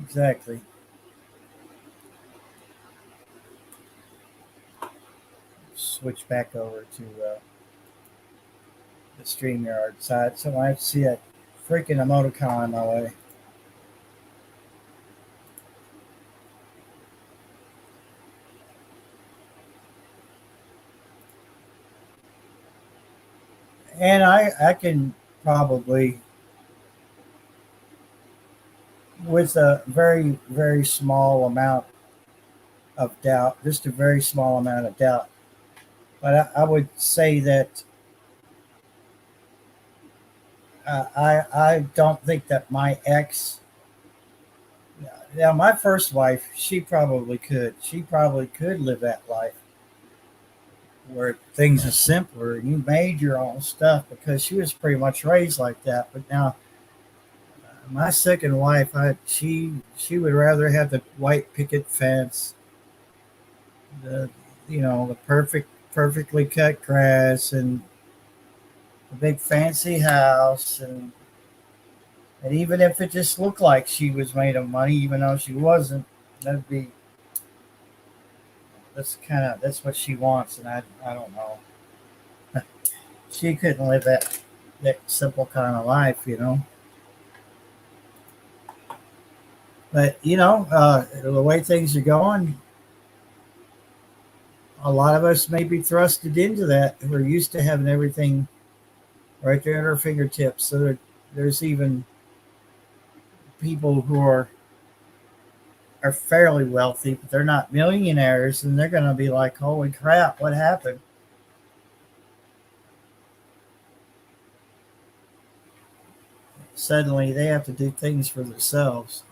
Exactly. Switch back over to the Streamyard side, so I see that freaking emoticon in my way. And I can probably, with a very, very small amount of doubt, just a very small amount of doubt, but I would say that I don't think that my ex, now my first wife, she probably could live that life where things are simpler and you made your own stuff because she was pretty much raised like that. But now my second wife, she would rather have the white picket fence, the the perfectly cut grass, and the big fancy house, and even if it just looked like she was made of money, even though she wasn't, that'd be that's what she wants, and I don't know. She couldn't live that simple kind of life. But the way things are going, a lot of us may be thrusted into that. We're used to having everything right there at our fingertips. So there's even people who are fairly wealthy, but they're not millionaires, and they're going to be like, "Holy crap, what happened?" Suddenly, they have to do things for themselves.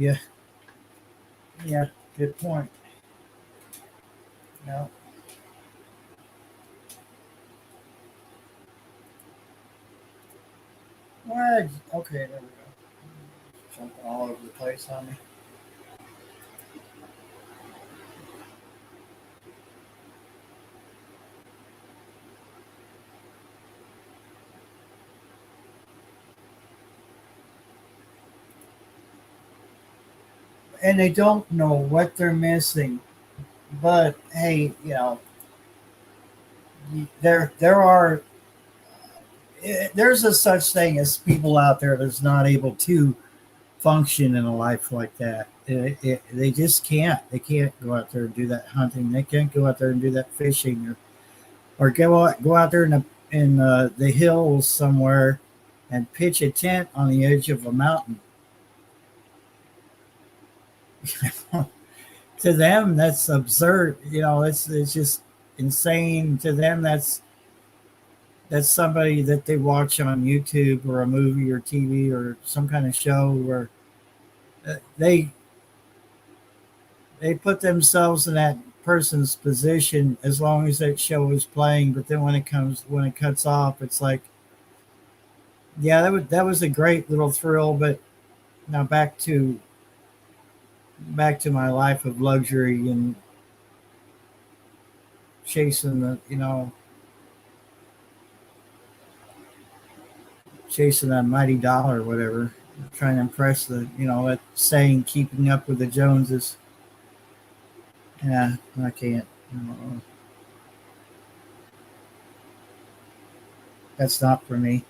Yeah, yeah, good point. Yeah. Well, okay, there we go. Jumping all over the place on me. And they don't know what they're missing. But hey, there are there's a such thing as people out there that's not able to function in a life like that. They just can't. They can't go out there and do that hunting. They can't go out there and do that fishing, or go out there in the hills somewhere and pitch a tent on the edge of a mountain. To them, that's absurd. It's just insane. To them, that's somebody that they watch on YouTube or a movie or TV or some kind of show where they put themselves in that person's position as long as that show is playing. But then when it cuts off, it's like, yeah, that was a great little thrill. But now back to my life of luxury and chasing chasing that mighty dollar or whatever, trying to impress that saying, keeping up with the Joneses. Yeah, I can't. That's not for me.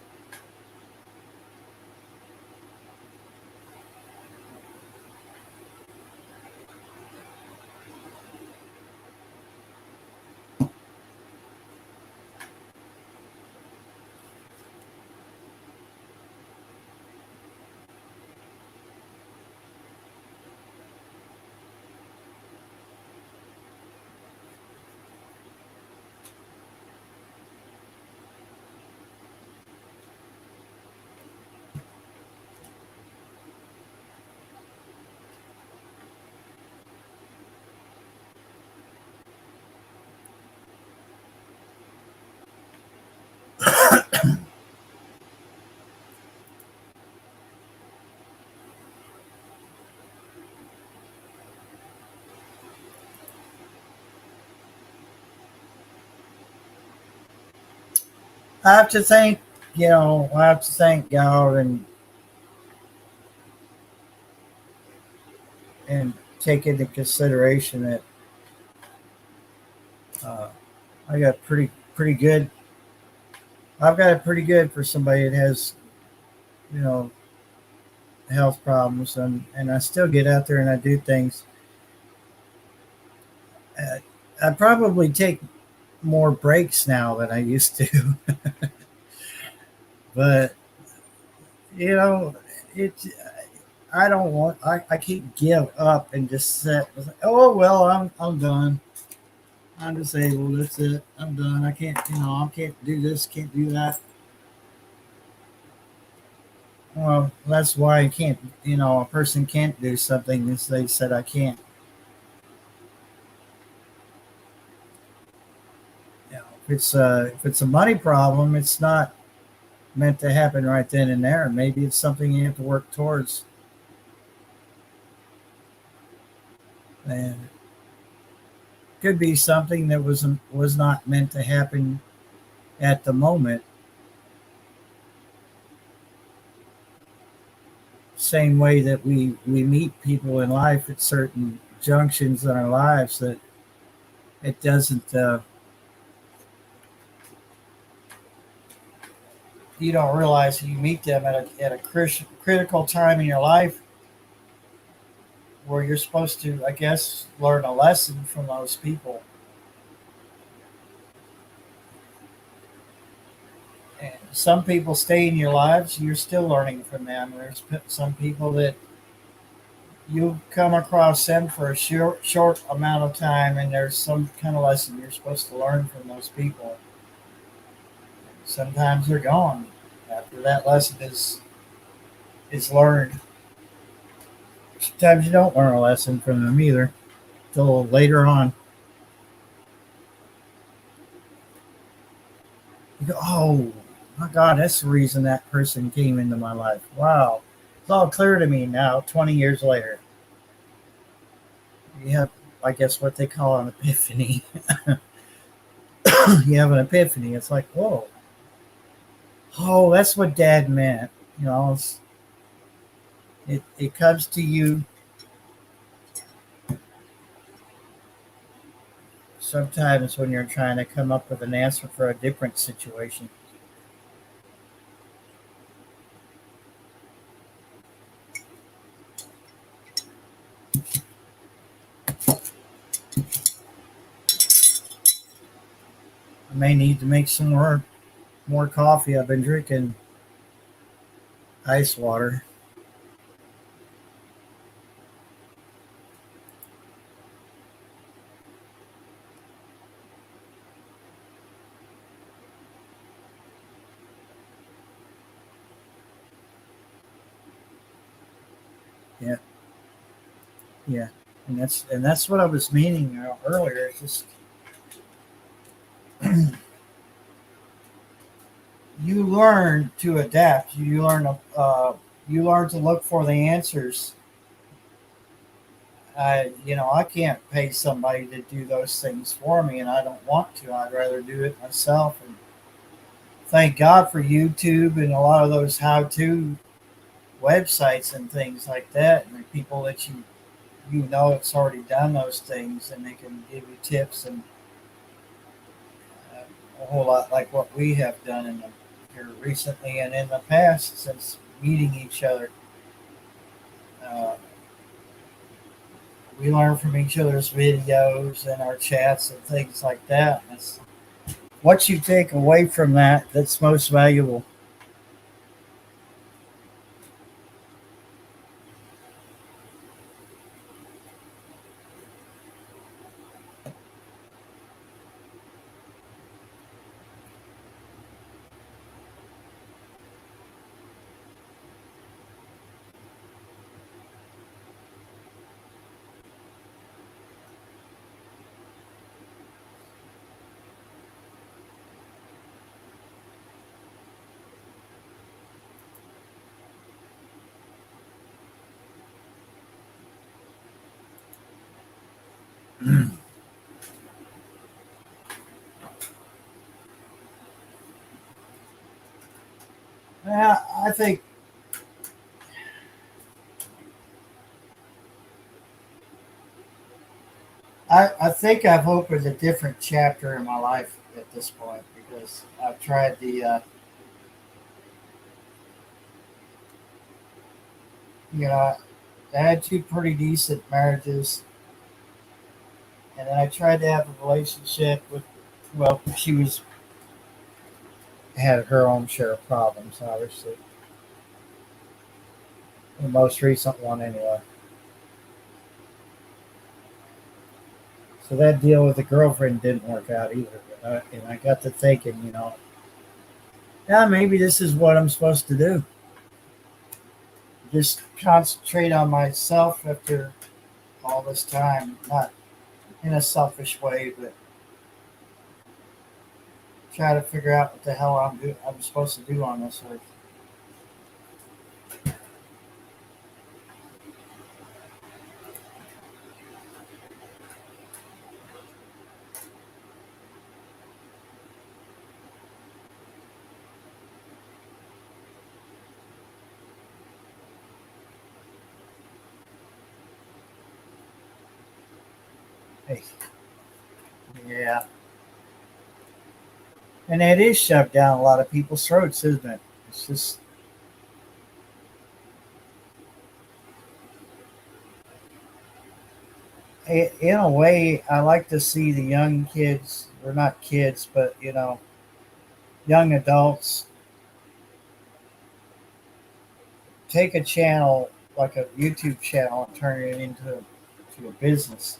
I have to thank, I have to thank God and take into consideration that uh, I got pretty good. I've got it pretty good for somebody that has, you know, health problems, and I still get out there and I do things. I probably take more breaks now than I used to, but you know, it. I don't want. I can't give up and just sit. Oh well, I'm done. I'm disabled. That's it. I'm done. I can't. I can't do this. Can't do that. Well, that's why I can't. A person can't do something because they said I can't. If it's a money problem, it's not meant to happen right then and there. Maybe it's something you have to work towards. And could be something that was not meant to happen at the moment. Same way that we meet people in life at certain junctions in our lives that it doesn't. You don't realize you meet them at a critical time in your life where you're supposed to, I guess, learn a lesson from those people. And some people stay in your lives, you're still learning from them. There's some people that you come across them for a short amount of time, and there's some kind of lesson you're supposed to learn from those people. Sometimes they're gone after that lesson is learned. Sometimes you don't learn a lesson from them either till later on. You go, oh my God, that's the reason that person came into my life. Wow, it's all clear to me now, 20 years later. You have, I guess, what they call an epiphany. You have an epiphany. It's like, whoa, oh, that's what Dad meant. It comes to you sometimes when you're trying to come up with an answer for a different situation. I may need to make some more coffee. I've been drinking ice water. Yeah, yeah, and that's what I was meaning earlier. It's just you learn to adapt. You learn to look for the answers. I can't pay somebody to do those things for me, and I don't want to. I'd rather do it myself. And thank God for YouTube and a lot of those how-to websites and things like that, and the people that it's already done those things, and they can give you tips and a whole lot like what we have done here recently and in the past since meeting each other. Uh, we learn from each other's videos and our chats and things like that. It's what you take away from that's most valuable. I think I think I've opened a different chapter in my life at this point because I've tried I had two pretty decent marriages, and then I tried to have a relationship with, well, she was had her own share of problems, obviously. The most recent one, anyway. So that deal with the girlfriend didn't work out either. And I got to thinking, yeah, maybe this is what I'm supposed to do. Just concentrate on myself after all this time, not in a selfish way, but try to figure out what the hell I'm supposed to do on this earth. Hey, yeah, and that is shoved down a lot of people's throats, isn't it? It's just in a way, I like to see the young kids, or not kids, but young adults take a channel like a YouTube channel and turn it into a business.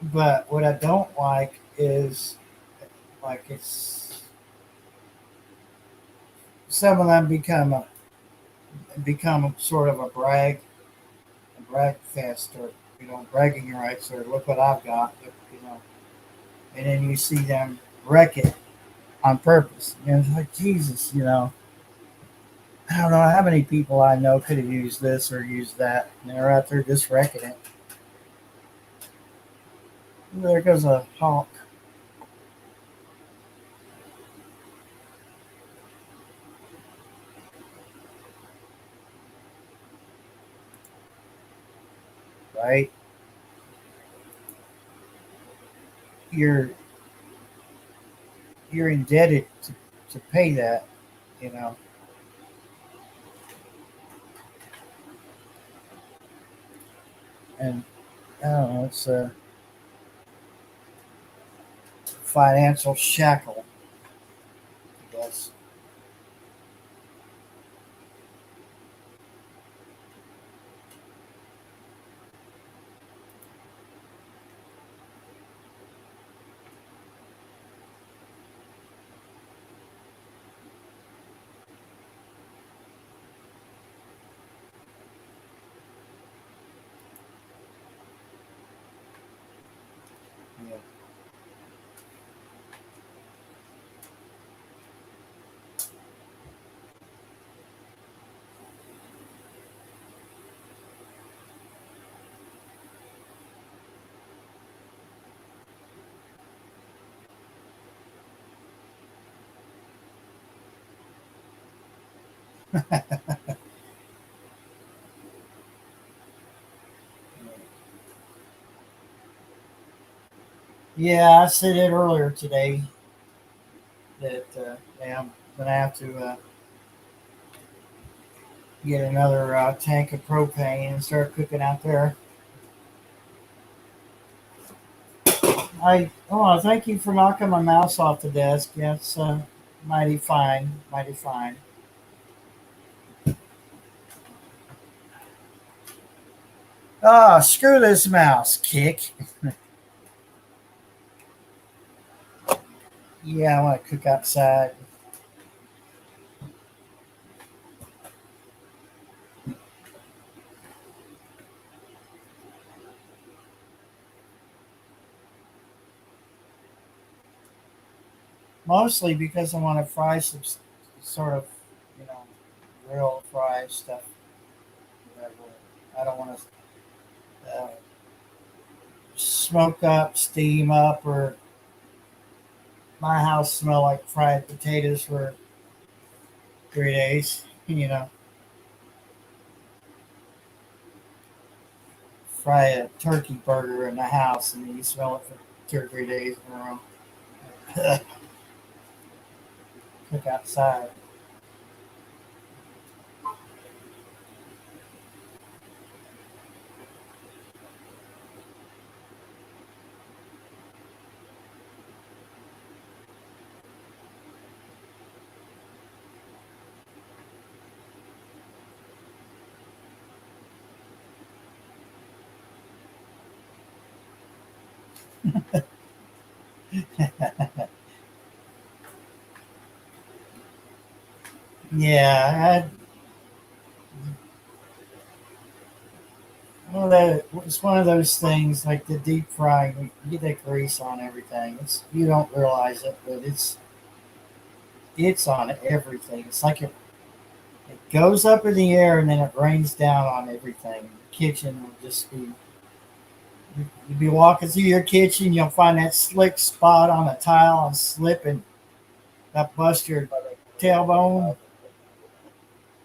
But what I don't like is like it's some of them become sort of a brag fest, or bragging rights, or look what I've got, and then you see them wreck it on purpose. And it's like Jesus, I don't know how many people I know could have used this or used that, and they're out there just wrecking it. There goes a hawk. Right? You're you're indebted to pay that, you know. And I don't know, it's a financial shackle, I guess. Yeah. Yeah, I said it earlier today that yeah, I'm gonna have to get another tank of propane and start cooking out there. Thank you for knocking my mouse off the desk. That's mighty fine, mighty fine. Ah, screw this mouse, kick. Yeah, I want to cook outside. Mostly because I want to fry some sort of, you know, grill fry stuff. Whatever. I don't want to uh, smoke up, steam up, or my house smell like fried potatoes for 3 days. You know, fry a turkey burger in the house and then you smell it for 2 or 3 days in a row. Cook outside. Yeah, it's one of those things like the deep frying. You get that grease on everything. It's you don't realize it, but it's on everything. It's like it goes up in the air and then it rains down on everything. The kitchen will just be. You'll be walking through your kitchen, you'll find that slick spot on a tile and slip and that bust your tailbone.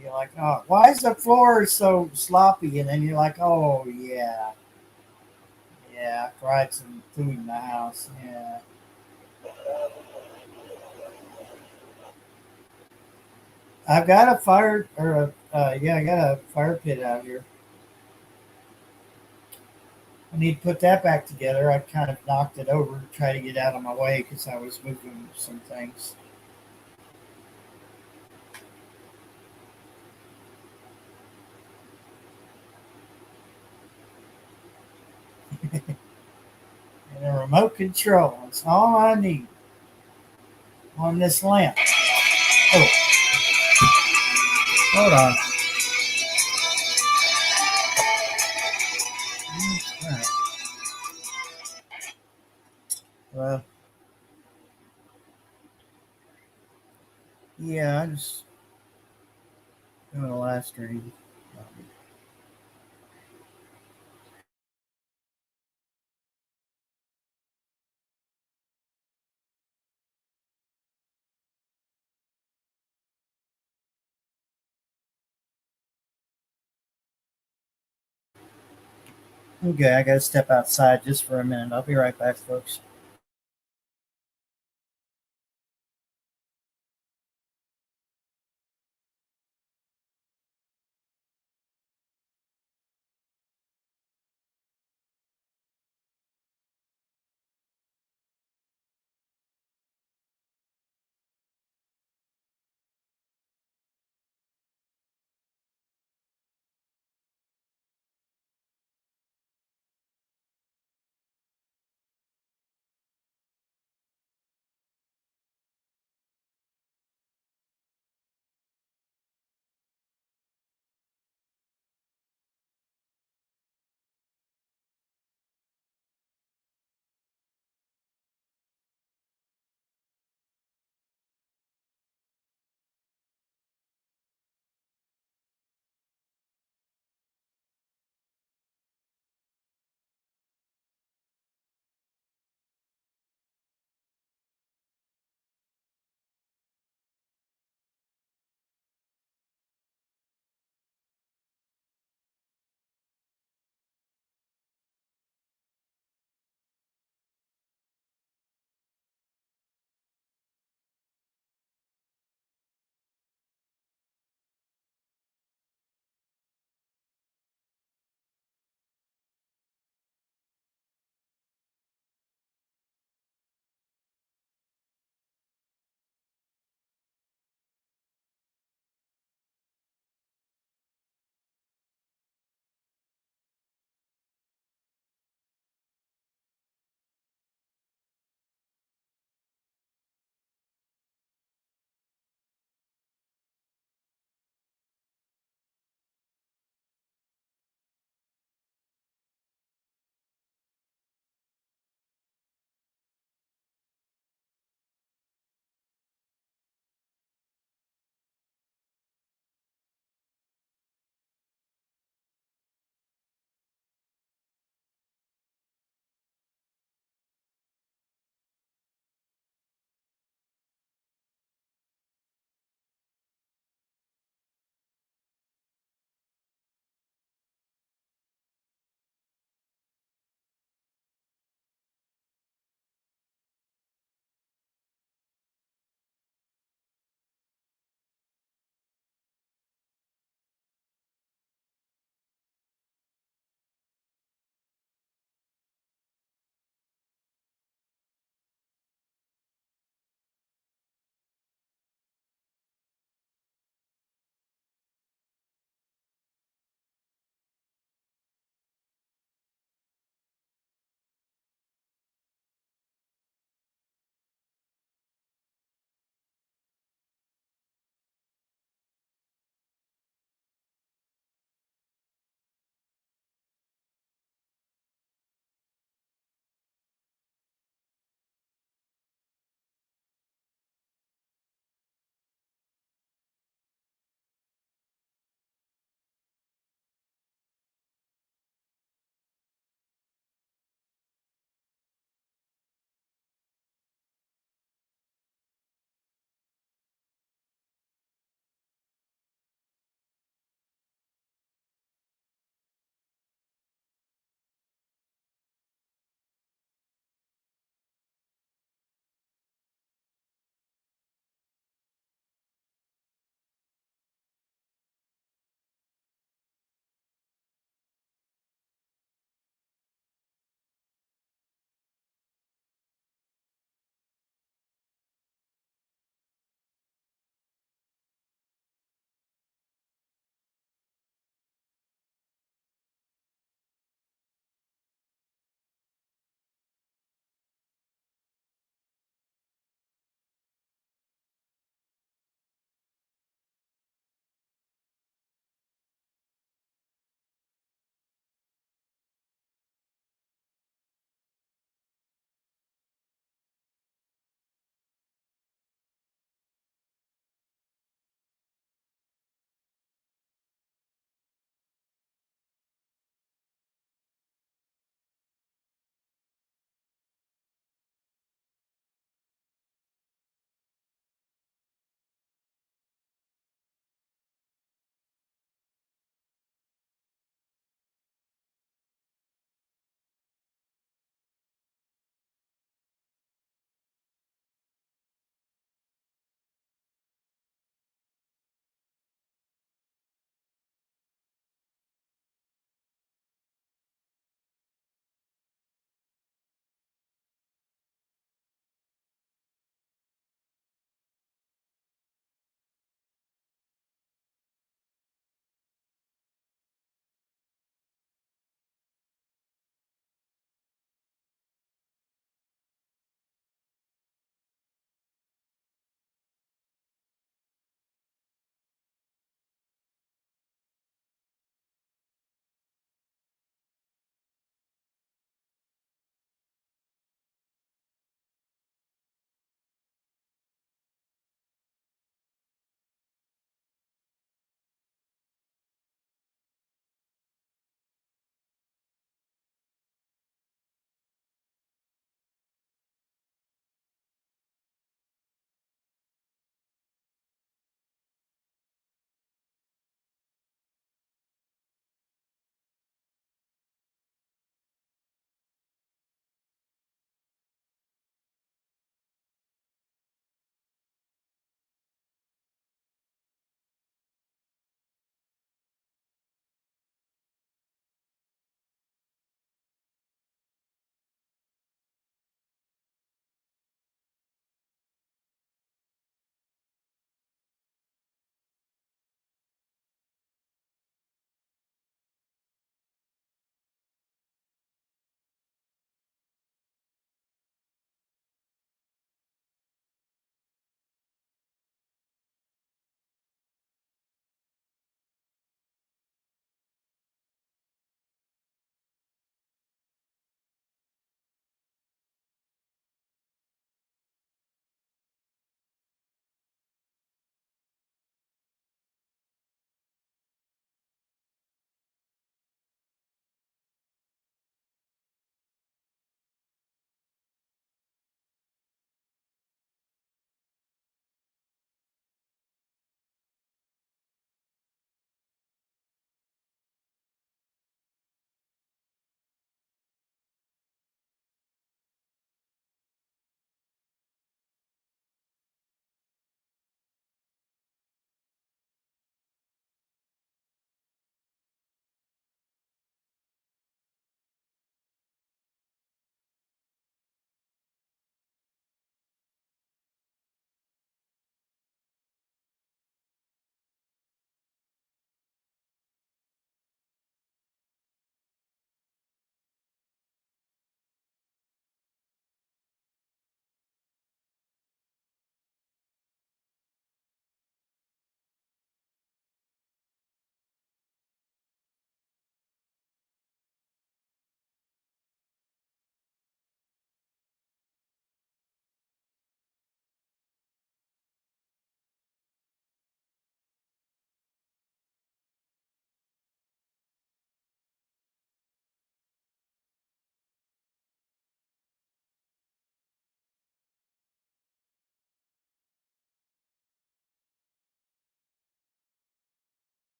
You're like, oh, why is the floor so sloppy? And then you're like, oh yeah, yeah, I fried some food in the house. Yeah, I've got a fire or yeah, I got a fire pit out here. I need to put that back together. I kind of knocked it over to try to get out of my way because I was moving some things. And a remote control. That's all I need on this lamp. Oh, hold on. All right. Well, yeah, I just doing a live stream. Okay, I gotta step outside just for a minute. I'll be right back, folks.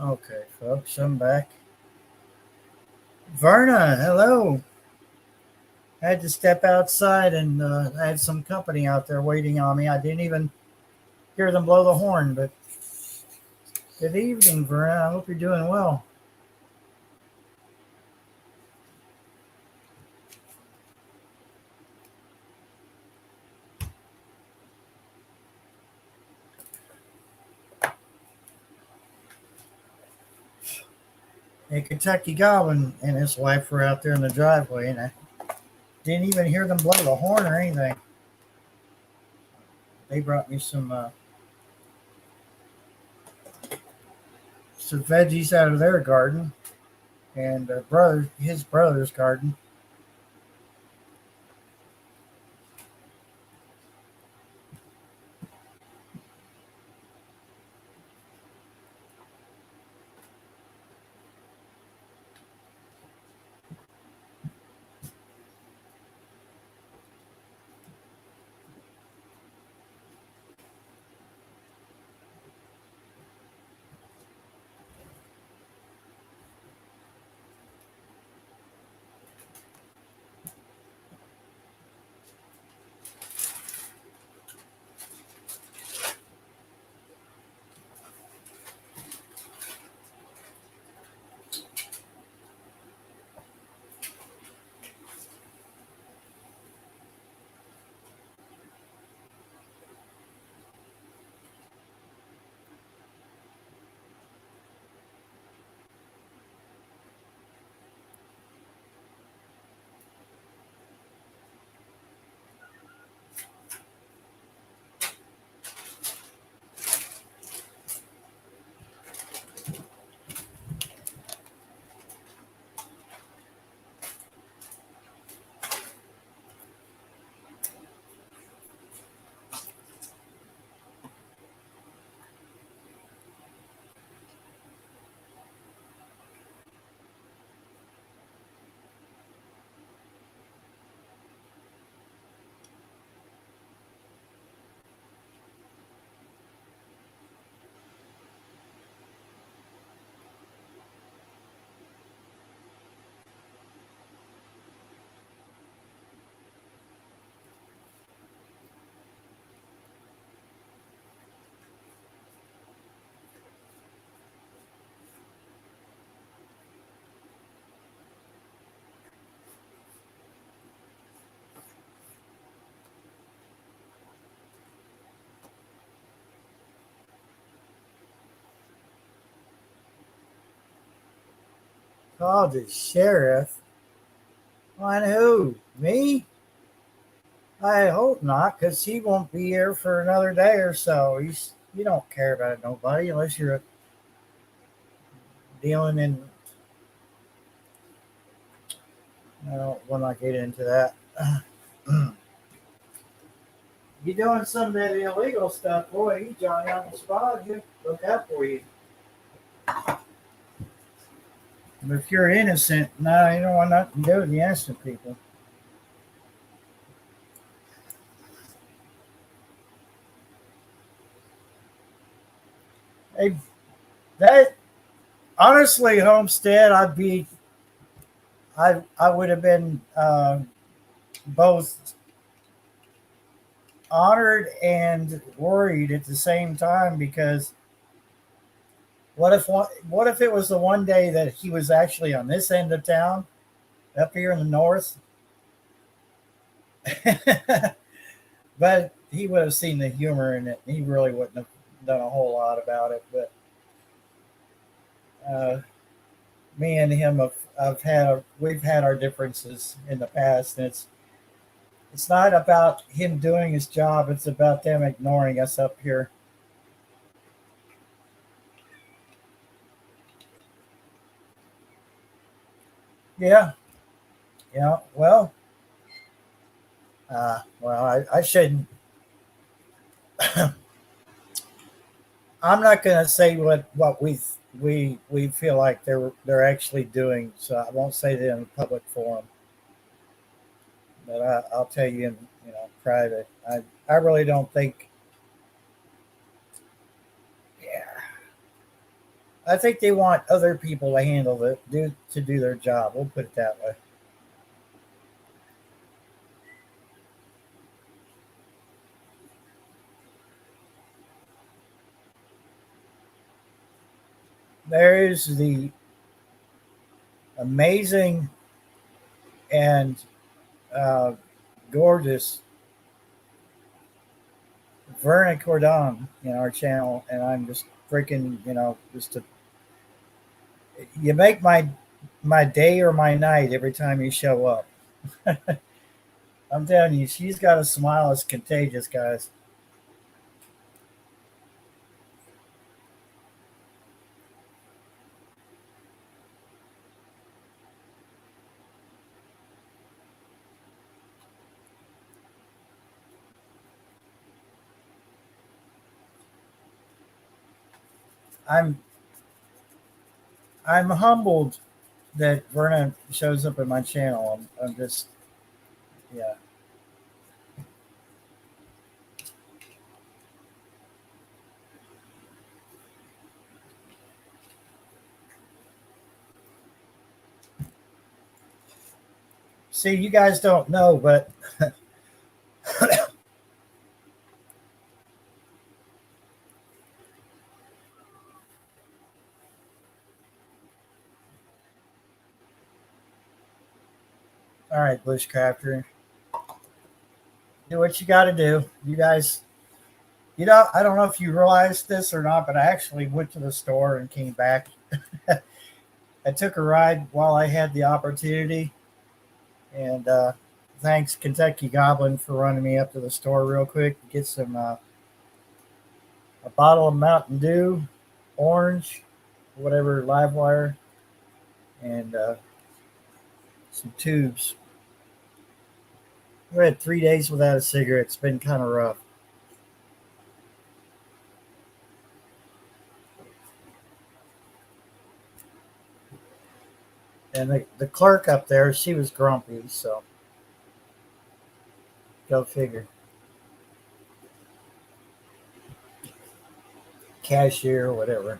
Okay, folks, I'm back. Verna, hello. I had to step outside and I had some company out there waiting on me. I didn't even hear them blow the horn, but good evening, Verna. I hope you're doing well. A Kentucky Goblin and his wife were out there in the driveway, and I didn't even hear them blow the horn or anything. They brought me some veggies out of their garden and his brother's garden. Called the sheriff? On who? Me? I hope not, because he won't be here for another day or so. You don't care about nobody unless you're dealing in. I don't want to get into that. You doing some of that illegal stuff, boy? You Johnny on the spot. You look out for you. But if you're innocent, no, you don't want nothing to do with the innocent people. Hey, that honestly, Homestead, I would have been both honored and worried at the same time, because what if it was the one day that he was actually on this end of town, up here in the north? But he would have seen the humor in it. He really wouldn't have done a whole lot about it. But me and him we've had our differences in the past, and it's not about him doing his job. It's about them ignoring us up here. Yeah, yeah. I shouldn't. I'm not going to say what we feel like they're actually doing, so I won't say that in a public forum. But I'll tell you in private. I really don't think. Yeah, I think they want other people to handle it, to do their job. We'll put it that way. There is the amazing and uh, gorgeous Verna Cordon in our channel, and I'm just freaking, you make my day or my night every time you show up. I'm telling you, she's got a smile that's contagious, guys. I'm I'm humbled that Verna shows up in my channel. I'm just, yeah. See, you guys don't know, but all right, Bushcrafter, do what you got to do. You guys, I don't know if you realized this or not, but I actually went to the store and came back. I took a ride while I had the opportunity, and thanks Kentucky Goblin for running me up to the store real quick to get some a bottle of Mountain Dew, orange, whatever, live wire, and some tubes. We had 3 days without a cigarette. It's been kind of rough. And the clerk up there, she was grumpy, so go figure. Cashier or whatever.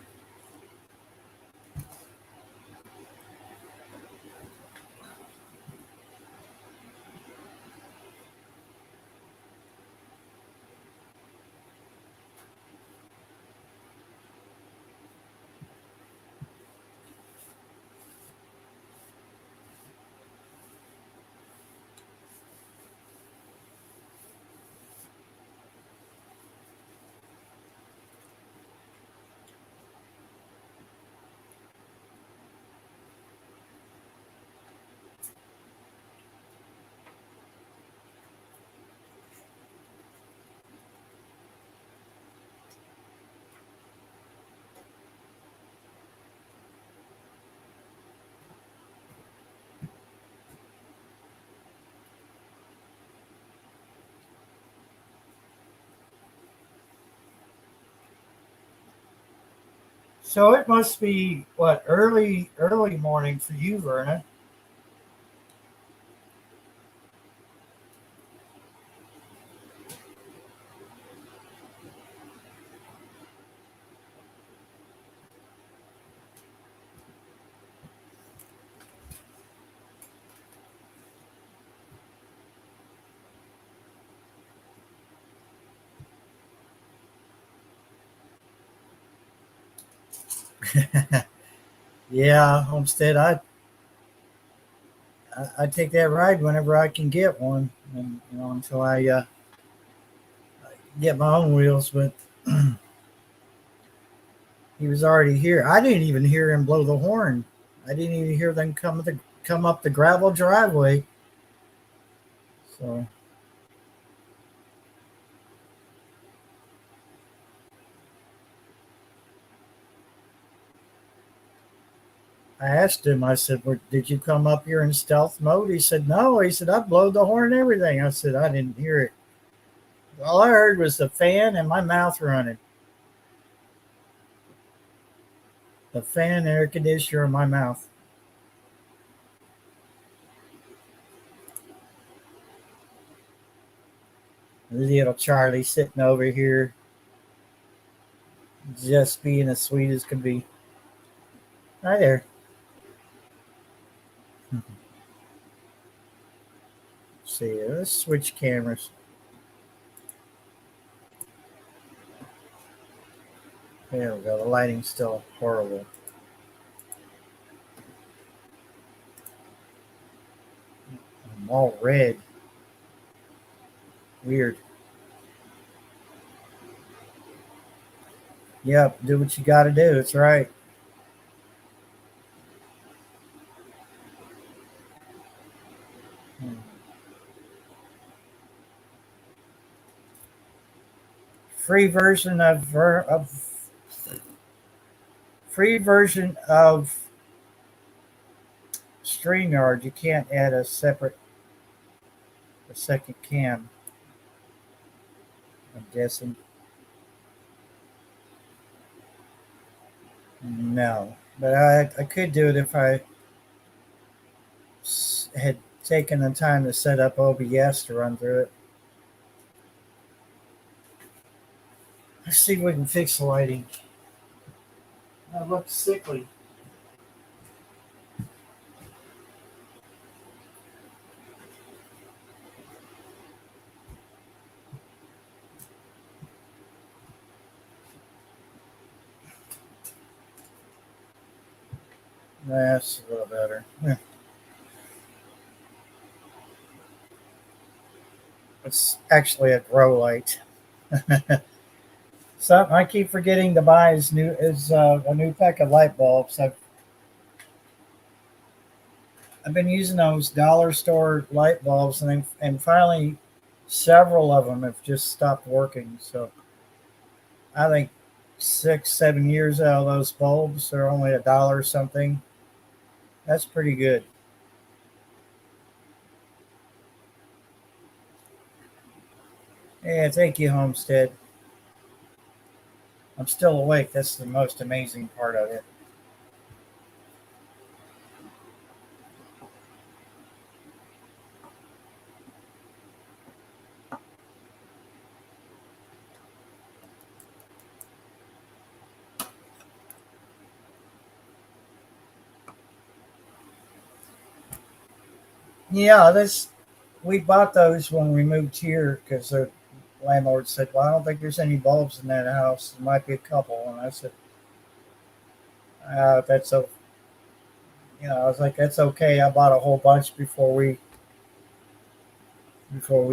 So it must be what, early morning for you, Verna. Yeah, Homestead. I take that ride whenever I can get one, and until I get my own wheels. But he was already here. I didn't even hear him blow the horn. I didn't even hear them come up the gravel driveway. So I asked him. I said, "Did you come up here in stealth mode?" He said, "No." He said, "I blowed the horn and everything." I said, "I didn't hear it. All I heard was the fan and my mouth running. The fan, air conditioner in my mouth." Little Charlie sitting over here, just being as sweet as can be. Hi there. Let's see, let's switch cameras. There we go. The lighting's still horrible. I'm all red. Weird. Yep, do what you got to do. It's right. Hmm. Free version of Streamyard. You can't add a second cam. I'm guessing. No, but I could do it if I had taken the time to set up OBS to run through it. Let's see if we can fix the lighting. I look sickly. That's a little better. It's actually a grow light. Something I keep forgetting to buy is a new pack of light bulbs. I've been using those dollar store light bulbs, and finally several of them have just stopped working. So I think 6, 7 years out of those bulbs are only $1 or something. That's pretty good. Yeah, thank you, Homestead. I'm still awake. That's the most amazing part of it. Yeah, this we bought those when we moved here because the landlord said, "Well, I don't think there's any bulbs in that house. There might be a couple." And I said, "That's so." I was like, "That's okay." I bought a whole bunch before we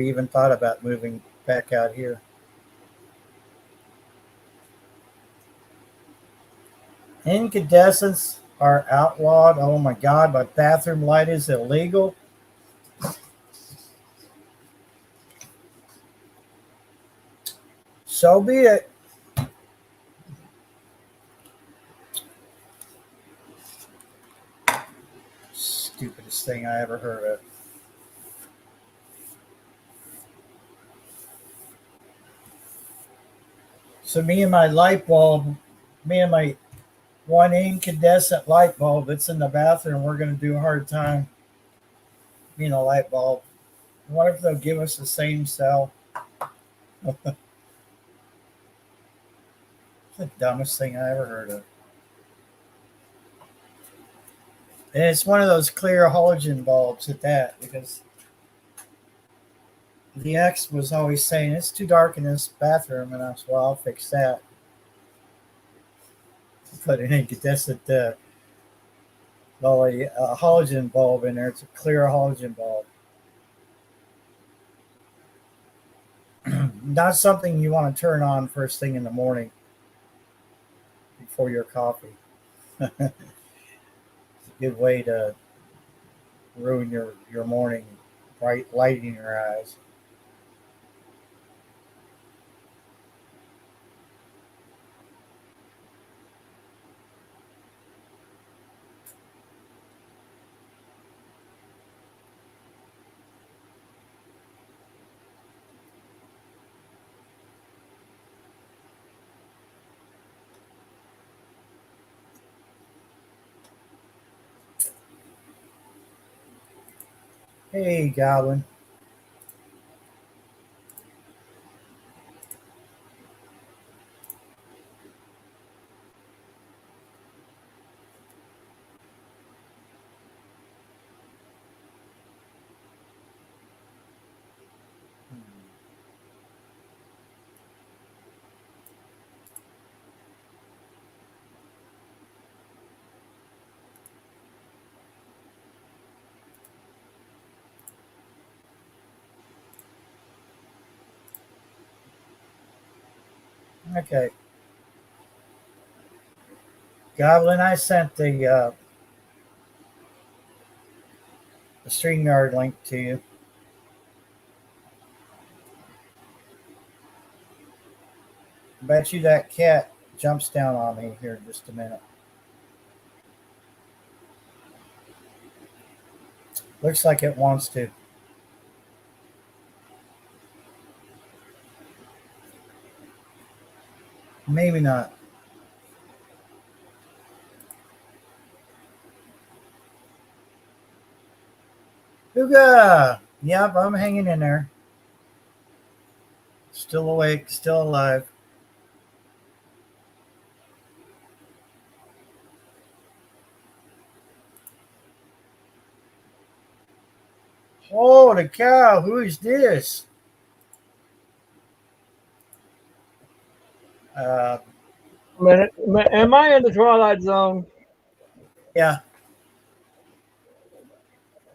even thought about moving back out here. Incandescents are outlawed. Oh my God, my bathroom light is illegal. So be it. Stupidest thing I ever heard of. So me and my one incandescent light bulb that's in the bathroom, we're going to do a hard time being a light bulb. What if they'll give us the same cell? The dumbest thing I ever heard of. And it's one of those clear halogen bulbs at that, because the ex was always saying it's too dark in this bathroom, and I said, "Well, I'll fix that." Put an incandescent a halogen bulb in there. It's a clear halogen bulb. Not something you want to turn on first thing in the morning before your coffee. It's a good way to ruin your morning, bright light in your eyes. Hey, Goblin. Okay. Goblin, I sent the Streamyard link to you. Bet you that cat jumps down on me here in just a minute. Looks like it wants to. Maybe not. Huga! Yep, I'm hanging in there. Still awake, still alive. Holy cow, who is this? Uh, Am I in the Twilight Zone? yeah.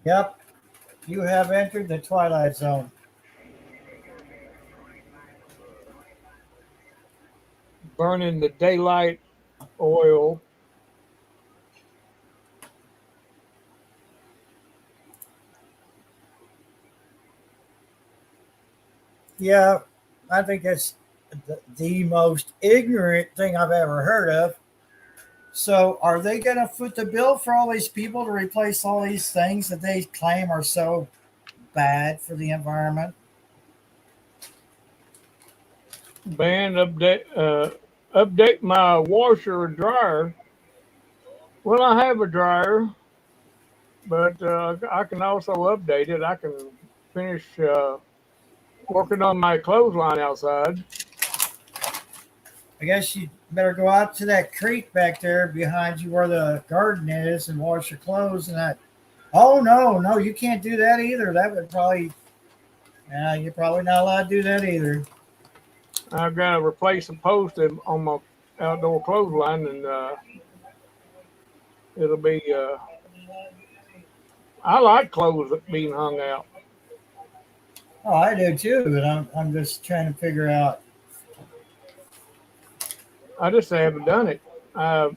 Yep. You have entered the Twilight Zone. Burning the daylight oil. Yeah, I think that's the most ignorant thing I've ever heard of. So, are they going to foot the bill for all these people to replace all these things that they claim are so bad for the environment? Band update my washer or dryer. Well, I have a dryer, but I can also update it. I can finish working on my clothesline outside. I guess you better go out to that creek back there behind you where the garden is and wash your clothes and that. Oh, no, you can't do that either. That would probably, you're probably not allowed to do that either. I've got to replace a post on my outdoor clothesline, and it'll be. I like clothes being hung out. Oh, I do too, but I'm just trying to figure out. I just haven't done it. I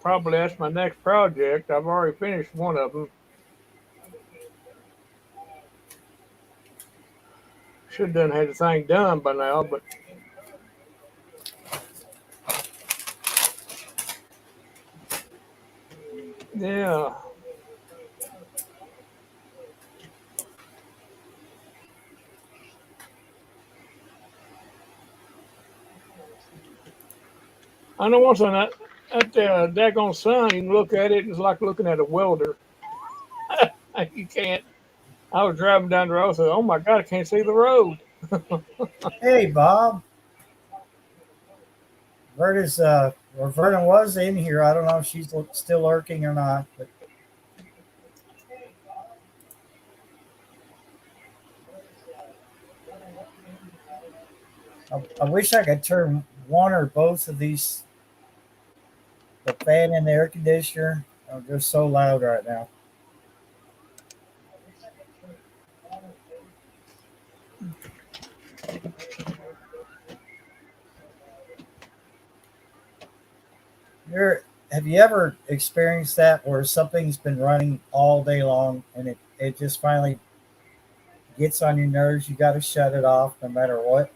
probably that's my next project. I've already finished one of them. Should have done had the thing done by now, but yeah. I know one thing that daggone sun, you can look at it, it's like looking at a welder. You can't. I was driving down the road, I said, "Oh my God, I can't see the road." Hey, Bob. Vernon was in here. I don't know if she's still lurking or not, but I wish I could turn one or both of these, the fan and the air conditioner. They're so loud right now. Have you ever experienced that where something's been running all day long and it just finally gets on your nerves? You got to shut it off no matter what.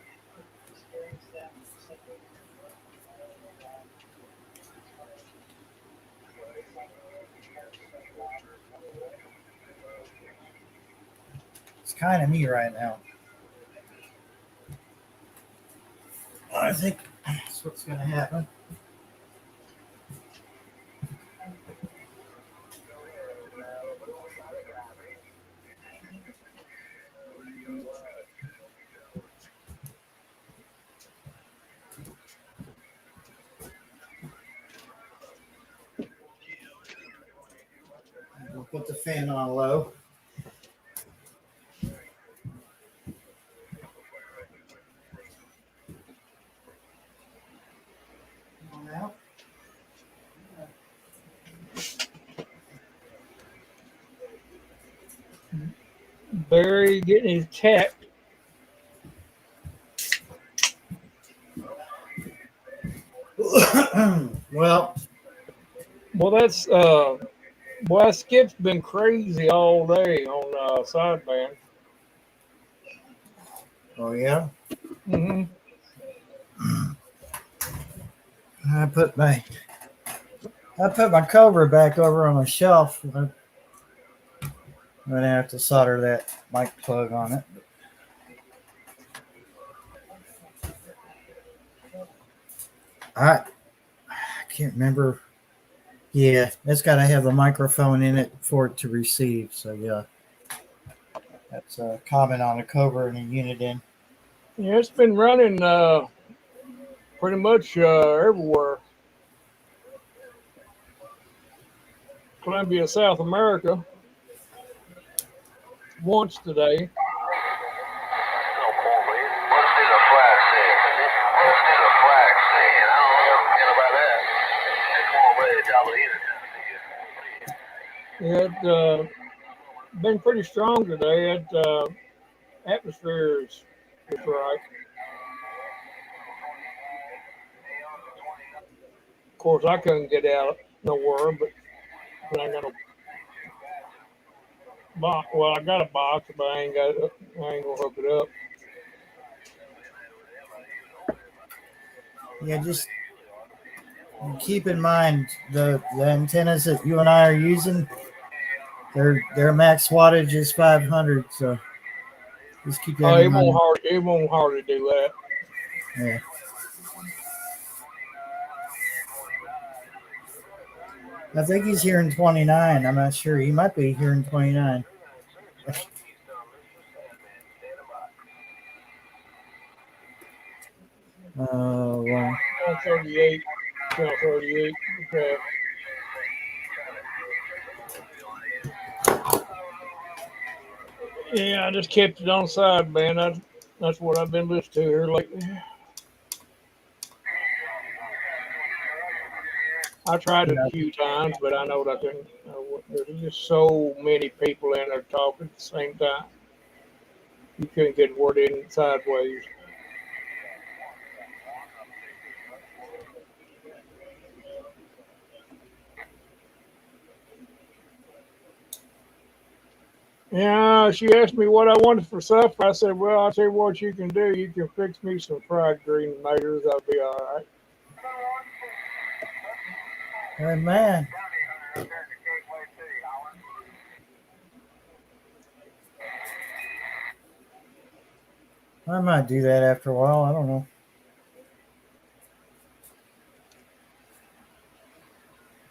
It's kind of me right now. I think that's what's going to happen. We'll put the fan on low. Now. Barry getting his cat Well, Well, that skip's been crazy all day on sideband. oh yeah. Mm-hmm. I put my cover back over on the shelf. I'm gonna have to solder that mic plug on it. I can't remember. Yeah, it's got to have the microphone in it for it to receive. So yeah, that's a comment on the cover and a unit in. Yeah, it's been running pretty much everywhere. Columbia, South America, once today. It been pretty strong today. Atmosphere is right. Of course, I couldn't get out nowhere, but I ain't got no box. Well, I got a box, but I ain't gonna hook it up. Yeah, just keep in mind the antennas that you and I are using. Their max wattage is 500. So just keep Oh, that in mind. it won't hardly do that. Yeah. I think he's hearing 29. I'm not sure. He might be hearing 29. Well, 38, 38. Okay. Yeah, I just kept it on side, man. That's what I've been listening to here lately. I tried it a few times, but I know that I couldn't. There's just so many people in there talking at the same time. You couldn't get word in sideways. Yeah, she asked me what I wanted for supper. I said, well, I'll tell you what you can do. You can fix me some fried green tomatoes. I'll be all right. hey, man. I might do that after a while. I don't know.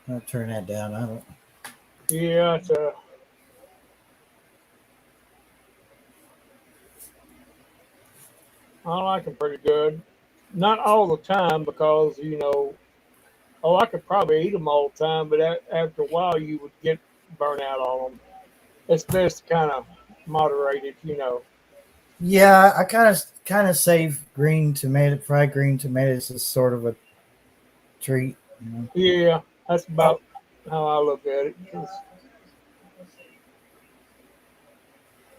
I'll turn that down. I don't. Yeah, I like them pretty good. Not all the time because, I could probably eat them all the time, but after a while you would get burnt out on them. It's best to kind of moderate it. Yeah, I kind of save fried green tomatoes as sort of a treat. Yeah, that's about how I look at it.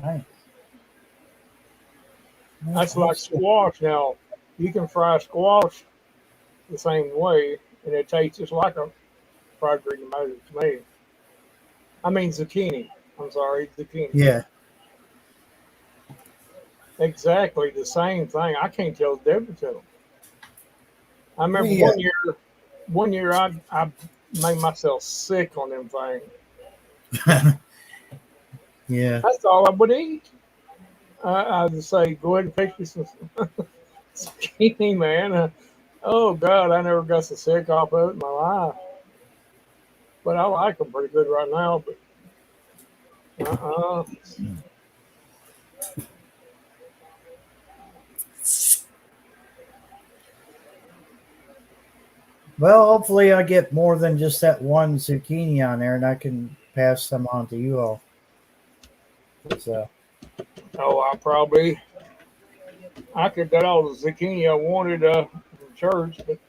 Nice. That's like squash now. You can fry squash the same way, and it tastes just like a fried green tomato to me. I mean zucchini. I'm sorry, zucchini. Yeah. Exactly the same thing. I can't tell the difference in them. I remember We one year I made myself sick on them things. yeah. That's all I would eat. I would say, go ahead and fix me some zucchini, man. Oh God, I never got so sick off of it in my life. But I like them pretty good right now. But Well, hopefully I get more than just that one zucchini on there, and I can pass some on to you all. So, I could get all the zucchini I wanted from church, but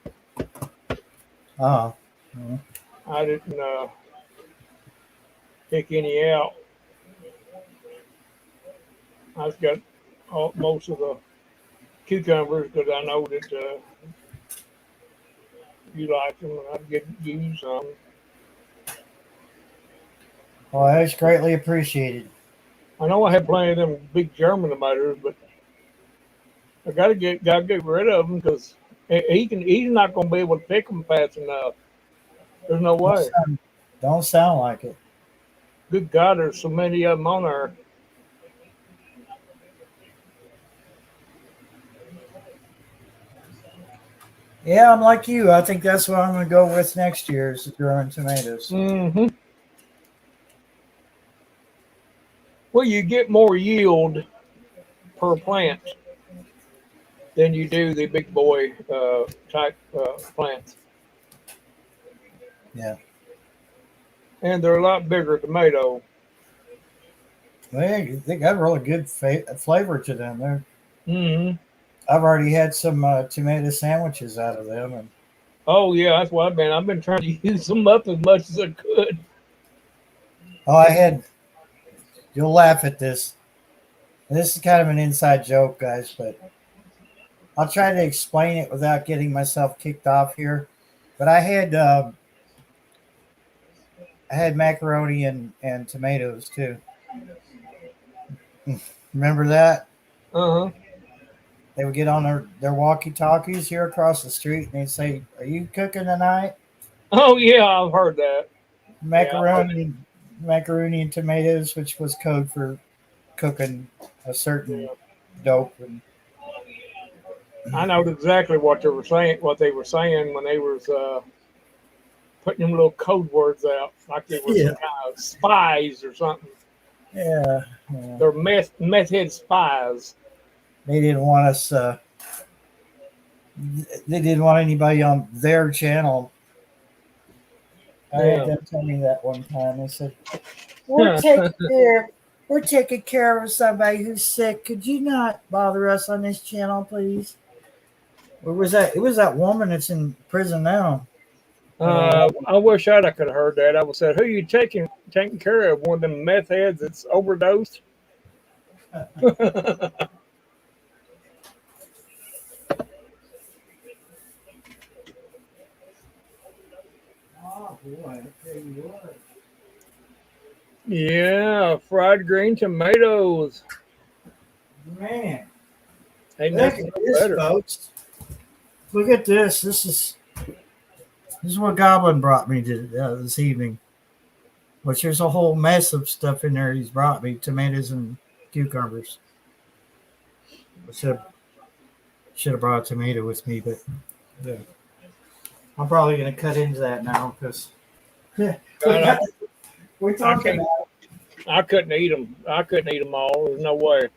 oh, I didn't pick any out. I've got most of the cucumbers because I know that you like them, and I'd give you some. Well, that's greatly appreciated. I know I have plenty of them big German tomatoes, but I gotta get rid of them because he's not gonna be able to pick them fast enough. There's no way. Don't sound like it. Good God, there's so many of them on there. Yeah, I'm like you. I think that's what I'm going to go with next year is growing tomatoes. Mm-hmm. Well, you get more yield per plant than you do the big boy type plants. Yeah. And they're a lot bigger tomato. They got really good flavor to them. Mm-hmm. I've already had some tomato sandwiches out of them. And Oh yeah, that's what I've been trying to use them up as much as I could. You'll laugh at this. This is kind of an inside joke, guys, but I'll try to explain it without getting myself kicked off here. But I had macaroni and tomatoes too. Remember that? Uh-huh. They would get on their walkie-talkies here across the street, and they'd say, "Are you cooking tonight?" Oh yeah, I've heard that. Macaroni and tomatoes, which was code for cooking a certain dope. And I know exactly what they were saying. What they were saying when they was putting them little code words out, like they were some kind of spies or something. yeah. They're meth head spies. They didn't want us. They didn't want anybody on their channel. I had them tell me that one time. They said, "We're taking care of somebody who's sick. Could you not bother us on this channel, please?" Where was that? It was that woman that's in prison now. I wish I could have heard that. I would have said, "Who are you taking care of? One of them meth heads that's overdosed?" Oh boy, I tell you what. Yeah, fried green tomatoes. Man, Ain't look nothing at this, better. folks. Look at this. This is what Goblin brought me to this evening. Which there's a whole mess of stuff in there he's brought me, tomatoes and cucumbers. I should have brought a tomato with me, but yeah. I'm probably going to cut into that now because we're talking about I couldn't eat them. I couldn't eat them all. There's no way.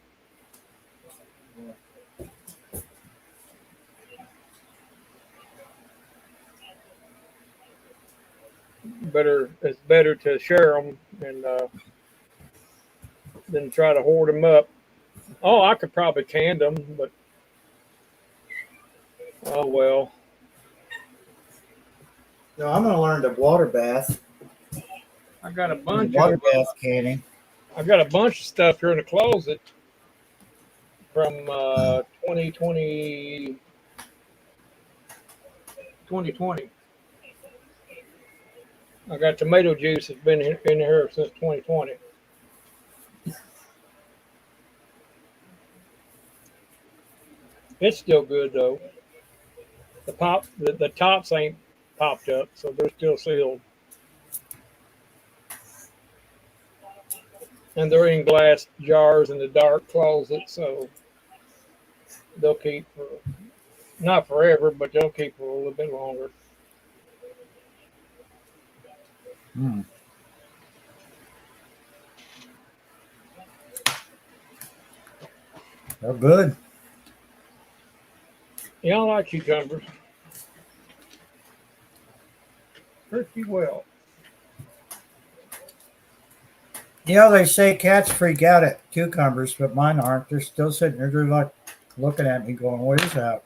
It's better to share them and than try to hoard them up. Oh, I could probably can them, but oh well. No, I'm going to learn to water bath. I got a bunch Water of bath canning. I got a bunch of stuff here in the closet from 2020. I got tomato juice that's been in here since 2020. It's still good though. The tops ain't popped up, so they're still sealed. And they're in glass jars in the dark closet, so they'll keep for not forever, but they'll keep for a little bit longer. Mm. They're good. Yeah, I like cucumbers. Pretty well. You know, they say cats freak out at cucumbers, but mine aren't. They're still sitting there. They're like looking at me going, "What is that?"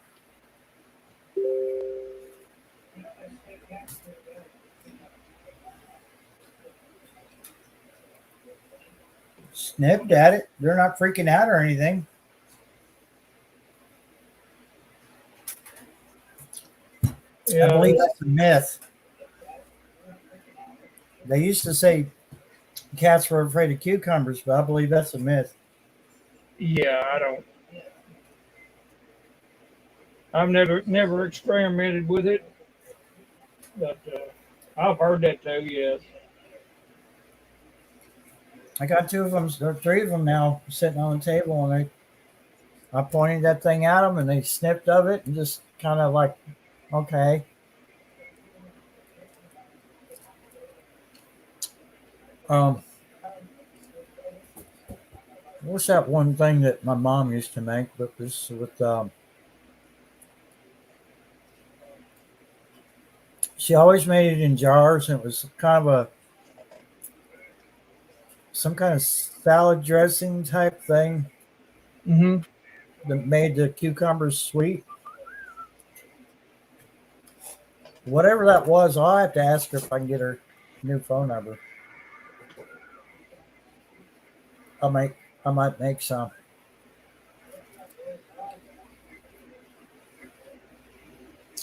Snipped at it. They're not freaking out or anything. Yeah, I believe that's a myth. They used to say cats were afraid of cucumbers, but I believe that's a myth. yeah. I don't. I've never experimented with it, but I've heard that too. Yes. I got two of them, or three of them now sitting on the table, and I pointed that thing at them, and they sniffed of it and just kind of like, okay. Um, what's that one thing that my mom used to make? But was with she always made it in jars, and it was kind of some kind of salad dressing type thing Mm-hmm. that made the cucumbers sweet. Whatever that was, I'll have to ask her if I can get her new phone number. I'll make I might make some.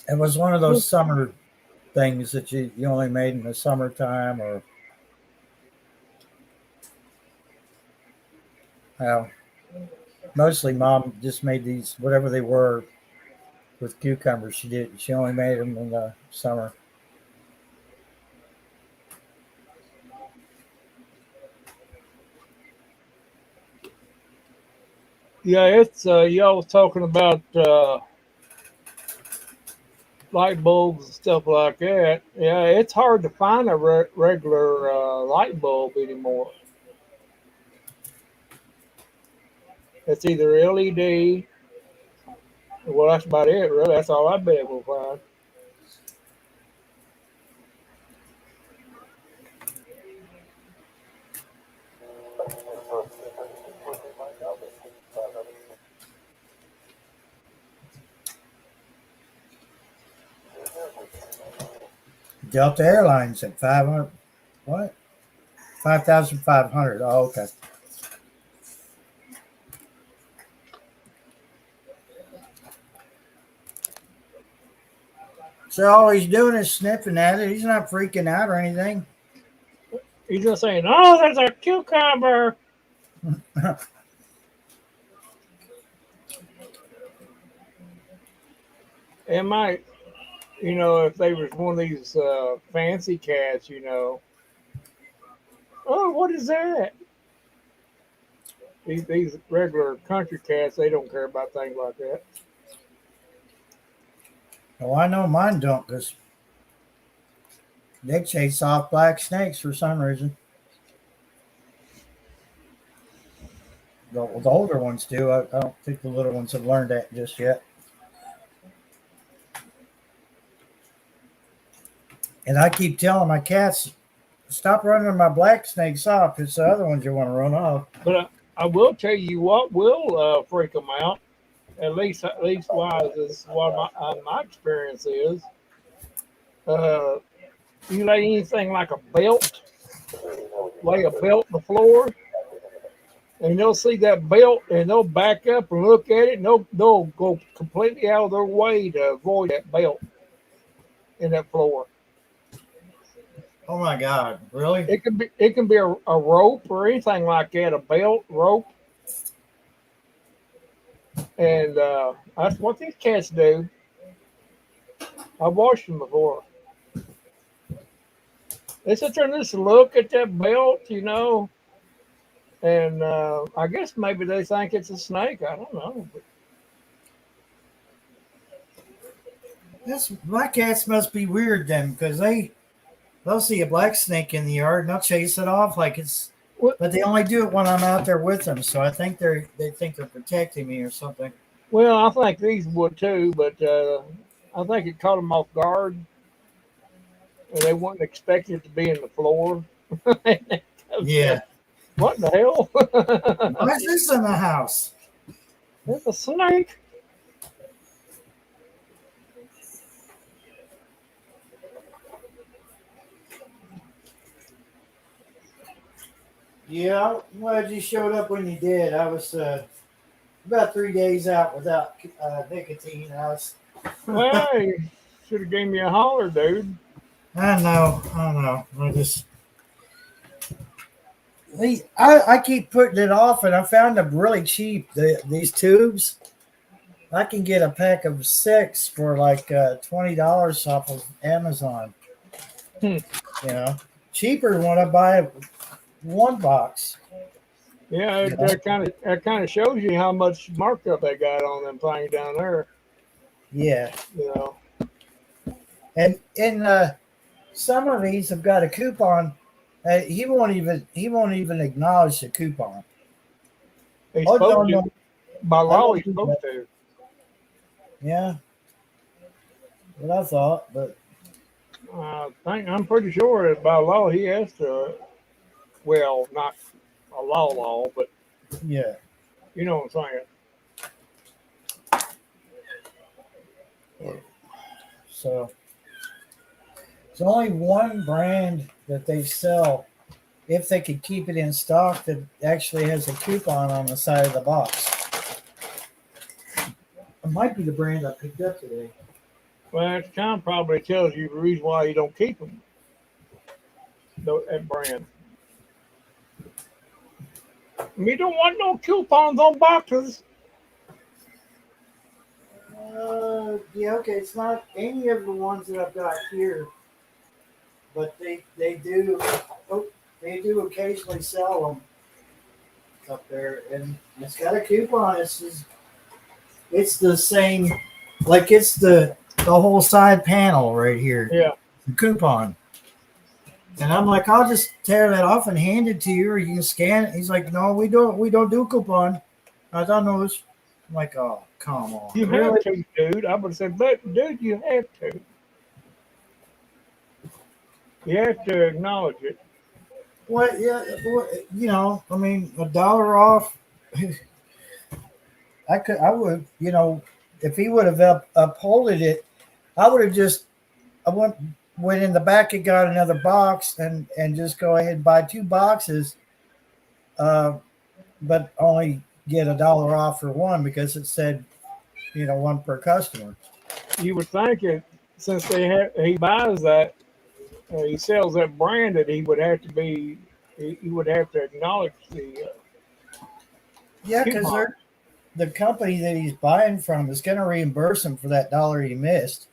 It was one of those summer things that you only made in the summertime, or well, mostly mom just made these whatever they were with cucumbers. She only made them in the summer. Yeah, it's y'all was talking about light bulbs and stuff like that. Yeah, it's hard to find a regular light bulb anymore. It's either LED. Well, that's about it, really. That's all I've been able to find. Delta Airlines at 500. What? 5,500. Oh, okay. So all he's doing is sniffing at it. He's not freaking out or anything. He's just saying, "Oh, there's a cucumber." It might, if they was one of these fancy cats, oh, what is that? These regular country cats, they don't care about things like that. Well, I know mine don't because they chase off black snakes for some reason. The older ones do. I don't think the little ones have learned that just yet. And I keep telling my cats, stop running my black snakes off. It's the other ones you want to run off. But I will tell you what will freak them out. At least why this is what my experience is. You lay anything like a belt, lay a belt on the floor, and they'll see that belt and they'll back up and look at it, and they'll go completely out of their way to avoid that belt in that floor. Oh my God! Really? It can be a rope or anything like that, a belt, rope, and that's what these cats do. I've watched them before. They sit there and just look at that belt, and I guess maybe they think it's a snake. I don't know. My cats must be weird then, because they'll see a black snake in the yard and they'll chase it off like it's. But they only do it when I'm out there with them, so I think they think they're protecting me or something. Well, I think these would too, but I think it caught them off guard, and they weren't expecting it to be in the floor. Yeah. What the hell? Why is this in the house? There's a snake. Yeah, I'm glad you showed up when you did. I was about 3 days out without nicotine. Well, Should have gave me a holler, dude. I know. I just I keep putting it off, and I found them really cheap. These tubes, I can get a pack of 6 for like $20 off of Amazon. Hmm. You know, cheaper than when I buy one box. Yeah, that kind of shows you how much markup they got on them things down there. Yeah, You know, and some of these have got a coupon. He won't even acknowledge the coupon. he's Oh no, supposed no, to. By I law, don't he's do supposed that. to. Yeah, what I thought, but I'm pretty sure that by law he has to. Well, not a law, but yeah. you know what I'm saying. So it's only one brand that they sell, if they could keep it in stock, that actually has a coupon on the side of the box. It might be the brand I picked up today. Well, that kind of probably tells you the reason why you don't keep them. That brand. You don't want no coupons on boxes. Yeah, okay. It's not any of the ones that I've got here, but they do. Oh, they do occasionally sell them up there, and it's got a coupon. It's the same, like it's the whole side panel right here. Yeah. The coupon. And I'm like, I'll just tear that off and hand it to you, or you can scan it. He's like, no, we don't do coupon. I don't know. I'm like, oh, come on, You really? have to, dude. I would have said, but dude, you have to. You have to acknowledge it. What? Yeah, you know, I mean, $1 off. I would, you know, if he would have upholded it, I would have I went in the back and got another box and just go ahead and buy 2 boxes, but only get $1 off for one because it said, you know, one per customer. You would think it, since he buys that, he sells that brand, that he would have to be, he would have to acknowledge the Yeah, because coupon. the company that he's buying from is going to reimburse him for that $1 he missed.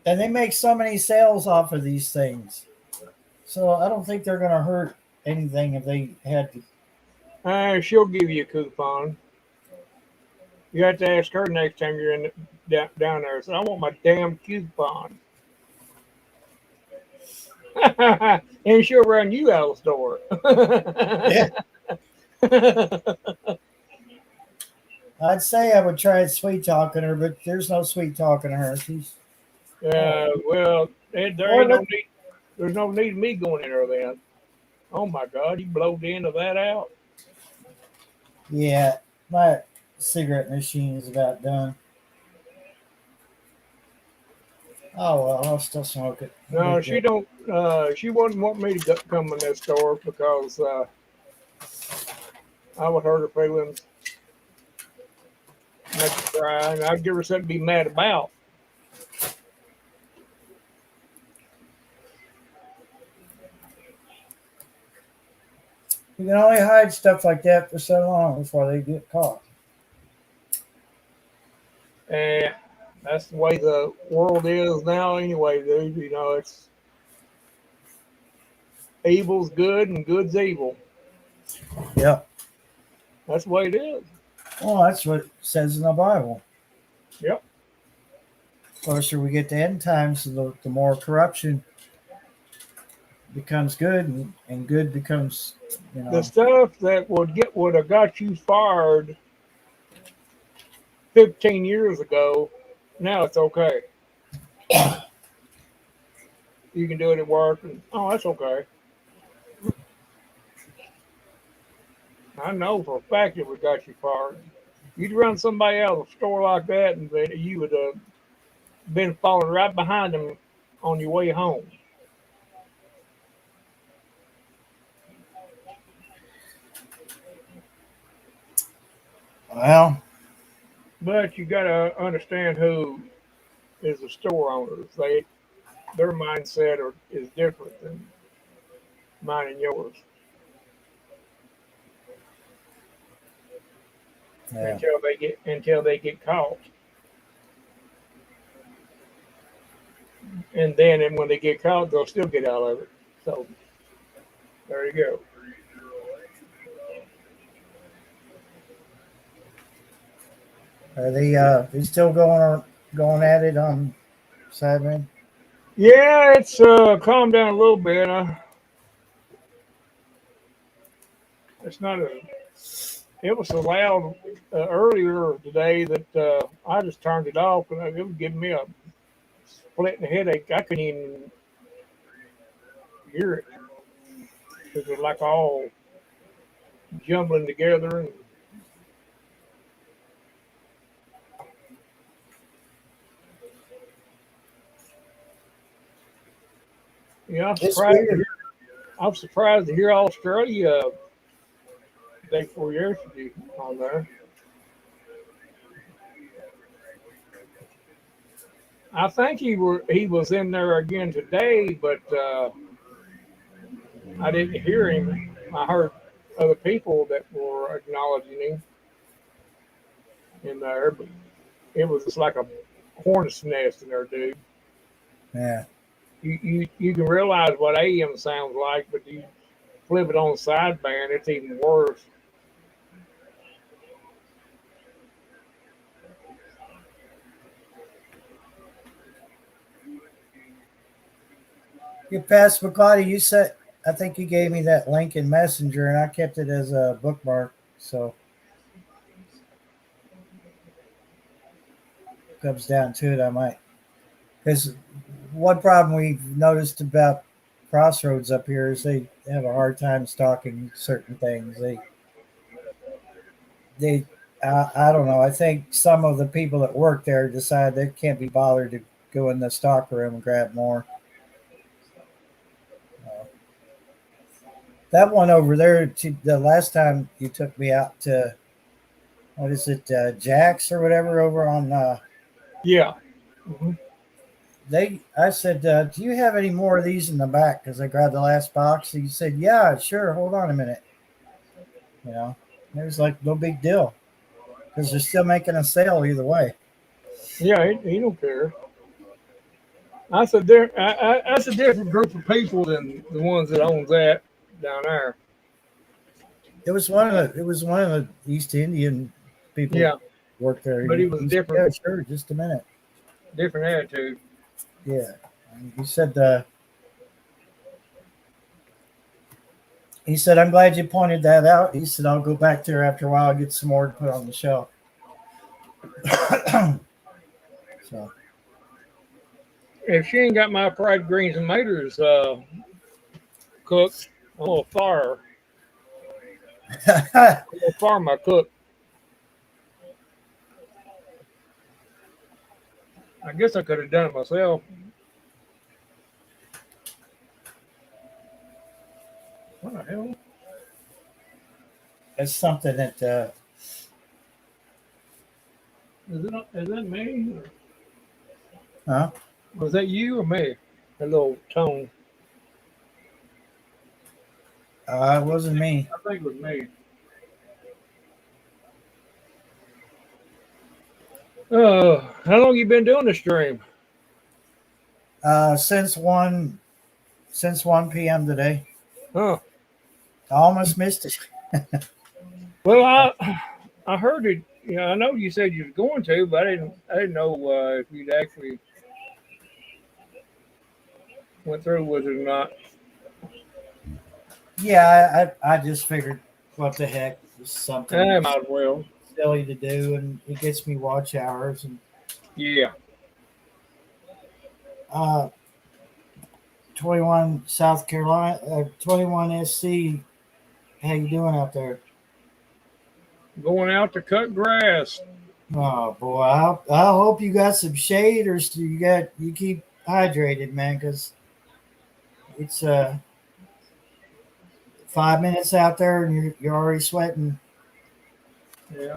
And they make so many sales off of these things. So I don't think they're going to hurt anything if they had to. She'll give you a coupon. You have to ask her next time you're down there. So I want my damn coupon. And she'll run you out of the store. Yeah. I'd say I would try sweet talking her, but there's no sweet talking to her. She's Well, there's no need of me going in there then. Oh my God, you blowed the end of that out. Yeah, my cigarette machine is about done. Oh well, I'll still smoke it. No, she don't. She wouldn't want me to come in that store because I would hurt her feelings, make her cry, and I'd give her something to be mad about. You can only hide stuff like that for so long before they get caught. And that's the way the world is now, anyway, dude. You know, it's evil's good and good's evil. Yeah. That's the way it is. Well, that's what it says in the Bible. Yep. The closer we get to end times, the more corruption becomes good, and good becomes, you know. The stuff that would have got you fired 15 years ago, now it's okay. You can do it at work, and that's okay. I know for a fact it would have got you fired. You'd run somebody out of a store like that, and you would have been following right behind them on your way home. Well, But you got to understand who is the store owners. Their mindset is different than mine and yours Yeah. until they get caught. And then when they get caught, they'll still get out of it. So there you go. Are they still going at it on Sidemen? Yeah, it's calmed down a little bit. It's not a. It was so loud earlier today that I just turned it off, and it was giving me a splitting headache. I couldn't even hear it because it was like all jumbling together. And yeah, It's weird. I'm surprised to hear Australia day before yesterday on there. I think he was in there again today, but I didn't hear him. I heard other people that were acknowledging him in there, but it was just like a hornet's nest in there, dude. Yeah. You can realize what AM sounds like, but you flip it on sideband, it's even worse. You passed McCarty. You said I think you gave me that link in Messenger, and I kept it as a bookmark. So comes down to it, I might. Because one problem we've noticed about Crossroads up here is they have a hard time stocking certain things. They I don't know. I think some of the people that work there decide they can't be bothered to go in the stock room and grab more. Uh, that one over there, the last time you took me out to, what is it, Jack's or whatever over on, Yeah. Mhm. I said, do you have any more of these in the back? Because I grabbed the last box. He said, yeah, sure. Hold on a minute. You know, it was like no big deal because they're still making a sale either way. Yeah, he don't care. That's a different group of people than the ones that owns that down there. It was one of the East Indian people Yeah, work there. but he was He said, different, yeah, sure, just a minute. different attitude. Yeah, he said, I'm glad you pointed that out. He said, I'll go back there after a while and get some more to put on the shelf. So If she ain't got my fried greens and maters cooked, I'm gonna fire. I'm gonna fire my cook. I guess I could have done it myself. What the hell? it's something that Is that me? huh? Was that you or me? That little tone. It wasn't me. I think it was me. How long you been doing the stream? Since 1 p.m. today. Huh. I almost missed it. Well, I heard it. You know, I know you said you was going to, but I didn't know if you'd actually went through with it or not. Yeah, I just figured, what the heck, it's something I might as well. silly to do, and it gets me watch hours. And Yeah. 21 South Carolina, 21 SC. How you doing out there? Going out to cut grass. Oh boy, I hope you got some shade, or you keep hydrated, man, because it's 5 minutes out there and you're already sweating. Yeah.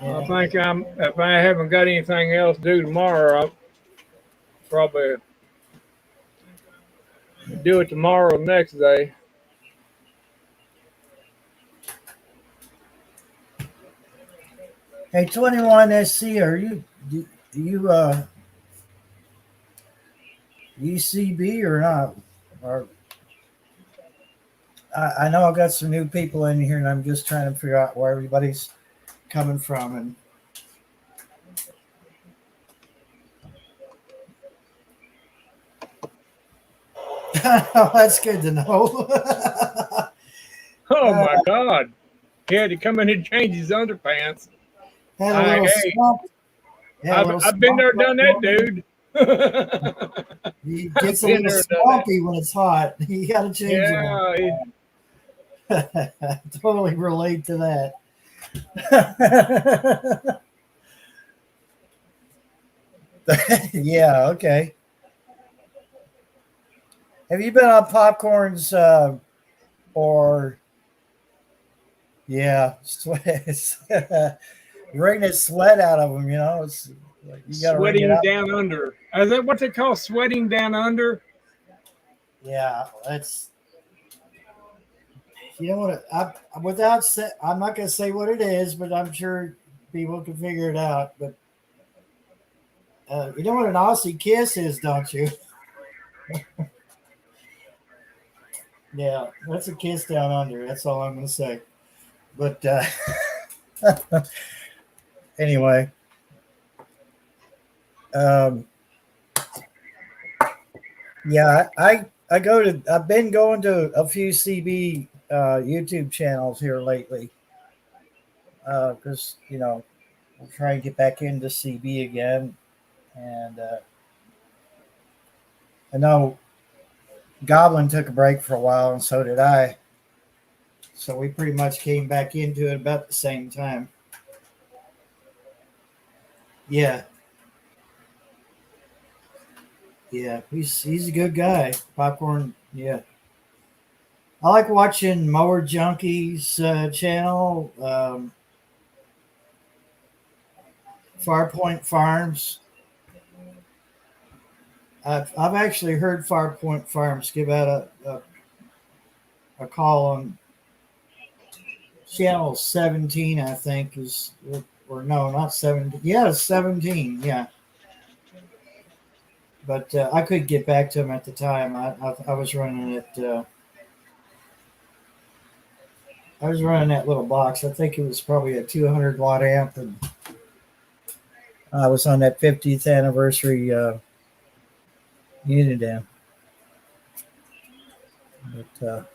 I think if I haven't got anything else to do tomorrow, I'll probably do it tomorrow next day. Hey, 21SC, are you you UCB or not? Or I know I've got some new people in here, and I'm just trying to figure out where everybody's coming from. And that's good to know. Oh my God. He had to come in and change his underpants. Had a little Hey, swamp. I've been there, done that, dude. It gets a Been little there, done swampy when it's hot. You got to change Yeah, it. Totally relate to that. Yeah, okay. Have you been on popcorns or yeah, sweat, wring the sweat out of them? You know, it's like you got to wring it sweating out. down under. Is that what they call sweating down under? Yeah, that's you know what without I'm not going to say what it is, but I'm sure people can figure it out. But you know what an Aussie kiss is, don't you? Yeah, that's a kiss down under. That's all I'm going to say. But anyway, um, yeah, I've been going to a few CB YouTube channels here lately because you know we're trying to get back into CB again, and I know Goblin took a break for a while, and so did I. So we pretty much came back into it about the same time. Yeah, yeah, he's a good guy. Popcorn, yeah. I like watching Mower Junkies channel, Farpoint Farms. I've actually heard Farpoint Farms give out a call on channel 17, I think or no, not 17. Yeah, it's 17. Yeah, but I couldn't get back to him at the time. I was running it. I was running that little box. I think it was probably a 200-watt amp, and I was on that 50th anniversary unit amp. But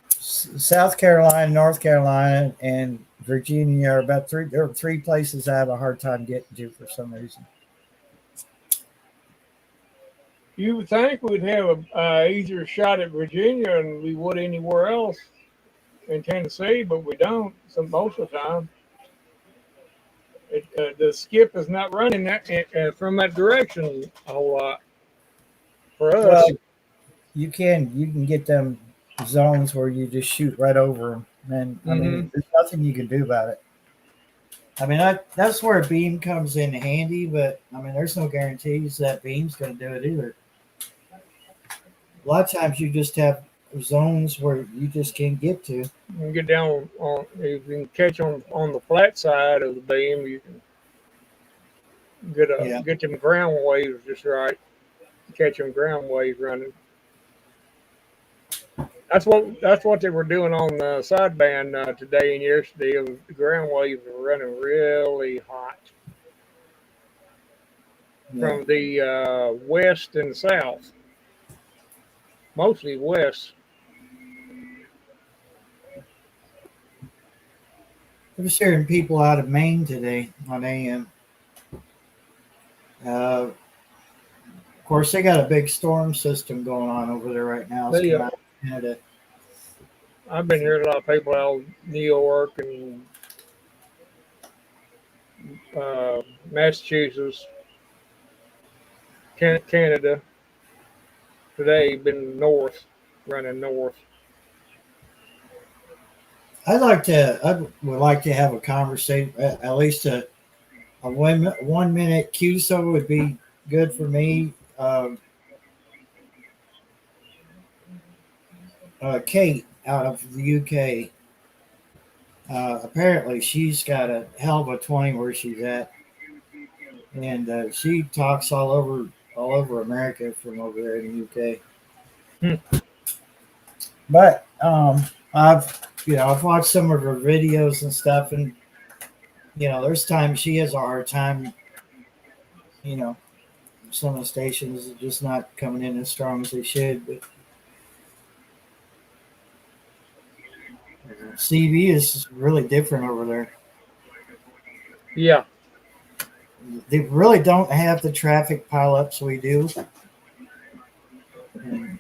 South Carolina, North Carolina, and Virginia are about three. There are three places I have a hard time getting to for some reason. You would think we'd have a easier shot at Virginia than we would anywhere else in Tennessee, but we don't. So most of the time, the skip is not running that from that direction a whole lot for us. Well, you can get them zones where you just shoot right over them, and I mean, there's nothing you can do about it. I mean, that's where a beam comes in handy, but I mean, there's no guarantees that beam's going to do it either. A lot of times you just have zones where you just can't get to. You can get down on, you can catch on the flat side of the beam. You can get them ground waves just right. Catch them ground waves running. That's what they were doing on the sideband today and yesterday. The ground waves were running really hot from the west and south, mostly west. I was hearing people out of Maine today on AM. Of course, they got a big storm system going on over there right now. It's coming out of Canada. I've been hearing a lot of people out of New York and Massachusetts, Canada. Today, been running north. I would like to have a conversation, at least a 1 minute QSO would be good for me. Kate out of the UK. Apparently, she's got a hell of a 20 where she's at, and she talks all over America from over there in the UK. But I've watched some of her videos and stuff, and there's times she has a hard time. Some of the stations are just not coming in as strong as they should. But CB is really different over there. Yeah. They really don't have the traffic pileups we do. And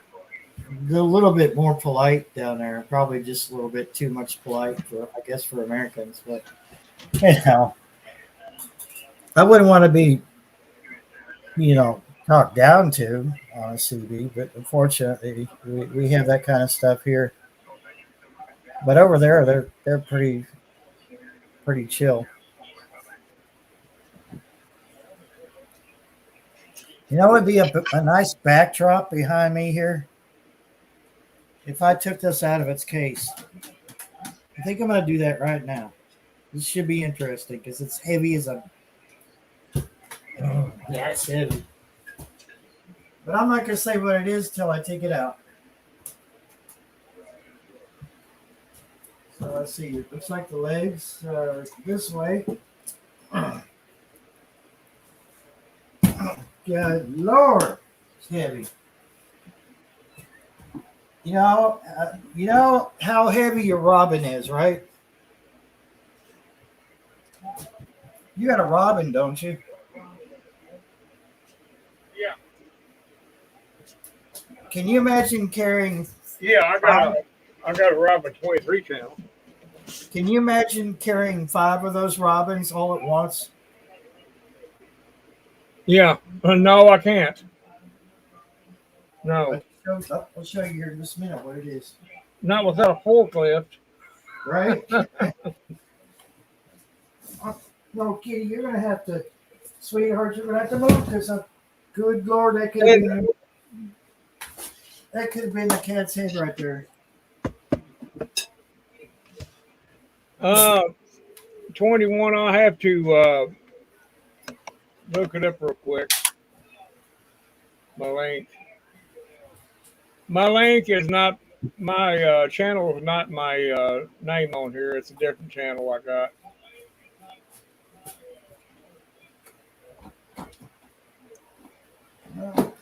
they're a little bit more polite down there. Probably just a little bit too much polite for Americans. But I wouldn't want to be, talked down to on a CB. But unfortunately, we have that kind of stuff here. But over there, they're pretty chill. It would be a nice backdrop behind me here if I took this out of its case. I think I'm going to do that right now. This should be interesting because it's heavy as a... Oh, yeah, it's heavy. But I'm not going to say what it is till I take it out. So let's see. It looks like the legs are this way. Good Lord, it's heavy. You know how heavy your robin is, right? You got a robin, don't you? Yeah. Can you imagine carrying? Yeah, I got a Robin 23 channel. Can you imagine carrying 5 of those robins all at once? Yeah. No, I can't. No. I'll show you here in just a minute what it is. Not without a forklift. Right? No, Kitty, you're going to have to, sweetheart, you're going to have to move because, good Lord, that could have been the cat's head right there. 21, I'll have to look it up real quick. My link is not my channel is not my name on here. It's a different channel I got. Well,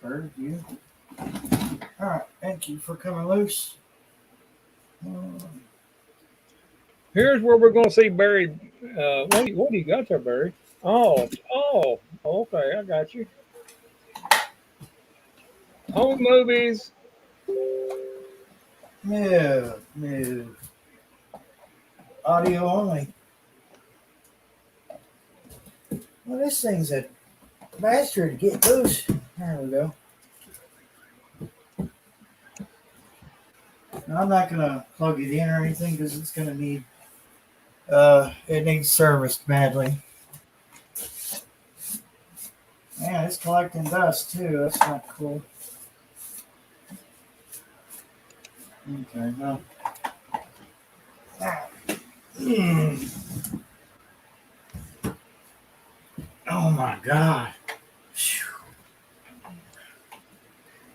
heard you. All right, thank you for coming loose. Here's where we're gonna see Barry. What do you got there, Barry? Oh, okay, I got you. Home movies. No. Audio only. Well, this thing's a bastard to get loose. There we go. Now, I'm not going to plug it in or anything because it's going to need, it needs serviced badly. Man, it's collecting dust too. That's not cool. Okay, well. Oh my God.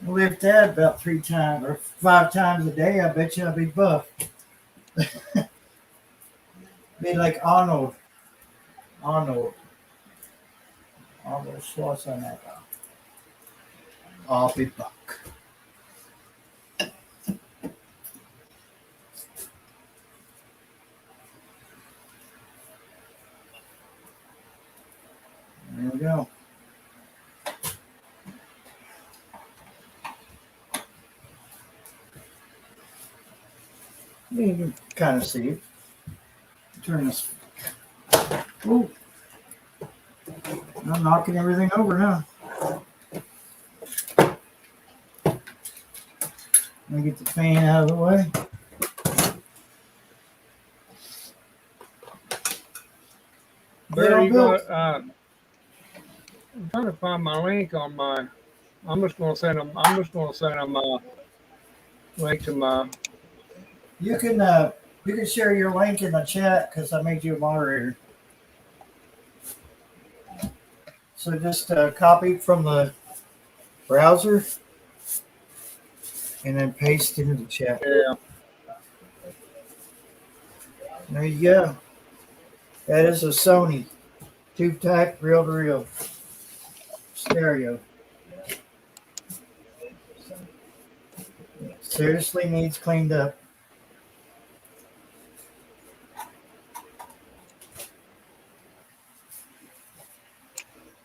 Lift that about 3 times or 5 times a day. I bet you I'll be buff. Be like Arnold Schwarzenegger. I'll be back. There we go. You can kind of see it. Turn this. Ooh. I'm knocking everything over now. Let me get the fan out of the way. Get are on you built. gonna? I'm trying to find my link on my. I'm just gonna send them. I'm just gonna send them link to my. You can share your link in the chat because I made you a moderator. So just copy from the browser and then paste into the chat. Yeah. There you go. That is a Sony tube-tack reel-to-reel stereo. Seriously needs cleaned up.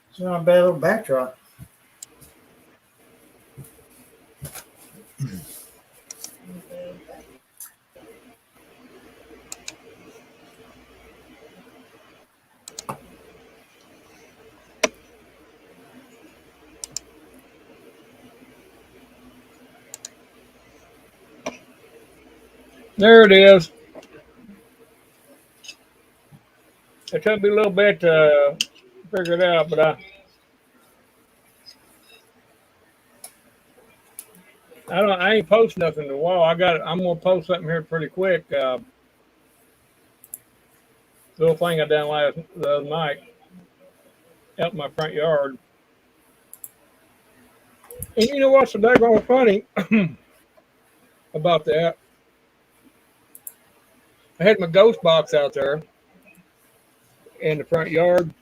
It's not a bad little backdrop. There it is. It took me a little bit to figure it out, but I ain't post nothing in a while. I'm gonna post something here pretty quick. Little thing I done the other night out in my front yard. And you know what's so daggone funny about that? I had my ghost box out there in the front yard.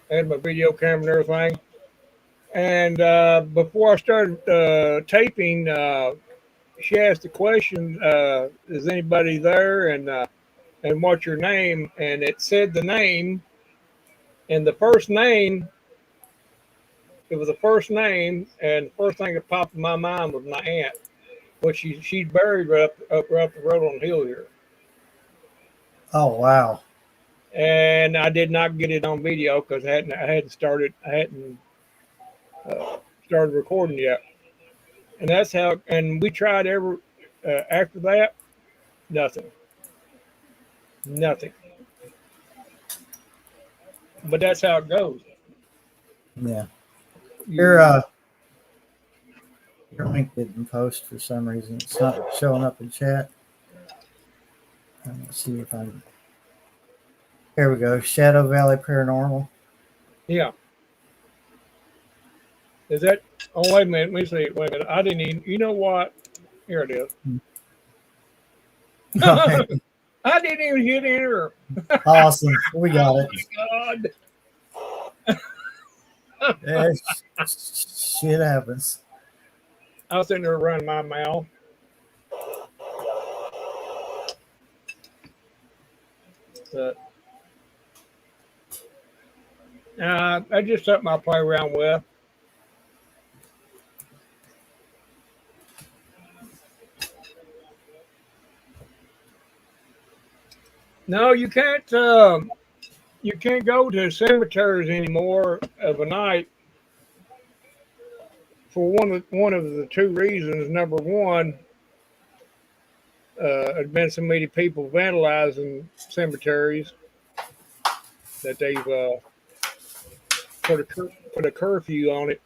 I had my video camera and everything. And before I started taping, she asked the question, "Is anybody there?" And what's your name? And it said the name, and the first name. It was the first name, and the first thing that popped in my mind was my aunt, which she's buried right up the road on the hill here. Oh wow! And I did not get it on video because I hadn't started recording yet. And that's how. And we tried after that, nothing. But that's how it goes. Yeah. Your link didn't post for some reason. It's not showing up in chat. Let's see if I can. Here we go. Shadow Valley Paranormal. Yeah. Is that? Oh, wait a minute. Let me see. Wait a minute. I didn't even. You know what? Here it is. I didn't even hit enter. Awesome. We got it. Oh my God. Yeah, shit happens. I was sitting there running my mouth. But I just something I play around with. No, you can't. You can't go to cemeteries anymore of a night for one of the two reasons. Number one, there's been so many people vandalizing cemeteries that they've put a curfew on it.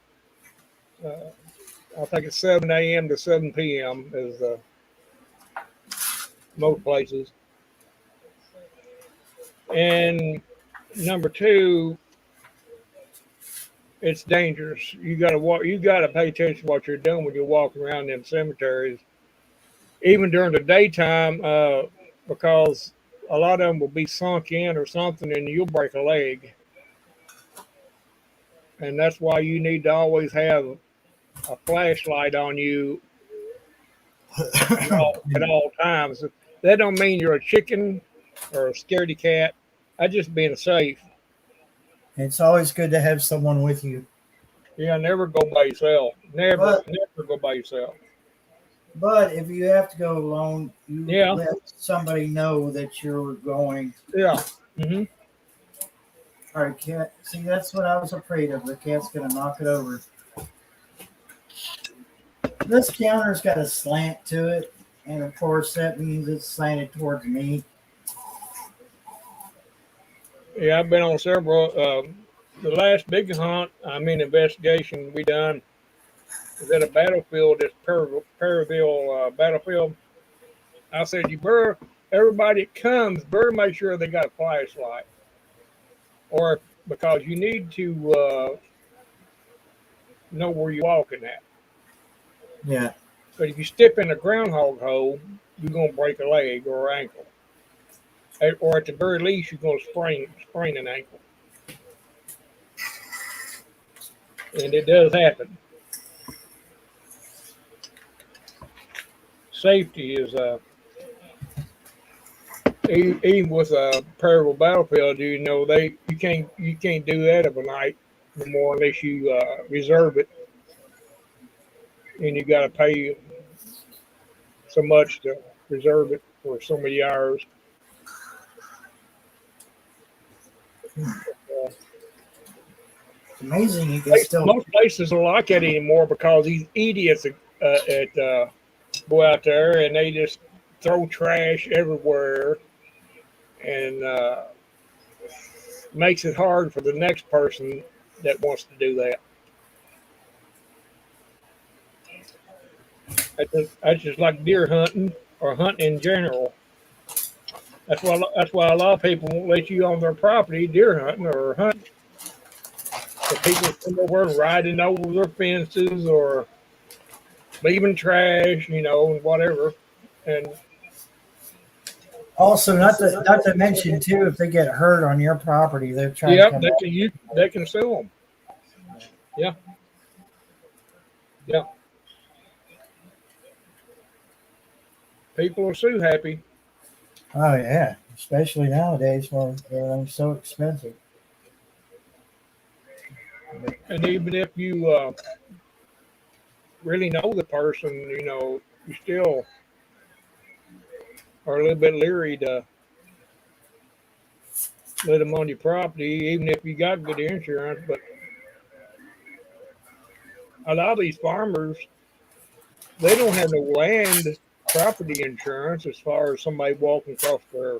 I think it's 7 a.m. to 7 p.m. is most places. And number two, it's dangerous. You gotta walk. You gotta pay attention to what you're doing when you're walking around them cemeteries, even during the daytime, because a lot of them will be sunk in or something, and you'll break a leg. And that's why you need to always have a flashlight on you at all times. That don't mean you're a chicken or a scaredy cat. I just being safe. It's always good to have someone with you. Yeah, never go by yourself. Never go by yourself. But if you have to go alone, you Yeah. let somebody know that you're going. Yeah. Mm-hmm. All right, cat. See, that's what I was afraid of. The cat's going to knock it over. This counter's got a slant to it. And of course, that means it's slanted towards me. Yeah, I've been on several. The last big hunt, investigation we done was at a battlefield, this Perryville battlefield. I said, you better, everybody that comes, better make sure they got a flashlight. Or because you need to know where you're walking at. Yeah. But if you step in a groundhog hole, you're going to break a leg or ankle. Or at the very least, you're going to sprain an ankle. And it does happen. Safety is even with a parallel battlefield, you can't do that overnight no more unless you reserve it, and you got to pay so much to reserve it for so many hours. It's amazing you can still. Most places are like that anymore because these idiots go out there and they just throw trash everywhere and makes it hard for the next person that wants to do that. That's just like deer hunting or hunting in general. That's why a lot of people won't let you on their property deer hunting or hunting. So people come over and riding over their fences or leaving trash, and whatever. And Also, not to mention too, if they get hurt on your property, they're trying to come they can sue them. Yeah. Yeah. People are sue happy. Oh yeah, especially nowadays when they're so expensive. And even if you really know the person, you still are a little bit leery to let them on your property, even if you got good insurance. But a lot of these farmers, they don't have no land property insurance as far as somebody walking across their,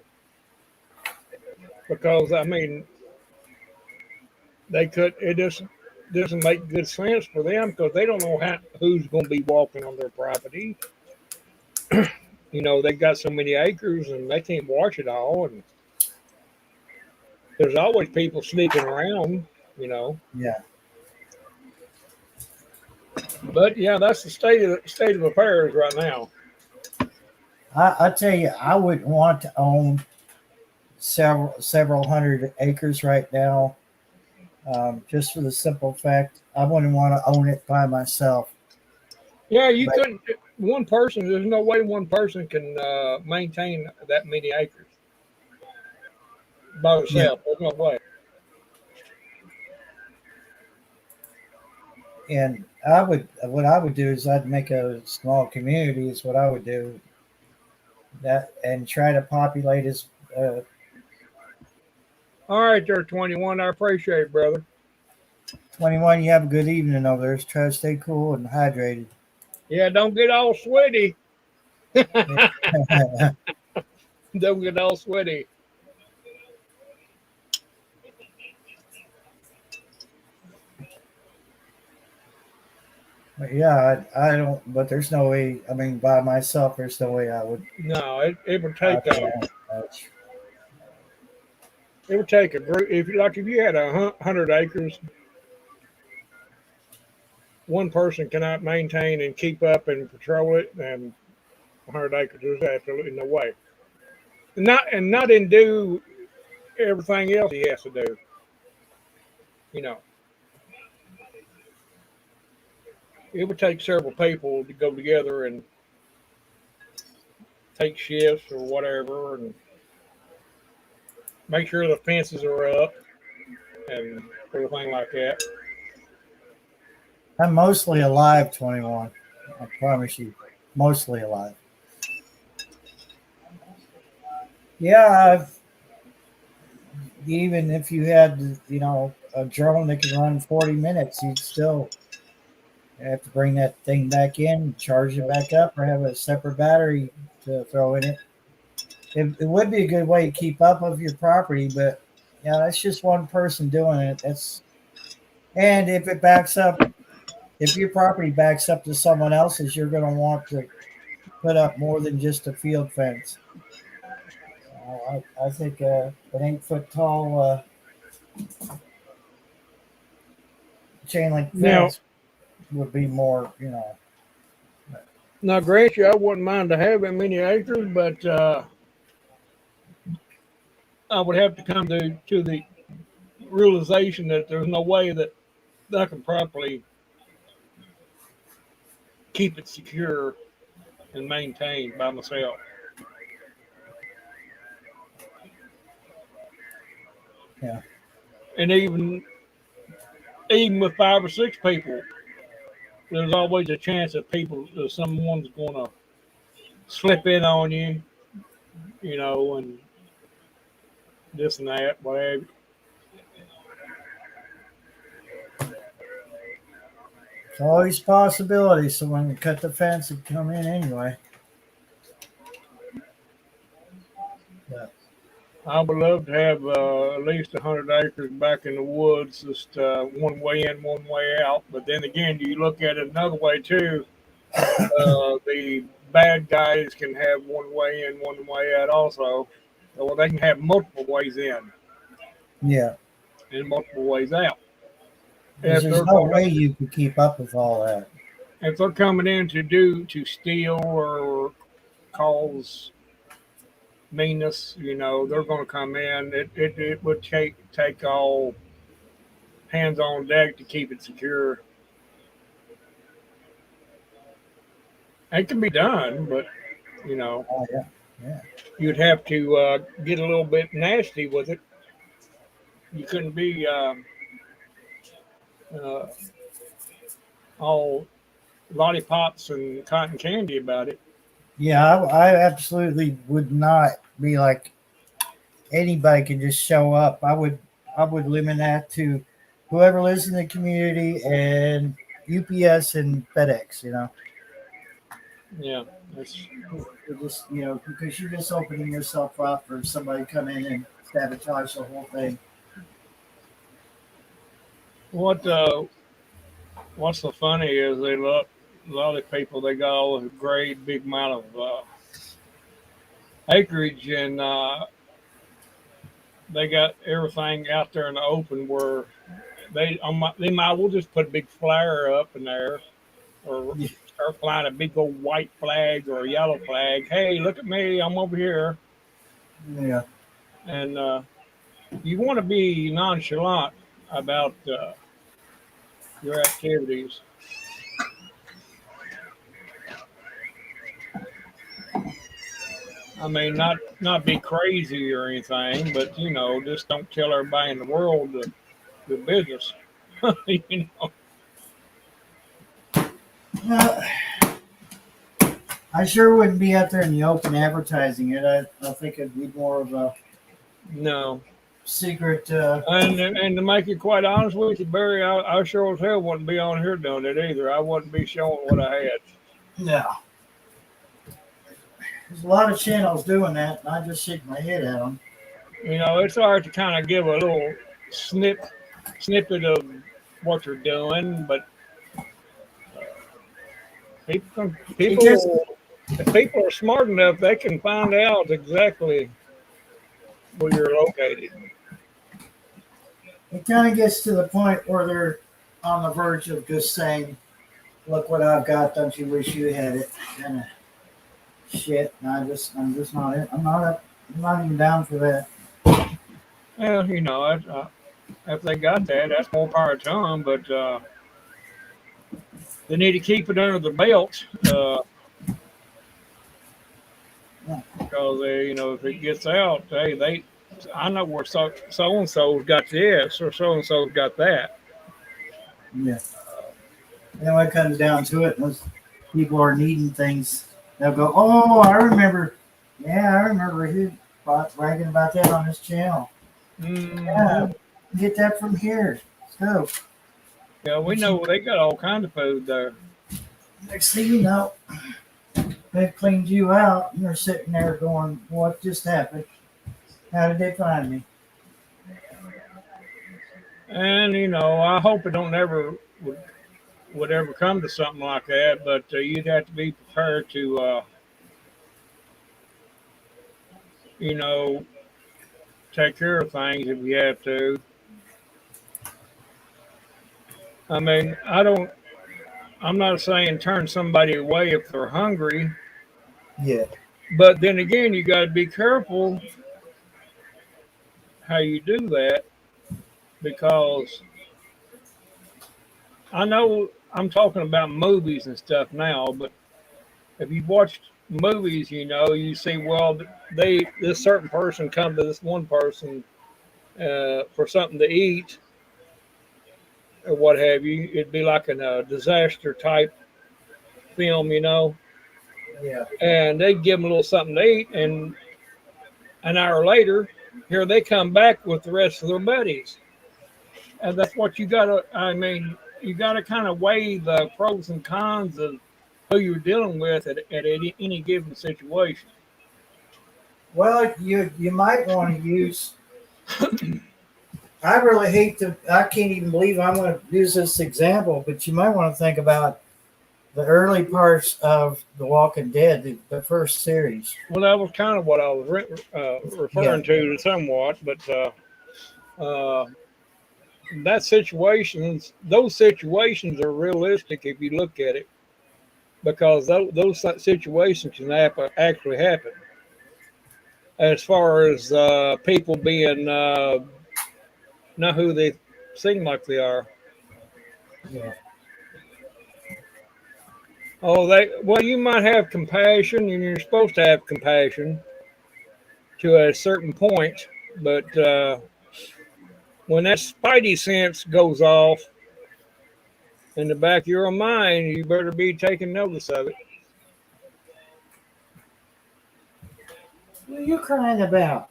because it just doesn't make good sense for them because they don't know who's going to be walking on their property. They got so many acres and they can't watch it all, and there's always people sneaking around. Yeah. But yeah, that's the state of affairs right now. I tell you, I wouldn't want to own several hundred acres right now, just for the simple fact I wouldn't want to own it by myself. Yeah, you couldn't. One person, there's no way one person can maintain that many acres by themselves. There's no way. And what I would do is I'd make a small community is what I would do. That and try to populate as. All right, there, 21. I appreciate it, brother. 21. You have a good evening over there. Just try to stay cool and hydrated. Yeah, don't get all sweaty. Don't get all sweaty. But yeah, I don't. But there's no way. I mean, by myself, there's no way I would. No, it would take it would take a group. If you had 100 acres, one person cannot maintain and keep up and patrol it, and 100 acres, there's absolutely no way. Not and do everything else he has to do. It would take several people to go together and take shifts or whatever, and make sure the fences are up and everything like that. I'm mostly alive, 21. I promise you, mostly alive. Yeah, even if you had, a drone that could run 40 minutes, you'd still have to bring that thing back in, charge it back up, or have a separate battery to throw in it. It would be a good way to keep up with your property, but Yeah, that's just one person doing it. And if it backs up, if your property backs up to someone else's, you're going to want to put up more than just a field fence. I think an 8 foot tall chain link Now, fence would be more, you know. now, grant you, I wouldn't mind to have that many acres, but I would have to come to the realization that there's no way that I can properly keep it secure and maintained by myself. Yeah. And even with 5 or 6 people, there's always a chance that someone's going to slip in on you, you know, and this and that, whatever. It's always a possibility. So when you cut the fence, it'd come in anyway. Yeah. I would love to have at least 100 acres back in the woods, just one way in, one way out. But then again, you look at it another way too. The bad guys can have one way in, one way out also. Well, they can have multiple ways in Yeah. and multiple ways out. Because there's no way you could keep up with all that. If they're coming in to steal or cause meanness, you know, they're going to come in. It would take all hands on deck to keep it secure. It can be done, but you know, Oh, yeah. Yeah. you'd have to get a little bit nasty with it. You couldn't be all lollipops and cotton candy about it. Yeah, I absolutely would not be like anybody can just show up. I would limit that to whoever lives in the community and UPS and FedEx, you know. Yeah, that's Just because you're just opening yourself up for somebody to come in and sabotage the whole thing. what's so funny is a lot of people, they got all this great big amount of acreage, and they got everything out there in the open where they might well just put a big flyer up in there, or start flying a big old white flag or a yellow flag. Hey, look at me, I'm over here. Yeah. And you want to be nonchalant about your activities. I mean, not be crazy or anything, but you know, just don't tell everybody in the world the business. You know. I sure wouldn't be out there in the open advertising it. I think it'd be more of a No. secret. And to make it quite honest with you, Barry, I sure as hell wouldn't be on here doing it either. I wouldn't be showing what I had. No. There's a lot of channels doing that, and I just shake my head at them. You know, it's hard to kind of give a little snippet of what you're doing, but people, if people are smart enough, they can find out exactly where you're located. It kind of gets to the point where they're on the verge of just saying, "Look what I've got! Don't you wish you had it?" Kind of shit. And I'm just not it. I'm not even down for that. Well, you know, if they got that, that's more power to them. But they need to keep it under the belt because you know, if it gets out, I know where so and so's got this or so and so's got that. Yeah. And when it comes down to it, most people are needing things. They'll go, "Oh, I remember. Yeah, I remember he bragging about that on his channel. Mm-hmm. Yeah, get that from here. Let's go." Yeah, we know they got all kinds of food there. Next thing you know, they've cleaned you out, and you're sitting there going, "What just happened? How did they find me?" And I hope it don't ever would ever come to something like that. But you'd have to be prepared to, you know, take care of things if you have to. I mean, I'm not saying turn somebody away if they're hungry, Yeah. but then again, you got to be careful how you do that because I know I'm talking about movies and stuff now, but if you've watched movies, you see, well, this certain person come to this one person for something to eat or what have you. It'd be like a disaster type film, Yeah. and they'd give them a little something to eat, and an hour later, here they come back with the rest of their buddies. And that's what I mean, you gotta kind of weigh the pros and cons of who you're dealing with at any given situation. Well, you might want to use. I really hate to. I can't even believe I'm going to use this example, but you might want to think about the early parts of The Walking Dead, the first series. Well, that was kind of what I was referring to somewhat, but those situations are realistic if you look at it, because those situations can actually happen. As far as people being not who they seem like they are. Yeah. Oh, well, you might have compassion, and you're supposed to have compassion to a certain point, but when that spidey sense goes off in the back of your mind, you better be taking notice of it. What are you crying about?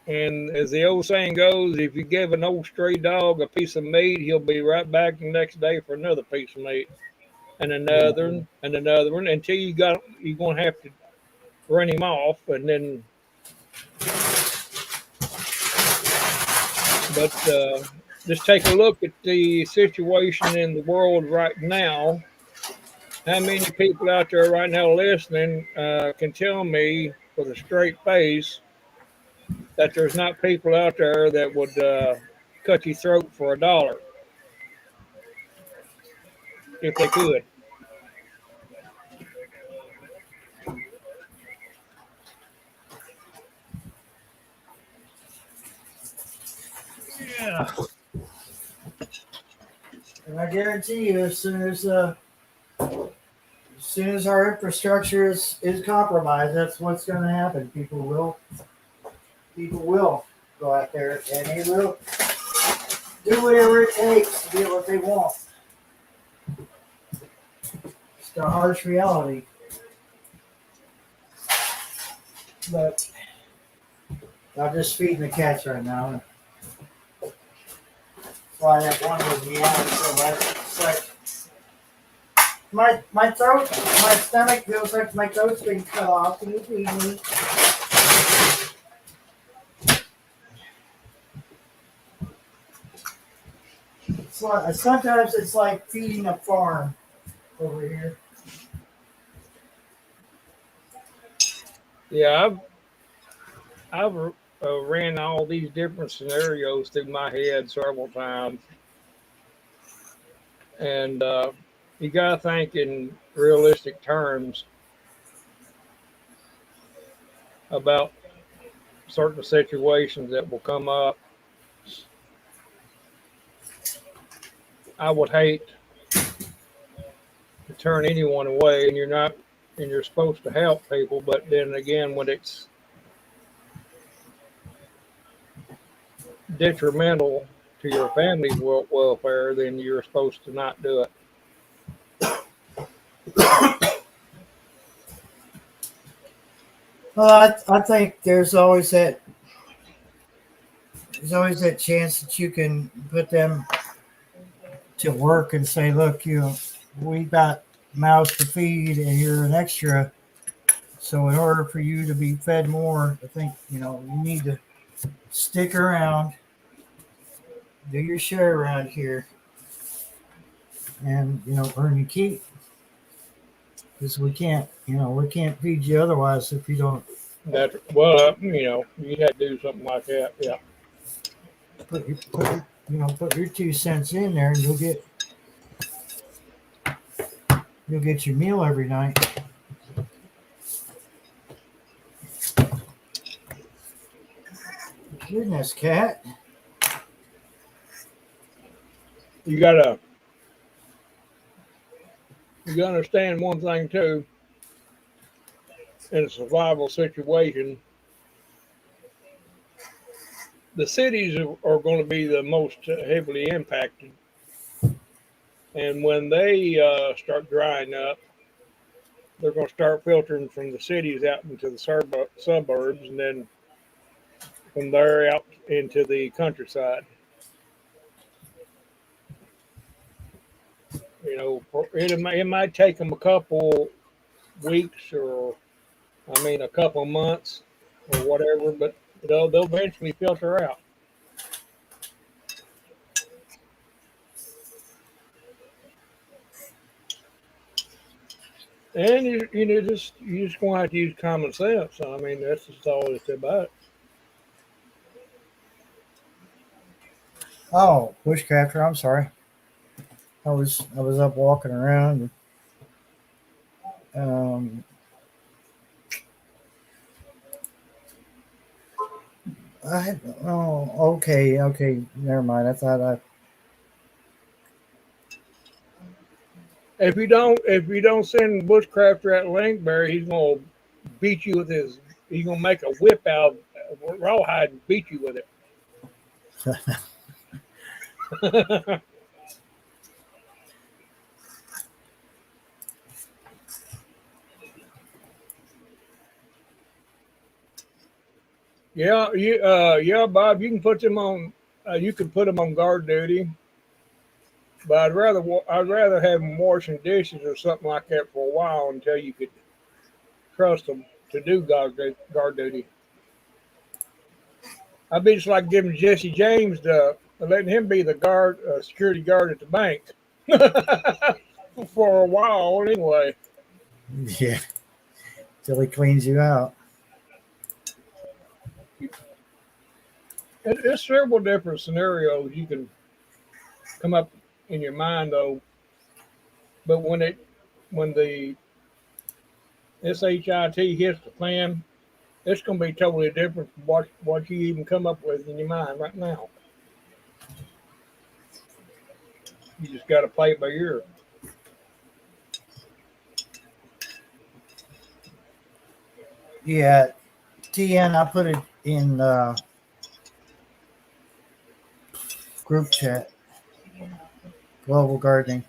And as the old saying goes, if you give an old stray dog a piece of meat, he'll be right back the next day for another piece of meat, and another one, and another one, until you're gonna have to run him off, and then. But just take a look at the situation in the world right now. How many people out there right now listening can tell me with a straight face that there's not people out there that would cut your throat for $1 if they could? Yeah. And I guarantee you, as soon as our infrastructure is compromised, that's what's going to happen. People will go out there and they will do whatever it takes to get what they want. It's the harsh reality. But I'm just feeding the cats right now. That's why that one was meowing so much. It's like my throat, my stomach feels like my throat's been cut off. Can you feed me? It's like, sometimes it's like feeding a farm over here. Yeah, I've ran all these different scenarios through my head several times, and you got to think in realistic terms about certain situations that will come up. I would hate to turn anyone away, and you're supposed to help people, but then again, when it's detrimental to your family's welfare, then you're supposed to not do it. Well, I think there's always that chance that you can put them to work and say, look, we got mouths to feed and you're an extra. So in order for you to be fed more, I think, you need to stick around, do your share around here, and earn your keep. Because we can't feed you otherwise if you don't you had to do something like that. Yeah. put your 2 cents in there, and you'll get your meal every night. Goodness, cat. You gotta understand one thing too. In a survival situation, the cities are going to be the most heavily impacted, and when they start drying up, they're going to start filtering from the cities out into the suburbs, and then from there out into the countryside. It might take them a couple weeks, or a couple months or whatever, but they'll eventually filter out. And you just gonna have to use common sense. That's just all it's about. Oh, bushcrafter, I'm sorry. I was up walking around. Okay, never mind. I thought If you don't send Bushcrafter at Linkberry, he's gonna beat you with his. He's gonna make a whip out of rawhide and beat you with it. Yeah, Bob. You can put them on. You can put them on guard duty, but I'd rather have them washing dishes or something like that for a while until you could trust them to do guard duty. I'd be just like giving Jesse James letting him be the security guard at the bank for a while anyway. yeah, till he cleans you out. There's several different scenarios you can come up in your mind though, but when the SHIT hits the fan, it's going to be totally different from what you even come up with in your mind right now. You just got to play it by ear. Yeah, TN, I put it in group chat. Global gardening.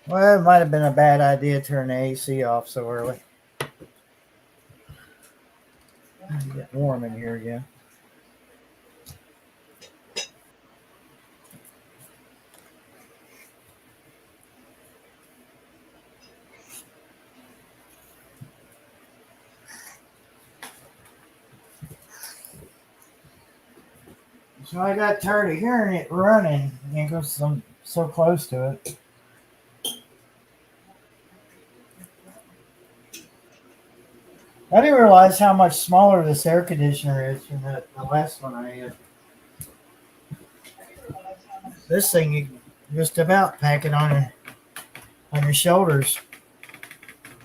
Well, it might have been a bad idea to turn the AC off so early. It's getting warm in here again. So I got tired of hearing it running because I'm so close to it. I didn't realize how much smaller this air conditioner is than the last one I had. This thing, you just about pack it on your shoulders.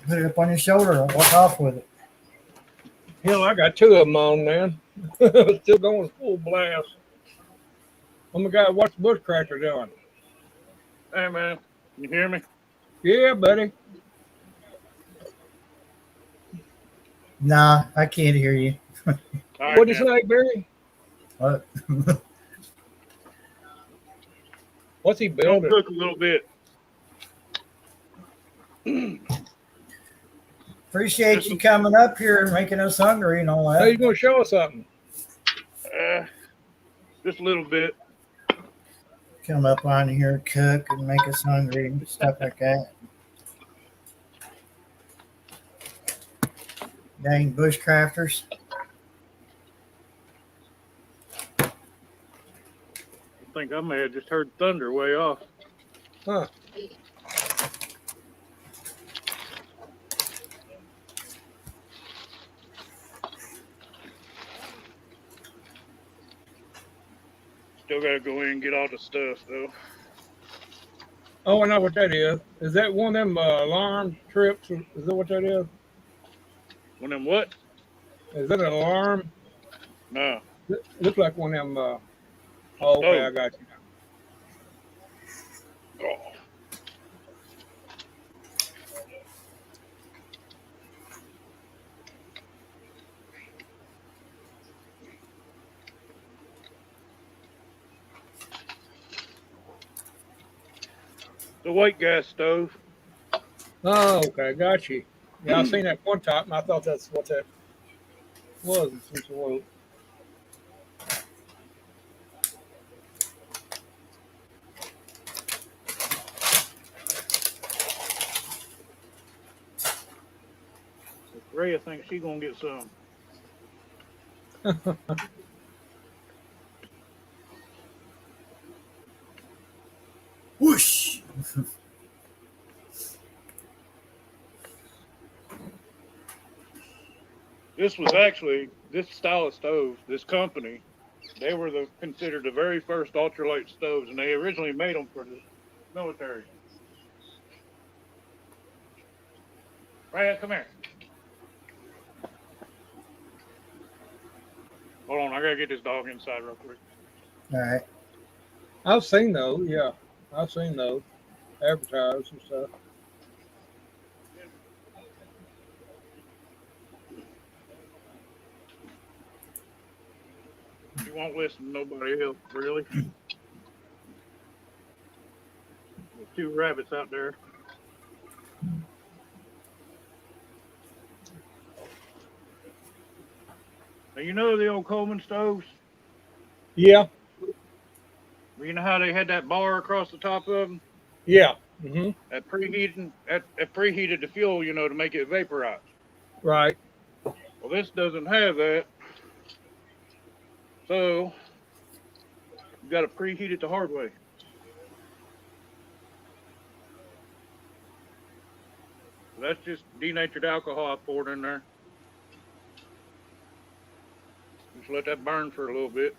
Put it up on your shoulder and walk off with it. Hell, I got 2 of them on, man. Still going full blast. Oh my God, what's the Bushcracker doing? Hey, man. You hear me? Yeah, buddy. Nah, I can't hear you. All right, What'd you man. say, Barry? What? What's he Don't building? cook a little bit. Appreciate you coming up here and making us hungry and all Hey, you that. gonna show us something? Just a little bit. Come up on here, cook, and make us hungry and stuff like that. Dang bushcrafters. I think I may have just heard thunder way off. Huh. Still gotta go in and get all the stuff though. Oh, I know what that is. Is that one of them alarm trips? Is that what that is? One of them what? Is that an alarm? No. It looks like one of them. Oh, okay, I got you. Oh. The white gas stove. Oh, okay, got you. Yeah, I seen that one time, and I thought that's what that was. Since it was. Rhea thinks she's gonna get some. Whoosh! This was actually this style of stove. This company, they were considered the very first ultralight stoves, and they originally made them for the military. Rhea, come here. Hold on, I gotta get this dog inside real quick. All right. I've seen those. Yeah, I've seen those advertised and stuff. You won't listen to nobody else, really. There's 2 rabbits out there. Now, you know the old Coleman stoves? Yeah, You know how they had that bar across the top of them? yeah. Mm-hmm. That preheated the fuel, you know, to make it vaporize. Right. Well, this doesn't have that. So, you got to preheat it the hard way. That's just denatured alcohol I poured in there. Just let that burn for a little bit.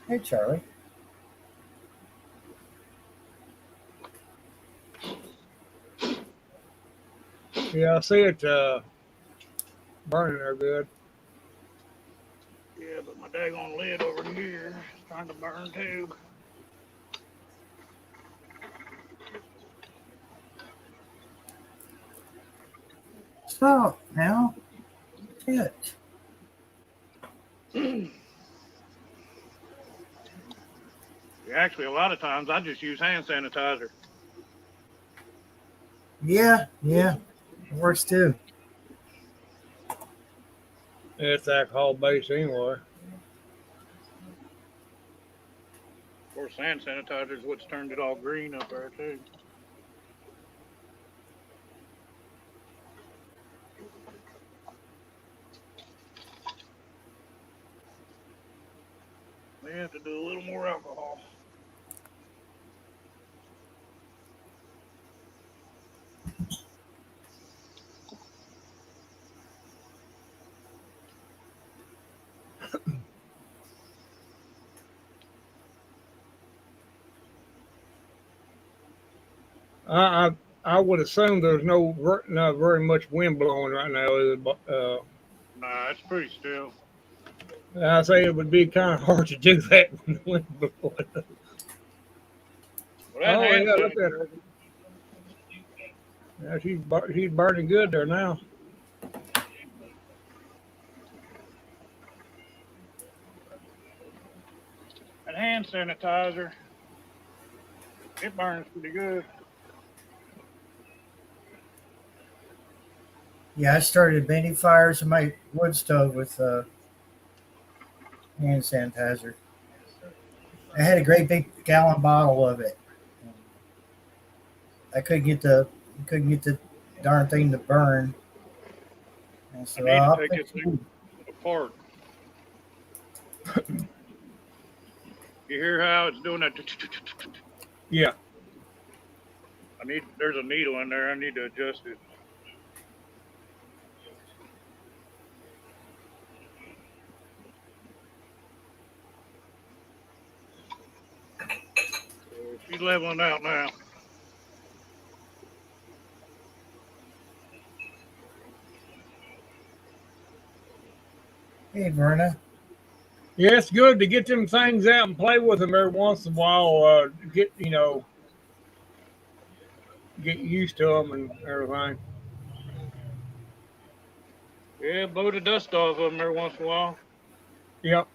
Hey, Charlie. Yeah, I see it burning there good. Yeah, but my daggone lid over here is trying to burn too. Stop now. Shit. Actually, a lot of times I just use hand sanitizer. Yeah. It works too. It's alcohol based anyway. Of course, hand sanitizer is what's turned it all green up there too. They have to do a little more alcohol. I would assume there's not very much wind blowing right now. Nah, it's pretty still. I say it would be kind of hard to do that when the wind blowing. Well, that Oh hand yeah, look at sanitizer, her. Yeah, she's burning good there now. that hand sanitizer, it burns pretty good. Yeah, I started making fires in my wood stove with hand sanitizer. I had a great big gallon bottle of it. I couldn't get the darn thing to burn. And I so need to I'll take this thing apart. You hear how it's doing that? Yeah. There's a needle in there. I need to adjust it. So she's leveling out now. Hey, Verna. Yeah, it's good to get them things out and play with them every once in a while. Get used to them and everything. Yeah, blow the dust off of them every once in a while. Yep.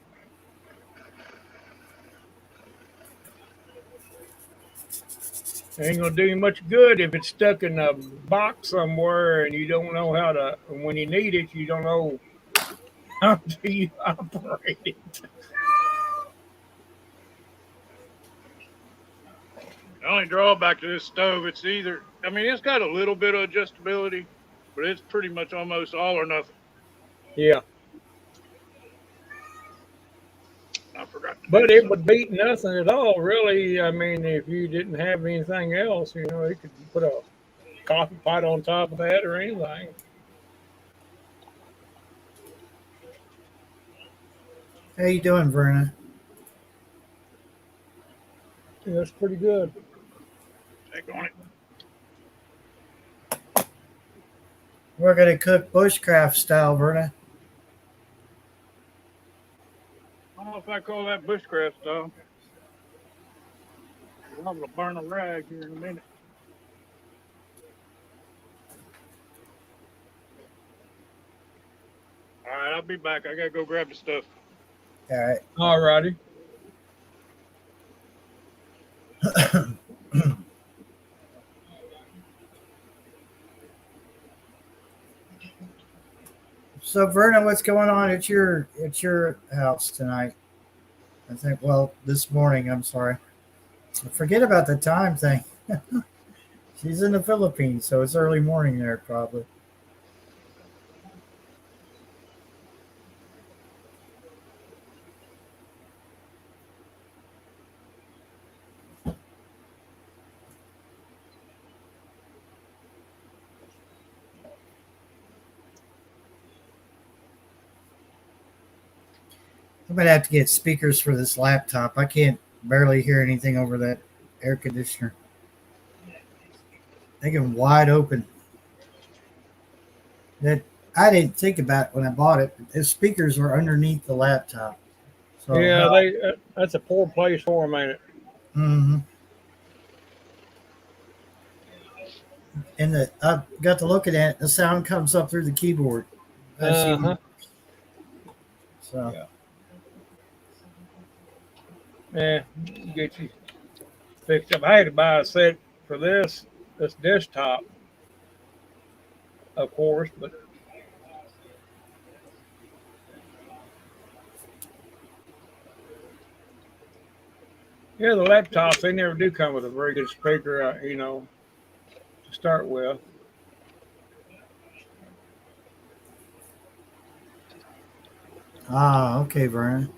Ain't gonna do you much good if it's stuck in a box somewhere and you don't know how to. When you need it, you don't know how to operate it. The only drawback to this stove, it's got a little bit of adjustability, but it's pretty much almost all or nothing. Yeah. I forgot to But do it something. would beat nothing at all, really. I mean, if you didn't have anything else, you could put a coffee pot on top of that or anything. How you doing, Verna? Yeah, that's pretty good. Take on it. We're gonna cook bushcraft style, Verna. I don't know if I call that bushcraft style. I'm gonna burn a rag here in a minute. All right, I'll be back. I gotta go grab the stuff. All right. All righty. So, Verna, what's going on at your house tonight? I think. Well, this morning. I'm sorry. Forget about the time thing. She's in the Philippines, so it's early morning there, probably. I'm gonna have to get speakers for this laptop. I can't barely hear anything over that air conditioner. They can wide open. That I didn't think about when I bought it. The speakers are underneath the laptop. So Yeah, that's a poor place for them, ain't it? hmm and I got to looking at it. The sound comes up through the keyboard. That's Uh even huh. so. Yeah. Yeah, get you fixed up. I had to buy a set for this desktop, of course, but yeah, the laptops they never do come with a very good speaker, to start with. Ah, okay, Vernon.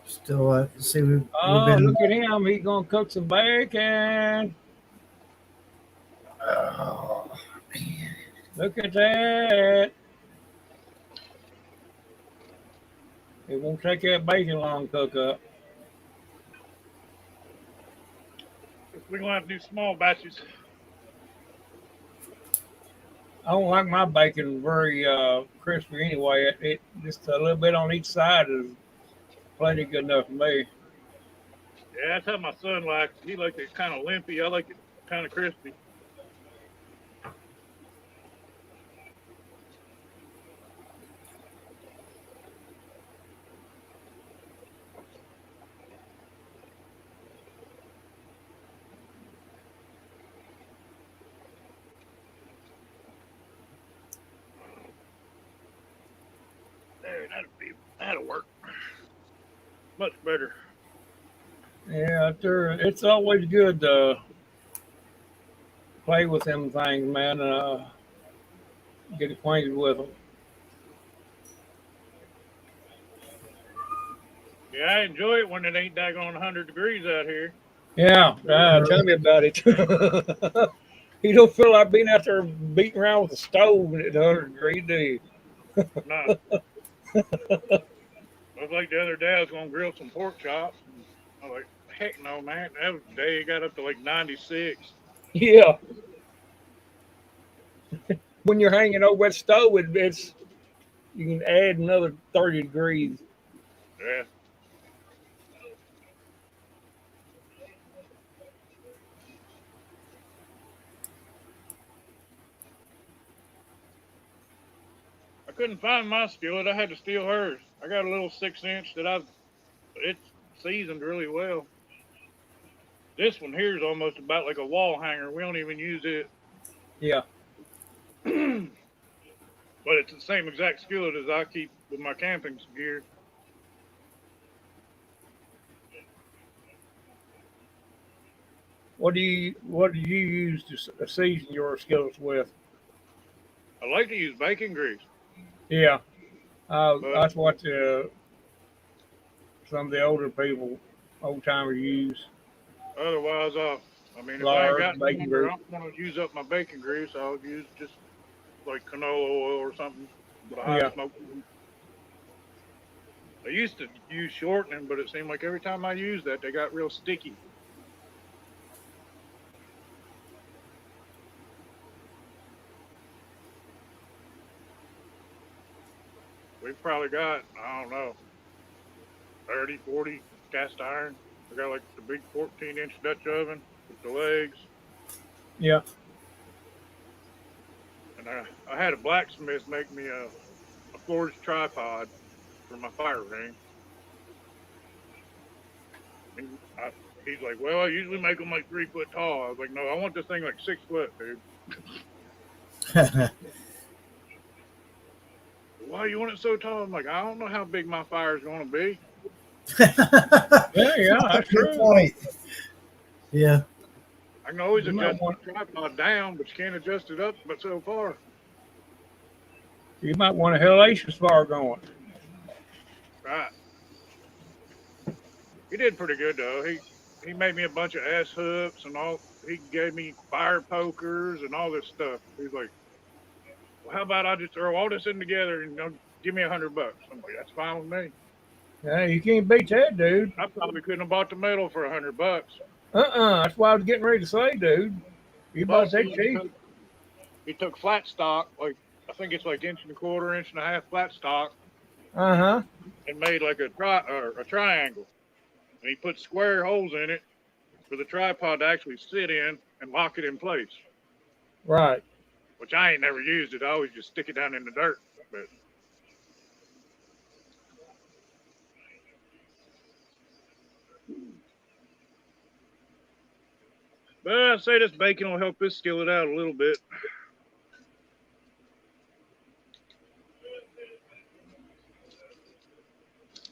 Still, see, we've Oh, been. look at him! He's gonna cook some bacon. Oh, Look at that! It won't take that bacon long to cook up. We're gonna have to do small batches. I don't like my bacon very crispy anyway. It just a little bit on each side is plenty good enough for me. Yeah, that's how my son likes it. He likes it kind of limpy. I like it kind of crispy. There, that'll work. Much better. Yeah, it's always good to play with them things, man. Get acquainted with them. Yeah, I enjoy it when it ain't daggone 100 degrees out here. Yeah, tell me about it. You don't feel like being out there beating around with a stove at 100 degrees, do you? No. It was like the other day I was gonna grill some pork chops. And I was like, heck no, man. That was the day it got up to like 96. Yeah. When you're hanging over that stove, it's you can add another 30 degrees. Yeah. I couldn't find my skillet. I had to steal hers. I got a little 6-inch that it's seasoned really well. This one here is almost about like a wall hanger. We don't even use it. Yeah. But it's the same exact skillet as I keep with my camping gear. What do you use to season your skillets with? I like to use bacon grease. Yeah. But That's what some of the old timers use. otherwise, I mean, if I ain't Lard, got bacon I grease. don't want to use up my bacon grease, I'll use just like canola oil or something. But I Yeah. smoke. I used to use shortening, but it seemed like every time I used that, they got real sticky. We've probably got, I don't know, 30, 40 cast iron. I got like the big 14-inch Dutch oven with the legs. Yeah. And I had a blacksmith make me a forged tripod for my fire ring. And he's like, well, I usually make them like 3 foot tall. I was like, no, I want this thing like 6 foot, dude. Why you want it so tall? I'm like, I don't know how big my fire's going to be. Yeah, that's Good true. point. Yeah. I can always You might adjust the tripod down, but you can't adjust it up but so far. You might want a hellacious fire going. Right. He did pretty good though. He made me a bunch of S hooks and all. He gave me fire pokers and all this stuff. He's like, well, how about I just throw all this in together and give me $100? I'm like, that's fine with me. Yeah, you can't beat that, dude. I probably couldn't have bought the metal for $100. That's what I was getting ready to say, dude. You bought that cheap. He took flat stock, like I think it's like 1.25 inches, 1.5 flat stock, Uh-huh. and made like a triangle. And he put square holes in it for the tripod to actually sit in and lock it in place. Right. Which I ain't never used it. I always just stick it down in the dirt. But I'd say this bacon will help this skillet out a little bit.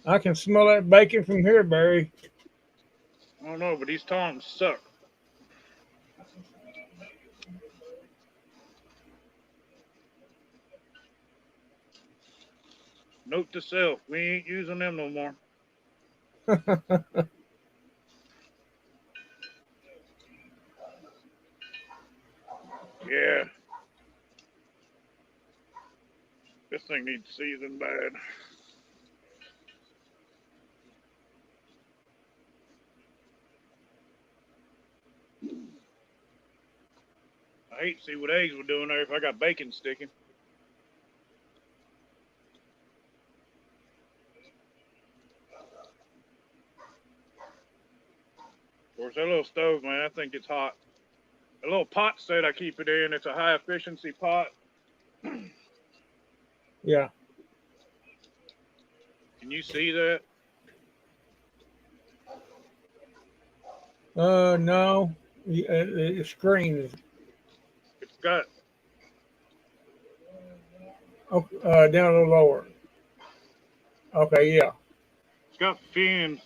I can smell that bacon from here, Barry. I don't know, but these tongs suck. Note to self, we ain't using them no more. Yeah. This thing needs seasoning bad. I hate to see what eggs were doing there if I got bacon sticking. Of course, that little stove, man, I think it's hot. A little pot set I keep it in, it's a high efficiency pot. Yeah. Can you see that? No. The screen is It's got, down a little lower. Okay, yeah. It's got fins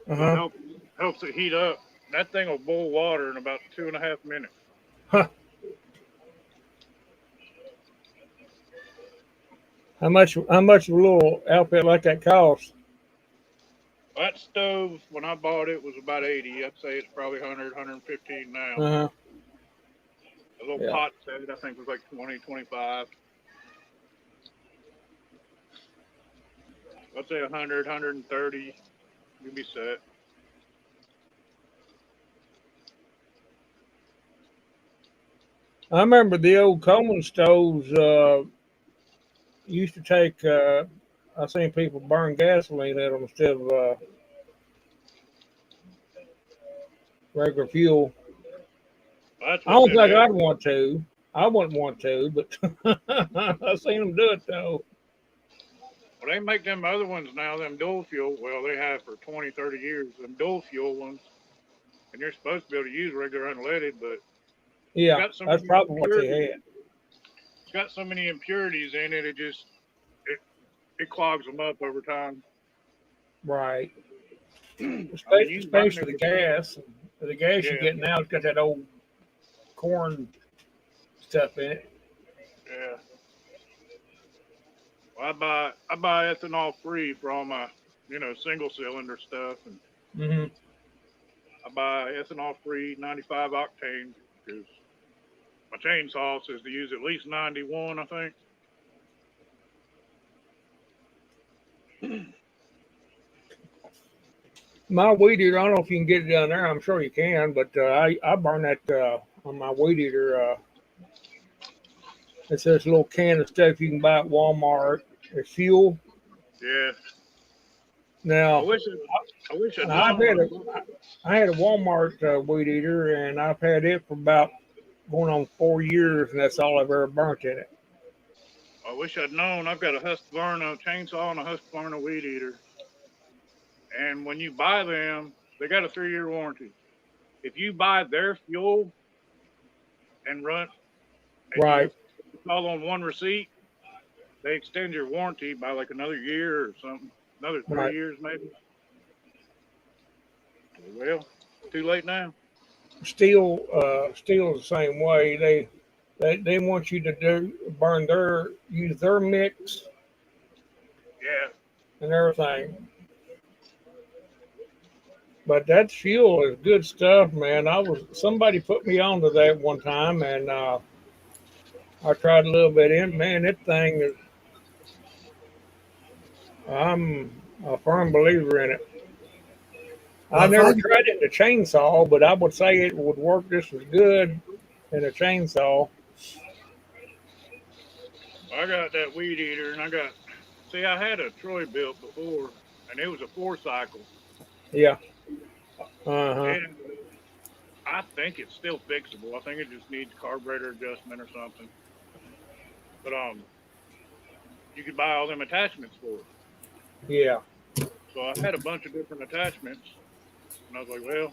Uh that huh. helps it heat up. That thing will boil water in about 2.5 minutes. Huh. How much a little outfit like that cost? That stove, when I bought it, was about 80. I'd say it's probably 100, now. Uh huh. A little Yeah. pot set, I think, was like 20, 25. I'd say 100, 130. You'd be set. I remember the old Coleman stoves used to take. I seen people burn gasoline in them instead of regular fuel. That's I what don't did think it. I'd want to. I wouldn't want to, but I seen them do it though. Well, they make them other ones now, them dual fuel. Well, they have for 20, 30 years, them dual fuel ones. And you're supposed to be able to use regular unleaded, but it's Yeah, got so that's many probably what they impurities. had. It's got so many impurities in it. It it clogs them up over time. Right. I mean, you can burn Especially it the with gas. The gas you yeah, get now has got that old corn stuff in it. yeah. Well, I buy ethanol free for all my single cylinder stuff, and Hmm. I buy ethanol free 95 octane because my chainsaw says to use at least 91. I think. My weed eater, I don't know if you can get it down there. I'm sure you can, but I burn that on my weed eater. It's this little can of stuff you can buy at Walmart. It's fuel. Yeah. I Now, wish I wish I'd I've known had when I a bought. I had a Walmart weed eater, and I've had it for about going on 4 years, and that's all I've ever burnt in it. I wish I'd known. I've got a Husqvarna chainsaw and a Husqvarna weed eater, and when you buy them, they got a 3-year warranty. If you buy their fuel and run and you Right, it's all on one receipt, they extend your warranty by like another year or something, another three right. years maybe. Well, too late now. Steel is the same way. They want you to burn use their mix Yeah. and everything. But that fuel is good stuff, man. Somebody put me onto that one time, and I tried a little bit in. Man, that thing is. I'm a firm believer in it. I Well, if I never tried it in a chainsaw, but I would say it would work just as good in a chainsaw. I got that weed eater, and see, I had a Troy built before, and it was a 4 cycle, Yeah. Uh huh. and I think it's still fixable. I think it just needs carburetor adjustment or something. But you could buy all them attachments for it. Yeah. So I had a bunch of different attachments, and I was like, well,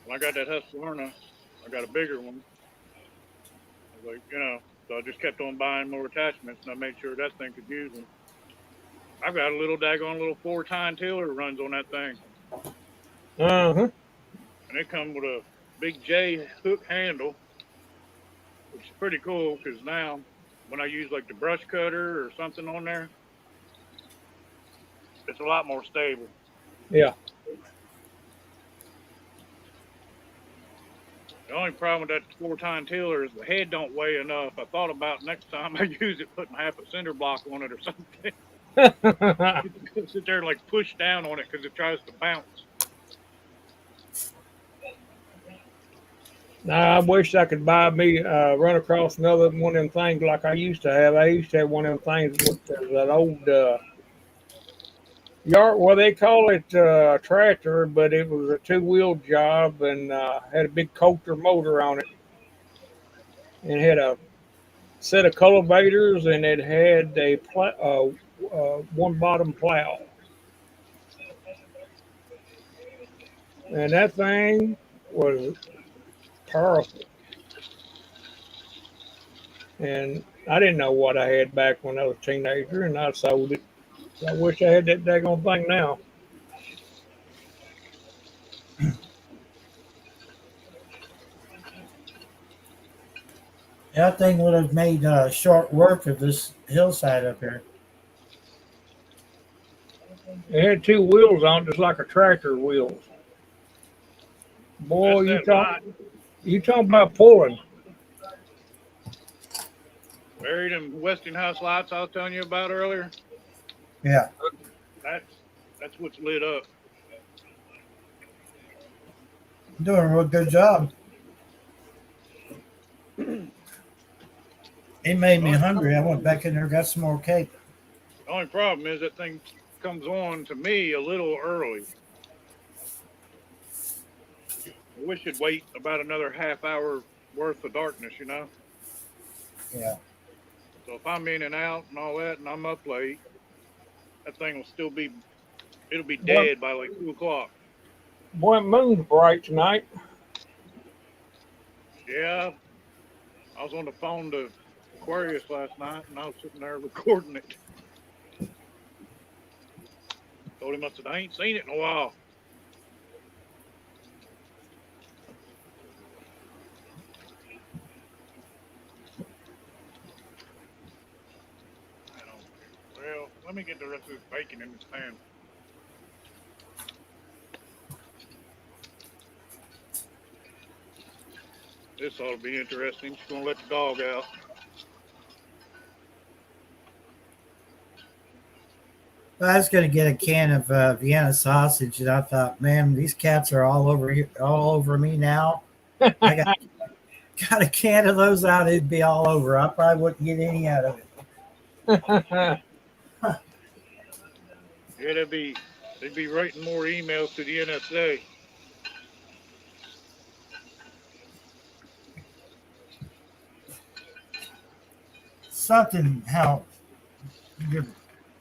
when I got that Husqvarna, I got a bigger one. I was like, so I just kept on buying more attachments, and I made sure that thing could use them. I've got a little daggone little 4-tine tiller runs on that thing, Uh huh. and it comes with a big J hook handle, which is pretty cool because now when I use like the brush cutter or something on there, it's a lot more stable. Yeah. The only problem with that 4-tine tiller is the head don't weigh enough. I thought about next time I use it, putting half a cinder block on it or something. Sit there and like push down on it because it tries to bounce. Now I wish I could run across another one of them things like I used to have. I used to have one of them things with that old yard. Well, they call it a tractor, but it was a two-wheel job and had a big Coulter motor on it, and had a set of cultivators, and it had one bottom plow, and that thing was powerful. and I didn't know what I had back when I was a teenager, and I sold it. I wish I had that daggone thing now. That thing would have made short work of this hillside up here. It had two wheels on, it, just like a tractor wheels. Boy, That's that lot. you talking about pulling? Buried in Westinghouse lights I was telling you about earlier. Yeah. That's what's lit up. Doing a real good job. It made me hungry. I went back in there, got some more cake. The only problem is that thing comes on to me a little early. I wish it'd wait about another half hour worth of darkness, you know? Yeah. So if I'm in and out and all that and I'm up late, that thing will still be, it'll be dead by like 2 o'clock. Boy, moon's bright tonight. Yeah. I was on the phone to Aquarius last night and I was sitting there recording it. Told him, I said, I ain't seen it in a while. Well, let me get the rest of this bacon in this pan. This ought to be interesting. Just gonna let the dog out. I was going to get a can of Vienna sausage, and I thought, man, these cats are all over here, all over me now. I got a can of those out, it'd be all over. I probably wouldn't get any out of it. Yeah, they'd be writing more emails to the NSA. Something how your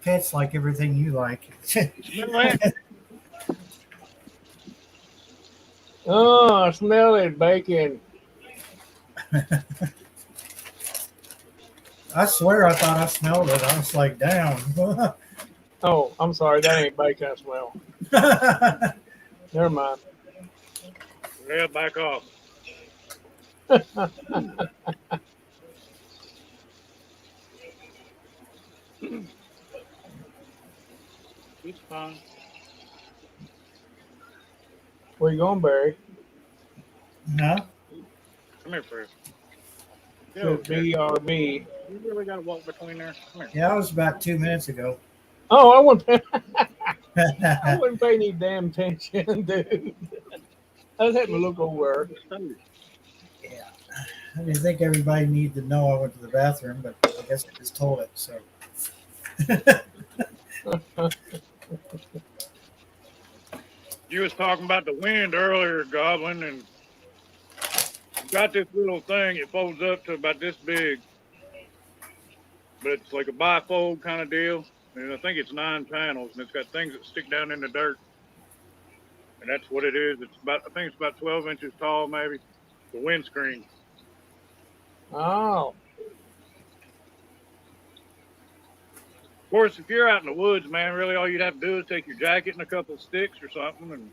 pets like everything you like. Smell that? Oh, I smell it, bacon. I swear I thought I smelled it. I was like, damn. Oh, I'm sorry, that ain't bacon I smell. Never mind. Yeah, back off. It's fine. Where you going, Barry? No? Come here, Fred. Yeah, To BRB. You really got to walk between there. Come here. Yeah, it was about 2 minutes ago. Oh, I wouldn't pay any damn attention, dude. I was having to look over. Yeah. I didn't think everybody needed to know I went to the bathroom, but I guess I just told it. So You was talking about the wind earlier, Goblin, and you got this little thing. It folds up to about this big, but it's like a bifold kind of deal. And I think it's 9 panels, and it's got things that stick down in the dirt. And that's what it is. It's about, I think it's about 12 inches tall, maybe. The windscreen. Oh, Of course, if you're out in the woods, man, really all you'd have to do is take your jacket and a couple of sticks or something, and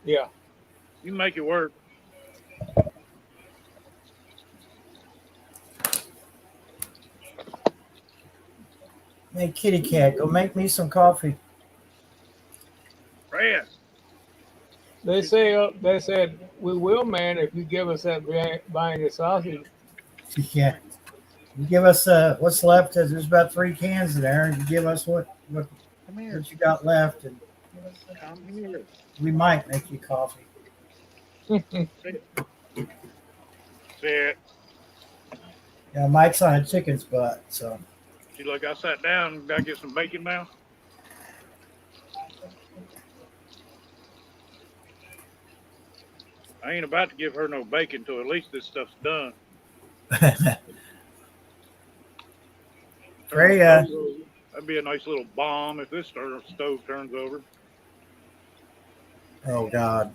yeah. you can make it work. hey, kitty cat, go make me some coffee. Fred, They said we will, man, if you give us that buying the sausage. Yeah. You give us what's left. There's about 3 cans in there. You give us what come here. you got left, and Come here. we might make you coffee. Sit. Yeah, Mike's on a chicken's butt, so See, look, I sat down and got to get some bacon now. I ain't about to give her no bacon till at least this stuff's done. Ray, That'd be a nice little bomb if this stove turns over. oh God,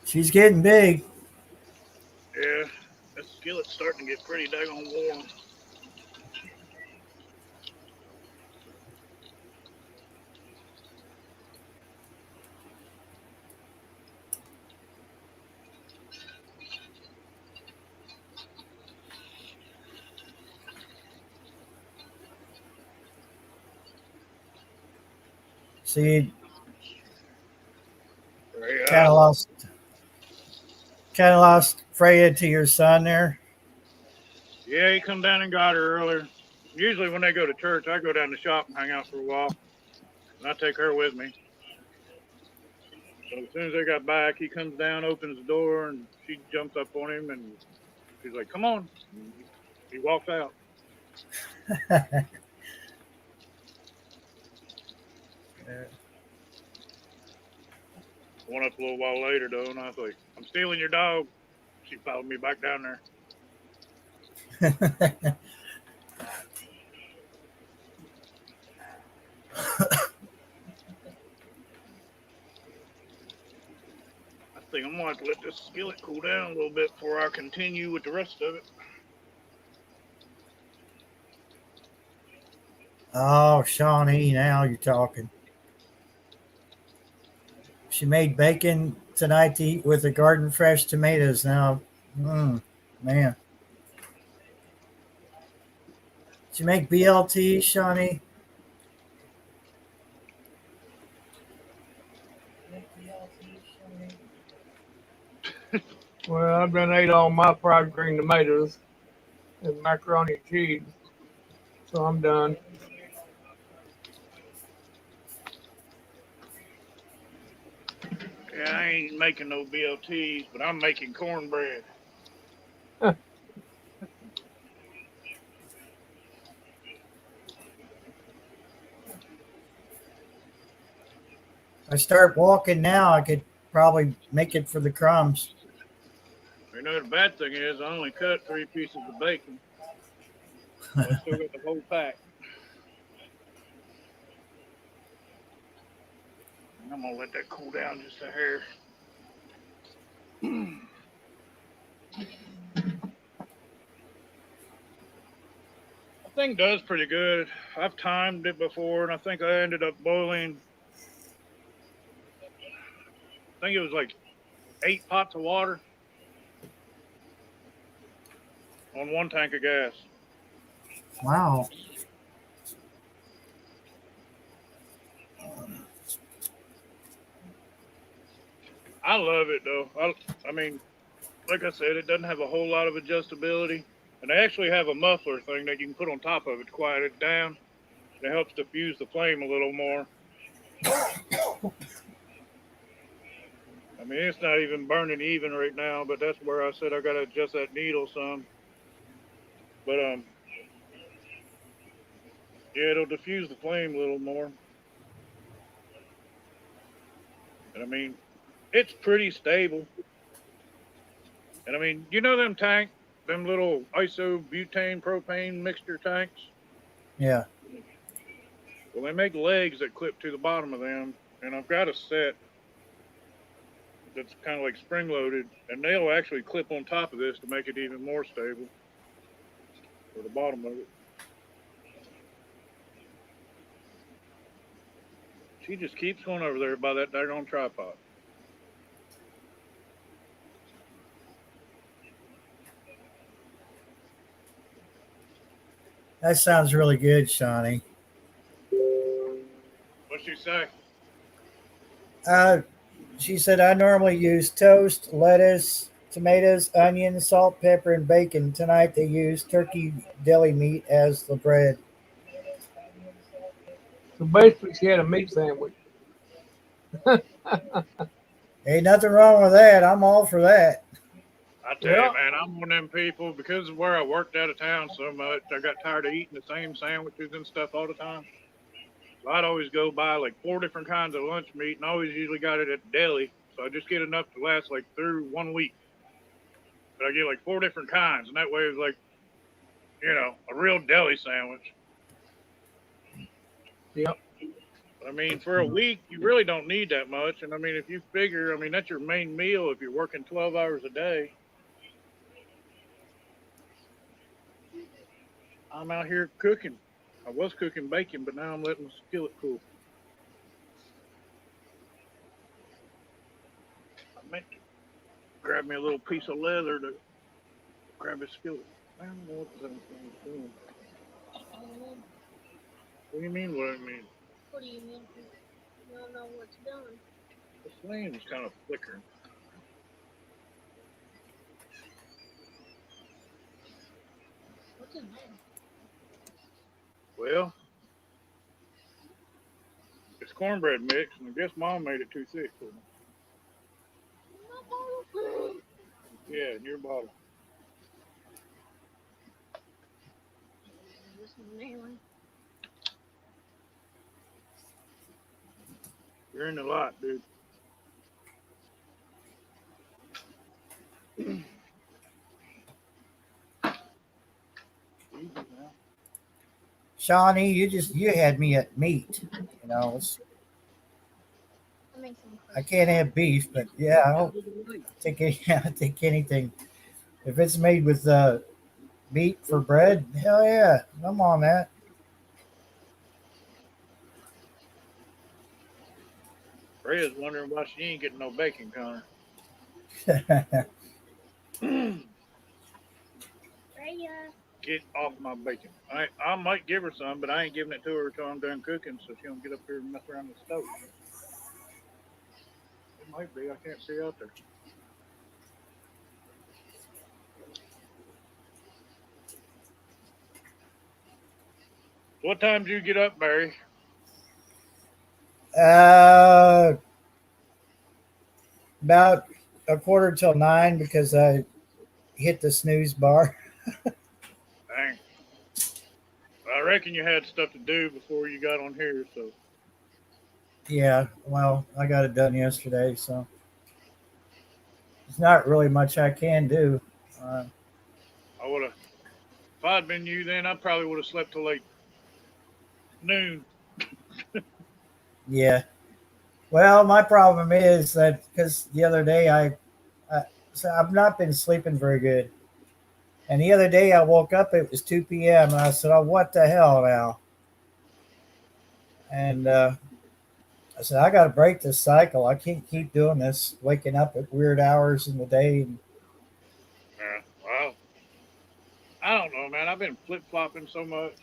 she's getting big. Yeah, skillet's starting to get pretty daggone warm. See, Yeah. kind of lost Freya to your son there. Yeah, he come down and got her earlier. Usually when they go to church, I go down to the shop and hang out for a while. And I take her with me. So as soon as they got back, he comes down, opens the door, and she jumps up on him, and she's like, "Come on." And he walks out. Went up a little while later, though, and I was like, "I'm stealing your dog." She followed me back down there. I think I'm going to have to let this skillet cool down a little bit before I continue with the rest of it. Oh, Shawnee, now you're talking. She made bacon tonight to eat with the garden fresh tomatoes. Now, man. Did you make BLT, Shawnee? Well, I've done ate all my fried green tomatoes and macaroni and cheese, so I'm done. Yeah, I ain't making no BLTs, but I'm making cornbread. I start walking now, I could probably make it for the crumbs. You know, the bad thing is I only cut 3 pieces of bacon. I still got the whole pack. I'm going to let that cool down just a hair. I think does pretty good. I've timed it before, and I think I ended up boiling, I think it was like 8 pots of water on 1 tank of gas. Wow. I love it, though. I mean, like I said, it doesn't have a whole lot of adjustability. And they actually have a muffler thing that you can put on top of it to quiet it down. It helps diffuse the flame a little more. I mean, it's not even burning even right now, but that's where I said I got to adjust that needle some. But, yeah, it'll diffuse the flame a little more. And I mean, it's pretty stable. And I mean, you know them little isobutane propane mixture tanks? Yeah. Well, they make legs that clip to the bottom of them, and I've got a set that's kind of like spring loaded, and they'll actually clip on top of this to make it even more stable for the bottom of it. She just keeps going over there by that daggone tripod. That sounds really good, Shawnee. What'd she say? She said, I normally use toast, lettuce, tomatoes, onions, salt, pepper, and bacon. Tonight they used turkey deli meat as the bread. So basically, she had a meat sandwich. Ain't nothing wrong with that. I'm all for that. I tell you, man, I'm one of them people, because of where I worked out of town so much, I got tired of eating the same sandwiches and stuff all the time. So I'd always go buy like 4 different kinds of lunch meat, and I always usually got it at the deli. So I just get enough to last like through 1 week. But I get like 4 different kinds, and that way it's like, you know, a real deli sandwich. Yep. But I mean, for a week, you really don't need that much. And I mean, if you figure, I mean, that's your main meal if you're working 12 hours a day. I'm out here cooking. I was cooking bacon, but now I'm letting the skillet cool. I meant to grab me a little piece of leather to grab a skillet. I don't know what the thing's doing. What do you mean? What I mean? What do you mean? You don't know what's done. The flame's kind of flickering. What's in there? Well, it's cornbread mix, and I guess Mom made it too thick for me. Yeah, in your bottle. This is nailing. You're in the lot, dude. Easy now. Shawnee, you had me at meat. You know, That makes some I can't have beef, but yeah, I'll take I'll take anything. If it's made with meat for bread, hell yeah, I'm on that. Rhea's wondering why she ain't getting no bacon, Connor. Freya. Get off my bacon. I might give her some, but I ain't giving it to her until I'm done cooking, so she don't get up here and mess around the stove. It might be. I can't see out there. What time did you get up, Barry? About a quarter till 9 because I hit the snooze bar. Dang. I reckon you had stuff to do before you got on here, so. Yeah, well, I got it done yesterday, so there's not really much I can do. I would have, if I'd been you then, I probably would have slept till like noon. Yeah. Well, my problem is that because the other day so I've not been sleeping very good, and the other day I woke up, it was 2 p.m. and I said, "Oh, what the hell now?" And I said, "I got to break this cycle. I can't keep doing this, waking up at weird hours in the day." And Yeah, well, I don't know, man. I've been flip flopping so much.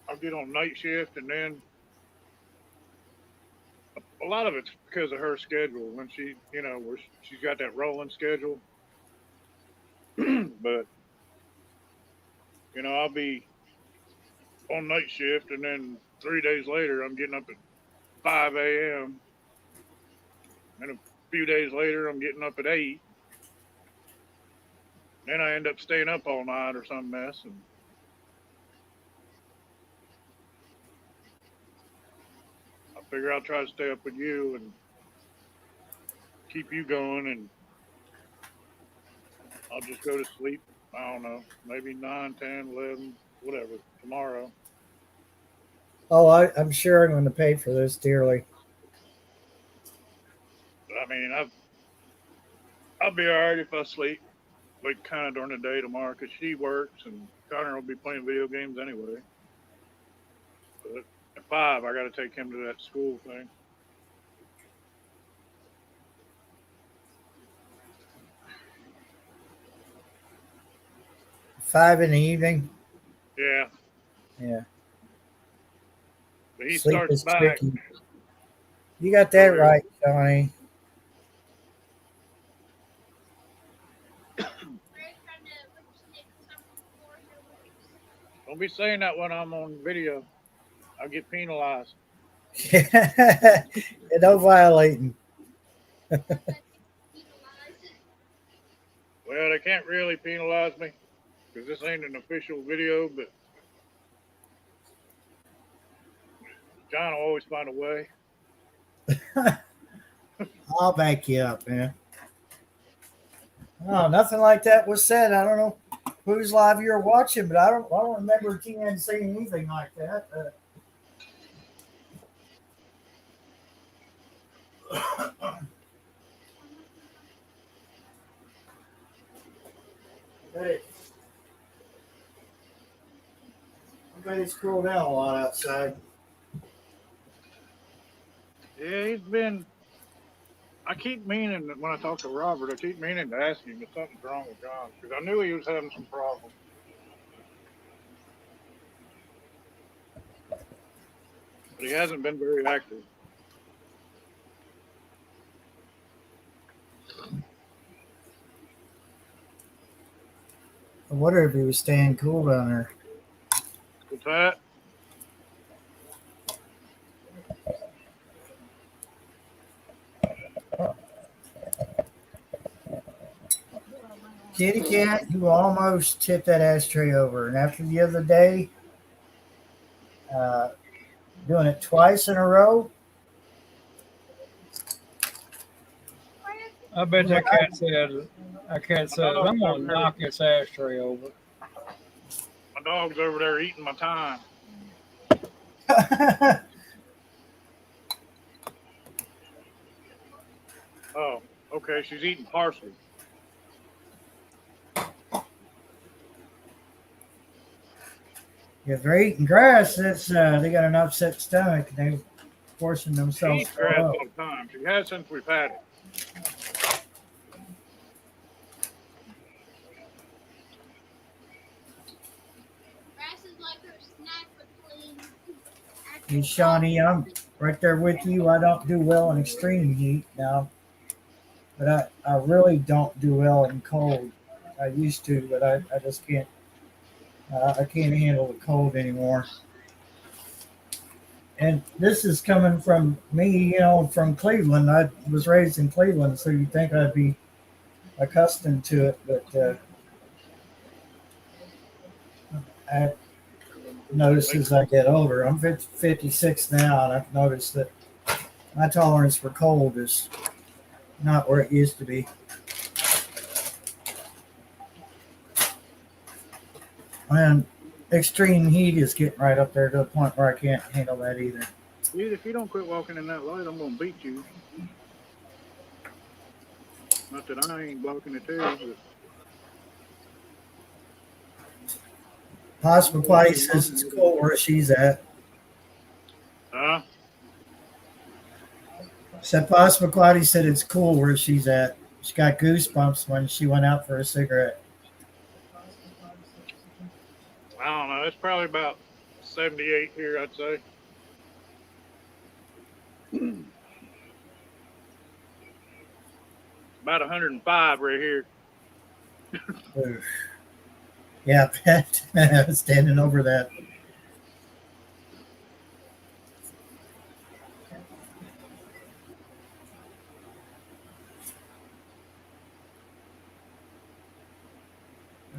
I'll get on night shift, and then a lot of it's because of her schedule. When she, where she's got that rolling schedule. But I'll be on night shift, and then 3 days later, I'm getting up at 5 a.m. And a few days later, I'm getting up at 8. Then I end up staying up all night or some mess. And I figure I'll try to stay up with you and keep you going, and I'll just go to sleep. I don't know, maybe 9, 10, 11, whatever, tomorrow. oh, I'm sure I'm going to pay for this dearly. But I mean, I'll be all right if I sleep, like kind of during the day tomorrow, because she works and Connor will be playing video games anyway. But at 5, I got to take him to that school thing. $5 in the evening. Yeah, Yeah. but he Sleep starts is back. tricky. You got that right, Johnny. Don't be saying that when I'm on video. I'll get penalized. Yeah, no violating. Well, they can't really penalize me because this ain't an official video, but John will always find a way. I'll back you up, man. Oh, nothing like that was said. I don't know whose live you're watching, but I don't remember TN saying anything like that. Hey, but it's cooled down a lot outside. Yeah, he's been. I keep meaning when I talk to Robert, I keep meaning to ask him if something's wrong with John because I knew he was having some problems. But he hasn't been very active. I wonder if he was staying cool down there. What's that? Kitty cat, you almost tipped that ashtray over. And after the other day, doing it twice in a row, I bet that cat said, I'm gonna knock this ashtray over. My dog's over there eating my time. Oh, okay. She's eating parsley. if they're eating grass, that's they got an upset stomach. They're forcing She themselves eats to grass grow. all the time. She has since we've had it. Grass is like her snack between. Hey, Shawnee, I'm right there with you. I don't do well in extreme heat now, but I really don't do well in cold. I used to, but I just can't. I can't handle the cold anymore. And this is coming from me, from Cleveland. I was raised in Cleveland, so you'd think I'd be accustomed to it, but I notice as I get older. I'm 56 now, and I've noticed that my tolerance for cold is not where it used to be. And extreme heat is getting right up there to the point where I can't handle that either. Dude, if you don't quit walking in that light, I'm gonna beat you. Not that I ain't blocking it too, but Possible Quaddy says it's cool where she's at. huh? Said Possible Quaddy said it's cool where she's at. She got goosebumps when she went out for a cigarette. I don't know. It's probably about 78 here, I'd say. About 105 right here. Oof. Yeah, Pat, standing over that.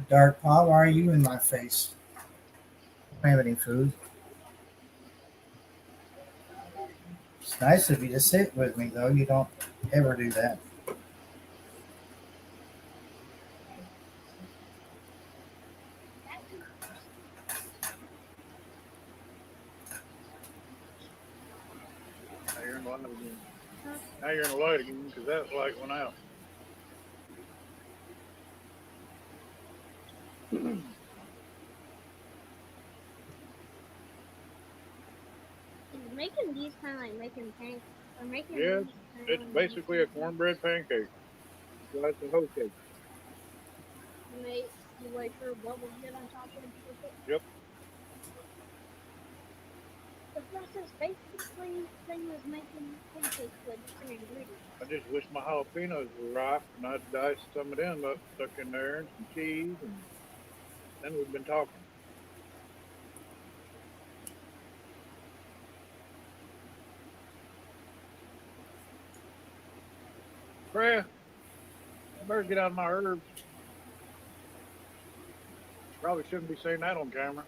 Dark Paw, why are you in my face? I don't have any food. It's nice of you to sit with me, though. You don't ever do that. Now you're in the light again. Now you're in the light again because that light went out. Making these kind of like making pancakes. Or making Yeah, these kinda it's like basically a cornbread pancake. So that's a hoe cake. you wait for bubbles to get on top of it. Yep. The process basically thing was making pancakes with different ingredients. I just wish my jalapenos were ripe and I'd diced some of them up, stuck in there, and some cheese, and then we've been talking. Freya, I better get out of my herbs. Probably shouldn't be saying that on camera.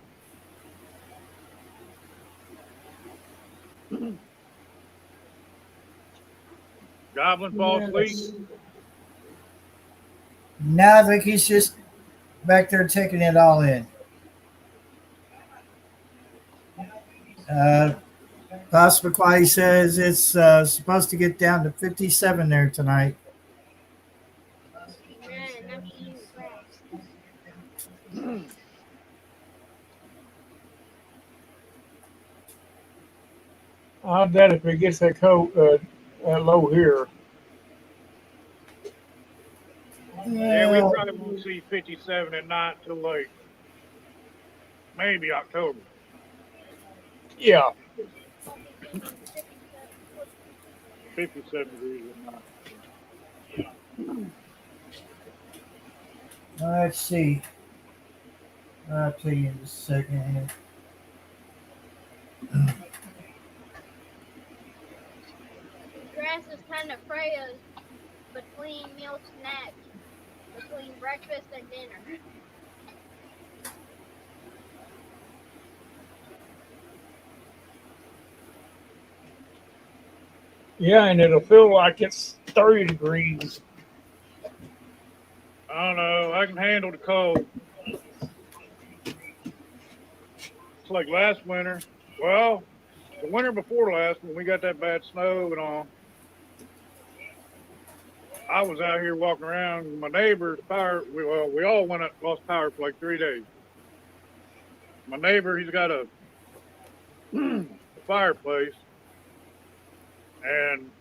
Goblin fall asleep. No, I think he's just back there taking it all in. Possible Quaddy says it's supposed to get down to 57 there tonight. Yeah, and I'm eating grass. I doubt if it gets that cold, that low here. Yeah, we Yeah, probably won't see 57 at night till like maybe October. Yeah. Won't be 57. 57 degrees at night. let's see. I'll tell you in just a second here. The grass is kind of frail between meal snacks, between breakfast and dinner. Yeah, and it'll feel like it's 30 degrees. I don't know. I can handle the cold. It's like last winter. Well, the winter before last, when we got that bad snow and all, I was out here walking around. And my neighbor's power. We all went up, lost power for like 3 days. My neighbor, he's got a fireplace, and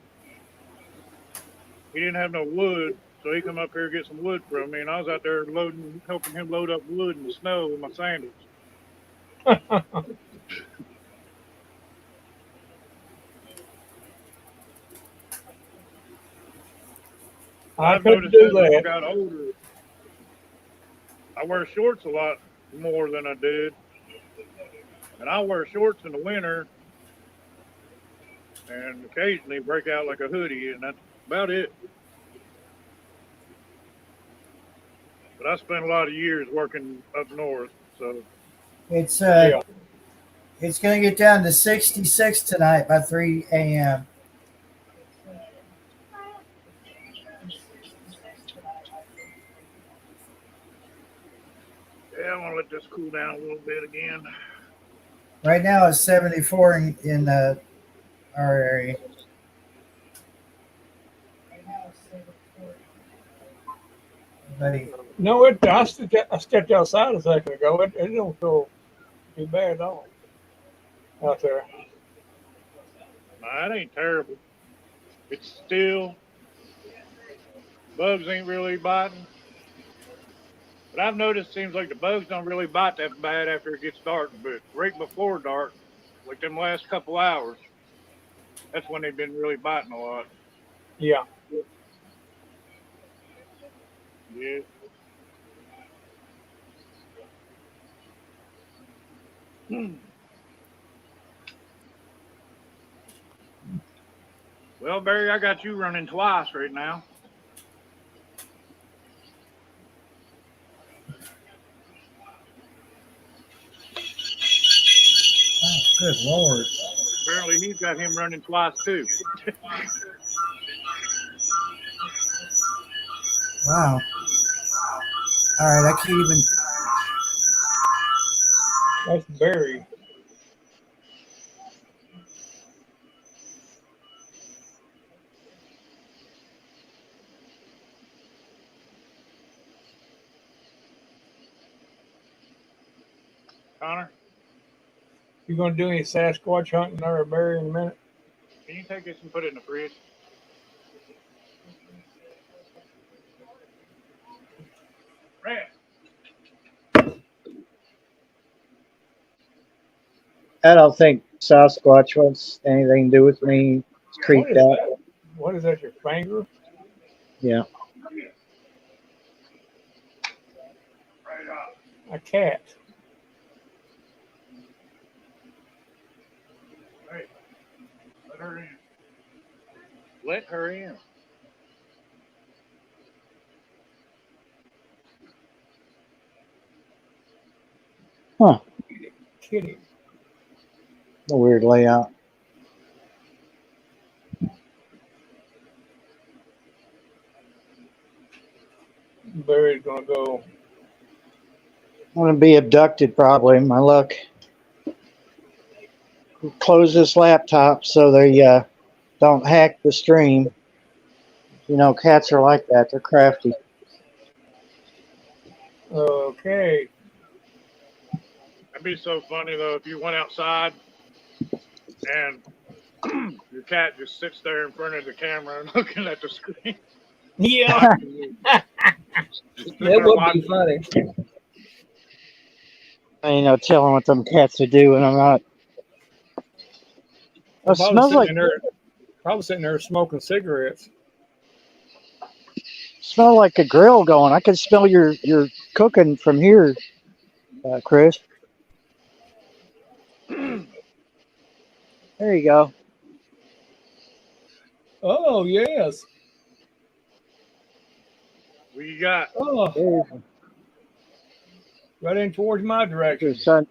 he didn't have no wood, so he come up here to get some wood from me, and I was out there helping him load up wood in the snow with my sandals. I I've couldn't noticed do as I that. got older, I wear shorts a lot more than I did, and I wear shorts in the winter, and occasionally break out like a hoodie, and that's about it. But I spent a lot of years working up north, so It's Yeah. it's gonna get down to 66 tonight by 3 a.m. yeah, I'm gonna let this cool down a little bit again. Right now it's 74 in our area. Buddy, No, I stepped outside a second ago. It don't feel too bad at all out there. Nah, that ain't terrible. It's still bugs ain't really biting, but I've noticed it seems like the bugs don't really bite that bad after it gets dark, but right before dark, like them last couple hours, that's when they've been really biting a lot. Yeah. Yeah. Well, Barry, I got you running twice right now. oh, good lord! Apparently, he's got him running twice too. Wow. All right, I can't even. That's Barry. Connor, You gonna do any Sasquatch hunting there, Barry, in a minute? can you take this and put it in the fridge? Red. I don't think Sasquatch wants anything to do with me. It's What creeped is out. that? What is that? Your finger? Yeah. Right up. A cat. Hey, let her in. Let her in. Huh. Kitty. A weird layout. Barry's gonna go. I'm gonna be abducted probably. My luck. Close this laptop so they don't hack the stream. You know, cats are like that. They're crafty. Okay. That'd be so funny though if you went outside and Your cat just sits there in front of the camera and looking at the screen. Yeah, Watching you. Just sitting that there would watching. be funny. I ain't no telling what them cats are doing. I'm not. Oh, They're it smells like probably sitting there smoking cigarettes. a grill going. I can smell your cooking from here, Chris. There you go. Oh yes. What you got? Oh, There's right in towards my your direction. son.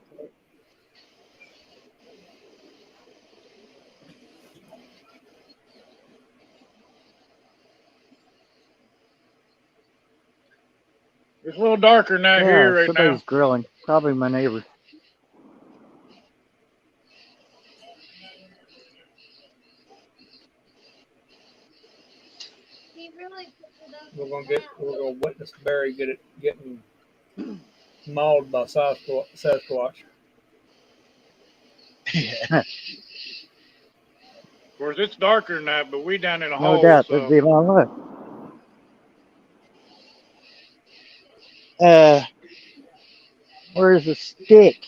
It's a little darker than that Yeah, here right somebody's now. grilling. Probably my neighbor. He really puts it up We're and gonna down. witness Barry getting mauled by Sasquatch. Yeah, Of course, it's darker than that, but we down in a no hole, doubt. That'd so be my luck. Uh, where's the stick?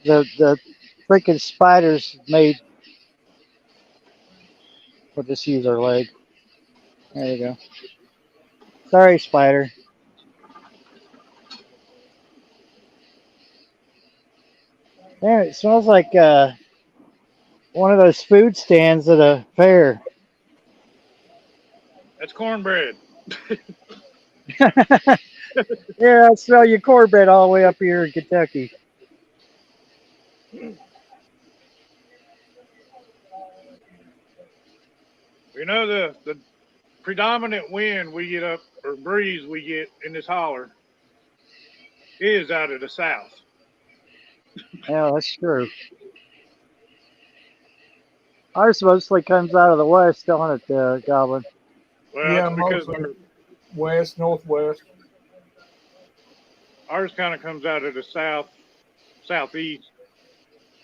The freaking spiders made. We'll just use our leg. There you go. Sorry, spider. Man, it smells like one of those food stands at a fair. that's cornbread. Yeah, I smell your cornbread all the way up here in Kentucky. You know the predominant wind we get up or breeze we get in this holler is out of the south. Yeah, that's true. Ours mostly comes out of the west, don't it, Goblin? Well, Yeah, that's because mostly west, northwest. ours kind of comes out of the southeast.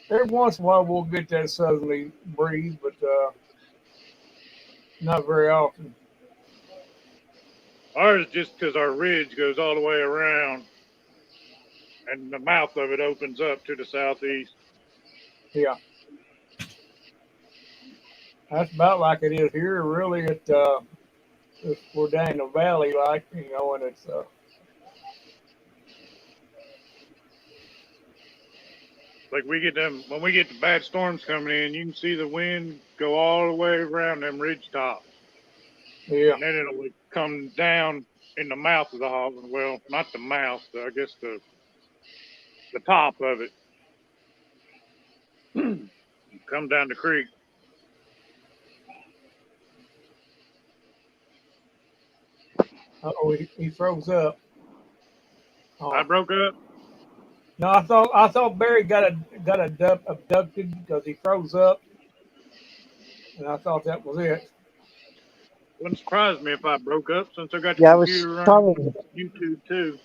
Every once in a while we'll get that southerly breeze, but not very often. Ours just because our ridge goes all the way around and the mouth of it opens up to the southeast. Yeah, that's about like it is here. Really, we're down in the valley, like and it's Like we get them when we get the bad storms coming in, you can see the wind go all the way around them ridge tops, yeah. and then it'll come down in the mouth of the hog. Well, not the mouth, I guess the top of it. Come down the creek. Oh, he froze up. I Oh. broke up. No, I thought Barry got abducted because he froze up, and I thought that was it. Wouldn't surprise me if I broke up since I got the Yeah, I was computer running probably. YouTube too.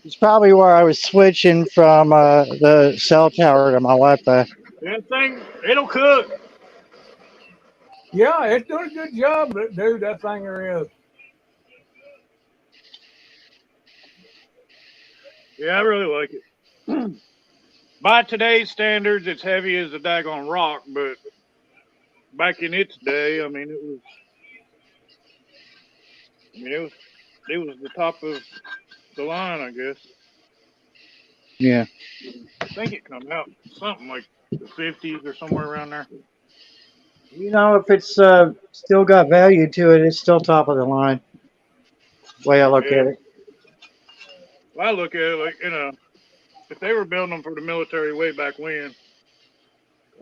It's probably where I was switching from the cell tower to my Wi-Fi. That thing, it'll cook. Yeah, it's doing a good job, dude. That thing there is. Yeah, I really like it. By today's standards, it's heavy as a daggone rock, but back in its day, I mean, it was the top of the line, I guess. Yeah. I think it come out something like the 50s or somewhere around there. You know, if it's still got value to it, it's still top of the line. Way I look Yeah, at it. well, I look at it like if they were building them for the military way back when,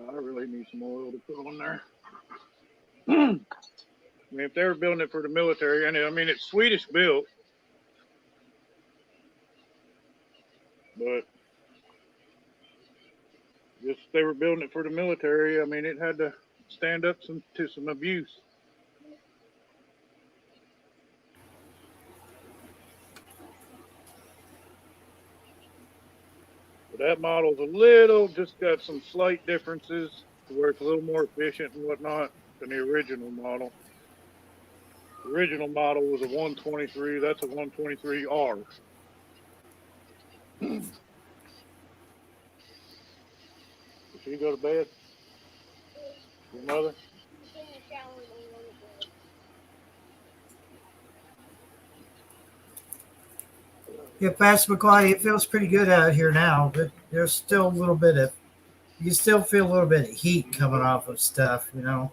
I really need some oil to put on there. I mean, if they were building it for the military, and I mean, it's Swedish built, but just if they were building it for the military, I mean, it had to stand up to some abuse. But that model's just got some slight differences. where it's a little more efficient and whatnot than the original model. The original model was a 123. That's a 123R. Did she go to bed? Your mother? He's in the shower and I'm going to bed. Yeah, Pastor McClay, it feels pretty good out here now, but there's still a little bit of, you can still feel a little bit of heat coming off of stuff, you know.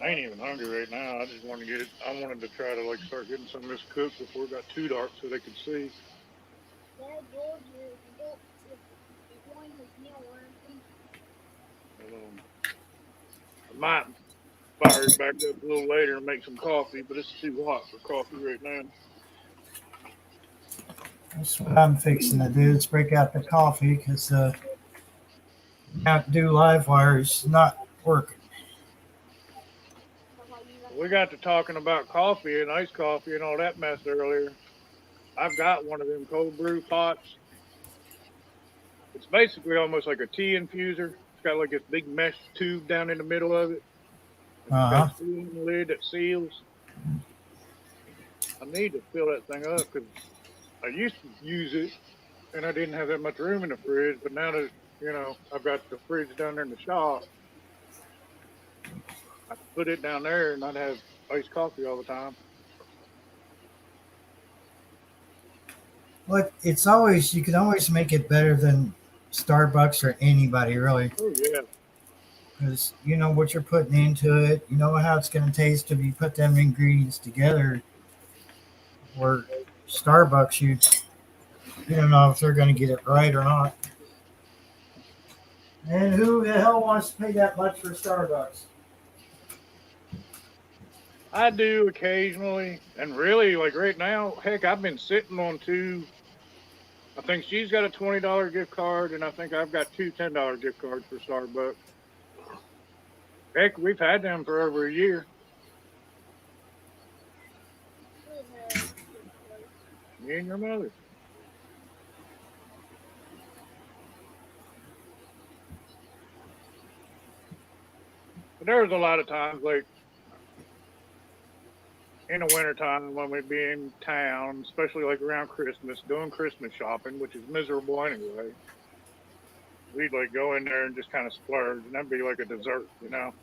I ain't even hungry right now. I just wanted to get it. I wanted to try to like start getting some of this cooked before it got too dark so they could see. Yeah, George, you're going to meal, aren't you? I might fire it back up a little later and make some coffee, but it's too hot for coffee right now. That's what I'm fixing to do, is break out the coffee, because out to do live wire is not working. How about you guys? We got to talking about coffee and iced coffee and all that mess earlier. I've got one of them cold brew pots. It's basically almost like a tea infuser. It's got like this big mesh tube down in the middle of it. It's got a sealing lid that seals. I need to fill that thing up because I used to use it and I didn't have that much room in the fridge. But now that, you know, I've got the fridge down there in the shop, I could put it down there and I'd have iced coffee all the time. Well, it's always, you can always make it better than Starbucks or anybody, really, Oh, yeah. because you know what you're putting into it. You know how it's going to taste if you put them ingredients together. Or Starbucks, you don't know if they're going to get it right or not. And who the hell wants to pay that much for Starbucks? I do occasionally, and really, like right now, heck, I've been sitting on two. I think she's got a $20 gift card, and I think I've got two $10 gift cards for Starbucks. Heck, we've had them for over a year. Me and your mother. But there was a lot of times, like, in the wintertime when we'd be in town, especially like around Christmas, doing Christmas shopping, which is miserable anyway. We'd like go in there and just kind of splurge, and that'd be like a dessert, you know.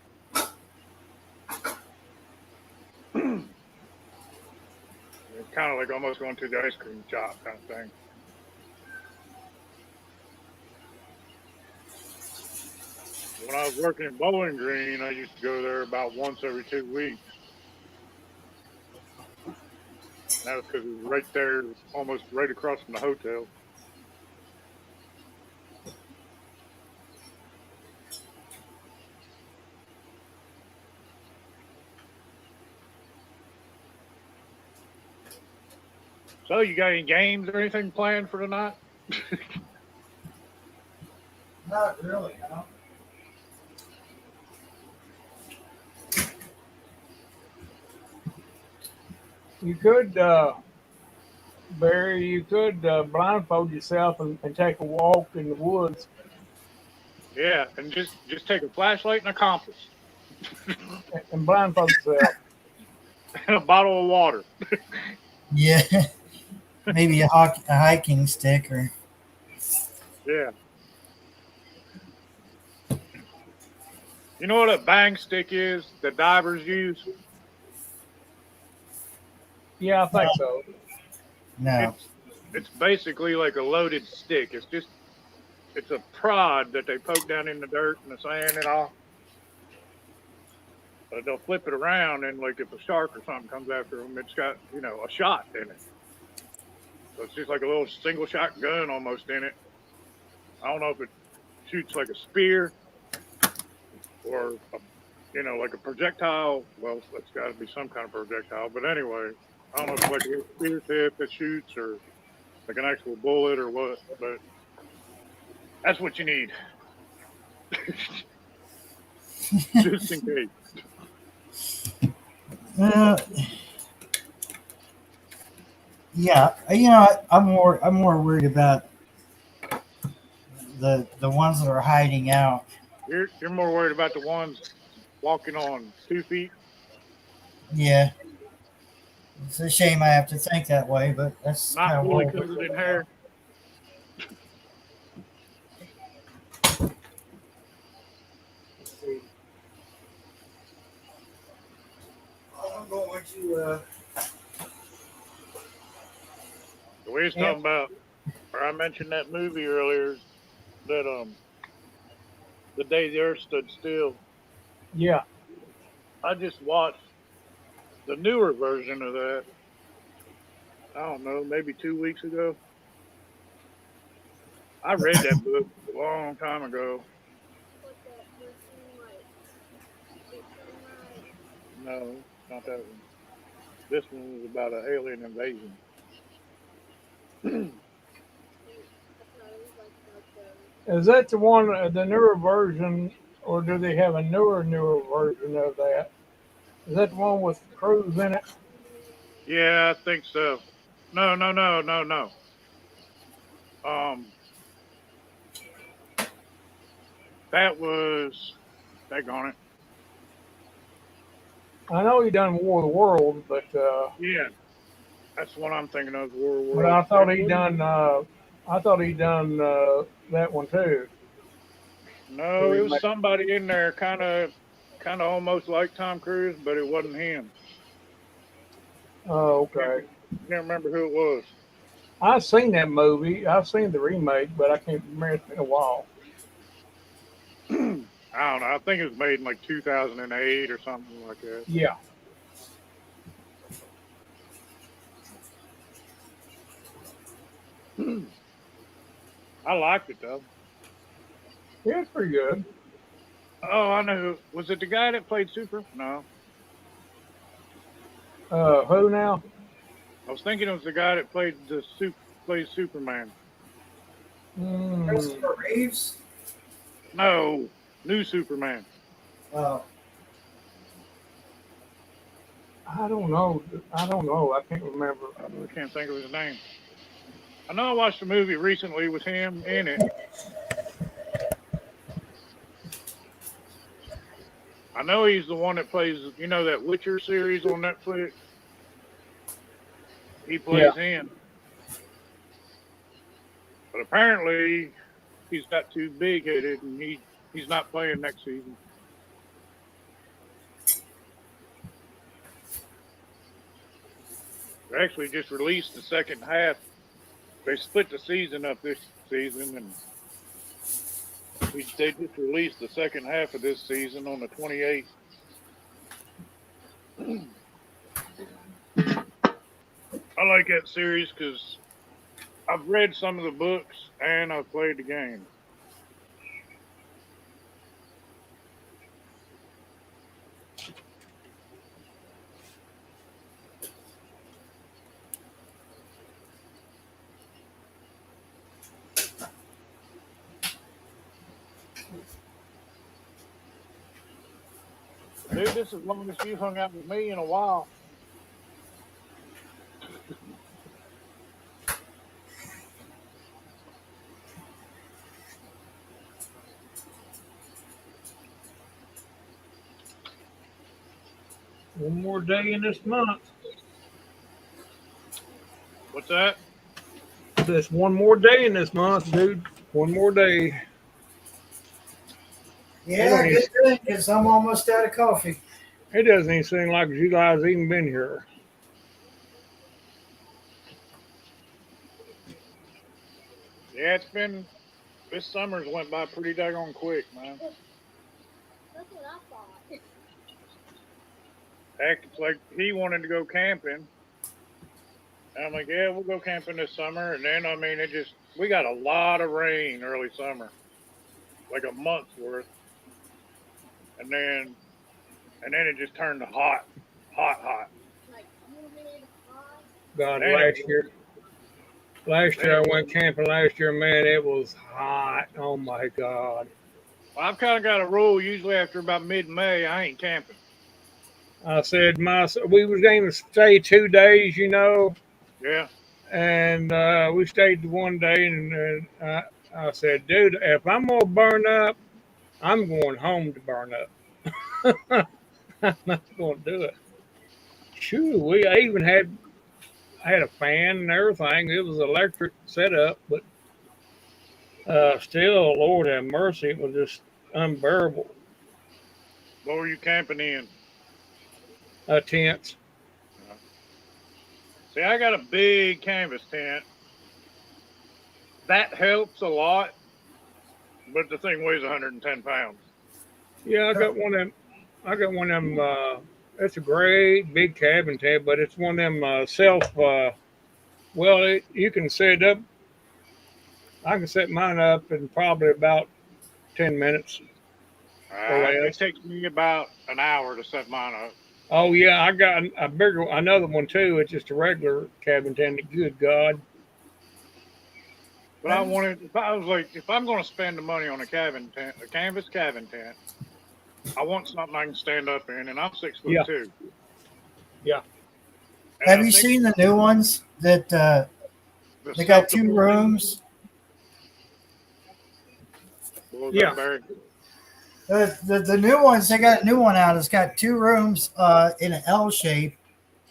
It's kind of like almost going to the ice cream shop kind of thing. When I was working in Bowling Green, I used to go there about once every 2 weeks. That was because it was right there, almost right across from the hotel. So, you got any games or anything planned for tonight? Not really, no. You could, Barry, you could blindfold yourself and take a walk in the woods. Yeah, and just take a flashlight and a compass And blindfold yourself. and a bottle of water. Yeah. Maybe a hiking stick or. Yeah. You know what a bang stick is that divers use? Yeah, I think so. No. It's basically like a loaded stick. It's a prod that they poke down in the dirt and the sand and all. But they'll flip it around, and like if a shark or something comes after them, it's got, you know, a shot in it. So it's just like a little single shot gun almost in it. I don't know if it shoots like a spear or, you know, like a projectile. Well, it's got to be some kind of projectile. But anyway, I don't know if it's like a spear tip that shoots or like an actual bullet or what. But that's what you need. Just in case. Yeah, you know, I'm more worried about the ones that are hiding out. You're more worried about the ones walking on 2 feet. Yeah, it's a shame I have to think that way, but that's Not kind of fully what. covered in hair. I'm going to. We was Yep. talking about, or I mentioned that movie earlier, that The Day the Earth Stood Still. Yeah. I just watched the newer version of that. I don't know, maybe 2 weeks ago. I read that book a long time ago. What's that? Nothing like. No, not that one. This one was about an alien invasion. Is that the one, the newer version, or do they have a newer version of that? Is that the one with Cruz in it? Yeah, I think so. No. That was, daggone it. I know he done War of the World, but Yeah, that's what I'm thinking of. War but World. I thought he done that one too. The No, it was remake. somebody in there, kind of almost like Tom Cruise, but it wasn't him. Oh, okay. Can't remember who it was. I've seen that movie. I've seen the remake, but I can't remember. It's been a while. I don't know. I think it was made in like 2008 or something like that. Yeah. I liked it though. Yeah, it's pretty good. Oh, I know. Was it the guy that played Super? No, Who now? I was thinking it was the guy that plays Superman. Mm, Christopher Reeves. No, new Superman. Oh, I don't know. I can't remember. I can't think of his name. I know I watched a movie recently with him in it. I know he's the one that plays, that Witcher series on Netflix. He plays him. But apparently he's got too big headed and he's not playing next season. They actually just released the second half. They split the season up this season, and they just released the second half of this season on the 28th. I like that series because I've read some of the books and I've played the game. Dude, this is the longest you've hung out with me in a while. One more day in this month. What's that? Just one more day in this month, dude. One more day. yeah, good thing because I'm almost out of coffee. It doesn't even seem like July's even been here. Yeah, this summer's went by pretty daggone quick, man. That's what I thought. Heck, it's like he wanted to go camping. And I'm like, yeah, we'll go camping this summer. And then, we got a lot of rain early summer, like a month's worth. And then it just turned to hot. Like humid, hot. God, Man, last year I went camping last year, man, it was hot. Oh my God. Well, I've kind of got a rule. Usually after about mid-May, I ain't camping. I said we was going to stay 2 days, Yeah. and we stayed one day, and I said, dude, if I'm gonna burn up, I'm going home to burn up. I'm not going to do it. Shoo, I even had a fan and everything. It was electric setup, but still, Lord have mercy, it was just unbearable. What were you camping in? Tents. See, I got a big canvas tent. That helps a lot, but the thing weighs 110 pounds. Yeah, I got one of them. I got one of them. It's a great big cabin tent, but it's one of them self. You can set it up. I can set mine up in probably about 10 minutes or It less. takes me about an hour to set mine up. Oh yeah, I got a bigger, another one too. It's just a regular cabin tent. Good God. But I wanted, if I was like, if I'm going to spend the money on a cabin tent, a canvas cabin tent, I want something I can stand up in, and I'm 6'2". Yeah. Yeah. And Have I you think seen the new ones that the they got self-supporting- 2 rooms? What was Yeah. that, Barry? The new ones, they got a new one out. It's got 2 rooms in an L shape,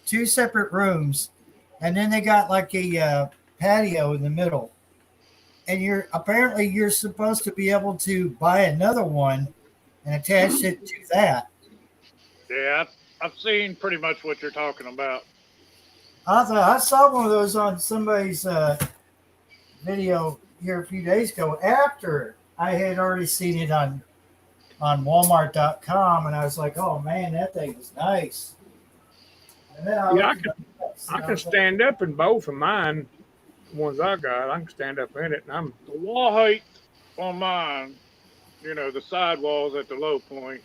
2 separate rooms, and then they got like a patio in the middle. And you're supposed to be able to buy another one and attach it to that. Yeah, I've seen pretty much what you're talking about. I saw one of those on somebody's video here a few days ago after I had already seen it on Walmart.com, and I was like, "Oh man, that thing was nice." And then Yeah, I can stand up in both of mine. The ones I got, I can stand up in it, and I'm. The wall height on mine, the side walls at the low point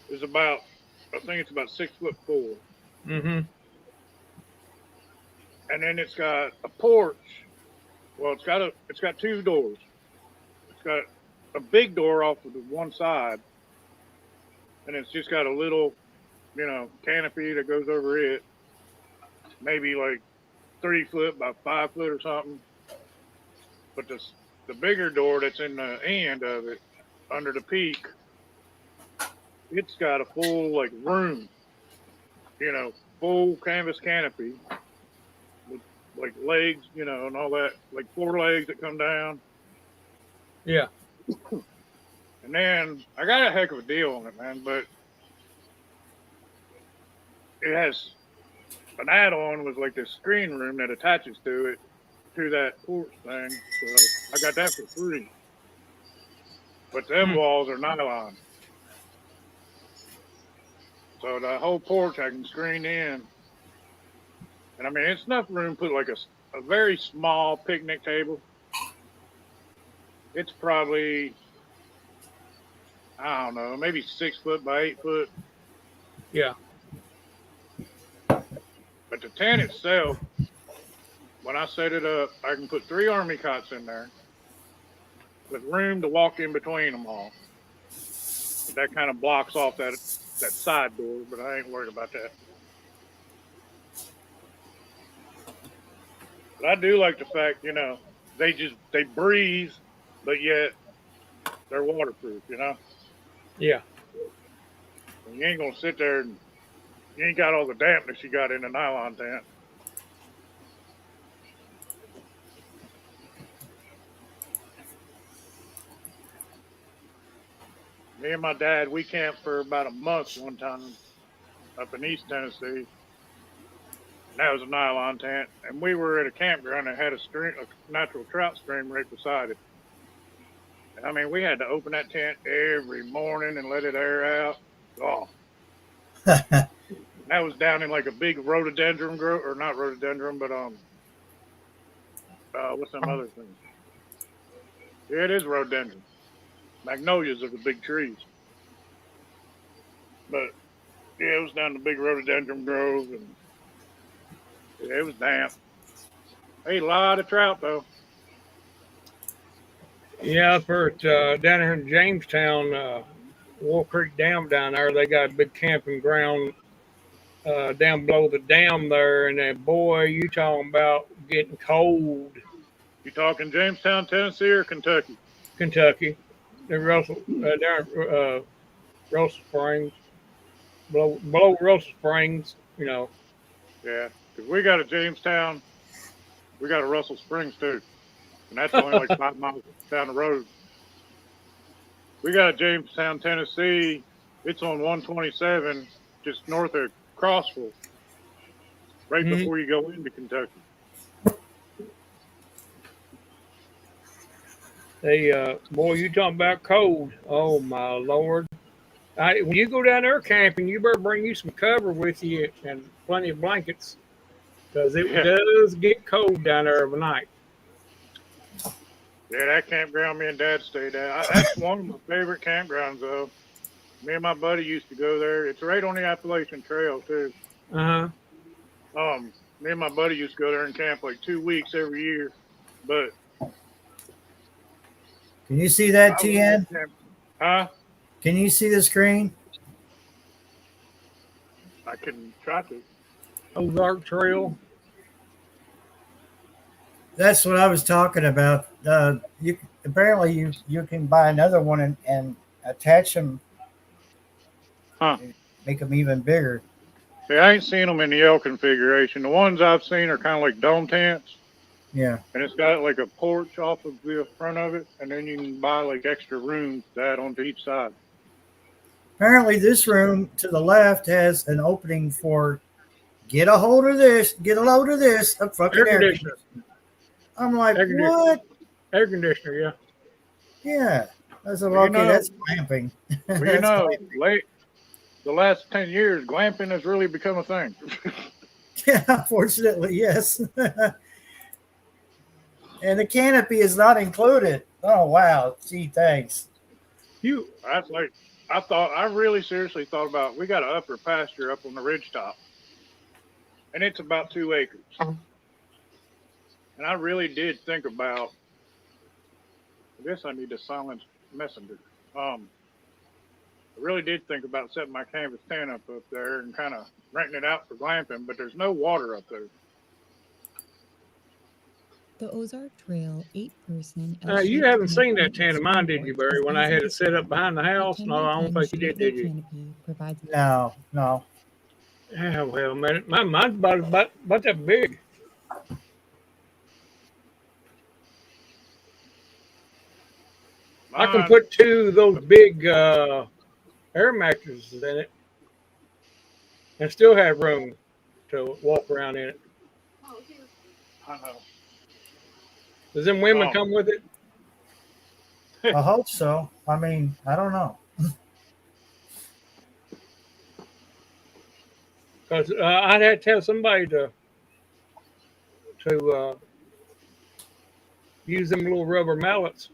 is about, I think it's about 6'4". Mm-hmm. And then it's got a porch. Well, it's got 2 doors. It's got a big door off of the one side, and it's just got a little, canopy that goes over it, maybe like 3 foot by 5 foot or something. But the bigger door that's in the end of it, under the peak, it's got a full like room, full canvas canopy with like legs, and all that, like 4 legs that come down. Yeah. And then I got a heck of a deal on it, man, but it has an add-on with like this screen room that attaches to it, to that porch thing. So I got that for free. But them walls are nylon. So the whole porch I can screen in. And I mean, it's enough room to put like a very small picnic table. It's probably, I don't know, maybe 6 foot by 8 foot. Yeah. But the tent itself, when I set it up, I can put 3 army cots in there with room to walk in between them all. That kind of blocks off that side door, but I ain't worried about that. But I do like the fact, they breathe, but yet they're waterproof, Yeah. And you ain't gonna sit there and you ain't got all the dampness you got in a nylon tent. Me and my dad, we camped for about a month one time up in East Tennessee. And that was a nylon tent. And we were at a campground that had a natural trout stream right beside it. And I mean, we had to open that tent every morning and let it air out. Oh. That was down in like a big rhododendron grove, or not rhododendron, but what's some other thing? Yeah, it is rhododendron. Magnolias are the big trees. But yeah, it was down the big rhododendron grove, and yeah, it was damp. Ate a lot of trout though. Yeah, I've heard down here in Jamestown, Wolf Creek Dam down there, they got a big camping ground down below the dam there, and boy, you talking about getting cold. You talking Jamestown, Tennessee, or Kentucky? Kentucky. Russell, down Russell Springs, below Russell Springs. You know. Yeah, because we got a Jamestown, we got a Russell Springs too, and that's only like 5 miles down the road. We got a Jamestown, Tennessee. It's on 127, just north of Crossville, right Mhm. before you go into Kentucky. They, boy, you talking about cold? Oh my lord! When you go down there camping, you better bring you some cover with you and plenty of blankets, because it Yeah, does get cold down there overnight. yeah, that campground me and Dad stayed at. That's one of my favorite campgrounds, though. Me and my buddy used to go there. It's right on the Appalachian Trail too. Uh huh. Me and my buddy used to go there and camp like 2 weeks every year. But Can you see that, I love TN? camp. Huh? Can you see the screen? I can try to. Ozark Trail. That's what I was talking about. You apparently you can buy another one and attach them, Huh? make them even bigger. See, I ain't seen them in the L configuration. The ones I've seen are kind of like dome tents, Yeah. and it's got like a porch off of the front of it, and then you can buy like extra rooms to add onto each side. Apparently, this room to the left has an opening for get a hold of this, get a load of this, a fucking Air air conditioner. conditioner. I'm like, Air conditioner. what? Air conditioner, yeah. Yeah. I said, Well, you okay, know- that's glamping. Well, you That's know, glamping. the last 10 years, glamping has really become a thing. Yeah, unfortunately, yes. And the canopy is not included. Oh wow, gee, thanks. That's like, I really seriously thought about, we got an upper pasture up on the ridge top, and it's about 2 acres. And I really did think about, I guess I need to silence Messenger. I really did think about setting my canvas tent up there and kind of renting it out for glamping, but there's no water up there. The Ozark Trail 8-person. You haven't seen that tent of mine, did you, Barry? When I had it set up behind the house? No, I don't think you did you? No. Yeah, well, man, mine's about that big. I can put 2 of those big air mattresses in it and still have room to walk around in it. I know. Does them women come with it? I hope so. I mean, I don't know. Because I'd have to tell somebody to use them little rubber mallets.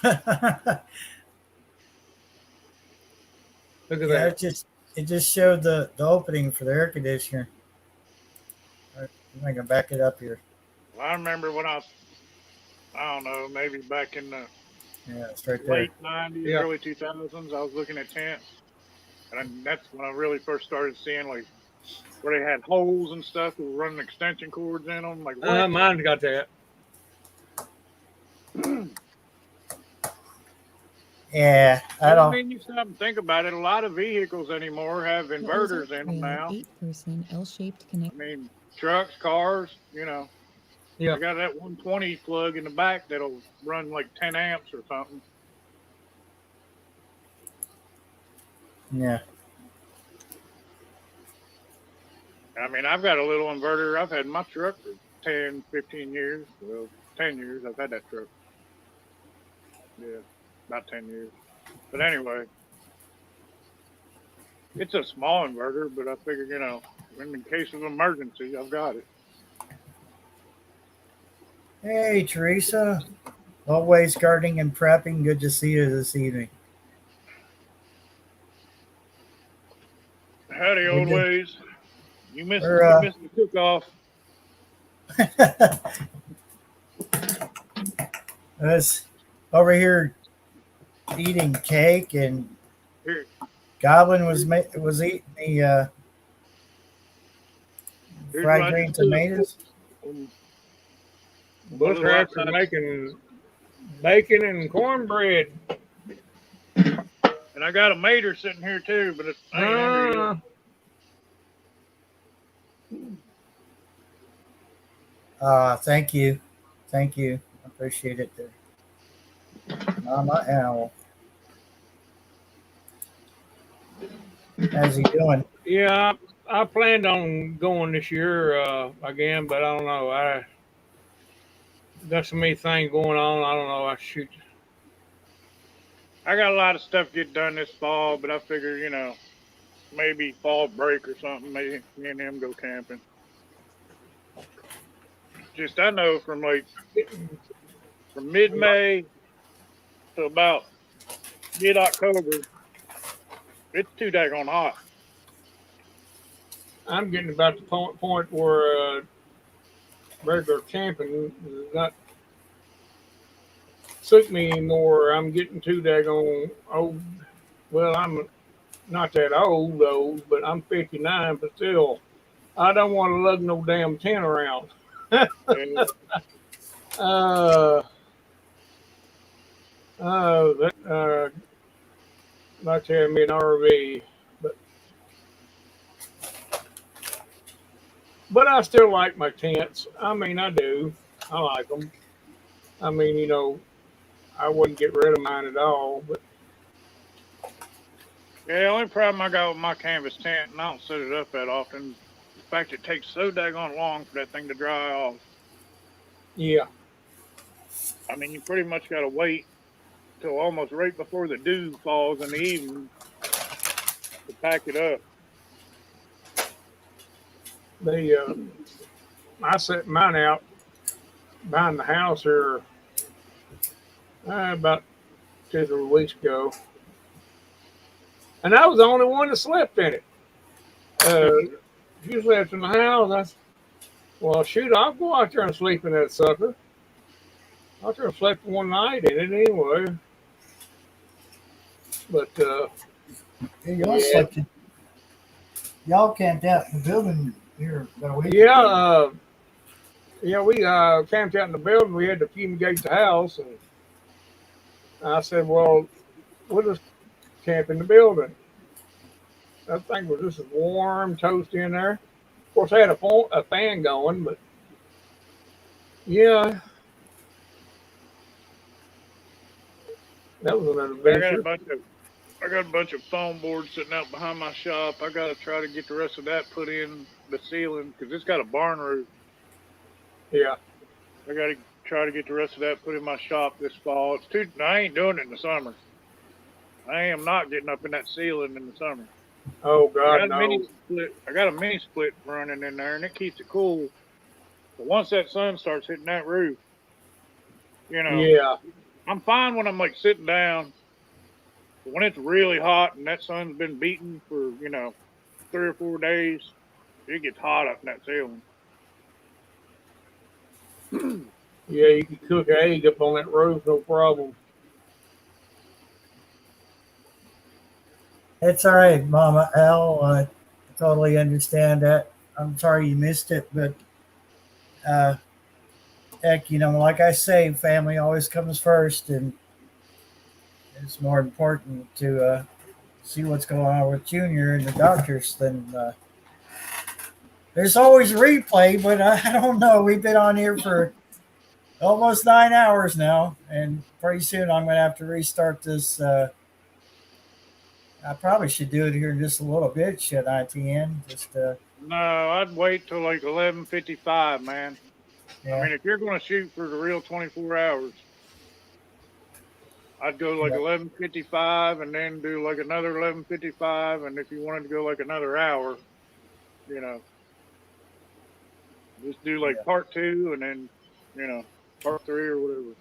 Look at Yeah, that. it just showed the opening for the air conditioner. I'm gonna back it up here. Well, I remember when I don't know, maybe back in the Yeah, it's right there. late 90s, Yeah. early 2000s, I was looking at tents. And that's when I really first started seeing like where they had holes and stuff that were running extension cords in them. Like, what? Mine's got that. Yeah, I I don't. mean, you stop and think about it. A lot of vehicles anymore have inverters in them now. 8-person L-shaped I connect. mean, trucks, cars, Yeah. They got that 120 plug in the back that'll run like 10 amps or something. Yeah. I mean, I've got a little inverter. I've had my truck for 10, 15 years. Well, 10 years I've had that truck. Yeah, about 10 years. But anyway, it's a small inverter, but I figured, in case of emergency, I've got it. Hey, Teresa. Always gardening and prepping. Good to see you this evening. Howdy, We old did. ways. You missed We're, the cook-off. I was over here eating cake, and Here, Goblin was eating the here's fried what I green just cooked. tomatoes. Um, Bush little rats are outside- making Bacon and cornbread. And I got a mater sitting here too, but I ain't hungry yet. Thank you. Thank you. I appreciate it there. Mama Owl. How's he doing? Yeah, I planned on going this year again, but I don't know. I got so many things going on. I don't know. I shoot. I got a lot of stuff to get done this fall, but I figure, maybe fall break or something, maybe me and him go camping. Just I know from mid-May to about mid-October, it's too daggone hot. I'm getting about the point where regular camping does not suit me anymore. I'm getting too daggone old. Well, I'm not that old, but I'm 59, but still, I don't want to lug no damn tent around. Like to have me an RV, but I still like my tents. I mean, I do. I like them. I mean, I wouldn't get rid of mine at all, but yeah, the only problem I got with my canvas tent, and I don't set it up that often, the fact it takes so daggone long for that thing to dry off. yeah. I mean, you pretty much got to wait till almost right before the dew falls in the evening to pack it up. I set mine out behind the house here about 2 or 3 weeks ago, and I was the only one that slept in it. If you slept in the house, well, shoot, I'll go out there and sleep in that sucker. I out there and slept one night in it anyway. But Y'all camped out in the building here about a week ago. Yeah, we camped out in the building. We had to fumigate the house, and I said, "Well, we'll just camp in the building." That thing was just warm, toasty in there. Of course, I had a fan going, but yeah, that was an adventure. I got a bunch of foam boards sitting out behind my shop. I got to try to get the rest of that put in the ceiling because it's got a barn roof. Yeah. I got to try to get the rest of that put in my shop this fall. I ain't doing it in the summer. I am not getting up in that ceiling in the summer. Oh God, no. I got a mini split running in there, and it keeps it cool. But once that sun starts hitting that roof, Yeah. I'm fine when I'm sitting down. But when it's really hot and that sun's been beating for 3 or 4 days, it gets hot up in that ceiling. Yeah, you can cook an egg up on that roof, no problem. It's all right, Mama Al. I totally understand that. I'm sorry you missed it, but heck, like I say, family always comes first, and it's more important to see what's going on with Junior and the doctors than. There's always a replay, but I don't know. We've been on here for almost 9 hours now, and pretty soon I'm going to have to restart this. I probably should do it here in just a little bit, should I, TN? No, I'd wait till 11:55, man. Yeah. I mean, if you're going to shoot for the real 24 hours, I'd go 11:55 and then do another 11:55, and if you wanted to go another hour, just do part 2 and then, part 3 or whatever.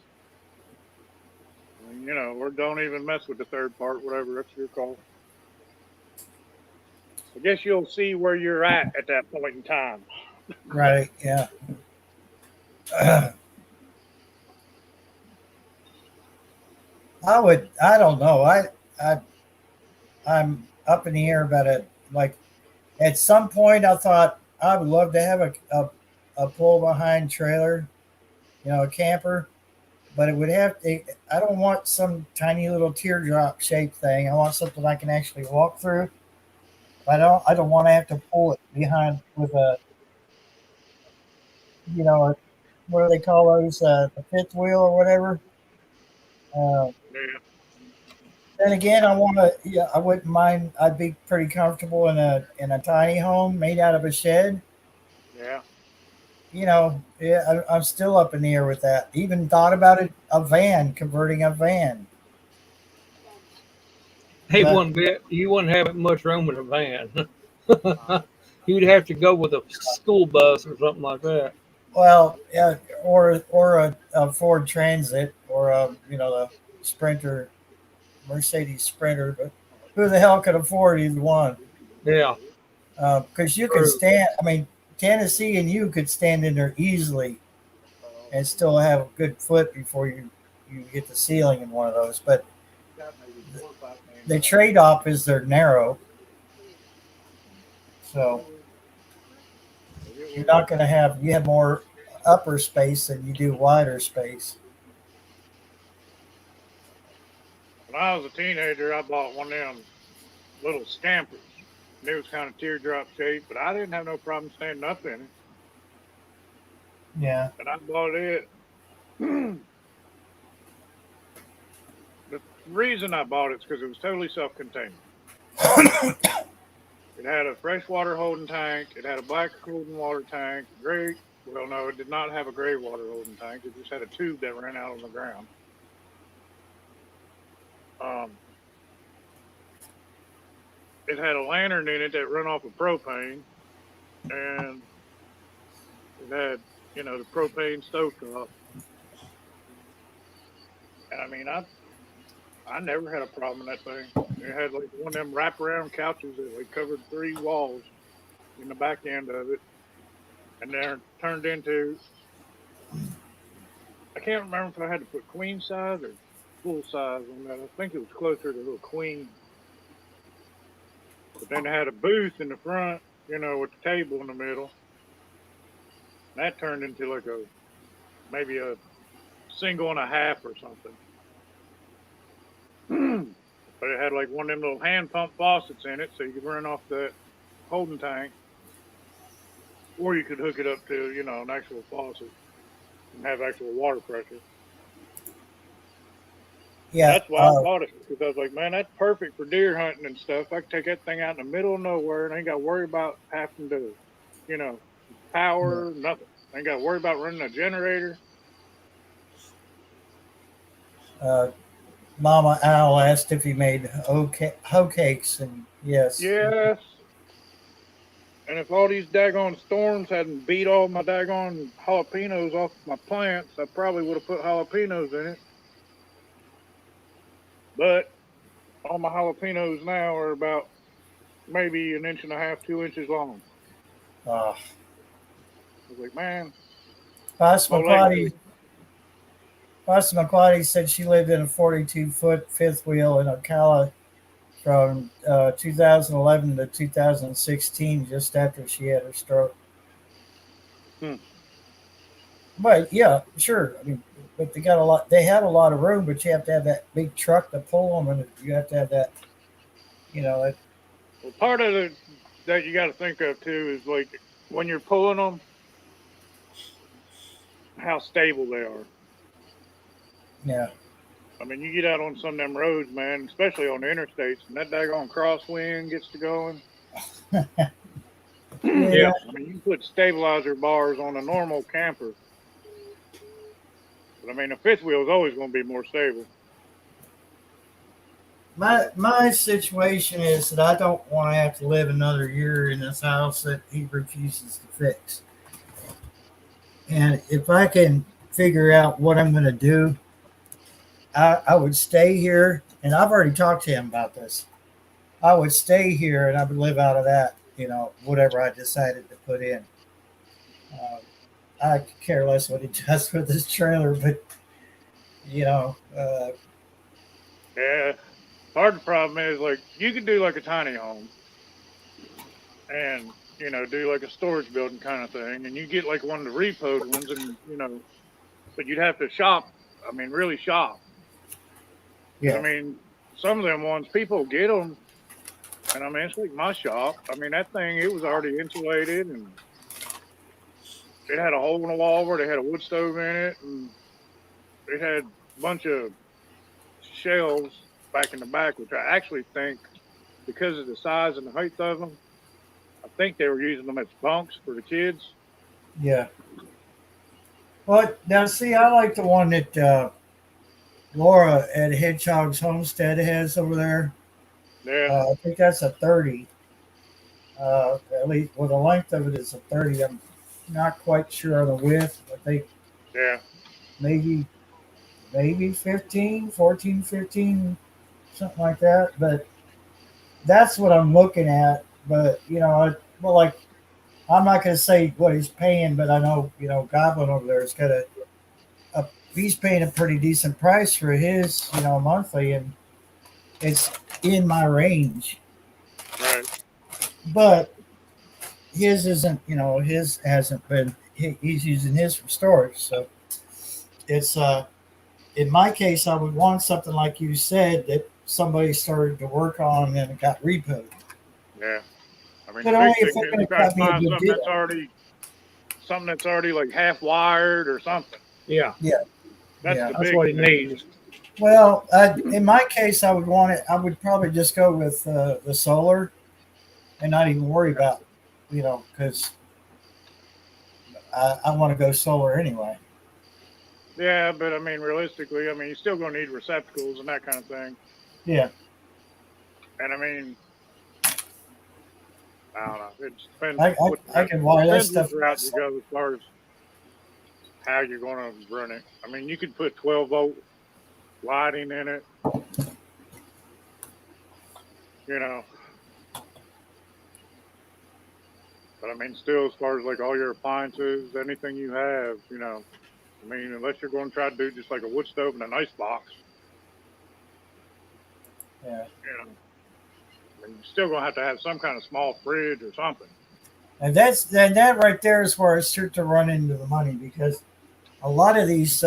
Or don't even mess with the third part, whatever. That's your call. I guess you'll see where you're at that point in time. Right. Yeah. I don't know. I'm up in the air about it. At some point I thought I would love to have a pull behind trailer, a camper. but it would have to. I don't want some tiny little teardrop shaped thing. I want something I can actually walk through. I don't want to have to pull it behind with a, what do they call those? The fifth wheel or whatever. Uh, Yeah. then again, I want to. Yeah, I wouldn't mind. I'd be pretty comfortable in a tiny home made out of a shed. Yeah. Yeah, I'm still up in the air with that. Even thought about it, a van, converting a van. He But you wouldn't have much room in a van. You'd have to go with a school bus or something like that. well, yeah, or a Ford Transit or the Sprinter, Mercedes Sprinter. But who the hell could afford either one? Yeah, Because you could true. stand. I mean, Tennessee and you could stand in there easily and still have a good foot before you get the ceiling in one of those. But the trade off is they're narrow, so you're not going to have you have more upper space than you do wider space. When I was a teenager, I bought one of them little scampers. And it was kind of teardrop shaped, but I didn't have no problem standing up in it. Yeah. And I bought it. The reason I bought it is because it was totally self-contained. It had a freshwater holding tank. It had a black holding water tank. Gray. Well, no, it did not have a gray water holding tank. It just had a tube that ran out on the ground. It had a lantern in it that run off of propane, and it had, the propane stovetop. And I mean, I never had a problem with that thing. It had like one of them wraparound couches that like covered 3 walls in the back end of it, and then turned into. I can't remember if I had to put queen size or full size on that. I think it was closer to a queen. But then it had a booth in the front, with the table in the middle. And that turned into like maybe a single and a half or something. But it had like one of them little hand pump faucets in it, so you could run off that holding tank. Or you could hook it up to, an actual faucet and have actual water pressure. Yeah. That's why I bought it, because I was like, man, that's perfect for deer hunting and stuff. I can take that thing out in the middle of nowhere and I ain't got to worry about having to, power, nothing. I ain't got to worry about running a generator. Mama Owl asked if he made hoe cakes, and yes. Yes. And if all these daggone storms hadn't beat all my daggone jalapenos off my plants, I probably would have put jalapenos in it. But all my jalapenos now are about maybe 1.5 inches, 2 inches long. I was like, man. Pasta McQuaddy said she lived in a 42-foot fifth wheel in Ocala from 2011 to 2016, just after she had her stroke. But yeah, sure. I mean, but they got a lot. They have a lot of room, but you have to have that big truck to pull them, and you have to have that. Well, part of it that you got to think of too is like when you're pulling them, how stable they are. Yeah. I mean, you get out on some of them roads, man, especially on the interstates, and that daggone crosswind gets to going. Yeah. I mean, you put stabilizer bars on a normal camper. But I mean, a fifth wheel is always going to be more stable. My situation is that I don't want to have to live another year in this house that he refuses to fix. And if I can figure out what I'm going to do, I would stay here, and I've already talked to him about this. I would stay here, and I would live out of that, whatever I decided to put in. I could care less what he does with this trailer, but, Yeah. Part of the problem is, like, you could do like a tiny home and, do like a storage building kind of thing, and you get like one of the repoed ones, and, but you'd have to shop I mean, really shocked. Yeah. I mean, some of them ones, people get them, and I mean, it's like my shop. I mean, that thing, it was already insulated, and it had a hole in the wall where they had a wood stove in it, and it had a bunch of shelves back in the back, which I actually think, because of the size and the height of them, I think they were using them as bunks for the kids. Yeah. Well, now see, I like the one that Laura at Hedgehog's Homestead has over there. Yeah, I think that's a 30. At least, well, the length of it is a 30. I'm not quite sure on the width. I think yeah, maybe 15, 14, 15, something like that. But that's what I'm looking at. But, well, like, I'm not going to say what he's paying, but I know, Goblin over there has got he's paying a pretty decent price for his, monthly, and it's in my range. right. But his isn't, his hasn't been, he's using his for storage. So it's, in my case, I would want something like you said that somebody started to work on and it got repoed. Yeah. I mean, But the only big if thing they're is going you to got to cut me a find good something that's already like half wired or something. Yeah, That's Yeah. the that's big what he thing. needs. Well, in my case, I would want it. I would probably just go with the solar, and not even worry about, because I want to go solar anyway. Yeah, but I mean, realistically, I mean, you're still going to need receptacles and that kind of thing. Yeah, And I mean, I don't know. It just depends. I can wire that depends stuff. what route you go as far as how you're going to run it. I mean, you could put 12-volt lighting in it. But I mean, still, as far as like all your appliances, anything you have, I mean, unless you're going to try to do just like a wood stove and an ice box, Yeah, I mean, you're still going to have some kind of small fridge or something. and that right there is where I start to run into the money, because a lot of these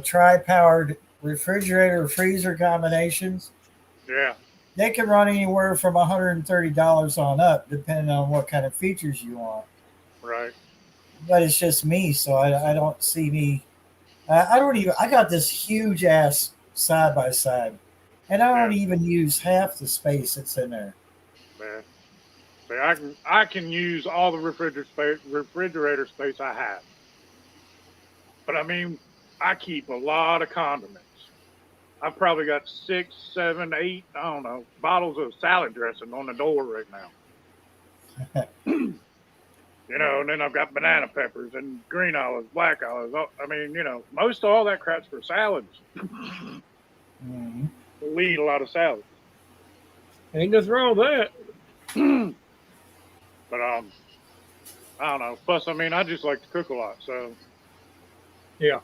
tri-powered refrigerator freezer combinations, Yeah, they can run anywhere from $130 on up, depending on what kind of features you want. right. But it's just me, so I don't see me. I don't even. I got this huge ass side by side, and I don't Yeah. even use half the space that's in there. Man. See, I can use all the refrigerator space I have. But I mean, I keep a lot of condiments. I've probably got 6, 7, 8, I don't know, bottles of salad dressing on the door right now. And then I've got banana peppers and green olives, black olives. I mean, most of all that crap's for salads. Mm-hmm. We'll eat a lot of salads. Ain't nothing wrong with that. But I don't know. Plus, I mean, I just like to cook a lot, so Yeah.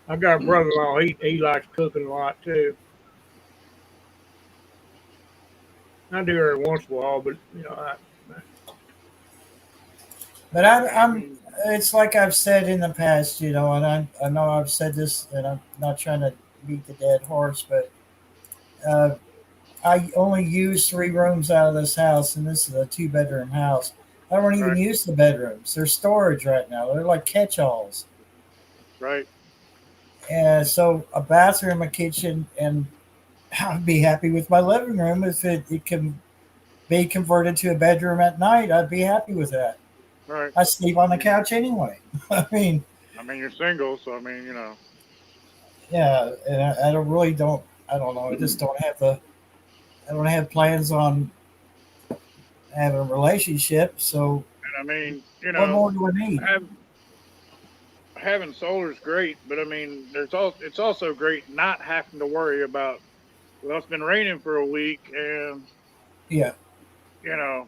I got a brother-in-law. He likes cooking a lot too. I do every once in a while, but But I'm. It's like I've said in the past, and I know I've said this, and I'm not trying to beat the dead horse, but I only use 3 rooms out of this house, and this is a 2-bedroom house. I don't even Right. use the bedrooms. They're storage right now. They're like catch-alls. right. And so a bathroom, a kitchen, and I'd be happy with my living room if it can be converted to a bedroom at night. I'd be happy with that. Right. I sleep on the couch anyway. I mean, You're single, so I mean, yeah, and I don't know. I just don't have I don't have plans on having a relationship. So and I mean, what more do I need? having solar is great, but I mean, it's also great not having to worry about. Well, it's been raining for a week, and Yeah, am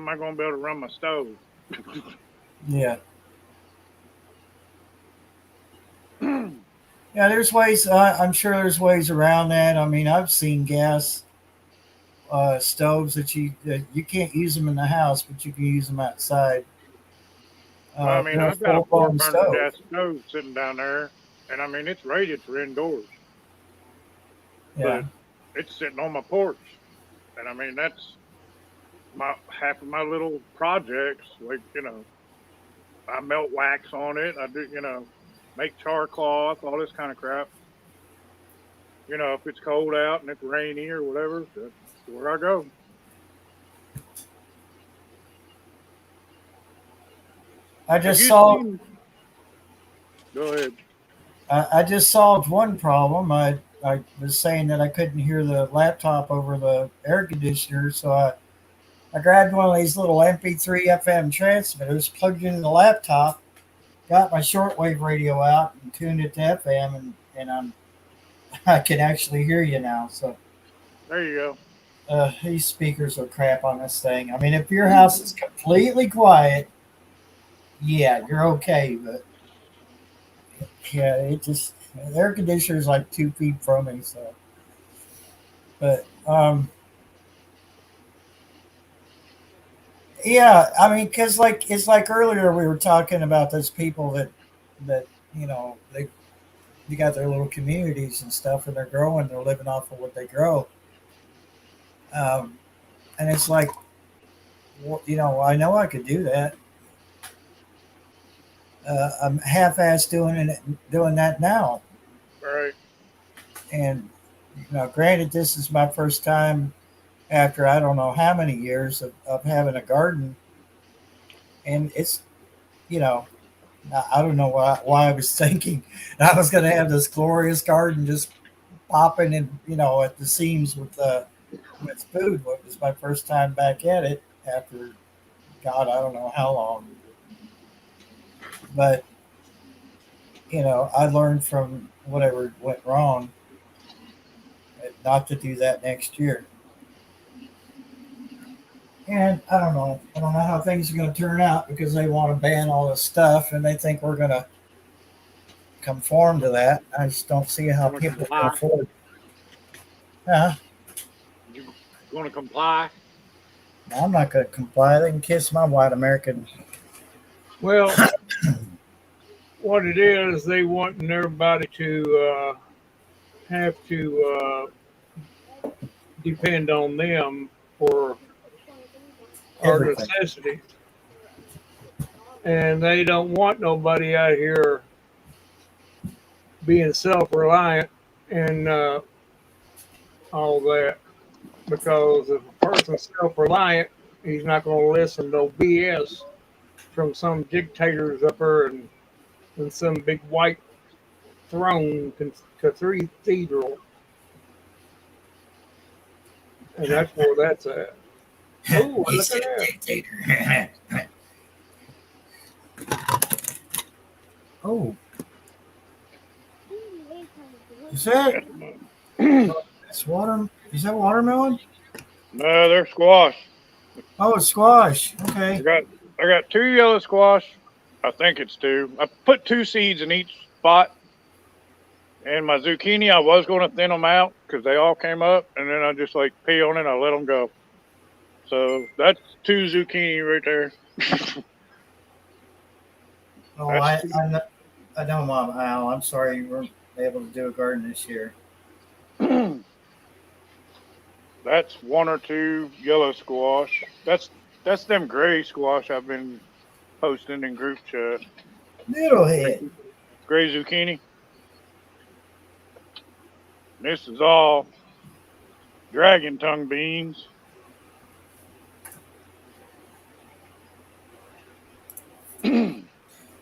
I going to be able to run my stove? yeah. Yeah, there's ways. I'm sure there's ways around that. I mean, I've seen gas stoves that you can't use them in the house, but you can use them outside. I mean, for a I've got a full blown 4 burner stove. gas stove sitting down there, and I mean, it's rated for indoors, Yeah. but it's sitting on my porch, and I mean, that's my half of my little projects. Like, I melt wax on it. I do, make char cloth, all this kind of crap. If it's cold out and it's rainy or whatever, that's where I go. I Have just you solved. seen? Go ahead. I just solved one problem. I was saying that I couldn't hear the laptop over the air conditioner, so I grabbed one of these little MP3 FM transmitters, plugged it in the laptop, got my shortwave radio out, and tuned it to FM, and I can actually hear you now. So There you go. these speakers are crap on this thing. I mean, if your house is completely quiet, yeah, you're okay, but yeah, the air conditioner is like 2 feet from me. So, but yeah, I mean, because like it's like earlier we were talking about those people that they got their little communities and stuff, and they're growing, they're living off of what they grow, and it's like, well, I know I could do that. I'm half-ass doing that now, Right. and granted, this is my first time after I don't know how many years of having a garden, and it's I don't know why I was thinking I was going to have this glorious garden just popping and at the seams with food. Well, it was my first time back at it after God, I don't know how long. But I learned from whatever went wrong not to do that next year. And I don't know. I don't know how things are going to turn out because they want to ban all this stuff and they think we're going to conform to that. I just don't see how Gonna people can comply. afford. Huh? You going to comply? I'm not going to comply. They can kiss my white American. Well, what it is, they wanting everybody to have to depend on them for our Everything. necessities. And they don't want nobody out here being self-reliant and all that. Because if a person's self-reliant, he's not going to listen to no BS from some dictators up there in some big white throne cathedral. And that's where that's at. Oh, look at that. Dictator. Oh, is that it's water? Is that watermelon? No, they're squash. Oh, it's squash. Okay. I got 2 yellow squash. I think it's 2. I put 2 seeds in each spot. And my zucchini, I was going to thin them out because they all came up, and then I just pee on it and I let them go. So that's 2 zucchini right there. Oh, I know, Mom Al. I'm sorry you weren't able to do a garden this year. That's 1 or 2 yellow squash. That's them gray squash I've been posting in group chat. Little head. Gray zucchini. This is all dragon tongue beans.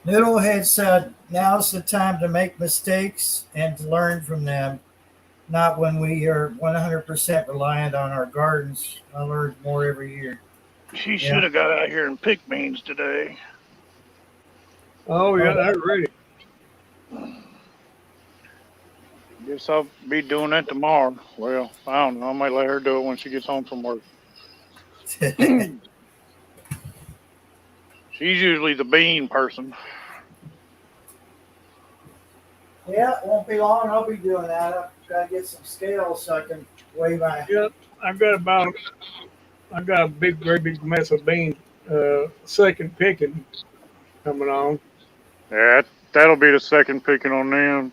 Noodlehead said, now's the time to make mistakes and to learn from them, not when we are 100% reliant on our gardens. I learned more every year. She should have got out here and picked beans today. Oh, yeah, that's ready. Guess I'll be doing that tomorrow. Well, I don't know. I might let her do it when she gets home from work. She's usually the bean person. Yeah, it won't be long. I'll be doing that. I've got to get some scales so I can weigh my. Yep, I've got a great big mess of beans, second picking. coming on. Yeah, that'll be the second picking on them.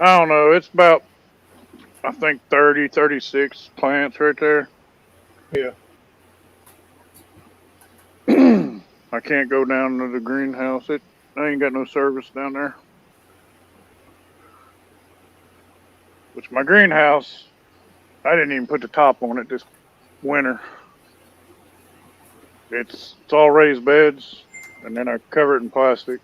I don't know. It's about, I think, 30, 36 plants right there. Yeah. I can't go down to the greenhouse. I ain't got no service down there. Which my greenhouse, I didn't even put the top on it this winter. It's all raised beds, and then I cover it in plastic.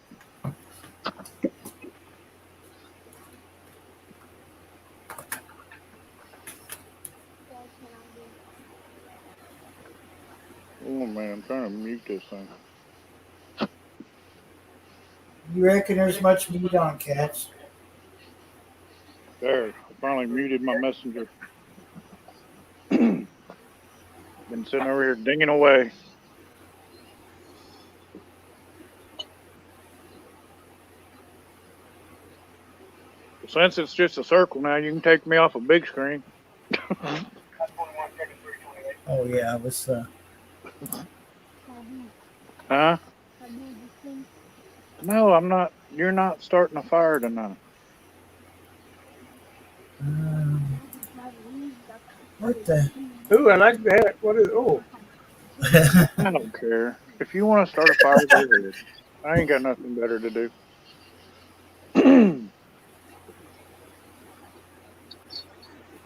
Oh man, I'm trying to mute this thing. You reckon there's much meat on cats? There, I finally muted my messenger. Been sitting over here dinging away. Since it's just a circle now, you can take me off a big screen. Oh yeah, I was. Huh? No, I'm not. You're not starting a fire tonight. What the? Ooh, I like that. What is? Oh, I don't care. If you want to start a fire, go ahead. I ain't got nothing better to do.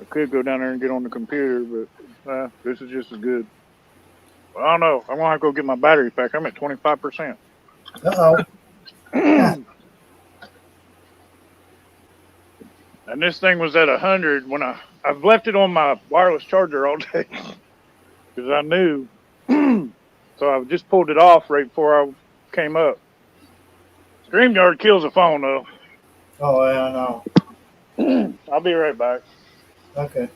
I could go down there and get on the computer, but this is just as good. Well, I don't know. I'm gonna have to go get my battery pack. I'm at 25%. Uh-oh. And this thing was at 100 when I've left it on my wireless charger all day because I knew. So I just pulled it off right before I came up. Streamyard kills a phone though. Oh, yeah, I know. I'll be right back. Okay.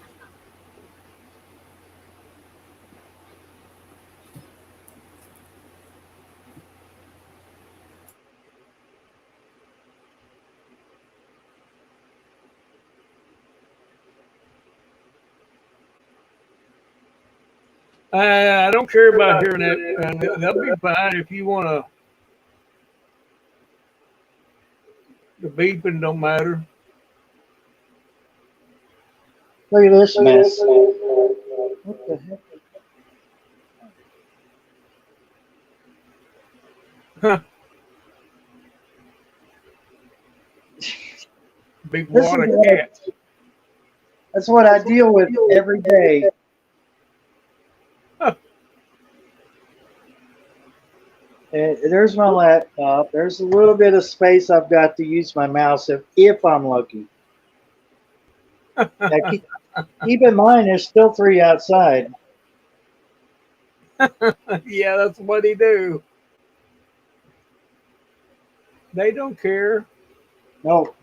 I don't care about hearing that. That'll be fine if you want to. The beeping don't matter. Look at this mess. What the heck? Huh. Big This water is what- cats. That's what I deal with every day. And there's my laptop. There's a little bit of space I've got to use my mouse if I'm lucky. Now, keep in mind, there's still 3 outside. Yeah, that's what they do. They don't care. No.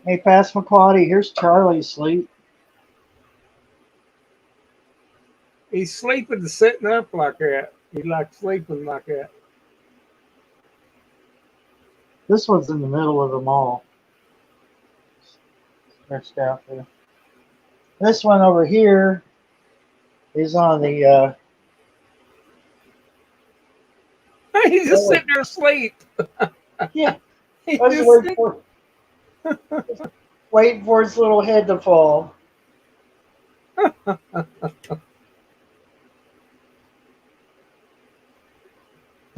Hey, Passamaquoddy, here's Charlie asleep. He's sleeping and sitting up like that. He likes sleeping like that. This one's in the middle of them all. Stretched out there. This one over here is on the. He's just sitting there asleep. Yeah, He's I was just waiting for his little head to fall.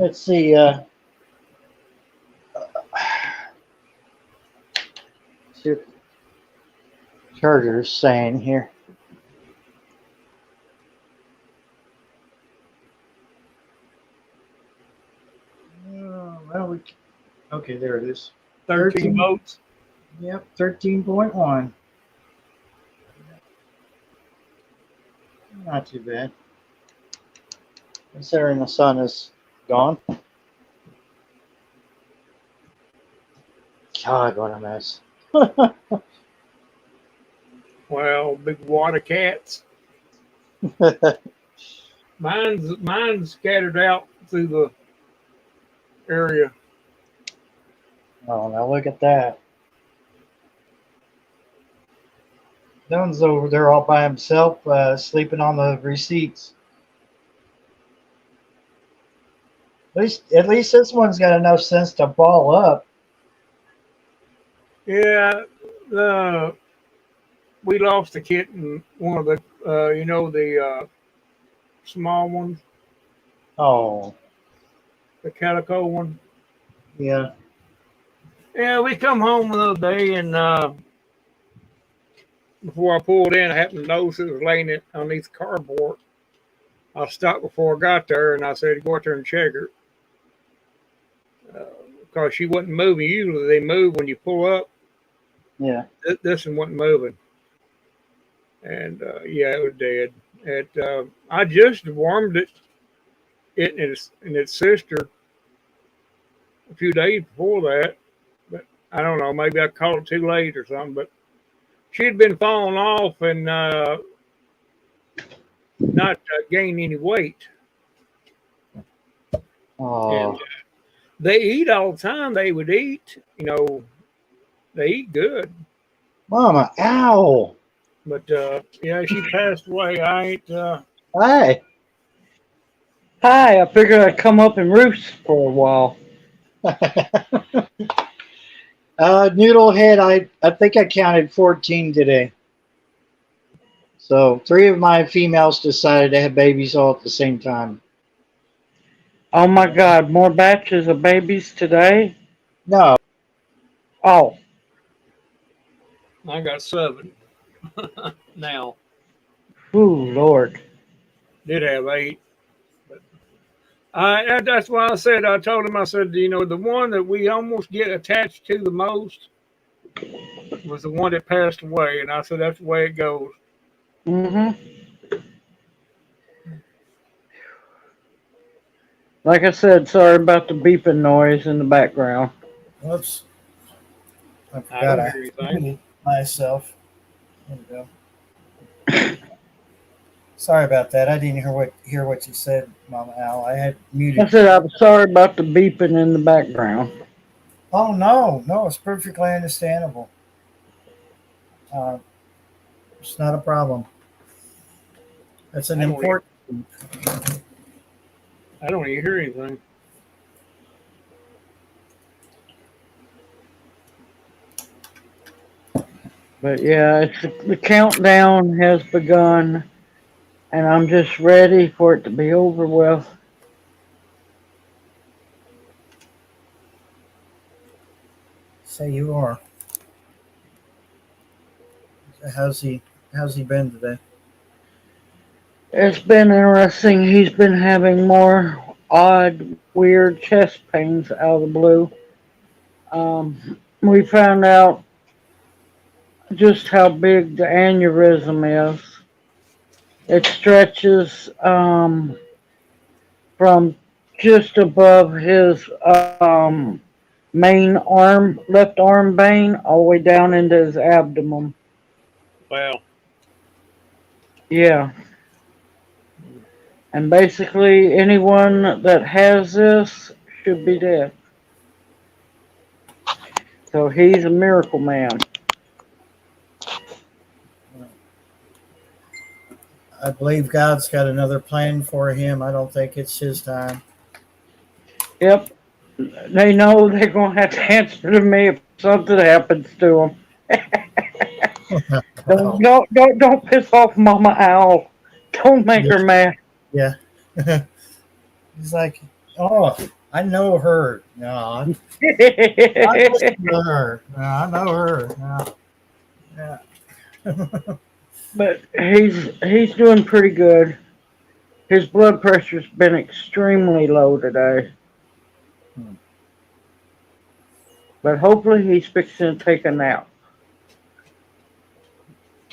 Let's see. See what the charger's saying here. Well, okay, there it is. 13 votes. Yep, 13.1. Not too bad. Considering the sun is gone. God, what a mess. Well, big water cats. Mine's scattered out through the area. Oh, now look at that. That one's over there all by himself, sleeping on the receipts. At least this one's got enough sense to ball up. Yeah, we lost a kitten, one of the, the small ones, Oh, the calico one. yeah. Yeah, we come home the other day, and before I pulled in, I happened to notice it was laying it underneath the cardboard. I stopped before I got there, and I said, go out there and check her. Because she wasn't moving. Usually they move when you pull up. Yeah. This one wasn't moving. And yeah, it was dead. I just warmed it and its sister a few days before that. But I don't know, maybe I called it too late or something. But she'd been falling off and not gaining any weight. Oh, And they eat all the time. They would eat, they eat good. Mama, ow. But yeah, she passed away. I ain't. Hi. Hi, I figured I'd come up and roost for a while. Noodlehead, I think I counted 14 today. So 3 of my females decided to have babies all at the same time. Oh my God, more batches of babies today? No. Oh, I got 7 now. ooh, Lord. Did have 8. But that's why I said, I told him, I said, the one that we almost get attached to the most was the one that passed away. And I said, that's the way it goes. Mm-hmm. Like I said, sorry about the beeping noise in the background. Whoops. I I forgot don't I hear anything. muted myself. There we go. Sorry about that. I didn't hear what you said, Mama Al. I had I muted. said I'm sorry about the beeping in the background. Oh no, it's perfectly understandable. Uh, it's not a problem. That's an I don't even, important. I don't even hear anything. But yeah, the countdown has begun, and I'm just ready for it to be over with. Say you are. How's he? How's he been today? It's been interesting. He's been having more odd, weird chest pains out of the blue. We found out just how big the aneurysm is. It stretches from just above his main arm, left arm vein, all the way down into his abdomen. Well, Yeah. And basically, anyone that has this should be dead. So he's a miracle man. I believe God's got another plan for him. I don't think it's his time. Yep. They know they're going to have to answer to me if something happens to them. Well, Don't piss off Mama Owl. Don't make yeah. her mad. Yeah. He's like, oh, I know her. No, I listen to her. No, I know her. No. Yeah. But he's doing pretty good. His blood pressure's been extremely low today. But hopefully he's fixing to take a nap.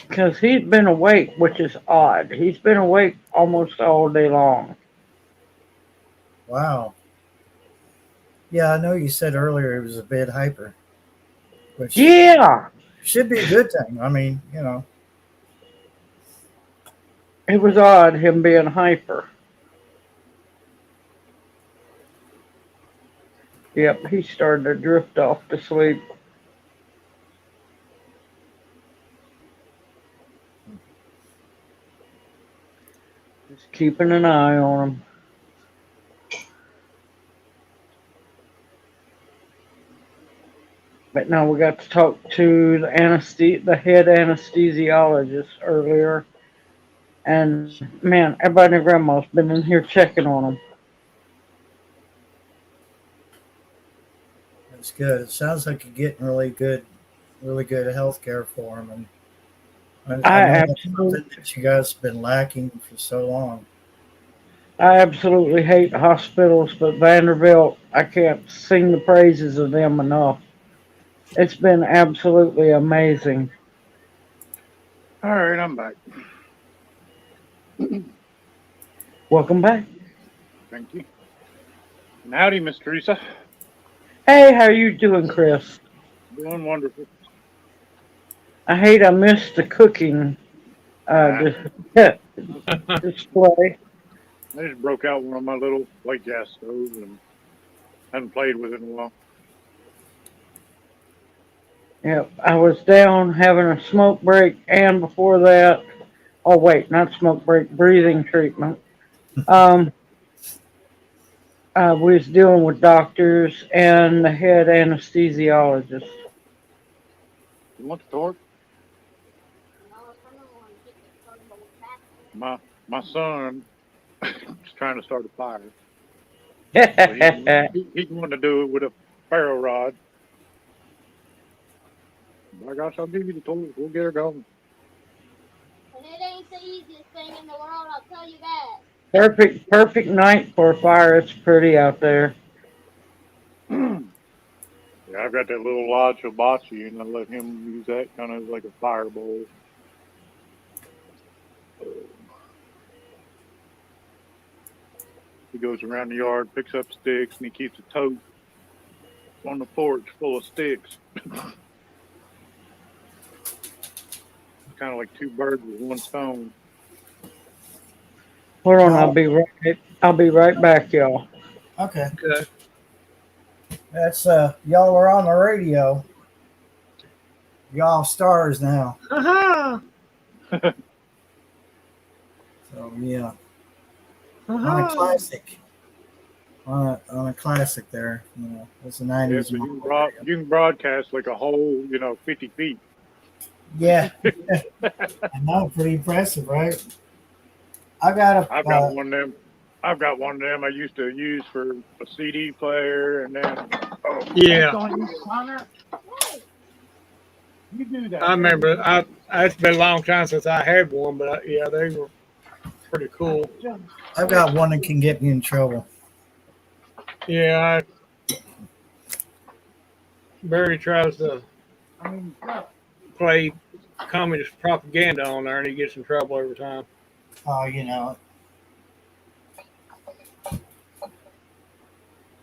Because he's been awake, which is odd. He's been awake almost all day long. Wow. Yeah, I know you said earlier he was a bit hyper, which Yeah! should be a good thing. I mean, It was odd, him being hyper. Yep, he started to drift off to sleep. Just keeping an eye on him. But no, we got to talk to the head anesthesiologist earlier. And man, everybody and their grandma's been in here checking on them. That's good. It sounds like you're getting really good health care for them. And I I know that's absolutely, something that you guys have been lacking for so long. I absolutely hate hospitals, but Vanderbilt, I can't sing the praises of them enough. It's been absolutely amazing. All right, I'm back. Welcome back. Thank you. And howdy, Miss Teresa. Hey, how you doing, Chris? Doing wonderful. I hate I missed the cooking display. I just broke out one of my little white gas stoves and hadn't played with it in a while. Yep, I was down having a smoke break, and before that, oh wait, not smoke break, breathing treatment. Um, we was dealing with doctors and the head anesthesiologist. You want the torque? No, I don't want to get the turbo back. My son is trying to start a fire. So he's wanting to do it with a ferro rod. By gosh, I'll give you the torque. We'll get her going. And it ain't the easiest thing in the world, I'll tell you that. Perfect night for a fire. It's pretty out there. Yeah, I've got that little lodge hibachi, and I let him use that kind of like a fire bowl. He goes around the yard, picks up sticks, and he keeps a tote on the porch full of sticks. Kind of like two birds with one stone. Hold on, I'll be right back, y'all. Okay. Okay. That's y'all are on the radio. Y'all stars now. Uh-huh. So yeah. Uh-huh. On a classic. On a classic there. You know, it's the 90s. Yeah, so you can broadcast like a whole, 50 feet. Yeah. I know, pretty impressive, right? I've got one of them. I've got one of them I used to use for a CD player, and then Yeah. Connor, you do that. I remember. It's been a long time since I had one, but yeah, they were pretty cool. I've got one that can get me in trouble. Yeah, Barry tries to play communist propaganda on there, and he gets in trouble every time. Oh, you know.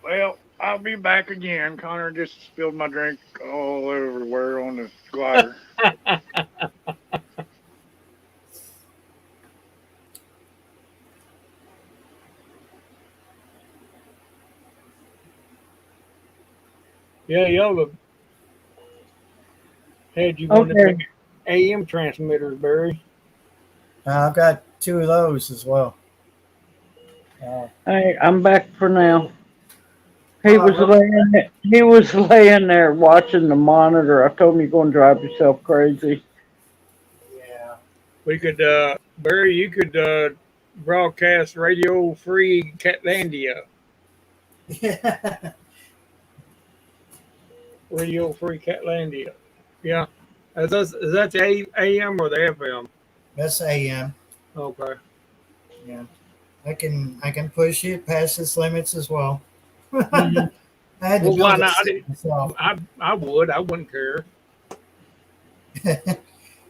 Well, I'll be back again. Connor just spilled my drink all everywhere on the glider. Yeah, y'all had you one of the AM transmitters, Barry. I've got two of those as well. Hey, I'm back for now. He was laying there watching the monitor. I told him you're going to drive yourself crazy. Yeah. We could, Barry, you could broadcast Radio Free Catlandia. Yeah. Radio Free Catlandia. Yeah. Is that the AM or the FM? That's AM. Okay. Yeah. I can push it past its limits as well. Mm-hmm. I had to Well, why build not? it myself. I would. I wouldn't care.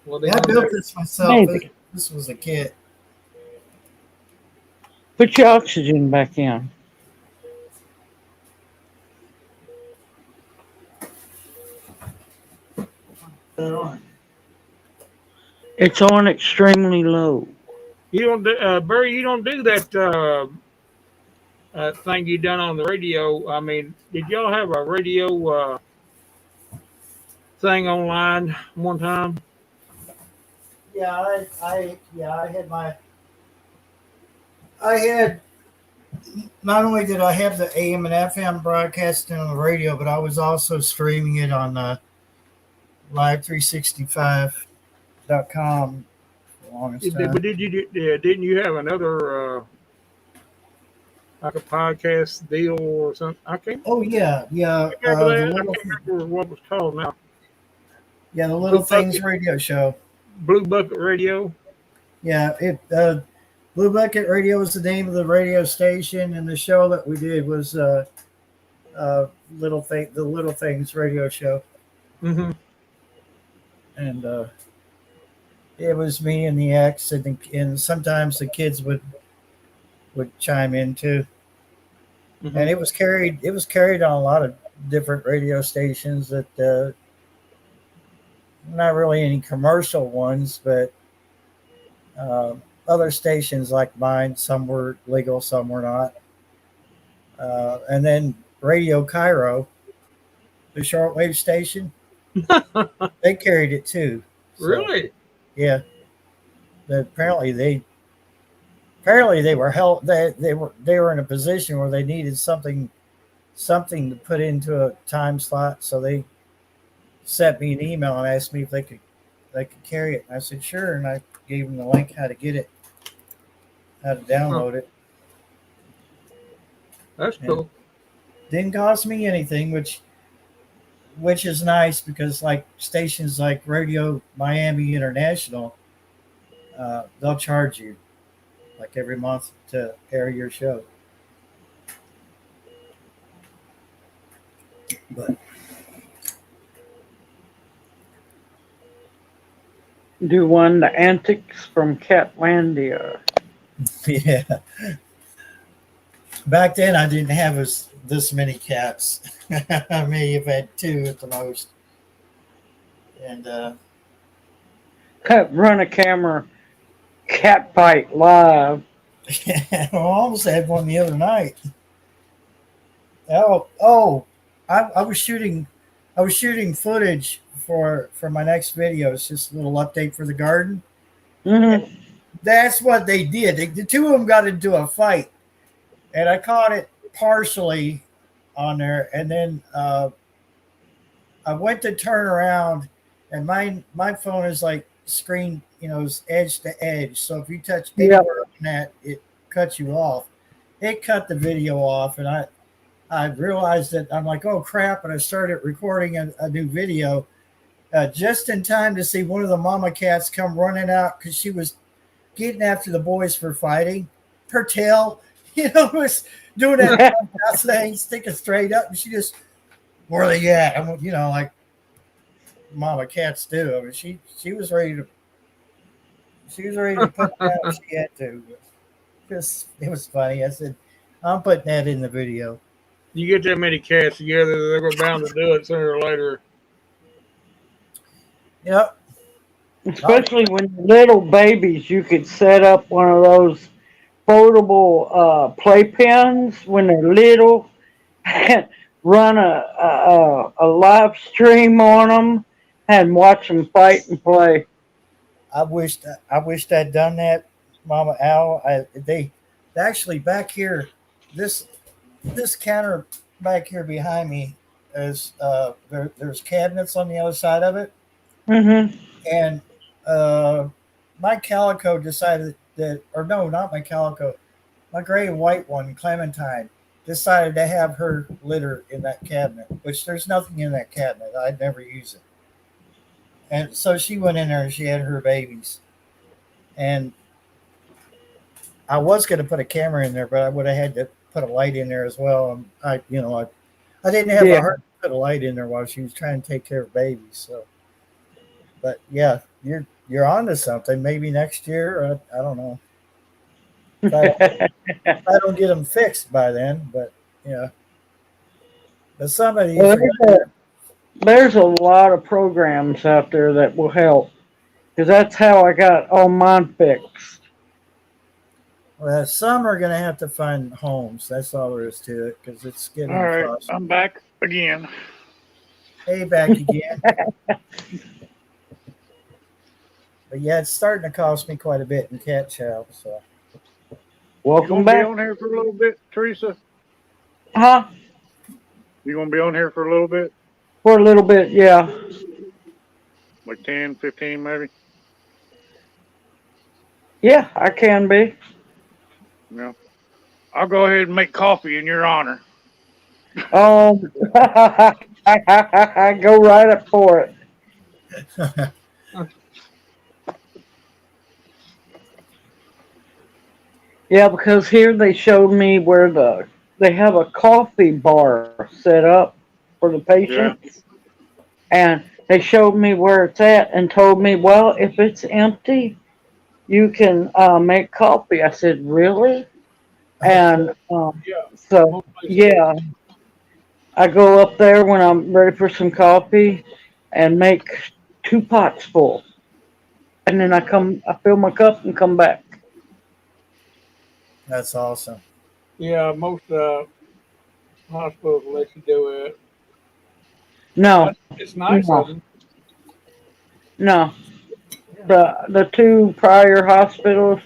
Well, I built this myself. This was a kit. Put your oxygen back in. It's on extremely low. You don't, Barry. You don't do that thing you done on the radio. I mean, did y'all have a radio thing online one time? Yeah, I had not only did I have the AM and FM broadcasting on the radio, but I was also streaming it on live365.com for the longest time. But didn't you have another like a podcast deal or something? I can't Oh yeah, yeah. remember The that. I little, can't remember what it was called now. yeah, the Little Blue Things Bucket, radio show. Blue Bucket Radio. Yeah, it Blue Bucket Radio was the name of the radio station, and the show that we did was the Little Things radio show, Mm-hmm. and it was me and the ex, and sometimes the kids would chime in too. Mm-hmm. And it was carried on a lot of different radio stations that not really any commercial ones, but other stations like mine, some were legal, some were not. And then Radio Cairo, the shortwave station, they carried it too. So, Really? yeah. Apparently they were in a position where they needed something to put into a time slot, so they sent me an email and asked me if they could carry it. And I said sure, and I gave them the link how to get it, how to download it. That's And cool. didn't cost me anything, which is nice, because like stations like Radio Miami International, they'll charge you like every month to air your show. But Do one, the antics from Catlandia. yeah, back then I didn't have this many cats. I may have had 2 at the most. And Run a camera, cat fight live. I almost had one the other night. I was shooting footage for my next video. It's just a little update for the garden. Mm-hmm. That's what they did. The 2 of them got into a fight, and I caught it partially on there. And then I went to turn around, and my phone is like screen, is edge to edge. So if you touch anywhere on that, it cuts you off. It cut the video off, and I realized that I'm like, oh crap, and I started recording a new video just in time to see one of the mama cats come running out because she was getting after the boys for fighting. Her tail, was doing that thing, sticking straight up, and she just, where are they at? I'm, like mama cats do. I mean, she was ready to put that if she had to. It was funny. I said, I'm putting that in the video. You get that many cats together, they're bound to do it sooner or later. Yep. Especially when little babies, you could set up one of those foldable playpens when they're little, and run a live stream on them and watch them fight and play. I wished I'd done that, Mama Owl. They actually back here, this counter back here behind me is there's cabinets on the other side of it. Mm-hmm. And my calico decided that, or no, not my calico, my gray and white one, Clementine, decided to have her litter in that cabinet, which there's nothing in that cabinet. I'd never use it. And so she went in there and she had her babies. And I was going to put a camera in there, but I would have had to put a light in there as well. And I didn't have a heart to put a light in there while she was trying to take care of babies. So, but yeah, you're onto something. Maybe next year, I don't know. If I don't get them fixed by then, but yeah. But somebody, there's a lot of programs out there that will help, because that's how I got all mine fixed. well, some are going to have to find homes. That's all there is to it, because it's getting All right, across. I'm back again. Hey, back again. But yeah, it's starting to cost me quite a bit in cat chow. So You Welcome gonna be back. on here for a little bit, Teresa? Huh? You gonna be on here for a little bit? For a little bit, yeah. Like 10, 15 maybe? Yeah, I can be. Yeah. I'll go ahead and make coffee in your honor. Go right up for it. Yeah, because here they showed me where they have a coffee bar set up for the Yeah. patients, and they showed me where it's at and told me, well, if it's empty, you can make coffee. I said, really? And Yeah. so, Most places yeah, I go up there when I'm ready for some coffee and make 2 pots full, and then I fill my cup and come back. That's awesome. Yeah, most hospitals let you do it. No, It's nice of no, them. no. The 2 prior hospitals,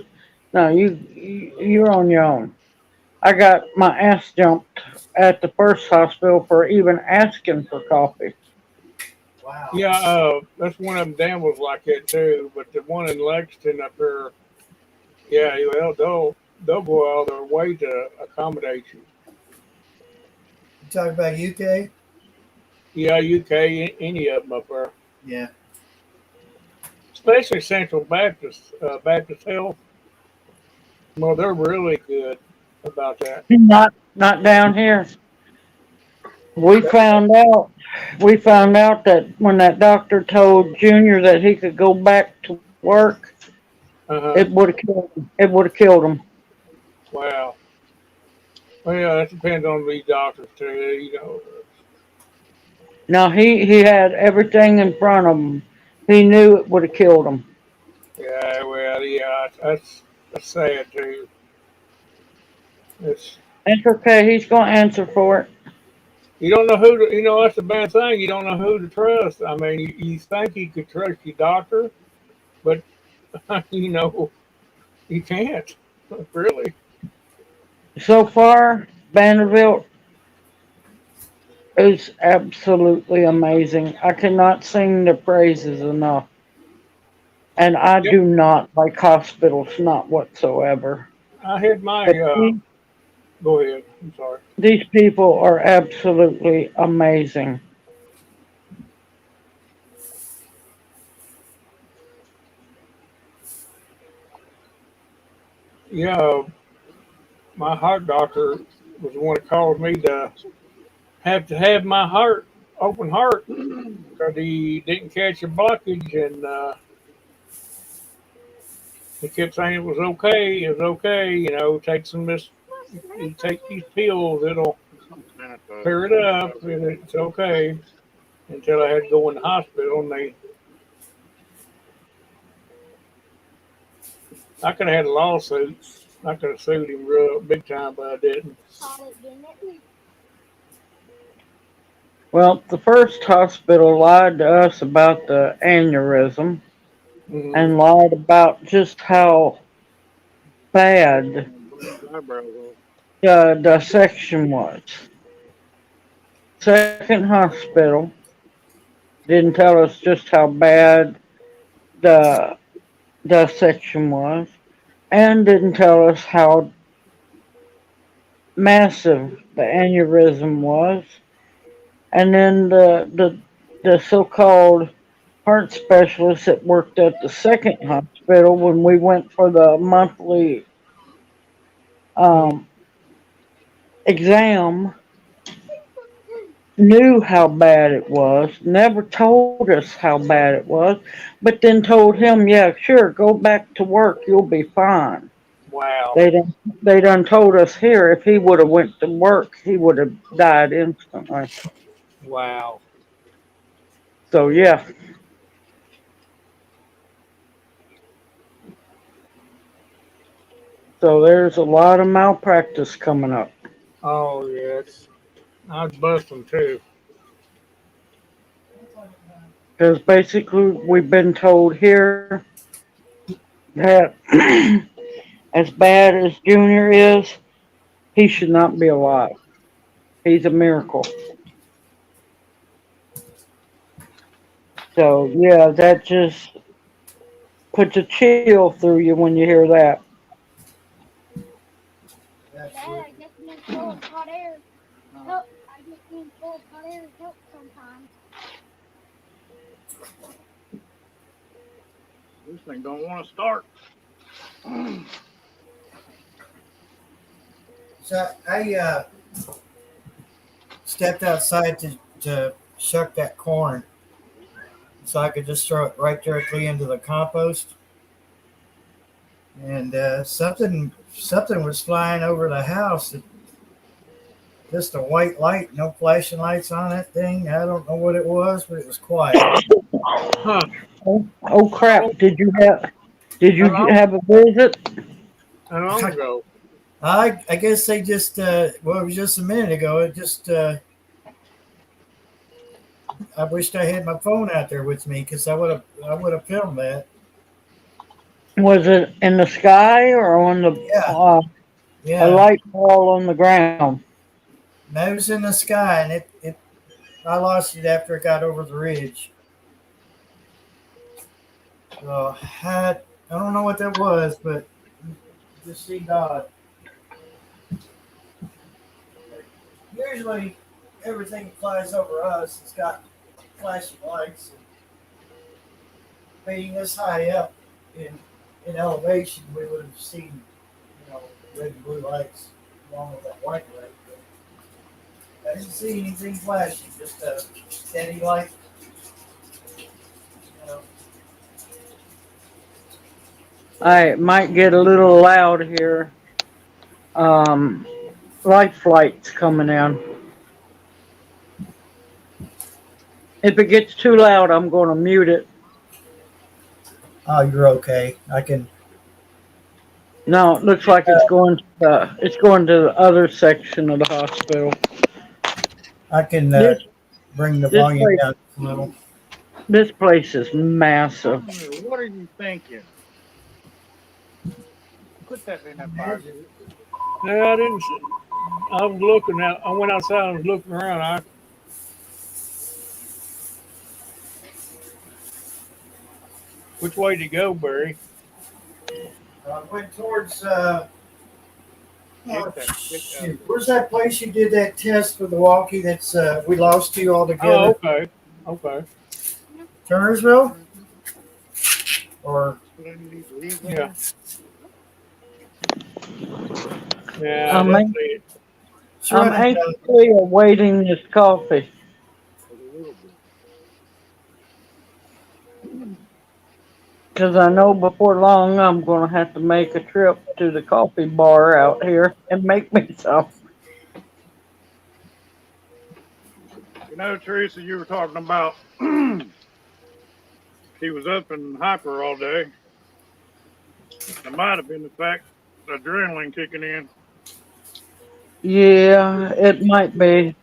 no, you're on your own. I got my ass jumped at the first hospital for even asking for coffee. Wow. Yeah, that's one of them. Dan was like that too. But the one in Lexington up there, yeah, they'll go out of their way to accommodate you. You talking about UK? Yeah, UK, any of them up there, Yeah. especially Central Baptist, Baptist Health. Well, they're really good about that. Not down here. We found out we found out that when that doctor told Junior that he could go back to work, Uh-huh. it would have killed him. It would have killed him. Wow. Well, yeah, that depends on these doctors too. You know. Now he had everything in front of him. He knew it would have killed him. Yeah, well, yeah, that's sad too. It's It's okay. He's gonna answer for it. you don't know who to, you know that's the bad thing. You don't know who to trust. I mean, you think you could trust your doctor, but you know you can't really. So far, Vanderbilt is absolutely amazing. I cannot sing the praises enough. And I Yeah, do not like hospitals, not whatsoever. I had my. But Go ahead. I'm sorry. these people are absolutely amazing. Yeah, my heart doctor was the one that caused me to have my heart open heart because he didn't catch a blockage and he kept saying it was okay, it was okay. You know, take some this, you take these pills, it'll clear it up, and it's okay. Until I had to go in the hospital, and I could have had a lawsuit. I could have sued him real big time, but I didn't. Well, the first hospital lied to us about the aneurysm Hmm. and lied about just how bad the dissection was. Second hospital didn't tell us just how bad the dissection was and didn't tell us how massive the aneurysm was. And then the so-called heart specialist that worked at the second hospital when we went for the monthly um, exam knew how bad it was, never told us how bad it was, but then told him, yeah, sure, go back to work, you'll be fine. Wow. They done told us here if he would have went to work, he would have died instantly. Wow. So yeah, so there's a lot of malpractice coming up. Oh, yes. I'd bust them too. Because basically we've been told here that as bad as Junior is, he should not be alive. He's a miracle. So yeah, that just puts a chill through you when you hear that. Dad, I guess being full of hot air help. I guess being full of hot air helps sometimes. This thing don't want to start. So I stepped outside to shuck that corn so I could just throw it right directly into the compost. And something was flying over the house. Just a white light, no flashing lights on that thing. I don't know what it was, but it was quiet. Huh. Oh crap! Did you Hello? have a visit? How long ago? I guess they just well, it was just a minute ago. It just I wished I had my phone out there with me because I would have filmed that. Was it in the sky or on the Yeah, a yeah. light ball on the ground? No, it was in the sky, and it I lost it after it got over the ridge. So I don't know what that was, but it just seemed odd. Usually, everything that flies over us has got flashing lights. Being this high up in elevation, we would have seen, red and blue lights along with that white light. But I didn't see anything flashing, just a steady light. You know. I might get a little loud here. Um, life flight's coming in. If it gets too loud, I'm going to mute it. Oh, you're okay. I can. No, it looks like it's going to the other section of the hospital. I can This bring the this volume place down a little. this place is massive. What are you thinking? Put that in that fire. No, I didn't. I was looking out. I went outside and was looking around. Which way to go, Barry? Went towards. Get that shit out. Shoot. Where's that place you did that test for the walkie? That's we lost you Oh, altogether. okay. Okay. Turnersville, or Yeah. Yeah, I'm that's an- it. it's I'm running down. anxiously awaiting this coffee because I know before long I'm going to have to make a trip to the coffee bar out here and make me some. You know, Teresa, you were talking about he was up and hyper all day. It might have been the fact the adrenaline kicking in. Yeah, it might be,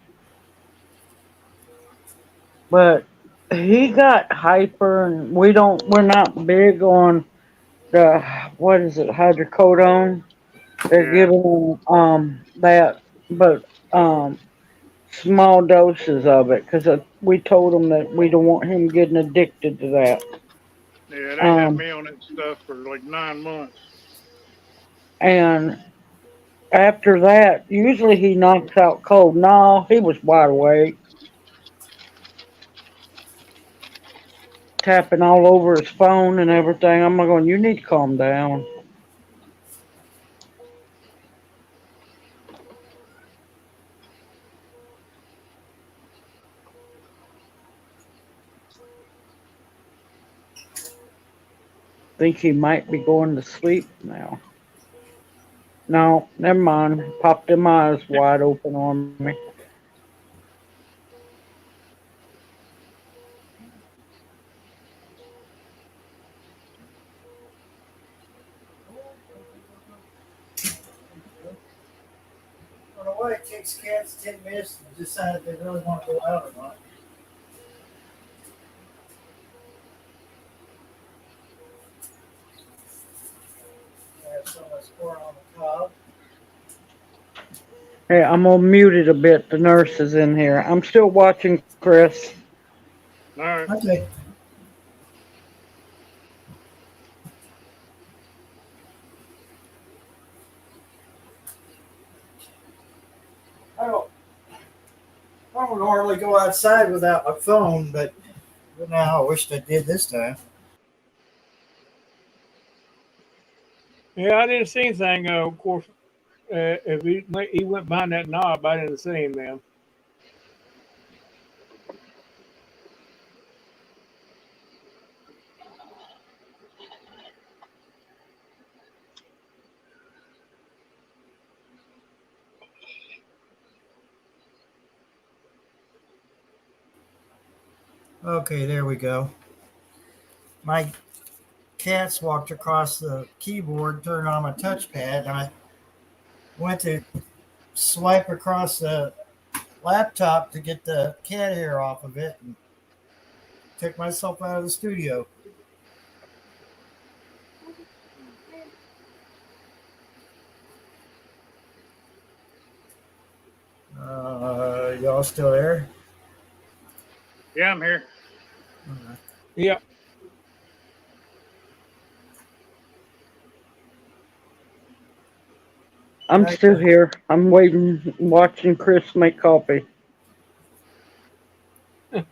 but he got hyper, and we're not big on the what is it, hydrocodone. They're Yeah. giving him that, but small doses of it because we told him that we don't want him getting addicted to that. Yeah, they had Um, me on that stuff for like 9 months. and after that, usually he knocks out cold. No, he was wide awake, tapping all over his phone and everything. I'm going, you need to calm down. Think he might be going to sleep now. No, never mind. Popped them eyes wide open on me. I don't know why it takes cats 10 minutes to decide if they really want to go out or not. So let's pour on the cob. Hey, I'm gonna mute it a bit. The nurse is in here. I'm still watching Chris. All right. Okay. I don't normally go outside without my phone, but now I wished I did this time. Yeah, I didn't see anything. Of course, if he went behind that knob, I didn't see him then. Okay, there we go. My cats walked across the keyboard, turned on my touchpad, and I went to swipe across the laptop to get the cat hair off of it and took myself out of the studio. Y'all still there? Yeah, I'm here. Yeah. I'm still here. I'm waiting, watching Chris make coffee. Yeah,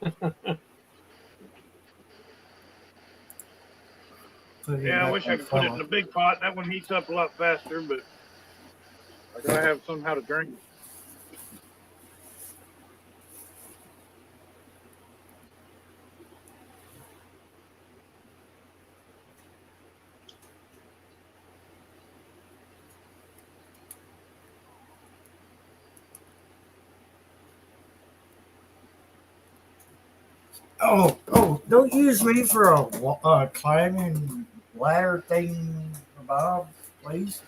I wish I could put it in a big pot. That one heats up a lot faster, but I gotta have somehow to drink. Oh, don't use me for a climbing ladder thing, Bob, please.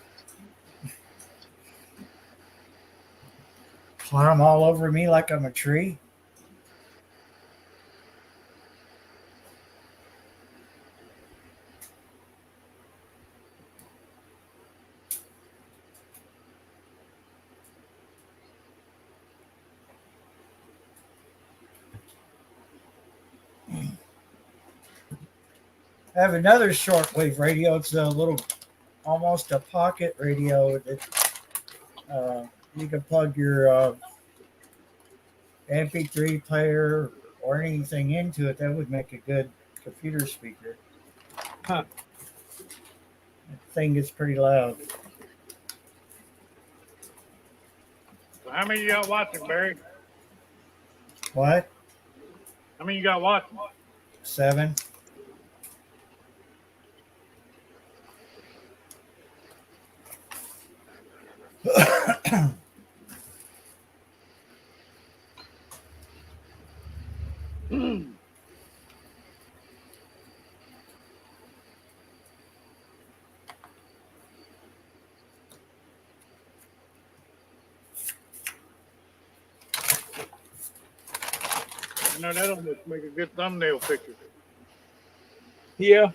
Climb all over me like I'm a tree. I have another shortwave radio. It's a little, almost a pocket radio that you can plug your MP3 player or anything into it. That would make a good computer speaker. Huh. That thing gets pretty loud. So how many you got watching, Barry? What? How many you got watching? 7. You know, that'll just make a good thumbnail picture. Yeah.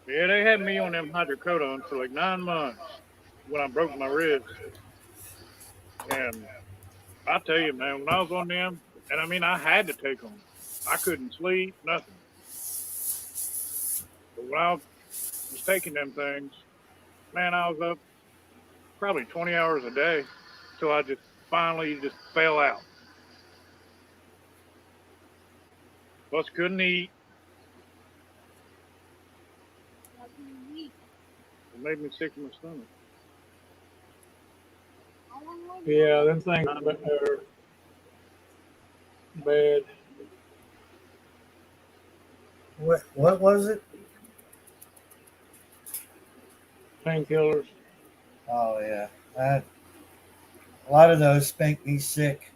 Yeah, they had me on them hydrocodone for like 9 months when I broke my ribs. And I tell you, man, when I was on them, and I mean, I had to take them. I couldn't sleep, nothing. But when I was taking them things, man, I was up probably 20 hours a day till I just finally just fell out. Plus, couldn't eat. It made me sick in my stomach. Yeah, them things are bad. What was it? Painkillers. Oh yeah, a lot of those make me sick.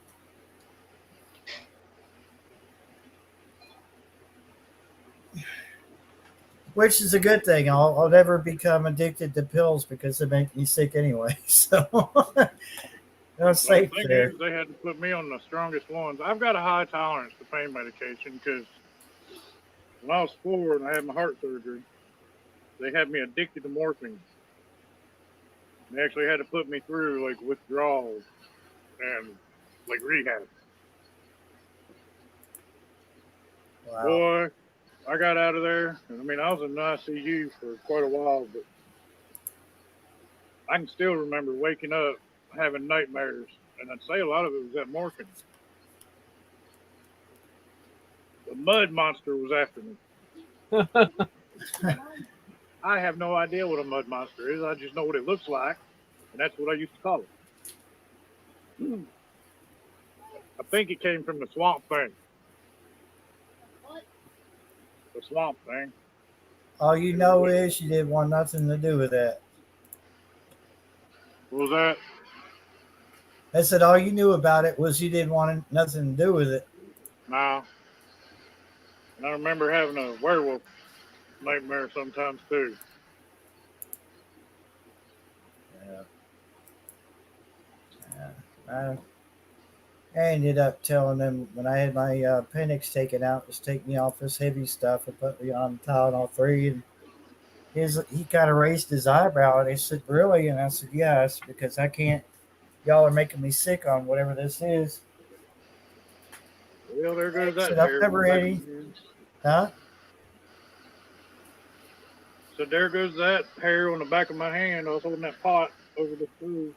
Which is a good thing. I'll never become addicted to pills because they make me sick anyway. So No But safe the thing there. is, they had to put me on the strongest ones. I've got a high tolerance to pain medication because when I was 4 and I had my heart surgery, they had me addicted to morphine. They actually had to put me through like withdrawals and like rehab. Wow. Boy, I got out of there. And I mean, I was in the ICU for quite a while, but I can still remember waking up having nightmares, and I'd say a lot of it was that morphine. The mud monster was after me. I have no idea what a mud monster is. I just know what it looks like, and that's what I used to call it. I think it came from the swamp thing. The swamp thing. All you know is you didn't want nothing to do with that. What was that? I said all you knew about it was you didn't want nothing to do with it. No. And I remember having a werewolf nightmare sometimes too. Yeah. I ended up telling them when I had my appendix taken out, just take me off this heavy stuff and put me on Tylenol 3. And he kind of raised his eyebrow and he said, "Really?" And I said, "Yes, because I can't. Y'all are making me sick on whatever this is." Well, there goes that said, "I've hair. never had any." Huh? So there goes that hair on the back of my hand. I was holding that pot over the food.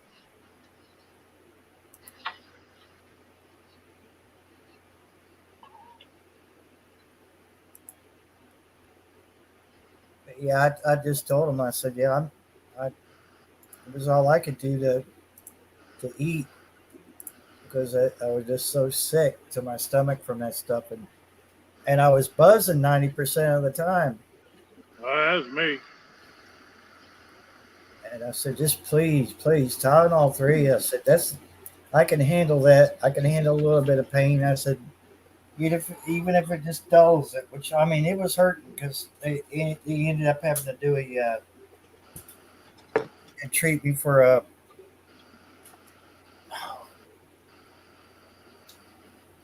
Yeah, I just told him. I said, "Yeah, it was all I could do to eat because I was just so sick to my stomach from that stuff, and I was buzzing 90% of the time." That's me. And I said, "Just please, Tylenol 3." I said, I can handle that. I can handle a little bit of pain. I said, even if it just dulls it, which I mean, it was hurting because they ended up having to do and treat me for a.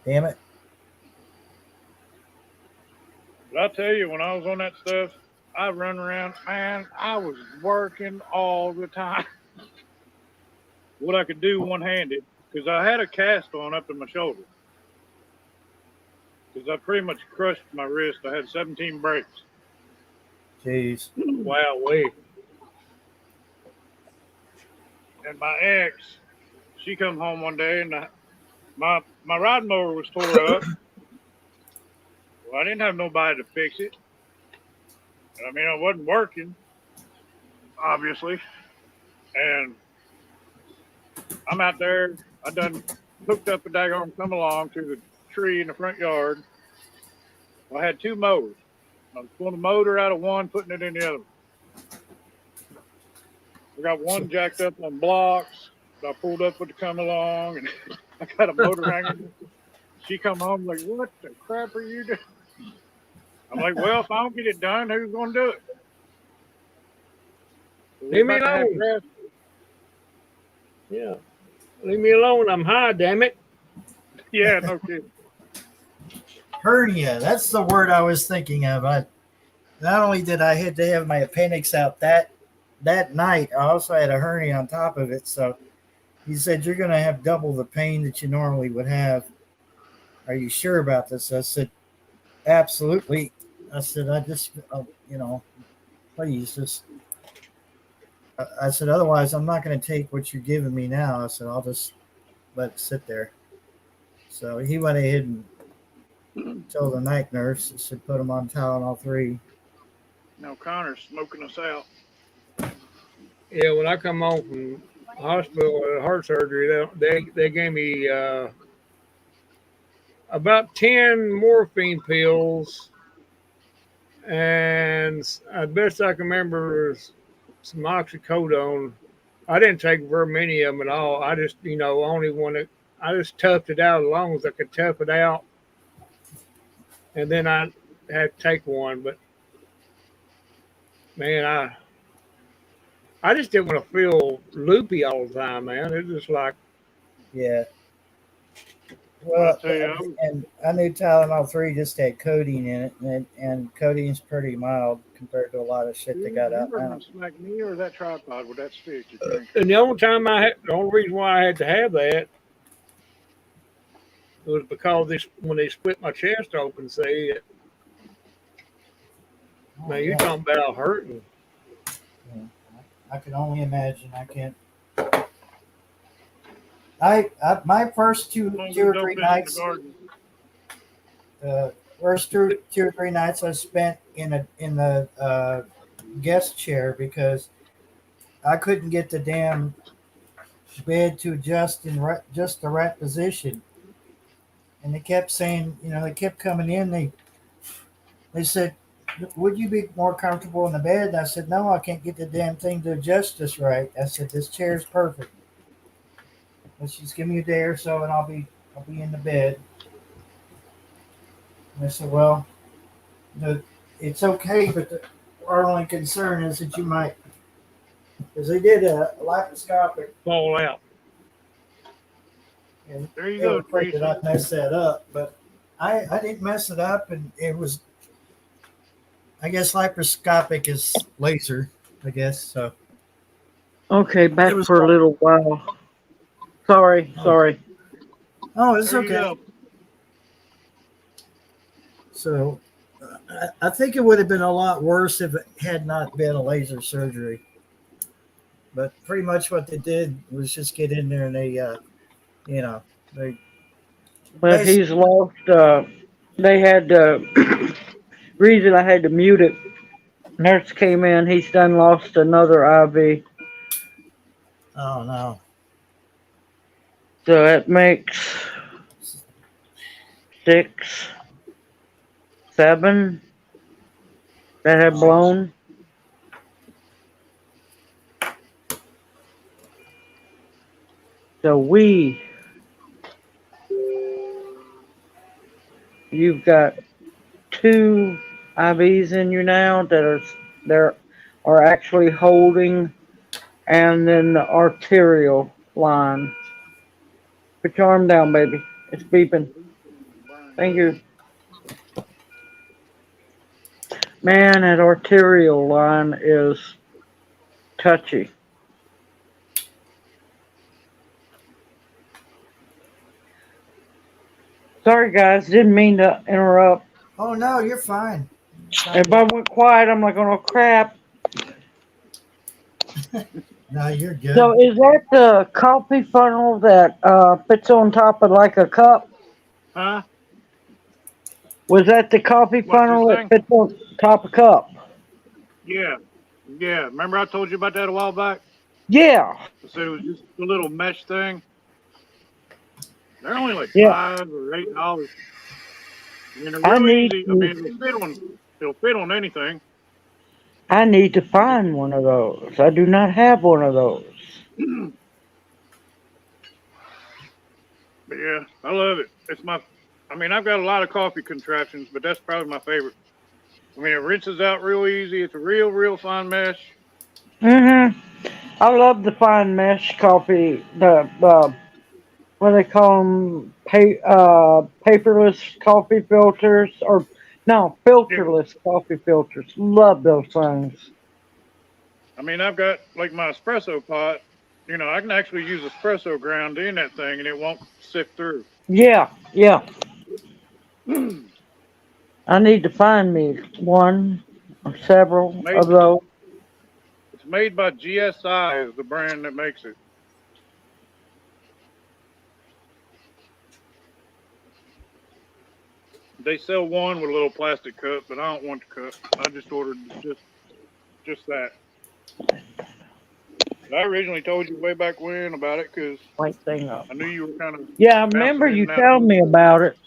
Damn it. But I tell you, when I was on that stuff, I run around, man, I was working all the time. What I could do one-handed, because I had a cast on up in my shoulder. Because I pretty much crushed my wrist. I had 17 breaks. Jeez. Wow, wait. And my ex, she come home one day and my ride mower was tore up. Well, I didn't have nobody to fix it. I mean, I wasn't working, obviously. And I'm out there. I done hooked up a daggone come along to the tree in the front yard. Well, I had 2 mowers. I was pulling the motor out of one, putting it in the other one. I got one jacked up on blocks. I pulled up with the come along, and I got a motor hanging. She come home like, "What the crap are you doing?" I'm like, "Well, if I don't get it done, who's going to do it?" So Leave me alone. Yeah. Leave me alone. I'm high, damn it. Yeah, no kidding. Hernia. That's the word I was thinking of. Not only did I had to have my appendix out that night, I also had a hernia on top of it. So he said, "You're going to have double the pain that you normally would have. Are you sure about this?" I said, "Absolutely." I said, "I just, please just." I said, "Otherwise, I'm not going to take what you're giving me now." I said, "I'll just let it sit there." So he went ahead and told the night nurse, said, "Put him on Tylenol 3." Now Connor's smoking us out. Yeah, when I come home from hospital heart surgery, they gave me about 10 morphine pills, and as best I can remember, some oxycodone. I didn't take very many of them at all. I just, only wanted. I just toughed it out as long as I could tough it out, and then I had to take one. But man, I just didn't want to feel loopy all the time, man. It's just like Yeah. I Well, tell you, and I knew Tylenol 3 just had codeine in it, and codeine's pretty mild compared to a lot of shit they got you out were now. gonna smack me or that tripod with that stick you're drinking. And the only reason why I had to have that was because when they split my chest open, see, man, you Yeah. talking about hurting. Yeah. I can only imagine. I can't. I my first two As long as two you or don't three piss in the nights, garden. first two or three nights I spent in the guest chair because I couldn't get the damn bed to adjust in just the right position, and they kept saying, they kept coming in. They said, "Would you be more comfortable in the bed?" And I said, "No, I can't get the damn thing to adjust just right." I said, "This chair is perfect. Let's just give me a day or so, and I'll be in the bed." And I said, "Well, it's okay, but our only concern is that you might, because they did a laparoscopic, Fall out. and There you they were go, afraid that Teresa. I'd mess that up, but I didn't mess it up, and it was, I guess laparoscopic is laser, I guess so. Okay, It back was for a little while. Sorry. oh, it's There you okay. go. So I think it would have been a lot worse if it had not been a laser surgery. But pretty much what they did was just get in there and they But basically. he's lost. They had reason I had to mute it. Nurse came in. He's done lost another IV. Oh no. So that makes 6, 7 that had blown. So you've got 2 IVs in you now that are actually holding, and then the arterial line. Put your arm down, baby. It's beeping. Thank you. Man, that arterial line is touchy. Sorry, guys. Didn't mean to interrupt. Oh no, you're fine. If I went quiet, I'm like, oh crap. No, you're good. So is that the coffee funnel that fits on top of like a cup? Huh? Was that the coffee What, funnel this that thing? fits on top of cup? Yeah. Yeah. Remember I told you about that a while back? Yeah. I said it was just a little mesh thing. They're only like Yeah. $5 or $8. I mean, they're I real need easy. I to, mean, it'll fit on anything. I need to find one of those. I do not have one of those. But yeah, I love it. I mean, I've got a lot of coffee contraptions, but that's probably my favorite. I mean, it rinses out real easy. It's a real fine mesh. I love the fine mesh coffee. The what do they call them? Paperless coffee filters, or no, Yeah. filterless coffee filters. Love those things. I mean, I've got like my espresso pot. You know, I can actually use espresso ground in that thing, and it won't sift through. Yeah. I need to find me one or several of those. It's made by GSI, is the brand that makes it. They sell one with a little plastic cup, but I don't want the cup. I just ordered just that. I originally told you way back when about it because White thing up. I knew you were kind of. Yeah, I remember bouncing in you and out. telling me about it.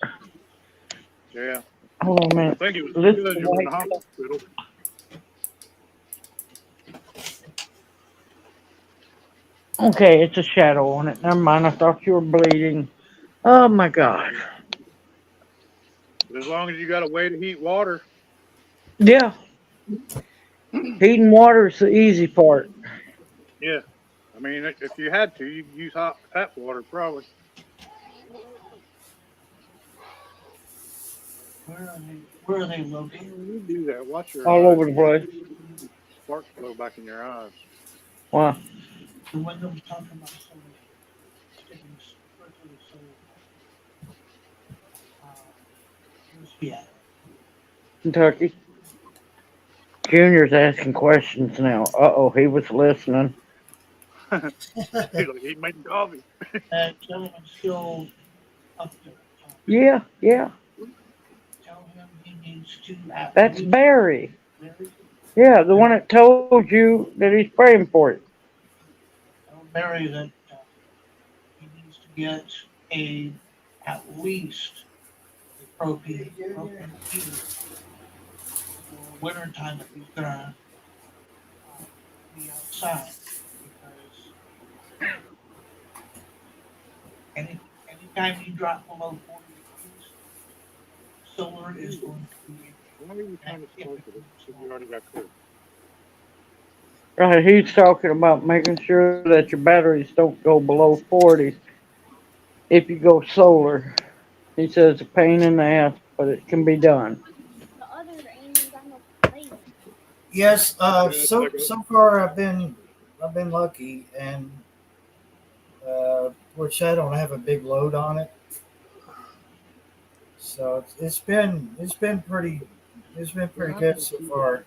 Yeah. Hold on a I minute. think it was Listen because to you were in the white- hospital. Okay, it's a shadow on it. Never mind. I thought you were bleeding. Oh my God. As long as you got a way to heat water. Yeah. Heating water is the easy part. Yeah. I mean, if you had to, you could use hot tap water probably. Where are they located? When you do that, watch your All eyes. over the place. Sparks blow back in your eyes. Wow. The one that was talking about solar, sticking strictly solar. Where's he at? Kentucky. Junior's asking questions now. Uh-oh, he was listening. He's like, he making coffee. That gentleman's still up there. Yeah, yeah. Tell him he needs to. At That's least- Barry. Barry? Yeah, the one that told you that he's praying for you. Tell Barry that he needs to get at least a propane heater for winter time if he's gonna be outside, because anytime you drop below 40 degrees, solar is going to be. Why are you trying to smoke it? So you already got cooked. Right, he's talking about making sure that your batteries don't go below 40 if you go solar. He says a pain in the ass, but it can be done. The other ain't got no plate. Yes. So far I've been lucky, and which I don't have a big load on it. So it's been pretty good so far.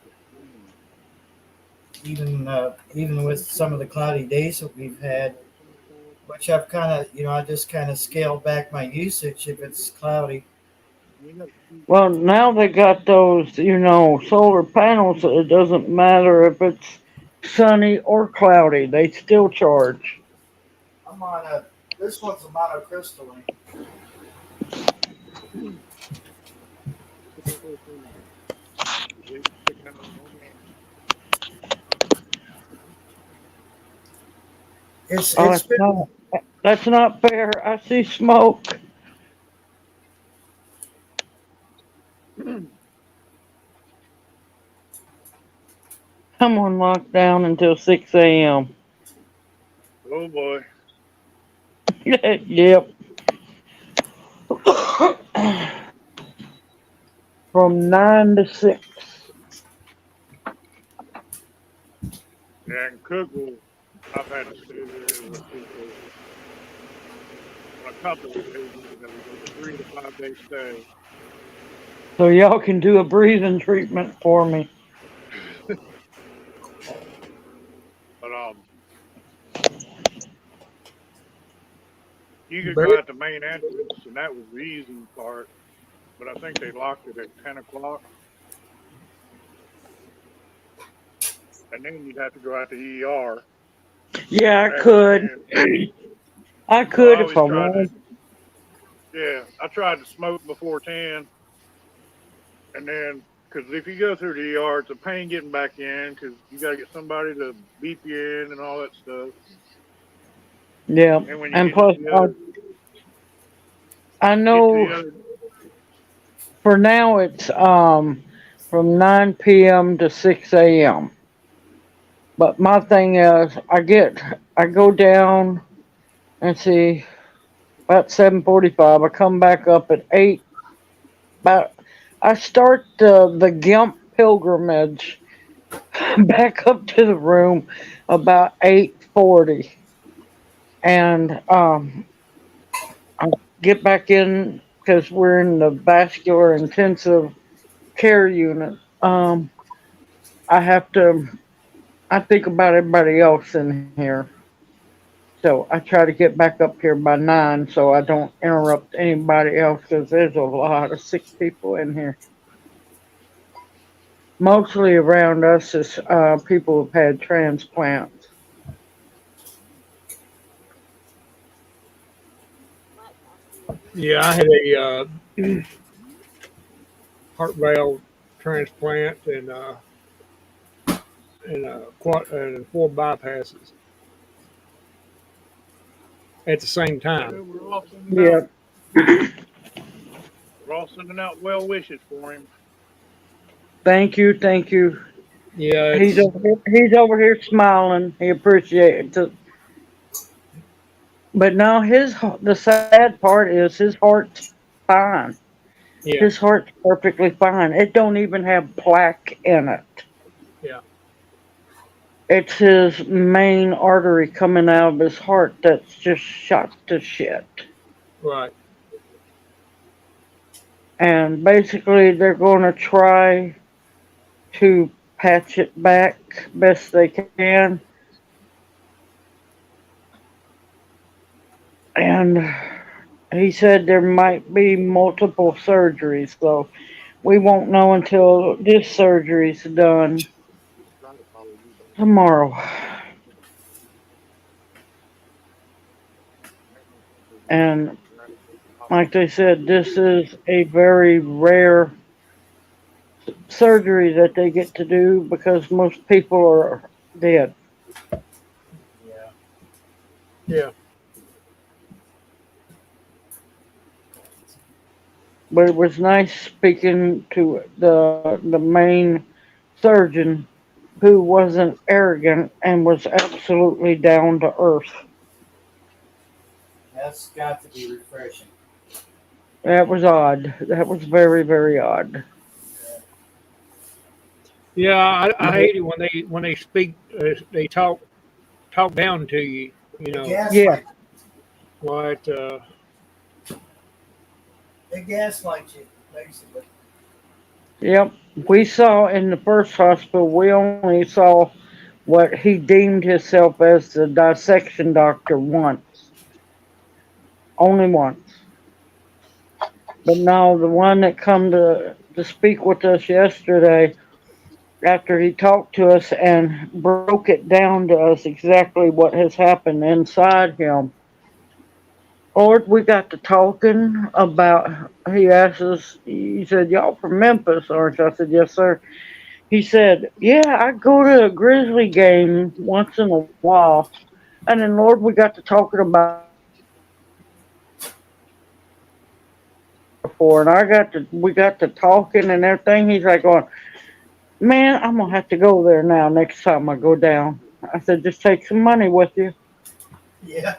Even with some of the cloudy days that we've had, which I've kind of, I just kind of scaled back my usage if it's cloudy. Well, now they got those, solar panels, so it doesn't matter if it's sunny or cloudy. They still charge. I'm on this one's a monocrystalline. It's been, That's not fair. I see smoke. I'm on lockdown until 6 a.m. Oh boy. Yep. From 9 to 6. Yeah, in Cookville, I've had to stay there with people on a couple of occasions that we go to 3 to 5 day stay. So y'all can do a breathing treatment for me. But you could go out the main entrance, and that was the easy part. But I think they locked it at 10 o'clock. And then you'd have to go out to ER. Yeah, I could. I could if I wanted. Yeah, I tried to smoke before 10. And then, because if you go through the ER, it's a pain getting back in, because you got to get somebody to beep you in and all that stuff. Yeah, and plus, I know for now it's from 9 p.m. to 6 a.m. But my thing is, I go down and see about 7:45. I come back up at 8. I start the GIMP pilgrimage back up to the room about 8:40, and I get back in because we're in the vascular intensive care unit. I think about everybody else in here. So I try to get back up here by 9 so I don't interrupt anybody else, because there's a lot of sick people in here. Mostly around us is people who've had transplants. Yeah, I had a heart valve transplant and 4 bypasses at the same time. Yeah. We're all sending out well wishes for him. Thank you, thank you. Yeah, He's over here smiling. He appreciates it. But now the sad part is his heart's fine. Yeah, His heart's perfectly fine. It don't even have plaque in it. yeah, It's his main artery coming out of his heart that's just shot to shit. right. And basically, they're going to try to patch it back best they can. And he said there might be multiple surgeries, so we won't know until this surgery's done tomorrow. And like they said, this is a very rare surgery that they get to do because most people are dead. Yeah. Yeah, But it was nice speaking to the main surgeon who wasn't arrogant and was absolutely down to earth. That's got to be refreshing. That was odd. That was very, very odd. yeah. I hate it when they speak. They talk down to you. You know, Yeah. Gaslight. what? They gaslight you, basically. Yep. We saw in the first hospital, we only saw what he deemed himself as the dissection doctor once. Only once. But now the one that come to speak with us yesterday, after he talked to us and broke it down to us exactly what has happened inside him. Lord, we got to talking about, he asked us, he said, y'all from Memphis, aren't you? I said, yes, sir. He said, yeah, I go to a Grizzly game once in a while. And then, Lord, we got to talking about before, and we got to talking and everything. He's like going, man, I'm gonna have to go there now next time I go down. I said, just take some money with you. Yeah.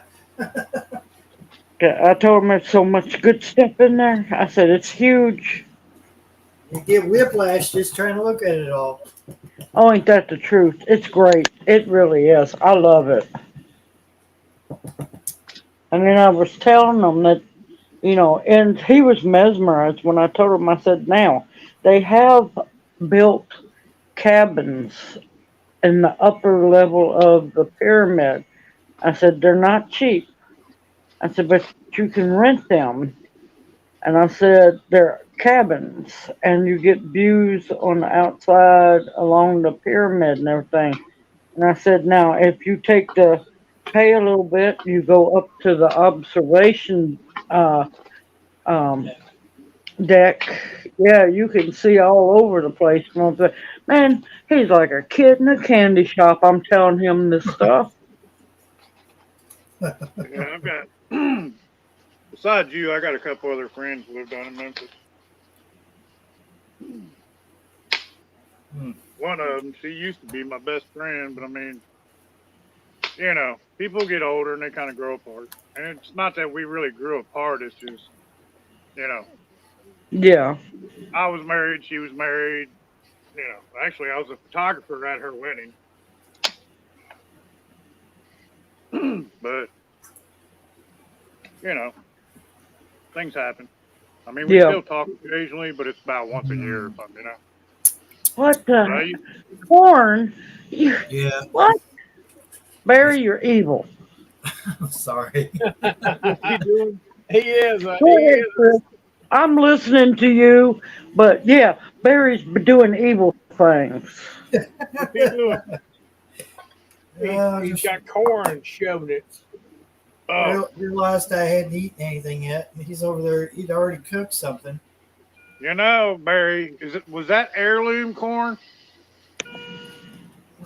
I told him there's so much good stuff in there. I said, it's huge. You get whiplash just trying to look at it all. Oh, ain't that the truth? It's great. It really is. I love it. And then I was telling him that, and he was mesmerized when I told him, I said, now, they have built cabins in the upper level of the pyramid. I said, they're not cheap. I said, but you can rent them. And I said, they're cabins, and you get views on the outside along the pyramid and everything. And I said, now, if you pay a little bit, you go up to the observation um, deck. Yeah, you can see all over the place. Man, he's like a kid in a candy shop. I'm telling him this stuff. Yeah, I've got. Besides you, I got a couple other friends who live down in Memphis. One of them, she used to be my best friend, but I mean, people get older and they kind of grow apart. And it's not that we really grew apart, it's just, Yeah. I was married, she was married. Actually, I was a photographer at her wedding. But, things happen. I mean, we still talk occasionally, but it's about once a year or something, What the? Right? Corn? Yeah. What? Barry, you're evil. I'm sorry. He doing? He is. Go ahead, Chris. I'm listening to you, but yeah, Barry's doing evil things. What's he doing? He's got corn shoving it. Realized I hadn't eaten anything yet. He's over there. He'd already cooked something. Barry, was that heirloom corn?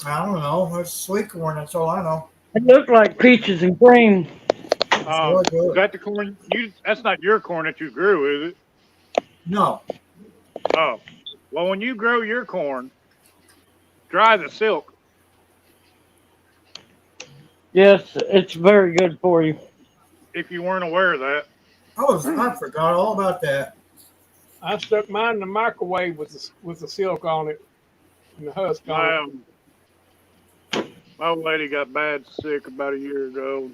I don't know. It's sweet corn. That's all I know. It looked like peaches and cream. Is that the corn? That's not your corn that you grew, is it? No. Oh, well, when you grow your corn, dry the silk. Yes, it's very good for you. if you weren't aware of that. I forgot all about that. I stuck mine in the microwave with the silk on it and the husk on it. My old lady got bad sick about a year ago.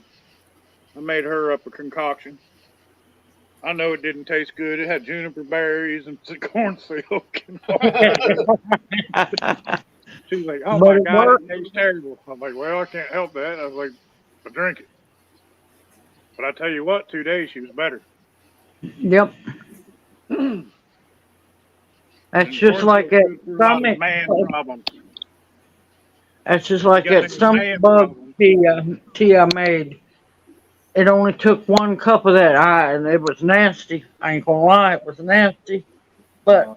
I made her up a concoction. I know it didn't taste good. It had juniper berries and corn silk and all that. She was like, "Oh But my it God, worked. it tastes terrible." I'm like, "Well, I can't help that." I was like, "I drink it." But I tell you what, 2 days she was better. Yep. That's And just corn like silk that good for a lot of stomach. man problems. That's just You like got that any stomach man bug problems? tea I made. It only took 1 cup of that, and it was nasty. I ain't gonna lie, it was nasty. But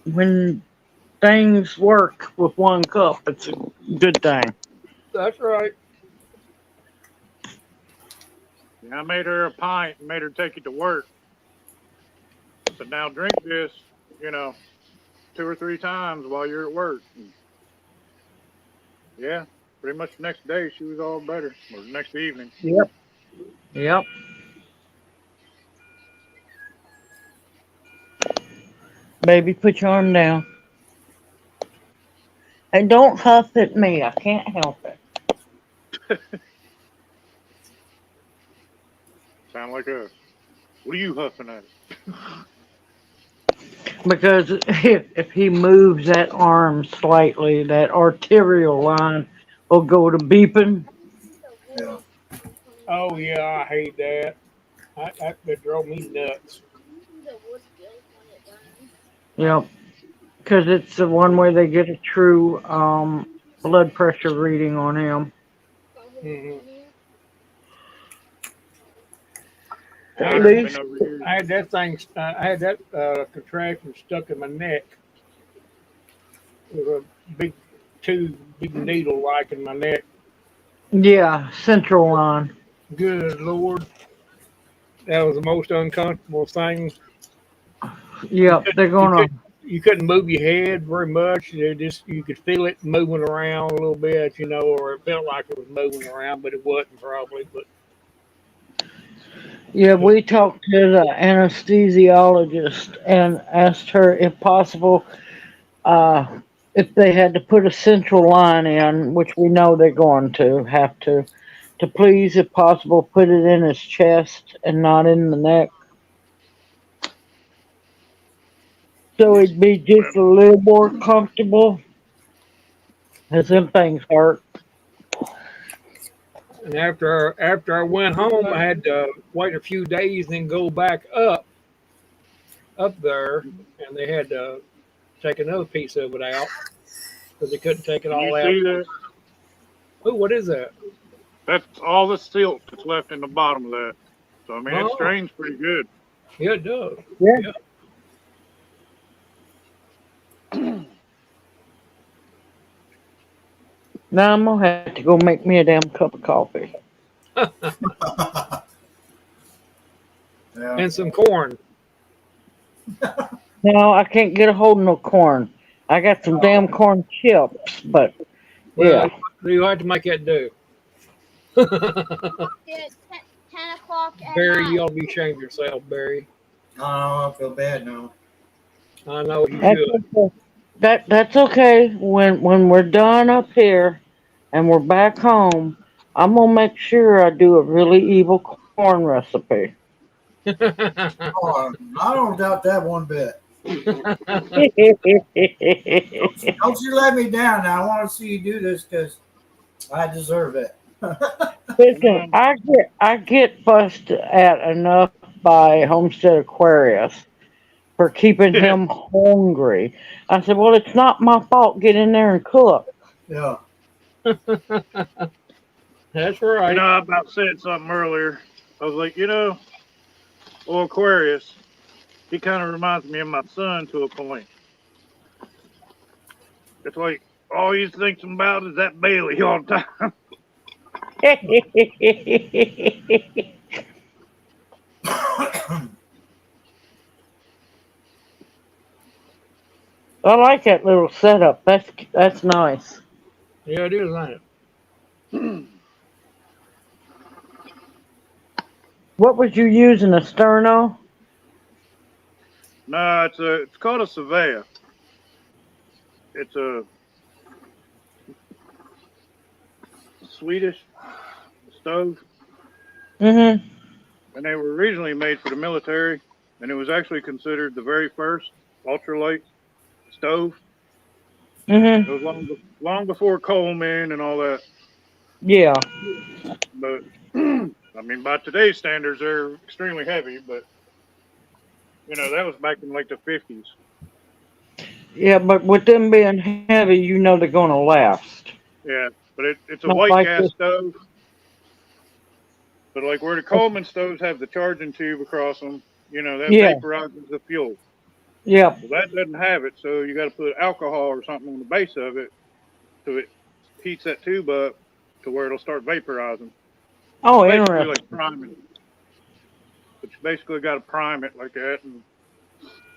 when things work with 1 cup, it's a good thing. That's right. Yeah, I made her a pint and made her take it to work. I said, "Now drink this, you know, 2 or 3 times while you're at work." And yeah, pretty much the next day she was all better, or the next evening. Yep. Yep. Baby, put your arm down. And don't huff at me. I can't help it. Sound like us. What are you huffing at? Because if he moves that arm slightly, that arterial line will go to beeping. Yeah. Oh yeah, I hate that. That drove me nuts. The wood feels when it burns. Yep. Because it's the one where they get a true blood pressure reading on him. Hmm. Yeah, I At I had, been least, over here. I had that thing. I had that contraction stuck in my neck with a big tube, big needle like in my neck. yeah, central line. Good Lord, that was the most uncomfortable thing. You Yep, couldn't, they're gonna. you couldn't move your head very much. You could feel it moving around a little bit, or it felt like it was moving around, but it wasn't probably. But Yeah, we talked to the anesthesiologist and asked her if possible, uh, if they had to put a central line in, which we know they're going to have to please, if possible, put it in his chest and not in the neck. So it'd be just a little more comfortable, as them things hurt. and after I went home, I had to wait a few days, then go back up there, and they had to take another piece of it out because they couldn't take it And you all out. see that? Oh, what is that? That's all the silt that's left in the bottom of that. So I mean, it Oh, strains pretty good. yeah, it does. Yeah. Yeah. Now I'm gonna have to go make me a damn cup of coffee. Yeah. And some corn. No, I can't get a hold of no corn. I got some damn corn chips, but Well, yeah. you have to make that do. At 10 o'clock at Barry, you night. ought to be ashamed of yourself, Barry. Oh, I feel bad now. I know you That's should. okay. That's okay. When we're done up here and we're back home, I'm gonna make sure I do a really evil corn recipe. Oh, I don't doubt that one bit. Don't you let me down now. I want to see you do this because I deserve it. Listen, I get fussed at enough by Homestead Aquarius for keeping him hungry. I said, well, it's not my fault. Get in there and cook. Yeah. That's right. I about said something earlier. I was like, well, Aquarius, he kind of reminds me of my son to a point. It's like all he's thinking about is that Bailey all the time. I like that little setup. That's nice. Yeah, it is, ain't it? What was you using, a sterno? No, it's called a Savea. It's a Swedish stove, Mm-hmm. and they were originally made for the military, and it was actually considered the very first ultralight stove. Mm-hmm. It was long before Coleman and all that. Yeah. But I mean, by today's standards, they're extremely heavy. But that was back in like the 50s. Yeah, but with them being heavy, you know they're gonna last. Yeah, but it's a Not white like gas this. stove. But like where the Coleman stoves have the charging tube across them, that Yeah. vaporizes the fuel. Yeah. Well, that doesn't have it, so you got to put alcohol or something on the base of it, so it heats that tube up to where it'll start vaporizing. Oh, It's basically interesting. like priming. But you basically got to prime it like that, and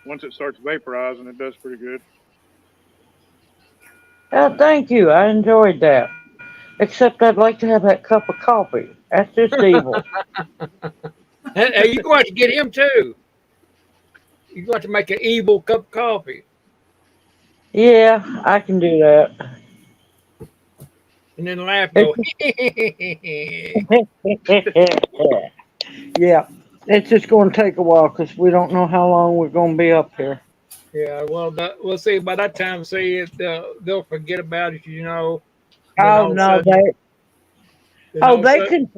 once it starts vaporizing, it does pretty good. Thank you. I enjoyed that. Except I'd like to have that cup of coffee. That's just evil. Hey, you going to get him too. You're going to make an evil cup of coffee. Yeah, I can do that. And then laugh, go, Yeah, it's just going to take a while because we don't know how long we're going to be up here. yeah, well, we'll see. By that time, see it, they'll forget about it, Then Oh all of a no, sudden, then all of a sudden,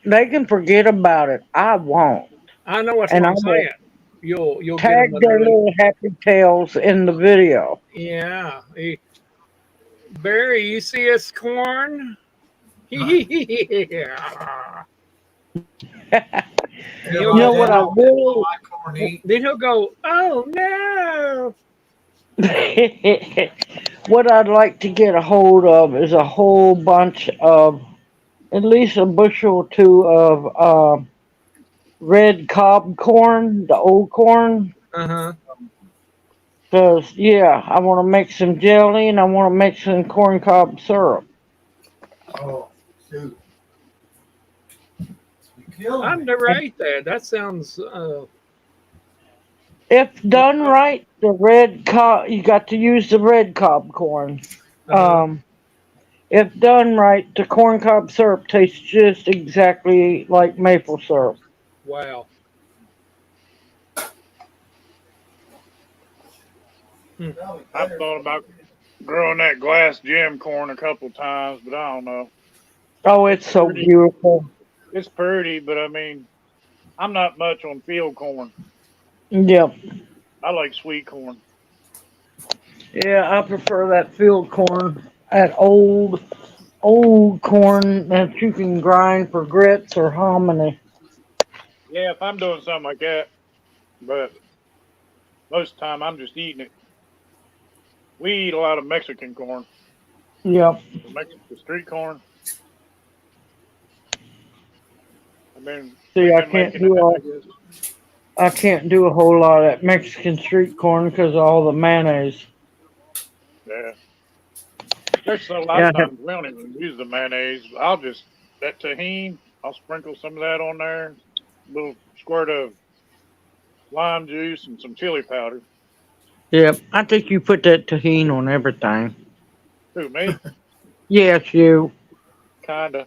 they can forget about it. I won't, I know that's and what I I'm will saying. You'll get tag them a their little, little happy tails in the video. yeah. Barry, you see us corn? Yeah. You know what I really Then he'll go, oh no. what I'd like to get a hold of is a whole bunch of at least a bushel or two of red cob corn, the old corn. Uh-huh. Cause yeah, I want to make some jelly and I want to make some corn cob syrup. Oh, shoot. You're killing I've me. never ate that. That sounds If done right, the red cob you got to use the red cob corn. uh-huh. If done right, the corn cob syrup tastes just exactly like maple syrup. Wow. I've thought about growing that glass gem corn a couple times, but I don't know. Oh, it's so beautiful. It's pretty, but I mean, I'm not much on field corn. Yep. I like sweet corn. Yeah, I prefer that field corn, that old corn that you can grind for grits or hominy. Yeah, if I'm doing something like that, but most of the time I'm just eating it. We eat a lot of Mexican corn, Yep. Mexican street corn. I mean, See, we've I been can't making do it. all, I guess. I can't do a whole lot of that Mexican street corn because of all the mayonnaise. Yeah. There's a lot of times we don't even use the mayonnaise. That tahini, I'll sprinkle some of that on there. A little squirt of lime juice and some chili powder. Yep. I think you put that tahini on everything. Who, me? Yes, you. Kinda.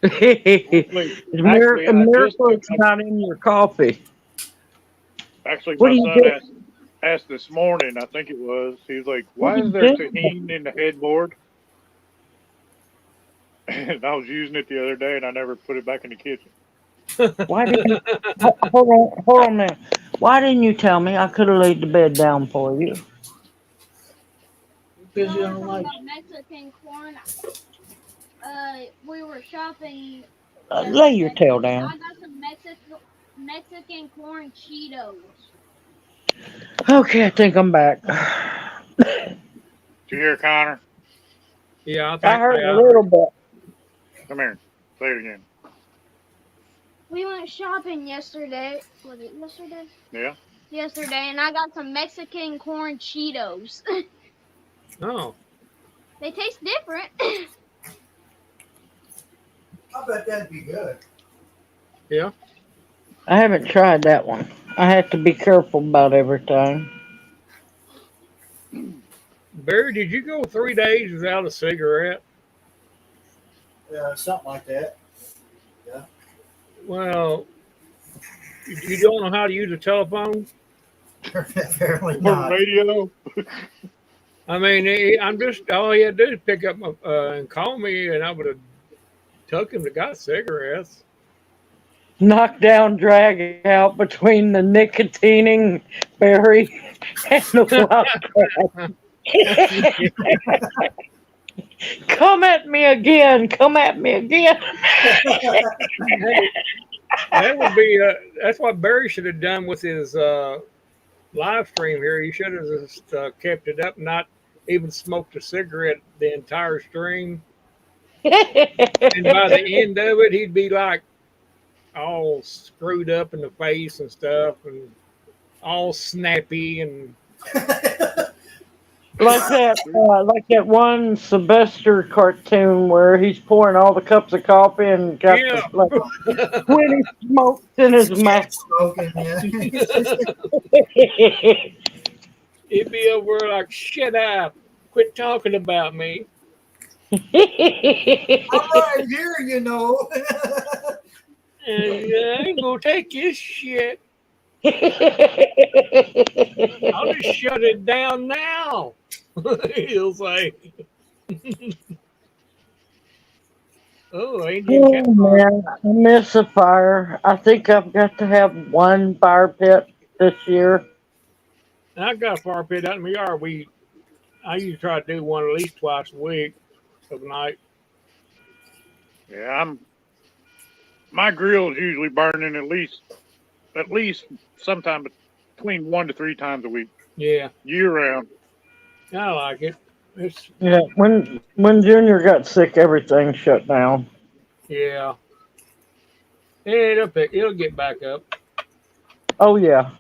It's a miracle it's not in your coffee. Actually, What my do you son do? asked this morning, I think it was, he was like, What why do is you there do? tahini in the headboard? And I was using it the other day and I never put it back in the kitchen. Why didn't you, hold on a minute. Why didn't you tell me? I could have laid the bed down for you. Because you Y'all don't were like talking about Mexican corn. We were shopping Lay your yesterday. tail And I down. got some Mexican corn Cheetos. Okay, I think I'm back. Did you hear Connor? Yeah, I heard a little bit. Come here. Say it again. We went shopping yesterday. Was it yesterday? Yeah. Yesterday, and I got some Mexican corn Cheetos. Oh. They taste different. I bet that'd be good. Yeah. I haven't tried that one. I have to be careful about everything. Barry, did you go 3 days without a cigarette? Something like that. Well, you don't know how to use a telephone? Apparently Or not. radio. I mean, I'm just all he had to do is pick up my, and call me, and I would have took him to got cigarettes. Knock down, drag out between the nicotining berry and the wildcat. Come at me again. Come at me again. Hey, that would be that's what Barry should have done with his live stream here. He should have just kept it up, not even smoked a cigarette the entire stream. And by the end of it, he'd be like all screwed up in the face and stuff, and all snappy and like that one Sylvester cartoon where he's pouring all the cups of coffee and got yeah. the 20 smokes in his mouth. Smoking, yeah. He'd be over like, "Shut up! Quit talking about me." I'm right here, you know. And I ain't gonna take this shit. I'll just shut it down now. He'll say. Oh, Indian Oh cat. man, I miss a fire. I think I've got to have one fire pit this year. I got a fire pit out in my yard. I usually try to do one at least twice a week of the night. Yeah, my grill's usually burning at least sometime between 1 to 3 times a week, Yeah, year round. I like it. It's Yeah, when Junior got sick, everything shut down. yeah. It'll get back up. Oh yeah.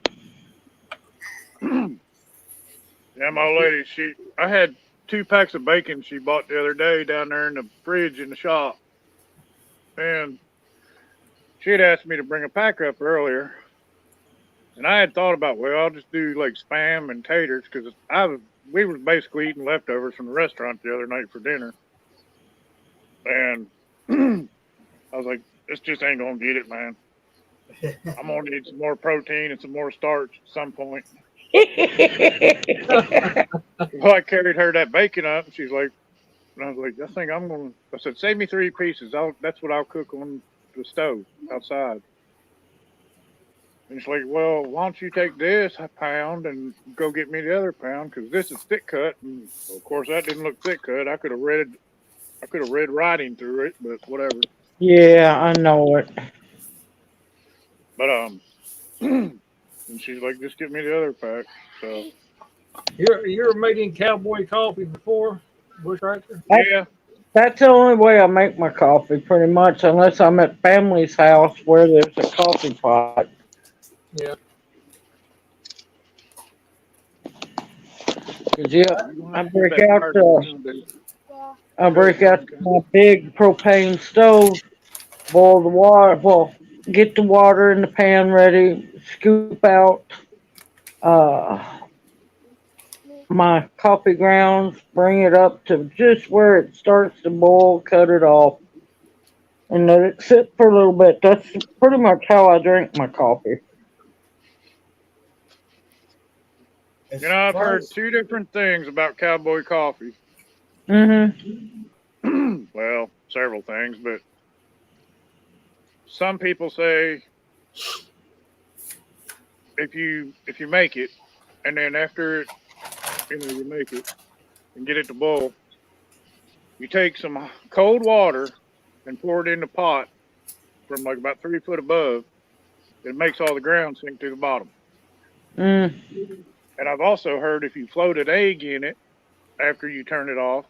Yeah, my old lady, I had 2 packs of bacon she bought the other day down there in the fridge in the shop. And she had asked me to bring a pack up earlier. And I had thought about, well, I'll just do like spam and taters because we were basically eating leftovers from the restaurant the other night for dinner. And I was like, this just ain't going to get it, man. I'm going to need some more protein and some more starch at some point. Well, I carried her that bacon up, and she's like, and I was like, I said, save me 3 pieces. That's what I'll cook on the stove outside. And she's like, well, why don't you take this pound and go get me the other pound? Because this is thick cut. And of course, that didn't look thick cut. I could have read writing through it, but whatever. Yeah, I know it. But, and she's like, just get me the other pack. So, You ever made any cowboy coffee before, Bush Rancher? yeah. That's the only way I make my coffee, pretty much, unless I'm at family's house where there's a coffee pot. Yeah. 'Cause, yeah, I break out Yeah. my big propane stove, boil the water, well, get the water in the pan ready, scoop out my coffee grounds, bring it up to just where it starts to boil, cut it off, and let it sit for a little bit. That's pretty much how I drink my coffee. As You know, I've far heard as- 2 different things about cowboy coffee. Mm-hmm. Well, several things, but some people say if you make it, and then after it, you make it and get it to boil, you take some cold water and pour it in the pot from like about 3 foot above. It makes all the ground sink to the bottom. Mm. And I've also heard if you float an egg in it after you turn it off,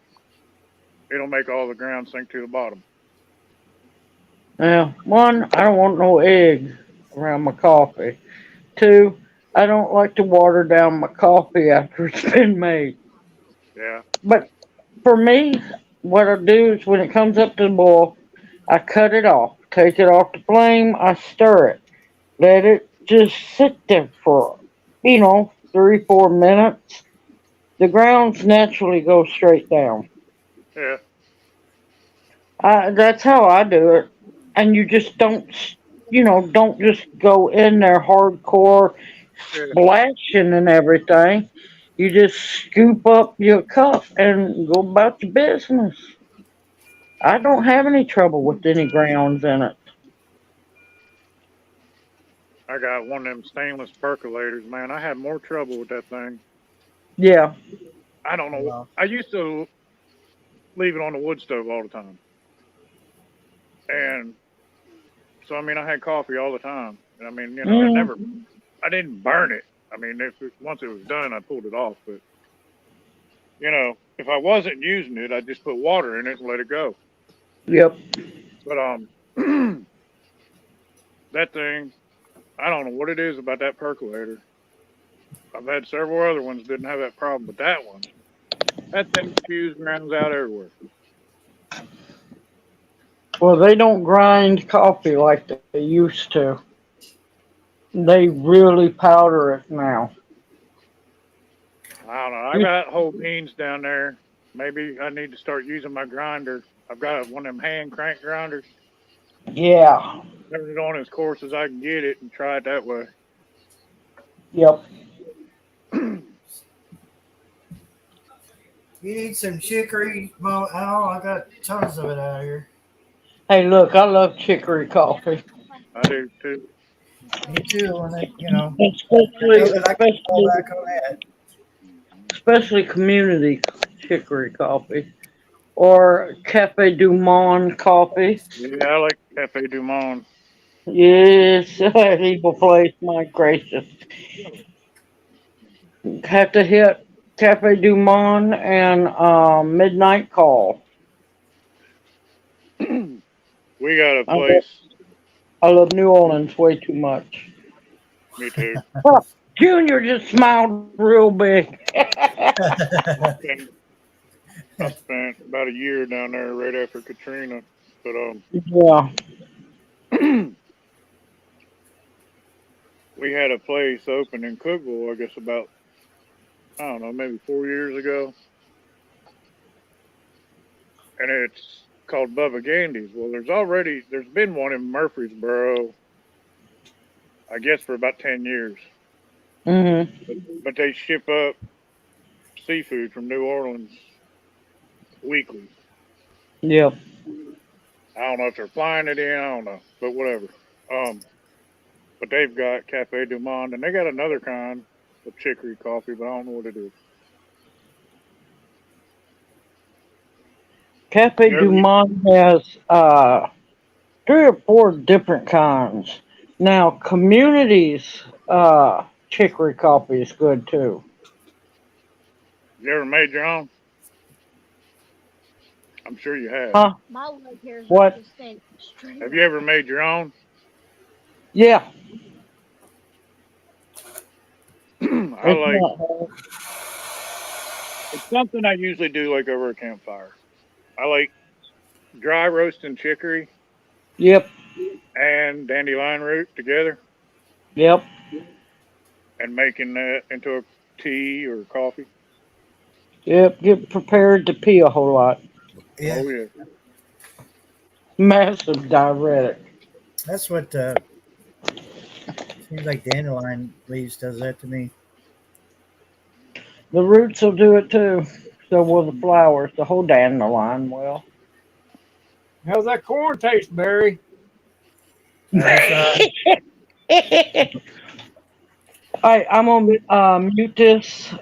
it'll make all the ground sink to the bottom. Now, 1, I don't want no eggs around my coffee. 2, I don't like to water down my coffee after it's been made. Yeah. But for me, what I do is when it comes up to the boil, I cut it off, take it off the flame, I stir it. Let it just sit there for, 3-4 minutes. The grounds naturally go straight down. Yeah. That's how I do it. And you just don't just go in there hardcore Yeah. splashing and everything. You just scoop up your cup and go about your business. I don't have any trouble with any grounds in it. I got one of them stainless percolators, man. I had more trouble with that thing. Yeah. I don't know. Wow. I used to leave it on the wood stove all the time. And so, I mean, I had coffee all the time. And I mean, I didn't burn it. I mean, once it was done, I pulled it off. But, if I wasn't using it, I'd just put water in it and let it go. Yep. But, that thing, I don't know what it is about that percolator. I've had several other ones didn't have that problem, but that thing spews grounds out everywhere. Well, they don't grind coffee like they used to. They really powder it now. I don't know. I got whole beans down there. Maybe I need to start using my grinder. I've got one of them hand crank grinders. Yeah. Turn it on as coarse as I can get it and try it that way. Yep. You need some chicory, Mo? Al, I got tons of it out here. Hey, look, I love chicory coffee. I do too. Me too. And Especially, I can fall back on that. especially community chicory coffee or Cafe Du Monde coffee. Yeah, I like Cafe Du Monde. Yes, that evil place, my gracious. Have to hit Cafe Du Monde and Midnight Call. We got a place. I love New Orleans way too much. Me too. Junior just smiled real big. I spent about a year down there right after Katrina. But Yeah. we had a place open in Cookville, I guess about, I don't know, maybe 4 years ago. And it's called Bubba Gandy's. Well, there's been one in Murfreesboro, I guess for about 10 years. Mm-hmm. But they ship up seafood from New Orleans weekly. Yep. I don't know if they're flying it in, I don't know, but whatever. But they've got Cafe Du Monde, and they got another kind of chicory coffee, but I don't know what it is. Cafe Yeah, Du Monde has 3 or 4 different kinds. Now, Community's chicory coffee is good too. You ever made your own? I'm sure you have. Huh? My leg hairs What? are just standing straight Have you ever made your own? Yeah. It's something I usually do like over a campfire. I like dry roasting chicory Yep. and dandelion root together Yep. and making that into a tea or coffee. Yep. Get prepared to pee a whole lot. Yeah, Oh yeah. Massive diuretic. that's what seems like dandelion leaves does that to me. The roots will do it too. So will the flowers. The whole dandelion will. How's that corn taste, Barry? I'm gonna mute this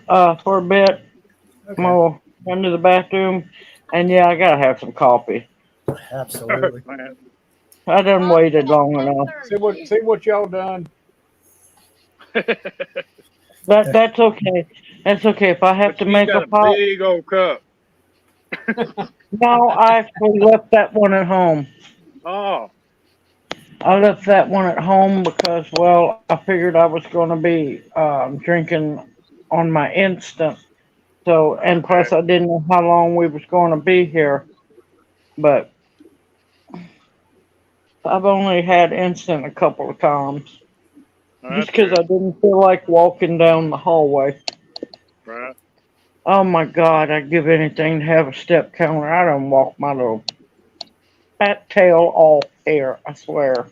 for a bit. I'm gonna run to the bathroom, and yeah, I gotta have some coffee. Absolutely. Man. I done waited long enough. See what y'all done. That's okay. That's okay. If I have But to you make got a pot, big old cup. no, I actually left that one at home. Oh, I left that one at home because, well, I figured I was going to be drinking on my instant. So, and plus I didn't know how long we was going to be here. But I've only had instant a couple of times. Oh, Just that's because I good. didn't feel like walking down the hallway. Right. Oh my God, I'd give anything to have a step counter. I don't walk my little fat tail off here, I swear.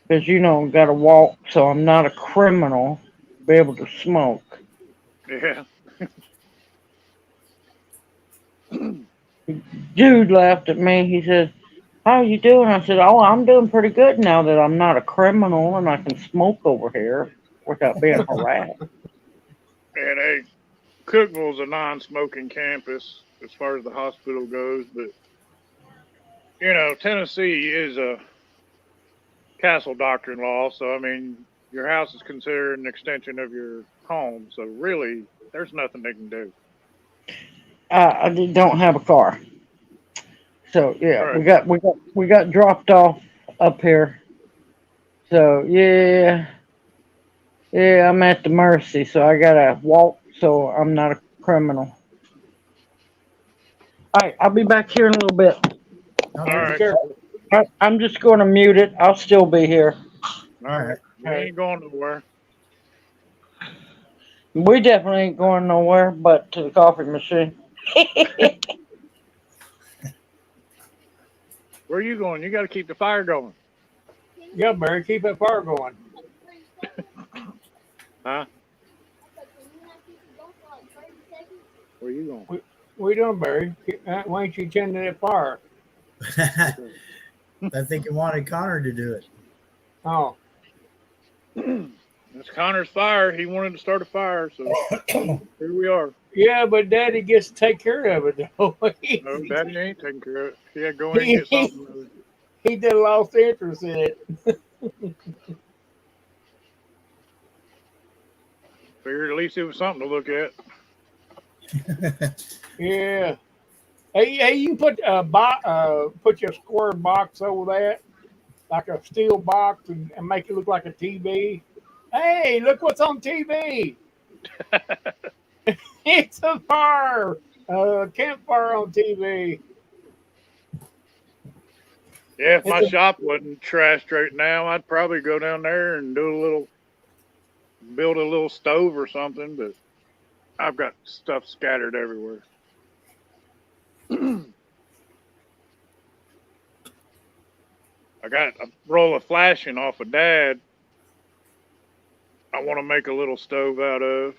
Because gotta walk so I'm not a criminal, be able to smoke. Yeah. Dude laughed at me. He said, "How you doing?" I said, "Oh, I'm doing pretty good now that I'm not a criminal and I can smoke over here without being harassed." And Cookville's a non-smoking campus as far as the hospital goes, but Tennessee is a castle doctrine law, so I mean, your house is considered an extension of your home, so really, there's nothing they can do. I don't have a car, so yeah, Right. we got dropped off up here. So yeah, I'm at the mercy, so I gotta walk so I'm not a criminal. All right, I'll be back here in a little bit. All Okay. Be right. careful. I'm just going to mute it. I'll still be here. All right. We ain't going nowhere. We definitely ain't going nowhere but to the coffee machine. Where are you going? You got to keep the fire going. Yeah, Barry, keep that fire going. Huh? Where you going? What are you doing, Barry? Why ain't you tending that fire? I think he wanted Connor to do it. Oh, It's Connor's fire. He wanted to start a fire, so here we are. yeah, but Daddy gets to take care of it, though. No, Daddy ain't taking care of it. He had to go in and get something. He did lost interest in it. Figured at least it was something to look at. Yeah. Hey, you can put your square box over that, like a steel box, and make it look like a TV. Hey, look what's on TV! It's a fire, campfire on TV. Yeah, if my It's a- shop wasn't trashed right now, I'd probably go down there and build a little stove or something, but I've got stuff scattered everywhere. I got a roll of flashing off of Dad. I want to make a little stove out of,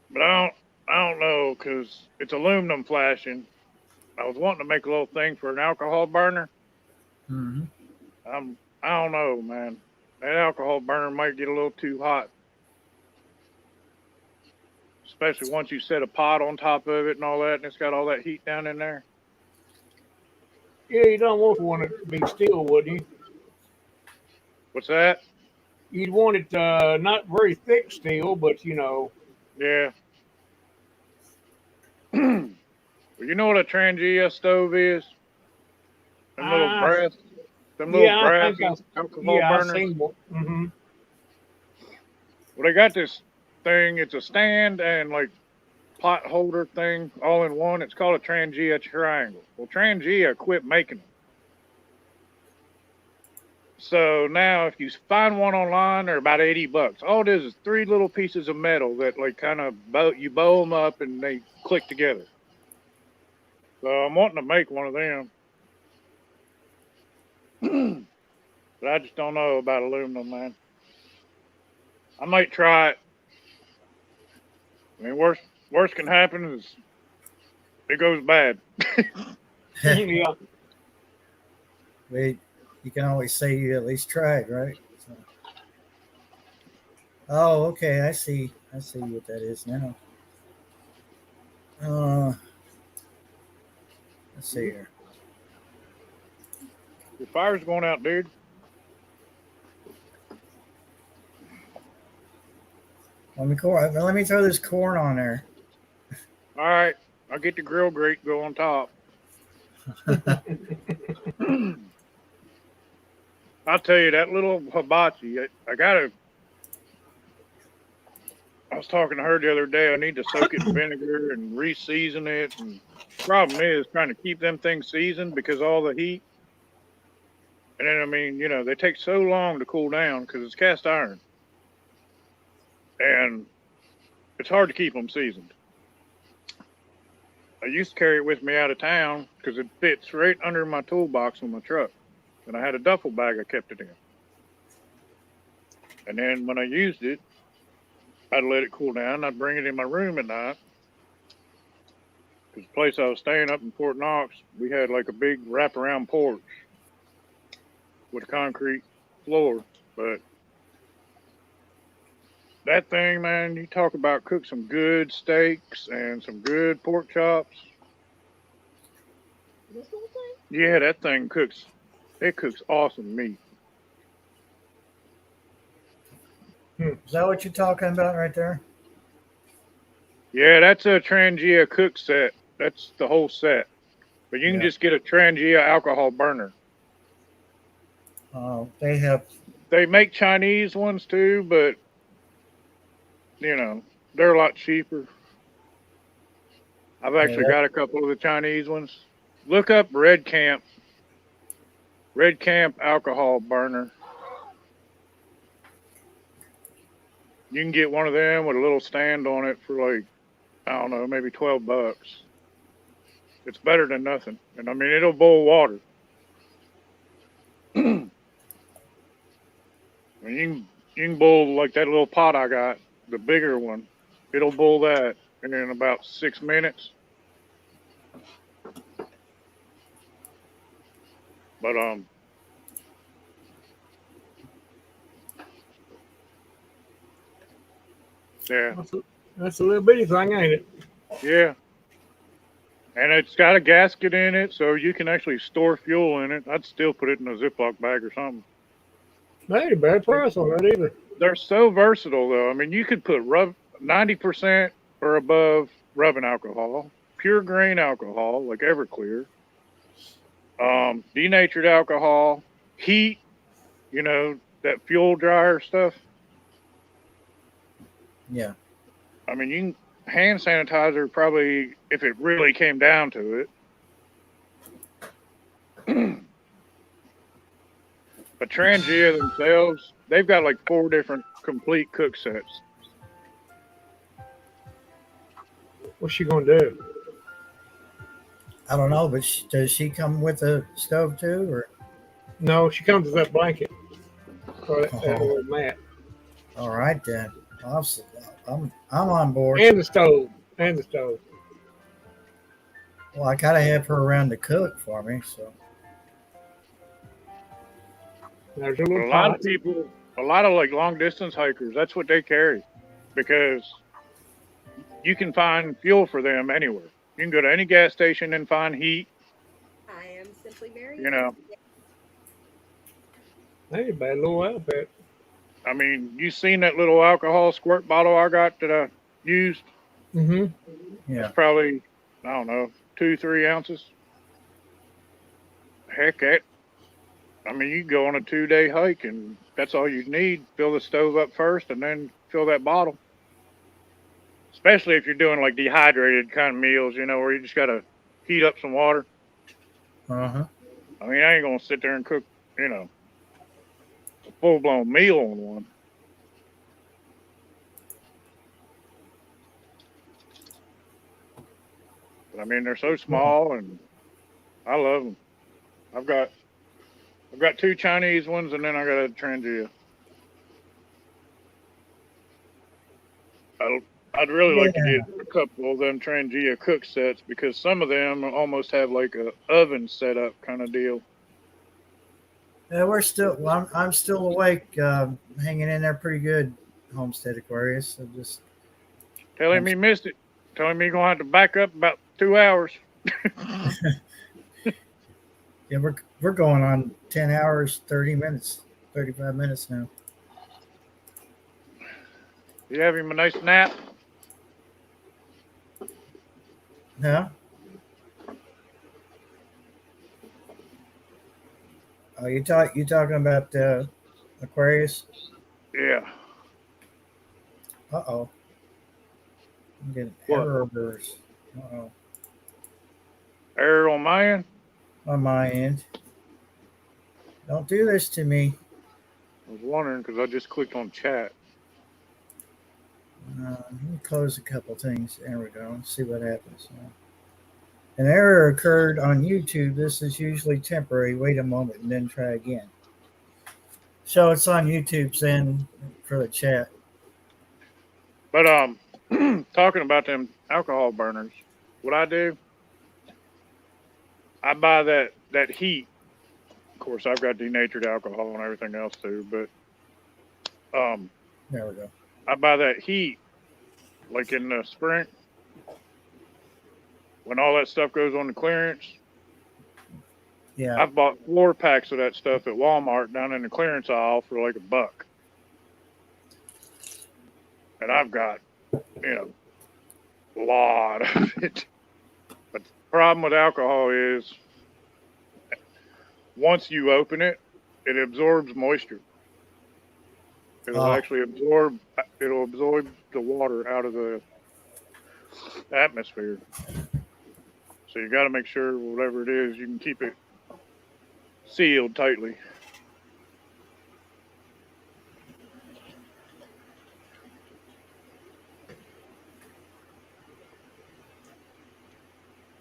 but I don't know because it's aluminum flashing. I was wanting to make a little thing for an alcohol burner. Mhm. I don't know, man. That alcohol burner might get a little too hot, especially once you set a pot on top of it and all that, and it's got all that heat down in there. Yeah, you'd almost want it to be steel, wouldn't you? What's that? You'd want it not very thick steel, but Yeah. Well, you know what a Trangia stove is? Them little I brass, them little yeah, I brass think alcohol I've burners. seen one. Mm-hmm. Well, they got this thing. It's a stand and like pot holder thing all in one. It's called a Trangia triangle. Well, Trangia quit making them. So now, if you find one online, they're about $80. All it is 3 little pieces of metal that like kind of you bow them up and they click together. So I'm wanting to make one of them, but I just don't know about aluminum, man. I might try it. I mean, worst can happen is it goes bad. Yeah. Wait, you can always say you at least tried, right? So. Oh, okay. I see what that is now. Let's see here. Your fire's going out, dude. Let me throw this corn on there. All right, I'll get the grill grate go on top. I'll tell you, that little hibachi, I I was talking to her the other day. I need to soak it in vinegar and re-season it. And the problem is trying to keep them things seasoned because of all the heat. And then, I mean, you know, they take so long to cool down because it's cast iron. And it's hard to keep them seasoned. I used to carry it with me out of town because it fits right under my toolbox on my truck. And I had a duffel bag I kept it in. And then when I used it, I'd let it cool down. I'd bring it in my room at night. Because the place I was staying up in Fort Knox, we had like a big wraparound porch with a concrete floor. But that thing, man, you talk about cook some good steaks and some good pork chops. This whole thing? Yeah, that thing cooks. It cooks awesome meat. Is that what you're talking about right there? Yeah, that's a Trangia cook set. That's the whole set. But you can Yeah. just get a Trangia alcohol burner. They have. They make Chinese ones too, but you know, they're a lot cheaper. I've actually got a couple of the Chinese ones. Look up Red Camp alcohol burner. You can get one of them with a little stand on it for like, I don't know, maybe $12. It's better than nothing. And I mean, it'll boil water. I mean, you can boil like that little pot I got, the bigger one. It'll boil that in about 6 minutes. But yeah, That's a little bitty thing, ain't it? yeah. And it's got a gasket in it, so you can actually store fuel in it. I'd still put it in a Ziploc bag or something. That ain't a bad price on that either. They're so versatile, though. I mean, you could put 90% or above rubbing alcohol, pure grain alcohol like Everclear, denatured alcohol, heat, you know, that fuel dryer stuff. Yeah. I mean, you can hand sanitizer probably if it really came down to it. But Trangia themselves, they've got like 4 different complete cook sets. What's she gonna do? I don't know, but does she come with a stove too, or? No, she comes with that blanket or that little mat All right then. Awesome. I'm on board. and the stove. And the stove. Well, I gotta have her around to cook for me, so. There's a A little lot pot. of people, a lot of like long distance hikers, that's what they carry because you can find fuel for them anywhere. You can go to any gas station and find heat. I am simply Mary. You know, That ain't a bad little outfit. I mean, you seen that little alcohol squirt bottle I got that I used? Mm-hmm. Yeah. It's probably, I don't know, 2-3 ounces. Heck, I mean, you go on a 2-day hike and that's all you need. Fill the stove up first and then fill that bottle. Especially if you're doing like dehydrated kind of meals, you know, where you just got to heat up some water. Uh-huh. I mean, I ain't going to sit there and cook, you know, a full-blown meal on one. But I mean, they're so small and I love them. I've got 2 Chinese ones and then I got a Trangia. I'd really like to get a couple of them Trangia cook sets because some of them almost have like a oven setup kind of deal. Yeah, I'm still awake, hanging in there pretty good, Homestead Aquarius. So just Telling me missed it. Telling me you're gonna have to back up about 2 hours. yeah, we're going on 10 hours, 30 minutes, 35 minutes now. You having a nice nap? Huh? Oh, you talking about Aquarius? Yeah. Uh-oh. I'm getting What? errors. Uh-oh. Error on my end? On my end. Don't do this to me. I was wondering because I just clicked on chat. Let me close a couple things. There we go. Let's see what happens. An error occurred on YouTube. This is usually temporary. Wait a moment and then try again. So it's on YouTube's end for the chat. But talking about them alcohol burners, what I do, I buy that heat. Of course, I've got denatured alcohol and everything else too, but There we go. I buy that heat like in the spring when all that stuff goes on the clearance. Yeah. I've bought 4 packs of that stuff at Walmart down in the clearance aisle for like $1. And I've got, a lot of it. But the problem with alcohol is once you open it, it absorbs moisture. It'll actually absorb the water out of the atmosphere. So you got to make sure whatever it is, you can keep it sealed tightly.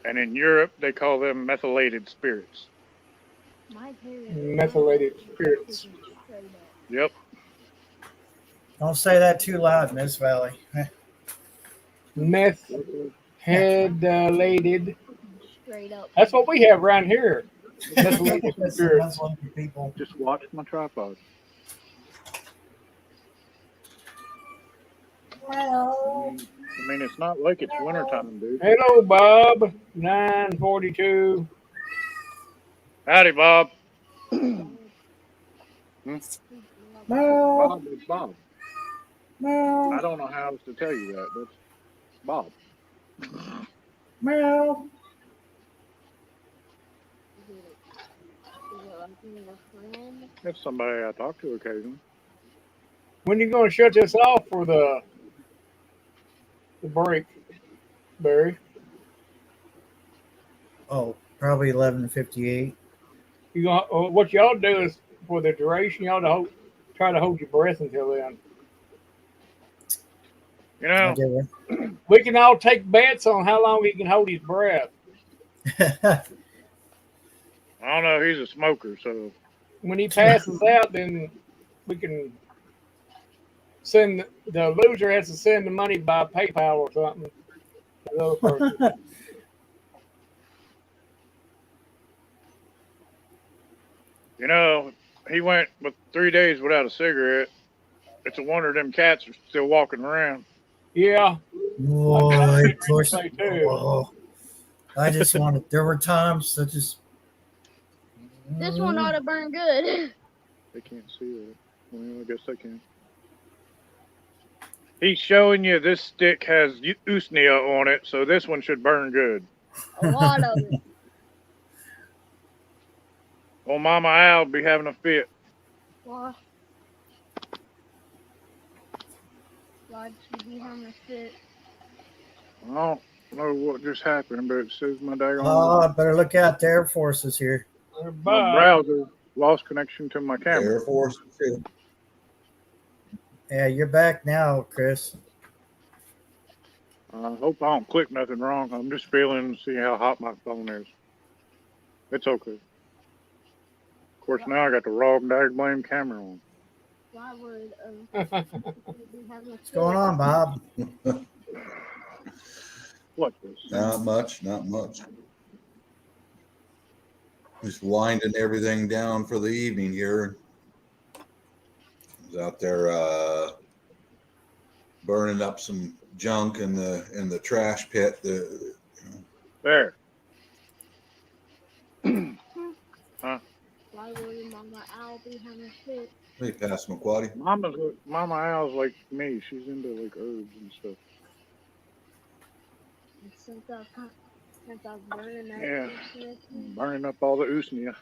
And in Europe, they call them methylated spirits. Methylated spirits. Yep. Don't say that too loud, Miss Valley. Methylated. Straight up. That's what we have around here. Methylated spirits. People. Just watch my tripod. Well. I mean, it's not like it's wintertime, dude. Hello, Bob. 942. Howdy, Bob. Well. Bob is Bob. Well. I don't know how else to tell you that. That's Bob. Well. That's somebody I talk to occasionally. When are you going to shut this off for the break, Barry? Oh, probably 11:58. You gonna, what y'all do is for the duration, y'all try to hold your breath until then. You know, we can all take bets on how long he can hold his breath. I don't know. He's a smoker, so when he passes out, then we can send the loser has to send the money by PayPal or something to the other person. You know, he went with 3 days without a cigarette. It's a wonder them cats are still walking around. Yeah. Boy, of course. Oh, I just wanted. There were times such as. This one ought to burn good. They can't see that. Well, I guess they can. He's showing you this stick has usnea on it, so this one should burn good. A lot of it. Old Mama Al be having a fit. Why? Why'd she be having a fit? I don't know what just happened, but it says my daggone. Oh, I better look out. The Air Force is here. My browser lost connection to my camera. Air Force too. Yeah, you're back now, Chris. I hope I don't click nothing wrong. I'm just feeling to see how hot my phone is. It's okay. Of course, now I got the raw blame camera on. Why would What's going on, Bob? What? Not much. Just winding everything down for the evening here. I was out there burning up some junk in the trash pit. There. Huh? Why would Mama Al be having a fit? Let me pass McQuaddy. Mama Al's like me. She's into like herbs and stuff. Since I was burning that. Yeah. Burning up all the usnea.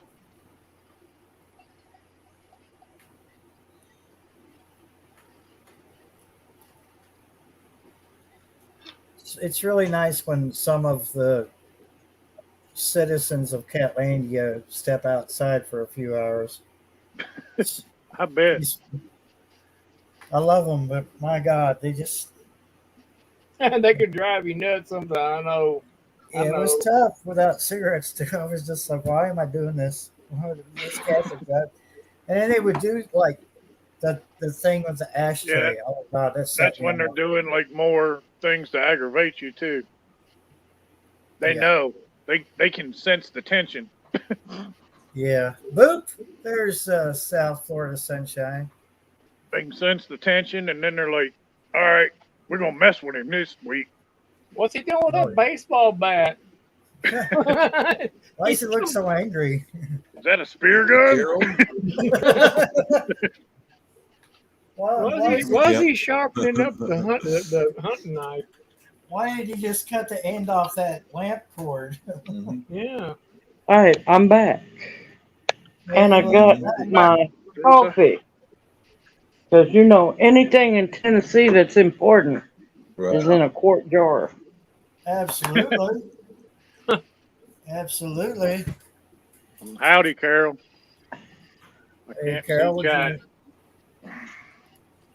it's really nice when some of the citizens of Catlandia step outside for a few hours. I bet. I love them, but my God, they just They could drive you nuts sometimes. I know. I it was know. tough without cigarettes too. I was just like, why am I doing this? Why would this cat would drive? And then they would do like the thing with the ashtray. Yeah, Oh God, that set that's me when they're off. doing like more things to aggravate you too. They Yeah. know. They can sense the tension. Yeah. Boop. There's South Florida sunshine. They can sense the tension, and then they're like, "All right, we're gonna mess with him this week." What's he doing with Oh, that baseball bat? Why does he look so angry? Is that a spear gun? Carol? Was he sharpening up the hunting knife? Why did he just cut the end off that lamp cord? Mhm. Yeah. All right, I'm back. And I got my coffee. Because, you know, anything in Tennessee that's important is Right. in a quart jar. Absolutely. Absolutely. Howdy, Carol. I Hey, can't Carol, see would chat.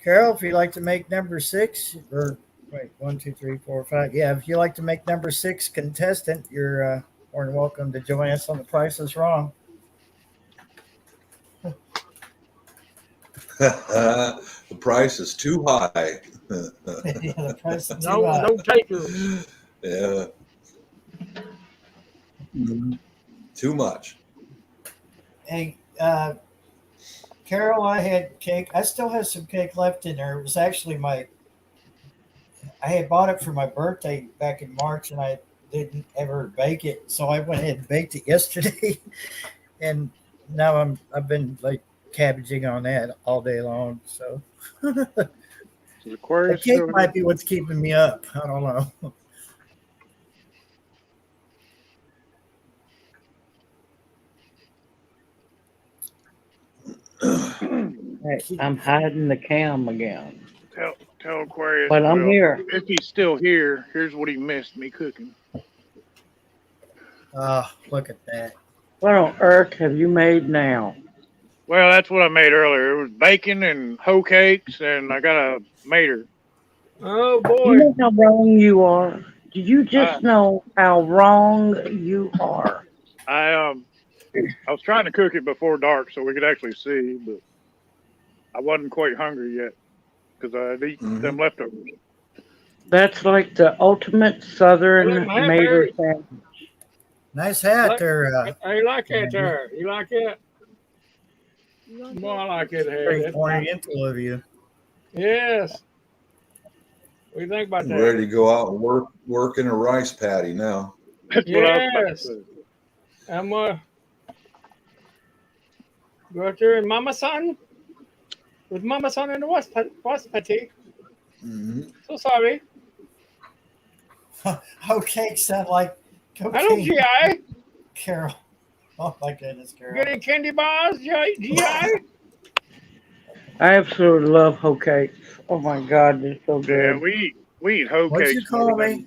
Carol, if you'd like to make number 6, or wait, 1, 2, 3, 4, 5. Yeah, if you'd like to make number 6 contestant, you're more than welcome to join us on The Price is Wrong. The price is too high. Yeah, the price is too No, high. no takers. Yeah. Too much. Hey, Carol, I had cake. I still have some cake left in there. It was actually I had bought it for my birthday back in March, and I didn't ever bake it, so I went ahead and baked it yesterday, and now I've been like cabbaging on that all day long. So the cake might be what's keeping me up. I don't know. Hey, I'm hiding the cam again. Tell Aquarius. But I'm here. If he's still here, here's what he missed me cooking. Look at that. What on earth have you made now? Well, that's what I made earlier. It was bacon and hoe cakes, and I got a mater. Oh You boy. know how wrong you are? Do you just know how wrong you are? I was trying to cook it before dark so we could actually see, but I wasn't quite hungry yet because I'd eaten them leftovers. That's like the ultimate Southern Well, mater sandwich. Nice hat there. I like that hair. You like it? Well, I like it hair. Very That's oriental of you. Yes. What do you think about that? Ready to go out and work in a rice paddy now. That's what I was about to Yes. say. I'm go out there and Mama Son with Mama Son in the West Patty. So sorry. Okay, sound like cocaine. Hello, GI. Carol. Oh my goodness, Carol. Getting candy bars, GI. I absolutely love hoe cakes. Oh my God, they're so Yeah, good. we eat hoe What'd cakes. you call me?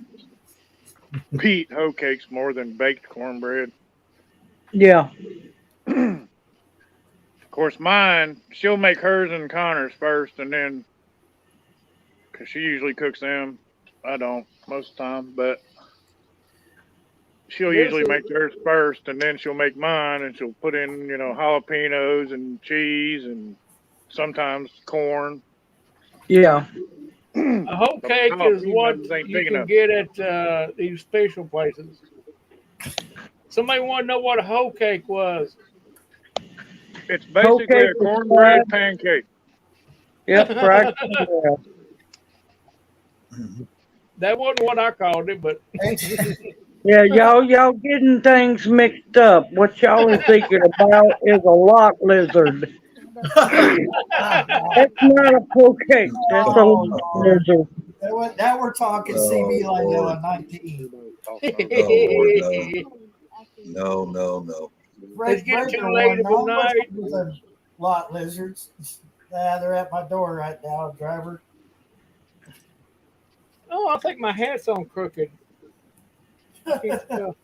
We eat hoe cakes more than baked cornbread. Yeah. Of course, mine, she'll make hers and Connor's first, and then, because she usually cooks them. I don't most of the time, but she'll usually make hers first, and then she'll make mine, and she'll put in, jalapenos and cheese and sometimes corn. Yeah. A whole cake is what Jalapenos ain't you big can enough. get at these special places. Somebody want to know what a whole cake was. It's basically cake a is cornbread fried. pancake. Yep, fried cornbread. That wasn't what I called it, but Yeah, y'all getting things mixed up. What y'all are thinking about is a lock lizard. That's not a hoe cake. That's a lock lizard. Now we're talking CB like Lord. 19. Oh, Lord, no. It's getting too late of a night. With a lot lizards. They're at my door right now, driver. Oh, I think my hat's on crooked. Can't tell.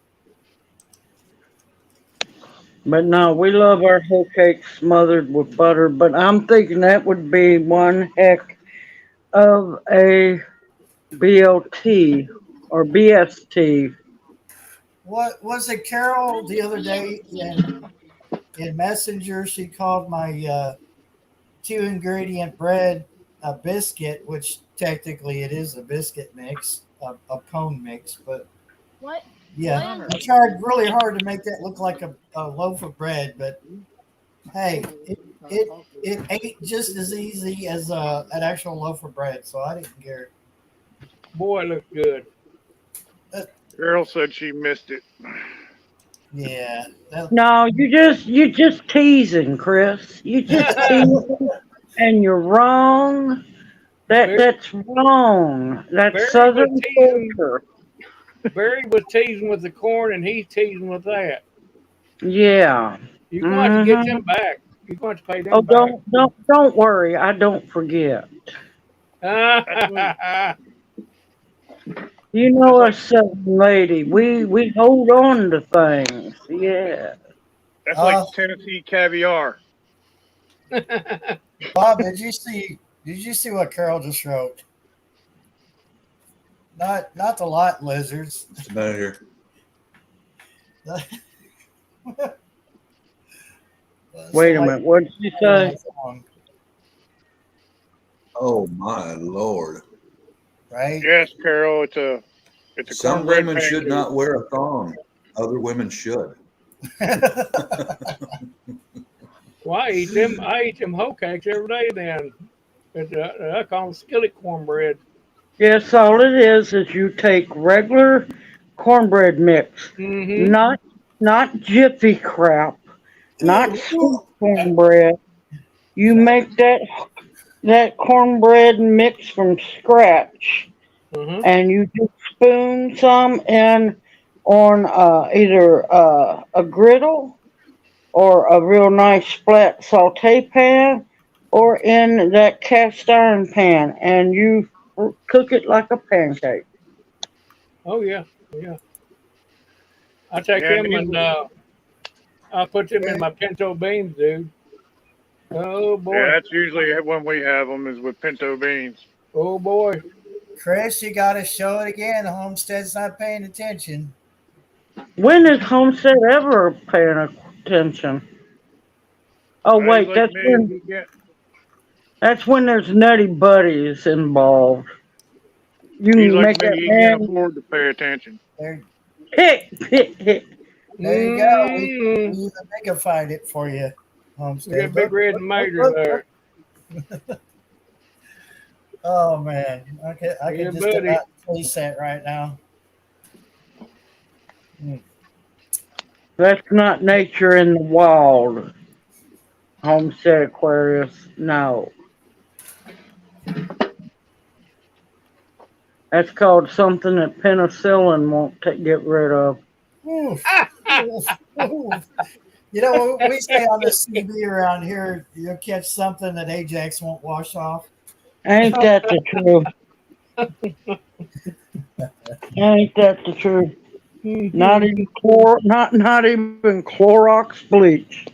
But no, we love our whole cake smothered with butter. But I'm thinking that would be one heck of a BLT or BST. What was it, Carol? The other day in Messenger, she called my 2 ingredient bread a biscuit, which technically it is a biscuit mix, a cone mix. But What? yeah, When? I tried really hard to make that look like a loaf of bread, but hey, it ate just as easy as an actual loaf of bread, so I didn't care. Boy, it looks good. Girl said she missed it. Yeah. No, you just teasing, Chris. You just teasing, and you're wrong. That's wrong. That's Barry was Southern teasing. culture. Barry was teasing with the corn, and he's teasing with that. Yeah. You're going to have to get Mm-hmm. them back. You're going to have to pay Oh, them back. don't worry. I don't forget. That's like, You that's know like us Southern lady. We hold on to things. Yeah. that's like Tennessee caviar. Bob, did you see what Carol just wrote? Not the lot lizards. What's the matter here? Wait a minute. What did you say? Oh my Lord. Right? Yes, Carol. It's a Some cornbread women should pancake. not wear a thong. Other women should. Well, I eat them hoe cakes every day. Then I call them skillet cornbread. Yes, all it is you take regular cornbread mix, Mm-hmm. not jiffy crap, not sweet cornbread. You make that cornbread mix from scratch, Mm-hmm. and you just spoon some in on either a griddle or a real nice flat saute pan, or in that cast iron pan, and you cook it like a pancake. Oh yeah, yeah. I take Yeah, them and I put them in my pinto beans, dude. Oh boy. yeah, that's usually when we have them is with pinto beans. Oh boy. Chris, you got to show it again. Homestead's not paying attention. When is Homestead ever paying attention? Oh Guys wait, like me, we get that's when there's nutty buddies involved. You he's can like make me. that He can't man afford to pay attention. There There you go. We even magnified it for you, We Homestead. got big red major there. Oh man, okay, I Yeah, can just buddy. about place that right now. That's not nature in the wild. Homestead Aquarius, no. That's called something that penicillin won't get rid of. Oof. Oof. Oof. You know, we say on the CB around here, you'll catch something that Ajax won't wash off. Ain't that the truth? Ain't that the truth? Not even not even Clorox bleach.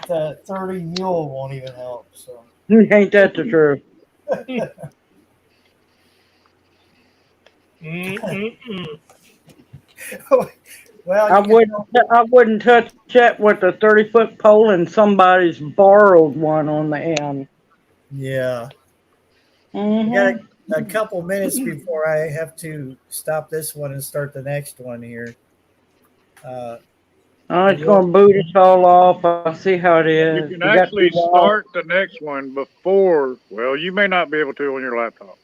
That 30 mule won't even help. So Ain't that the truth? Well, I wouldn't touch that with a 30-foot pole and somebody's borrowed one on the end. Yeah. Mm-hmm. We got a couple minutes before I have to stop this one and start the next one here. It's going to boot us all off. I see how it is. You can actually start the next one before. Well, you may not be able to on your laptop.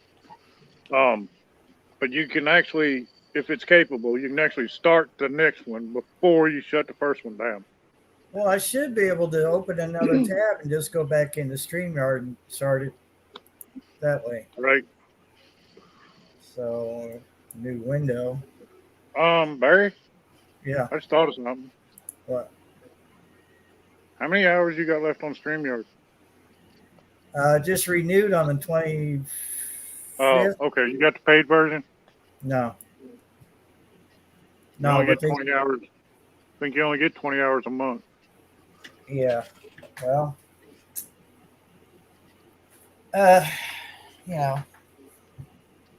But you can actually, if it's capable, you can actually start the next one before you shut the first one down. Well, I should be able to open another tab and just go back into StreamYard and start it that way. Right. So, new window. Barry? Yeah. I just thought of something. What? How many hours you got left on StreamYard? Just renewed on the Oh, okay. You got the paid version? No. You No, only but get 20 hours. I think you only get 20 hours a month. yeah. Well, you know,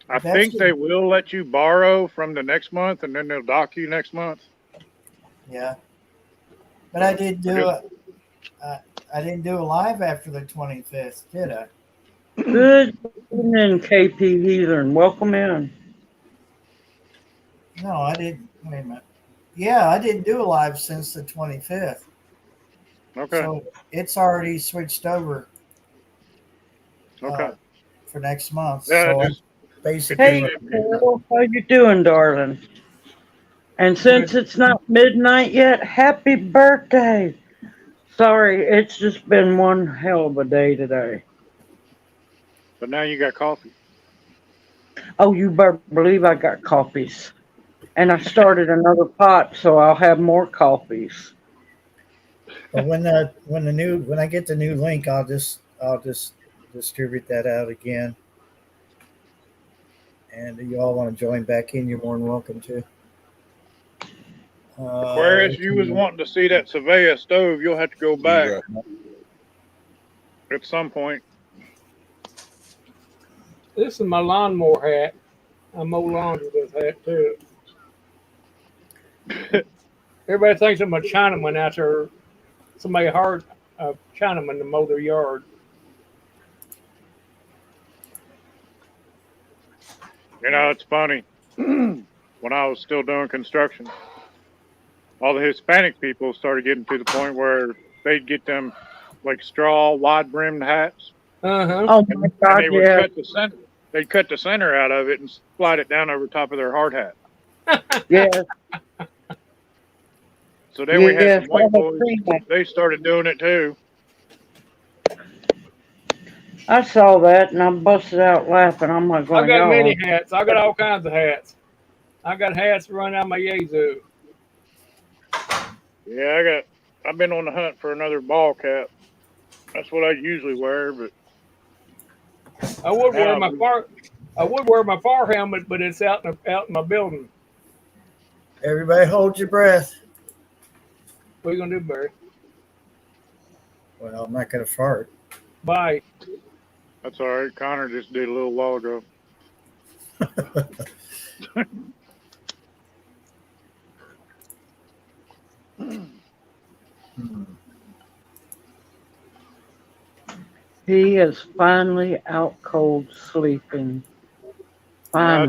I that's think good. they will let you borrow from the next month, and then they'll dock you next month. Yeah. But I did do Because- I didn't do a live after the 25th, did I? Good evening, KP Heathen. Welcome in. No, I didn't. Wait a minute. Yeah, I didn't do a live since the 25th. Okay. So it's already switched over Okay. for next month. Yeah, So I'm just basically Hey, Carol, how you doing, darling? And since it's not midnight yet, happy birthday. Sorry, it's just been one hell of a day today. but now you got coffee. Oh, you better believe I got coffees. And I started another pot, so I'll have more coffees. But when I get the new link, I'll just distribute that out again. And if you all want to join back in, you're more than welcome to. Aquarius, you was wanting to see that Surveyor stove. You'll have to go back at some point. This is my lawnmower hat. I mow lawns with this hat too. Everybody thinks I'm a Chinaman out there. Somebody hired a Chinaman to mow their yard. You know, it's funny. When I was still doing construction, all the Hispanic people started getting to the point where they'd get them like straw, wide brimmed hats. Uh-huh. Oh my God, And they would yeah. cut the center. They'd cut the center out of it and slide it down over top of their hard hat. Yeah. So then we had Yes, some white I have boys. seen that. They started doing it too. I saw that and I busted out laughing. I'm like, I going, got many y'all. hats. I got all kinds of hats. I got hats running out my yazoo. Yeah, I've been on the hunt for another ball cap. That's what I usually wear, but I would wear now- my far helmet, but it's out in my building. Everybody hold your breath. What are you gonna do, Barry? Well, I'm not going to fart. Bye. that's all right. Connor just did a little while ago. He is finally out cold sleeping. That's Finally.